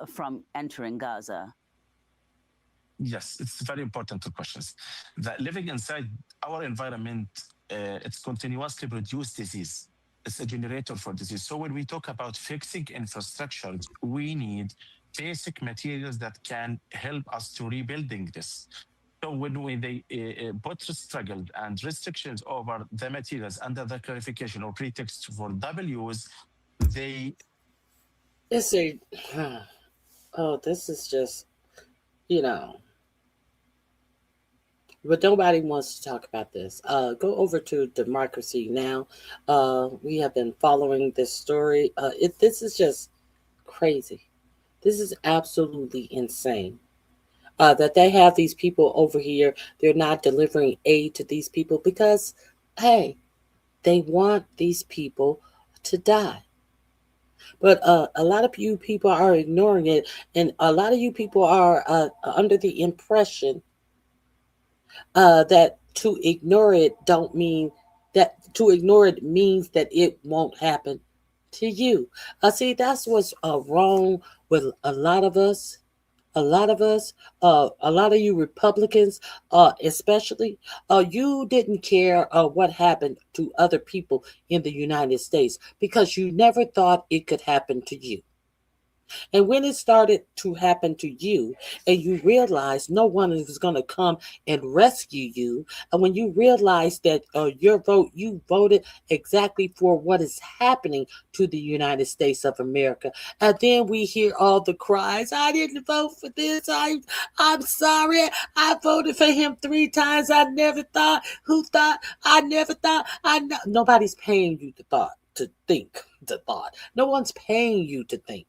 from entering Gaza? Yes, it's very important questions. That living inside our environment, it's continuously produce disease. It's a generator for disease. So when we talk about fixing infrastructure, we need basic materials that can help us to rebuilding this. So when they put struggle and restrictions over the materials under the clarification or pretext for W's, they... This is, this is just, but nobody wants to talk about this. Go over to Democracy Now! We have been following this story. This is just crazy. This is absolutely insane. That they have these people over here. They're not delivering aid to these people because, hey, they want these people to die. But a lot of you people are ignoring it, and a lot of you people are under the impression that to ignore it don't mean that to ignore it means that it won't happen to you. See, that's what's wrong with a lot of us. A lot of us, a lot of you Republicans, especially, you didn't care what happened to other people in the United States because you never thought it could happen to you. And when it started to happen to you and you realized no one was going to come and rescue you, and when you realized that your vote, you voted exactly for what is happening to the United States of America. And then we hear all the cries, I didn't vote for this. I'm sorry. I voted for him 3 times. I never thought. Who thought? I never thought. Nobody's paying you to think. No one's paying you to think.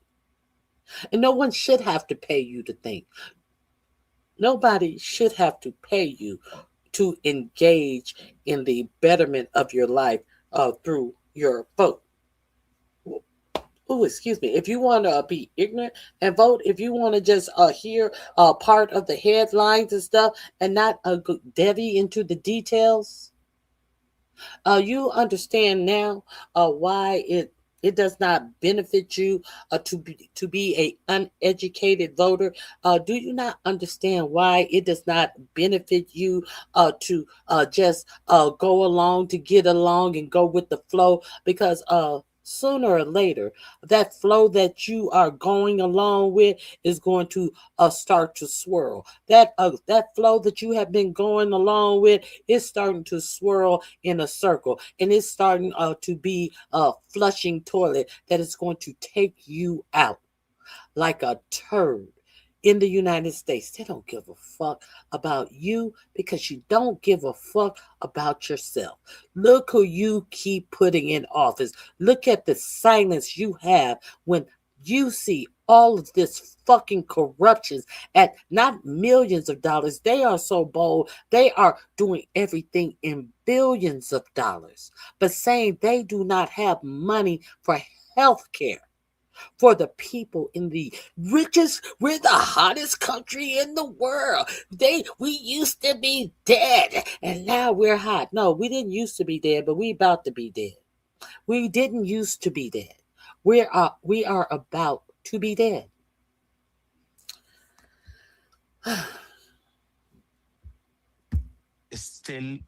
And no one should have to pay you to think. Nobody should have to pay you to engage in the betterment of your life through your vote. Oh, excuse me. If you want to be ignorant and vote, if you want to just hear part of the headlines and stuff and not devy into the details, you understand now why it does not benefit you to be an uneducated voter. Do you not understand why it does not benefit you to just go along, to get along and go with the flow? Because sooner or later, that flow that you are going along with is going to start to swirl. That flow that you have been going along with is starting to swirl in a circle, and it's starting to be a flushing toilet that is going to take you out like a turd. In the United States, they don't give a fuck about you because you don't give a fuck about yourself. Look who you keep putting in office. Look at the silence you have when you see all of this fucking corruptions at not millions of dollars. They are so bold. They are doing everything in billions of dollars, but saying they do not have money for health care for the people in the richest, we're the hottest country in the world. We used to be dead and now we're hot. No, we didn't used to be dead, but we about to be dead. We didn't used to be dead. We are about to be dead. Still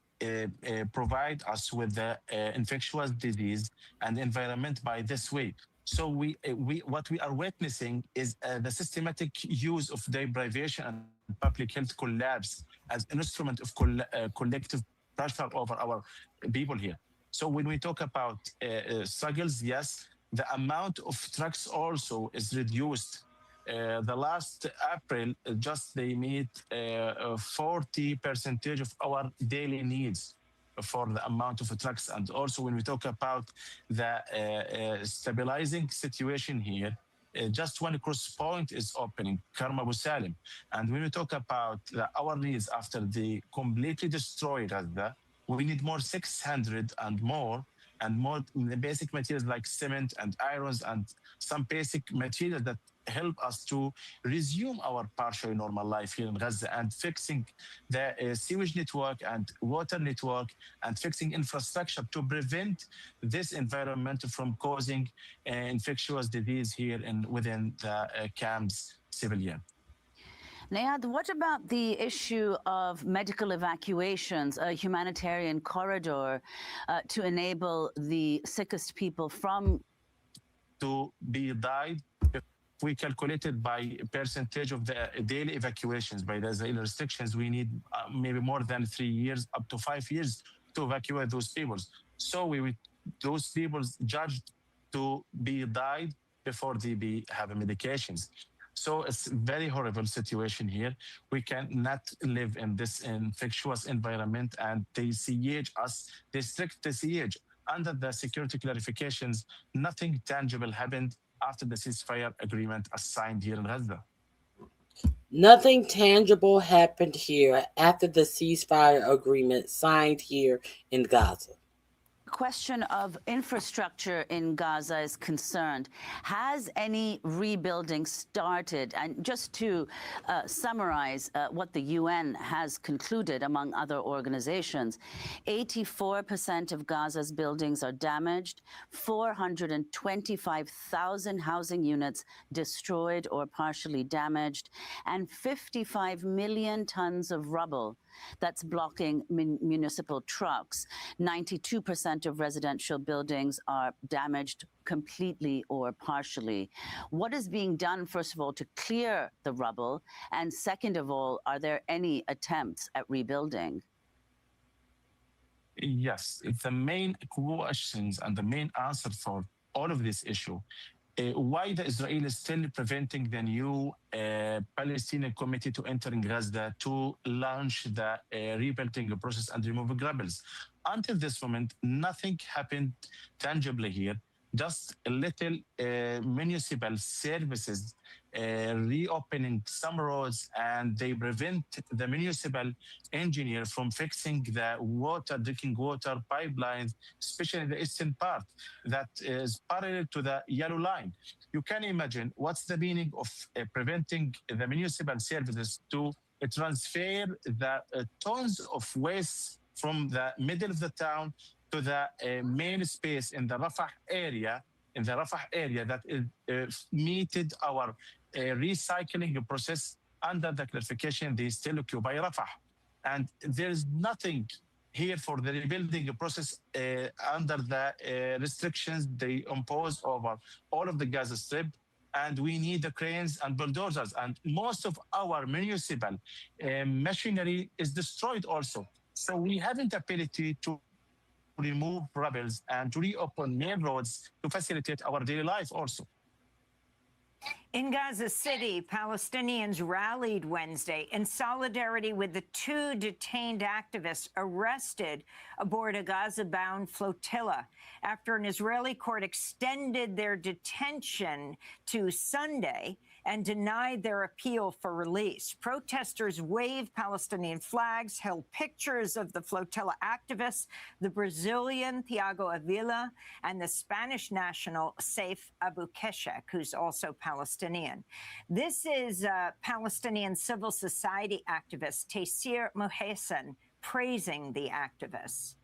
provide us with the infectious disease and environment by this way. So what we are witnessing is the systematic use of deprivation and public health collapse as an instrument of collective pressure over our people here. So when we talk about struggles, yes, the amount of trucks also is reduced. The last April, just they meet 40 percentage of our daily needs for the amount of trucks. And also when we talk about the stabilizing situation here, just one cross point is opening, Karma Abu Salim. And when we talk about our needs after they completely destroyed Gaza, we need more 600 and more basic materials like cement and irons and some basic materials that help us to resume our partially normal life here in Gaza and fixing the sewage network and water network and fixing infrastructure to prevent this environment from causing infectious disease here within the camps civilian. Nayad, what about the issue of medical evacuations, a humanitarian corridor to enable the sickest people from to be died? We calculated by percentage of the daily evacuations by the Israeli restrictions, we need maybe more than 3 years, up to 5 years to evacuate those people. So those people judged to be died before they have medications. So it's a very horrible situation here. We cannot live in this infectious environment, and they siege us, they strict the siege. Under the security clarifications, nothing tangible happened after the ceasefire agreement is signed here in Gaza. Nothing tangible happened here after the ceasefire agreement signed here in Gaza. Question of infrastructure in Gaza is concerned. Has any rebuilding started? And just to summarize what the UN has concluded, among other organizations, 84% of Gaza's buildings are damaged, 425,000 housing units destroyed or partially damaged, and 55 million tons of rubble that's blocking municipal trucks. 92% of residential buildings are damaged completely or partially. What is being done, first of all, to clear the rubble? And second of all, are there any attempts at rebuilding? Yes, it's the main questions and the main answer for all of this issue. Why the Israel is still preventing the new Palestinian committee to enter in Gaza to launch the rebuilding process and removing rebels. Until this moment, nothing happened tangibly here. Just a little municipal services reopening some roads, and they prevent the municipal engineer from fixing the drinking water pipelines, especially in the eastern part that is parallel to the yellow line. You can imagine what's the meaning of preventing the municipal services to transfer the tons of waste from the middle of the town to the main space in the Rafah area, that meted our recycling process. Under the clarification, they still occupy Rafah. And there's nothing here for the rebuilding process under the restrictions they impose over all of the Gaza Strip. And we need the cranes and bulldozers. And most of our municipal machinery is destroyed also. So we haven't ability to remove rebels and to reopen main roads to facilitate our daily life also. In Gaza City, Palestinians rallied Wednesday in solidarity with the 2 detained activists arrested aboard a Gaza-bound flotilla after an Israeli court extended their detention to Sunday and denied their appeal for release. Protesters waved Palestinian flags, held pictures of the flotilla activists, the Brazilian Thiago Avila, and the Spanish national Saif Abu Keshek, who's also Palestinian. This is Palestinian civil society activist Taysir Mohsen praising the activists.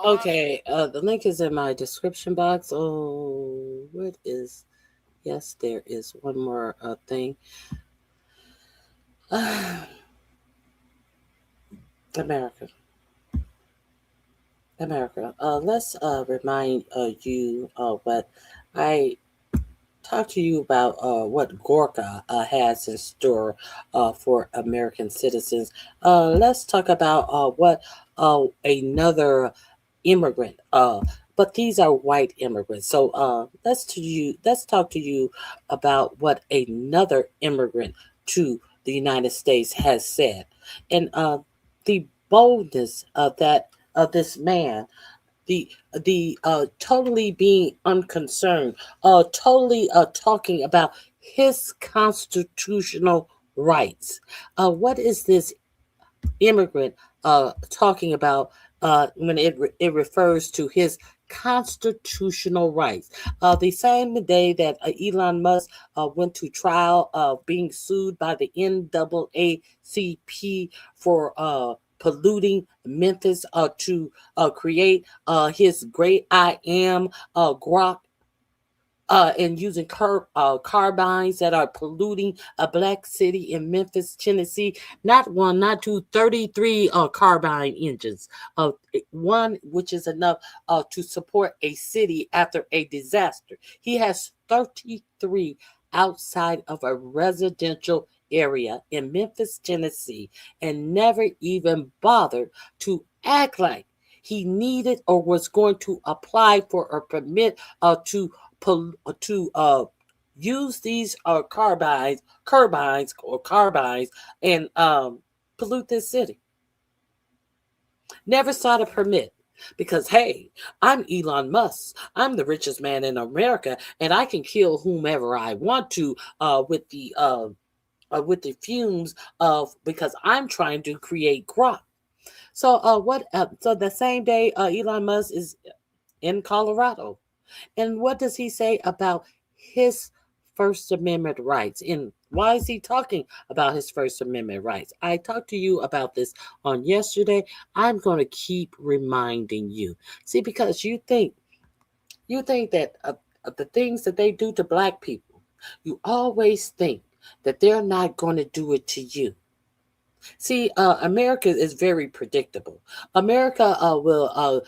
Okay, the link is in my description box. Oh, what is? Yes, there is one more thing. America. Let's remind you what I talked to you about what Gorka has in store for American citizens. Let's talk about what another immigrant, but these are white immigrants. So let's talk to you about what another immigrant to the United States has said, and the boldness of this man. The totally being unconcerned, totally talking about his constitutional rights. What is this immigrant talking about when it refers to his constitutional rights? The same day that Elon Musk went to trial, being sued by the NAACP for polluting Memphis to create his great I am grok, and using carbines that are polluting a black city in Memphis, Tennessee. Not one, not two, 33 carbine engines. One which is enough to support a city after a disaster. He has 33 outside of a residential area in Memphis, Tennessee, and never even bothered to act like he needed or was going to apply for a permit to use these carbines and pollute this city. Never sought a permit. Because, hey, I'm Elon Musk. I'm the richest man in America, and I can kill whomever I want to with the fumes of, because I'm trying to create grok. So so the same day Elon Musk is in Colorado, and what does he say about his First Amendment rights? And why is he talking about his First Amendment rights? I talked to you about this on yesterday. I'm going to keep reminding you. See, because you think that the things that they do to black people, you always think that they're not going to do it to you. See, America is very predictable. America will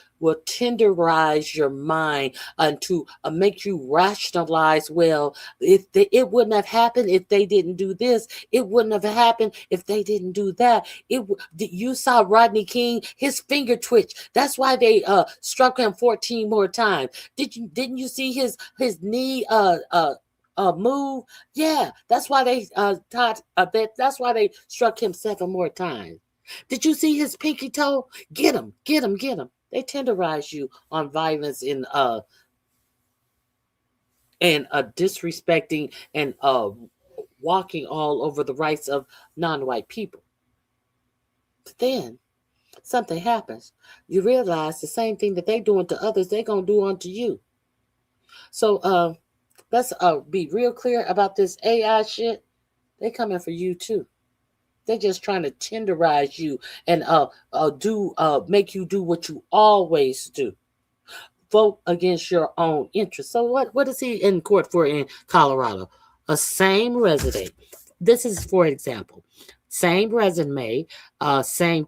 tenderize your mind and to make you rationalize. Well, it wouldn't have happened if they didn't do this. It wouldn't have happened if they didn't do that. You saw Rodney King, his finger twitch. That's why they struck him 14 more times. Didn't you see his knee move? Yeah, that's why they that's why they struck him 7 more times. Did you see his pinky toe? Get him. They tenderize you on violence and disrespecting and walking all over the rights of non-white people. But then something happens. You realize the same thing that they doing to others, they're gonna do unto you. So let's be real clear about this AI shit. They coming for you too. They're just trying to tenderize you and make you do what you always do. Vote against your own interests. So what is he in court for in Colorado? A same resident. This is, for example, same resume, same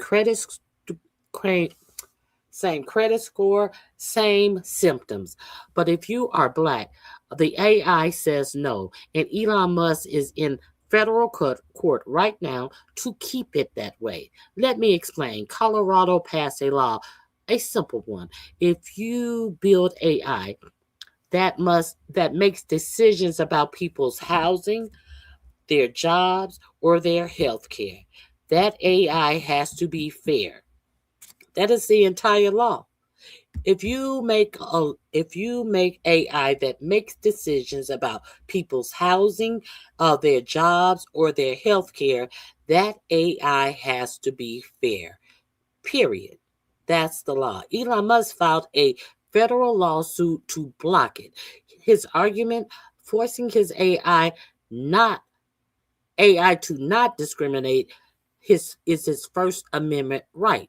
same credit score, same symptoms. But if you are Black, the AI says no. And Elon Musk is in federal court right now to keep it that way. Let me explain. Colorado passed a law, a simple one. If you build AI that makes decisions about people's housing, their jobs, or their health care, that AI has to be fair. That is the entire law. If you make AI that makes decisions about people's housing, their jobs, or their health care, that AI has to be fair. Period. That's the law. Elon Musk filed a federal lawsuit to block it. His argument, forcing his not AI to not discriminate, is his First Amendment right.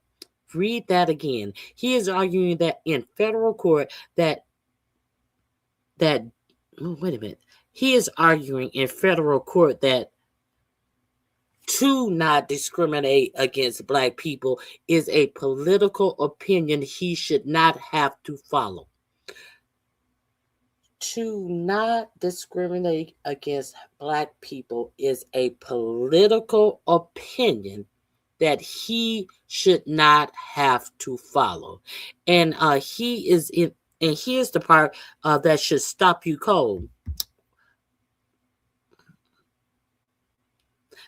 Read that again. He is arguing that in federal court that wait a minute. He is arguing in federal court that to not discriminate against Black people is a political opinion he should not have to follow. To not discriminate against Black people is a political opinion that he should not have to follow. And here's the part that should stop you cold.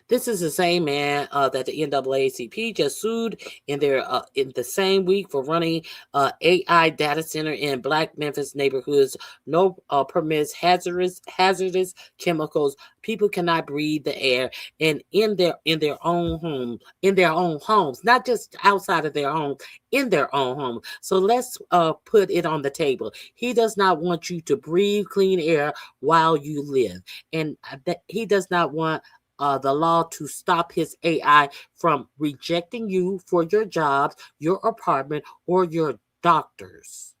This is the same man that the NAACP just sued in the same week for running AI data center in Black Memphis neighborhoods. No permits hazardous chemicals. People cannot breathe the air, and in their own homes, not just outside of their home, in their own home. So let's put it on the table. He does not want you to breathe clean air while you live, and he does not want the law to stop his AI from rejecting you for your jobs, your apartment, or your doctors.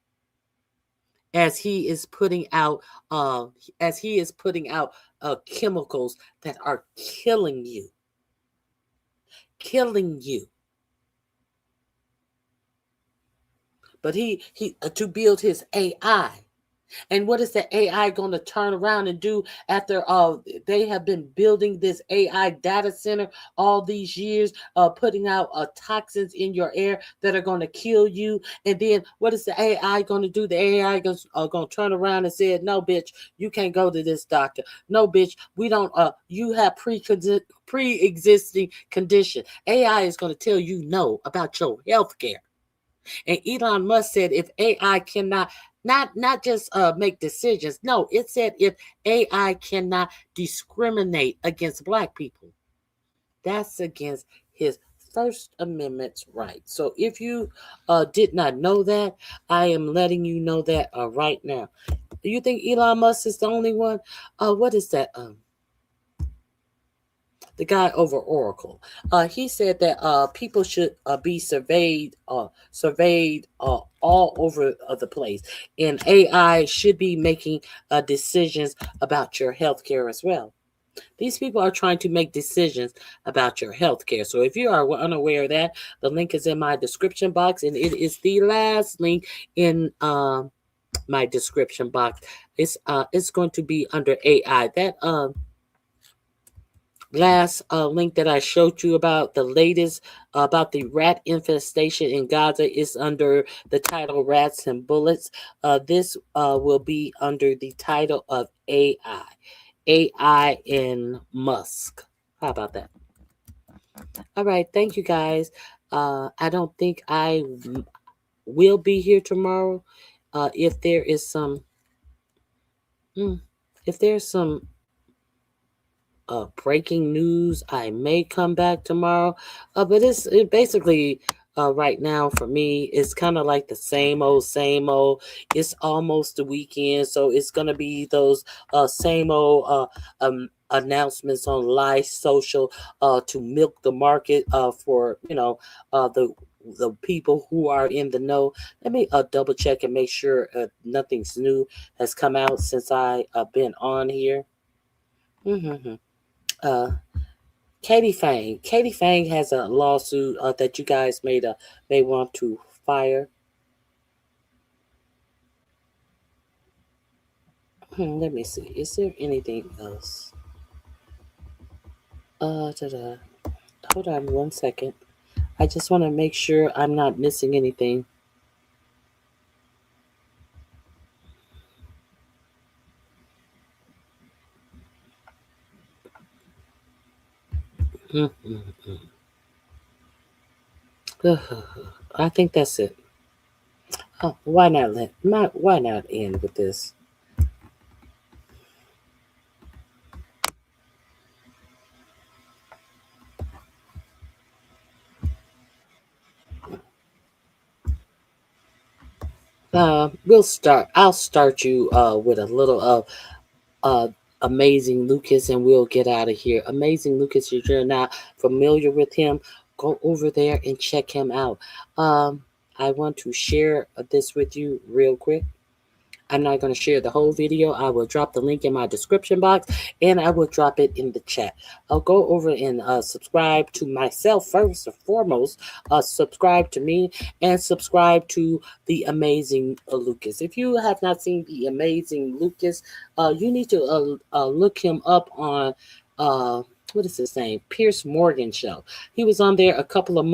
As he is putting out chemicals that are killing you. But he to build his AI. And what is the AI going to turn around and do after they have been building this AI data center all these years, putting out toxins in your air that are going to kill you? And then what is the AI going to do? The AI is going to turn around and say, no, bitch, you can't go to this doctor. No, bitch, we don't, you have pre-existing condition. AI is going to tell you no about your health care. And Elon Musk said if AI cannot not just make decisions. No, it said if AI cannot discriminate against Black people, that's against his First Amendment's right. So if you did not know that, I am letting you know that right now. Do you think Elon Musk is the only one? What is that? The guy over Oracle. He said that people should be surveyed all over the place, and AI should be making decisions about your healthcare as well. These people are trying to make decisions about your healthcare. So if you are unaware of that, the link is in my description box, and it is the last link in my description box. It's going to be under AI. That last link that I showed you about the latest about the rat infestation in Gaza is under the title Rats and Bullets. This will be under the title of AI and Musk. How about that? All right. Thank you, guys. I don't think I will be here tomorrow. If there's some breaking news, I may come back tomorrow. But it basically right now for me, it's kind of like the same old. It's almost the weekend, so it's gonna be those same old announcements on live social to milk the market for the people who are in the know. Let me double check and make sure nothing's new has come out since I been on here. Katie Fang has a lawsuit that you guys may want to fire. Let me see. Is there anything else? Hold on 1 second. I just want to make sure I'm not missing anything. I think that's it. Oh, why not end with this? I'll start you with a little of Amazing Lucas, and we'll get out of here. Amazing Lucas, if you're not familiar with him, go over there and check him out. I want to share this with you real quick. I'm not going to share the whole video. I will drop the link in my description box, and I will drop it in the chat. I'll go over and subscribe to myself first and foremost. Subscribe to me and subscribe to the Amazing Lucas. If you have not seen the Amazing Lucas, you need to look him up on what is his name? Piers Morgan show. He was on there a couple of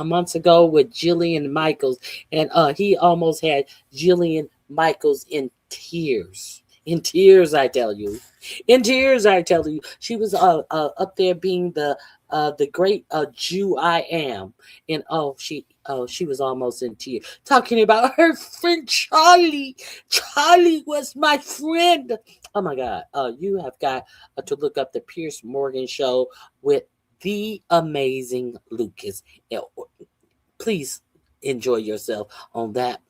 months ago with Jillian Michaels, and he almost had Jillian Michaels in tears. In tears, I tell you. In tears, I tell you. She was up there being the great Jew I am, and she was almost in tears, talking about her friend Charlie. Charlie was my friend. Oh my God! You have got to look up the Piers Morgan show with the Amazing Lucas. Please enjoy yourself on that.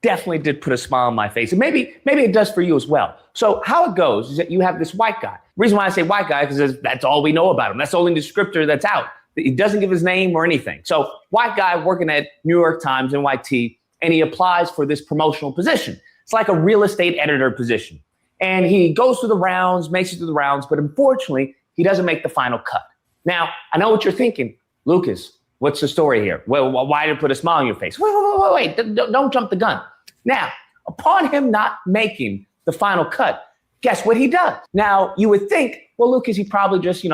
Definitely did put a smile on my face. And maybe it does for you as well. So how it goes is that you have this white guy. The reason why I say white guy is because that's all we know about him. That's the only descriptor that's out. He doesn't give his name or anything. So white guy working at New York Times, NYT, and he applies for this promotional position. It's like a real estate editor position. And he goes through the rounds, makes it through the rounds, but unfortunately, he doesn't make the final cut. Now, I know what you're thinking. Lucas, what's the story here? Well, why did it put a smile on your face? Wait, don't jump the gun. Now, upon him not making the final cut, guess what he does? Now, you would think, well, Lucas, he probably just, is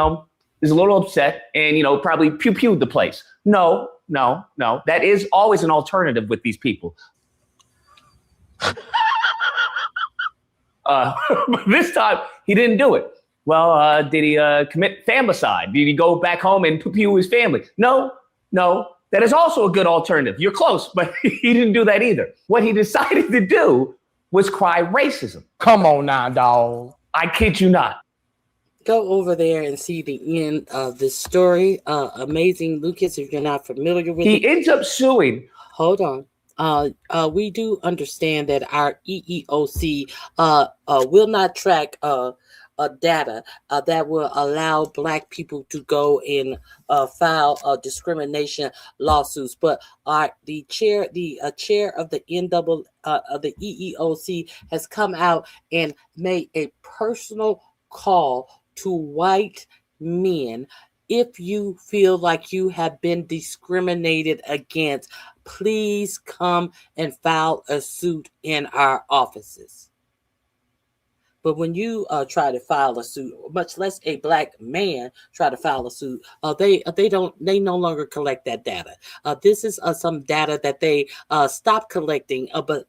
a little upset and, probably pew-pewed the place. No. That is always an alternative with these people. This time, he didn't do it. Well, did he commit famicide? Did he go back home and pew his family? No. That is also a good alternative. You're close, but he didn't do that either. What he decided to do was cry racism. Come on now, dog. I kid you not. Go over there and see the end of this story. Amazing Lucas, if you're not familiar with it. He ends up suing. Hold on. We do understand that our EEOC will not track data that will allow Black people to go and file discrimination lawsuits. But the chair of the the EEOC has come out and made a personal call to white men. If you feel like you have been discriminated against, please come and file a suit in our offices. But when you try to file a suit, much less a Black man try to file a suit, they no longer collect that data. This is some data that they stopped collecting, but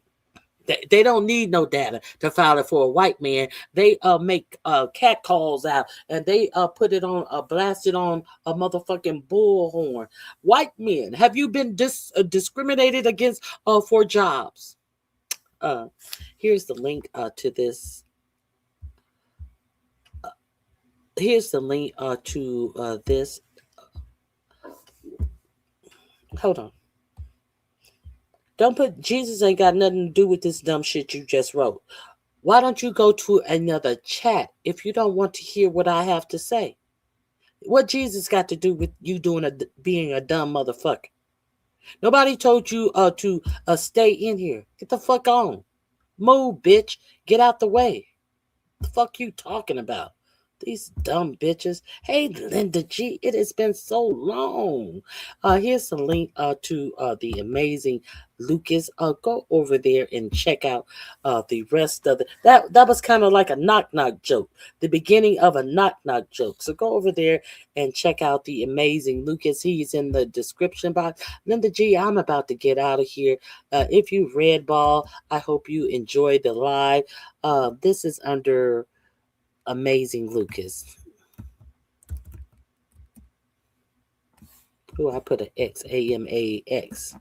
they don't need no data to file it for a white man. They make cat calls out and they put it on, blast it on a motherfucking bullhorn. White men, have you been discriminated against for jobs? Here's the link to this. Here's the link to this. Hold on. Don't put Jesus ain't got nothing to do with this dumb shit you just wrote. Why don't you go to another chat if you don't want to hear what I have to say? What Jesus got to do with you being a dumb motherfucker? Nobody told you to stay in here. Get the fuck on. Move, bitch. Get out the way. The fuck you talking about? These dumb bitches. Hey, Linda G, it has been so long. Here's the link to the amazing Lucas. Go over there and check out the rest of that was kind of like a knock knock joke, the beginning of a knock knock joke. So go over there and check out the amazing Lucas. He's in the description box. Linda G, I'm about to get out of here. If you read ball, I hope you enjoyed the live. This is under amazing Lucas. Oh, I put an X, AMAX.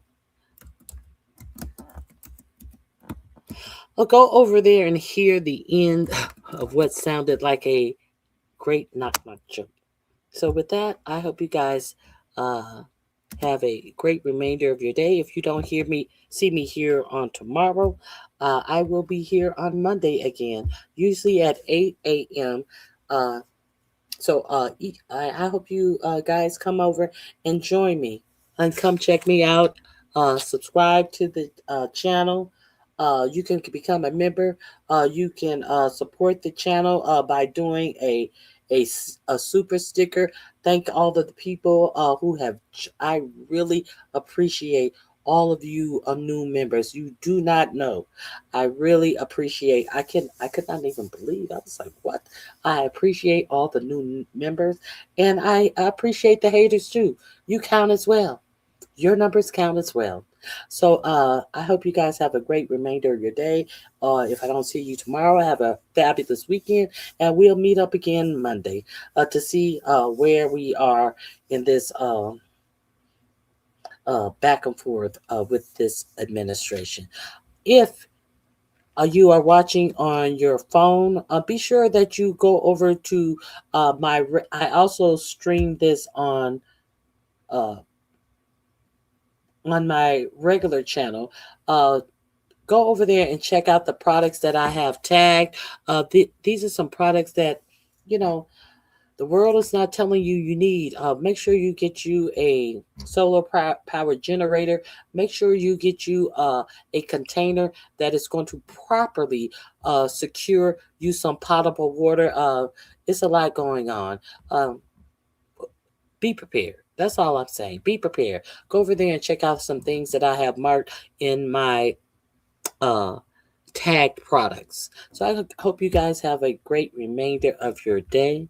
I'll go over there and hear the end of what sounded like a great knock knock joke. So with that, I hope you guys have a great remainder of your day. If you don't see me here on tomorrow, I will be here on Monday again, usually at 8 a.m. So I hope you guys come over and join me and come check me out. Subscribe to the channel. You can become a member. You can support the channel by doing a super sticker. Thank all of the people who have. I really appreciate all of you new members. You do not know. I really appreciate. I could not even believe. I was like, what? I appreciate all the new members, and I appreciate the haters too. You count as well. Your numbers count as well. So I hope you guys have a great remainder of your day. If I don't see you tomorrow, have a fabulous weekend, and we'll meet up again Monday to see where we are in this back and forth with this administration. If you are watching on your phone, be sure that you go over to I also stream this on my regular channel. Go over there and check out the products that I have tagged. These are some products that, the world is not telling you need. Make sure you get you a solar power generator. Make sure you get you a container that is going to properly secure you some potable water. It's a lot going on. Be prepared. That's all I'm saying. Be prepared. Go over there and check out some things that I have marked in my tagged products. So I hope you guys have a great remainder of your day.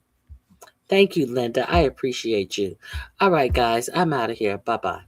Thank you, Linda. I appreciate you. All right, guys, I'm out of here. Bye-bye.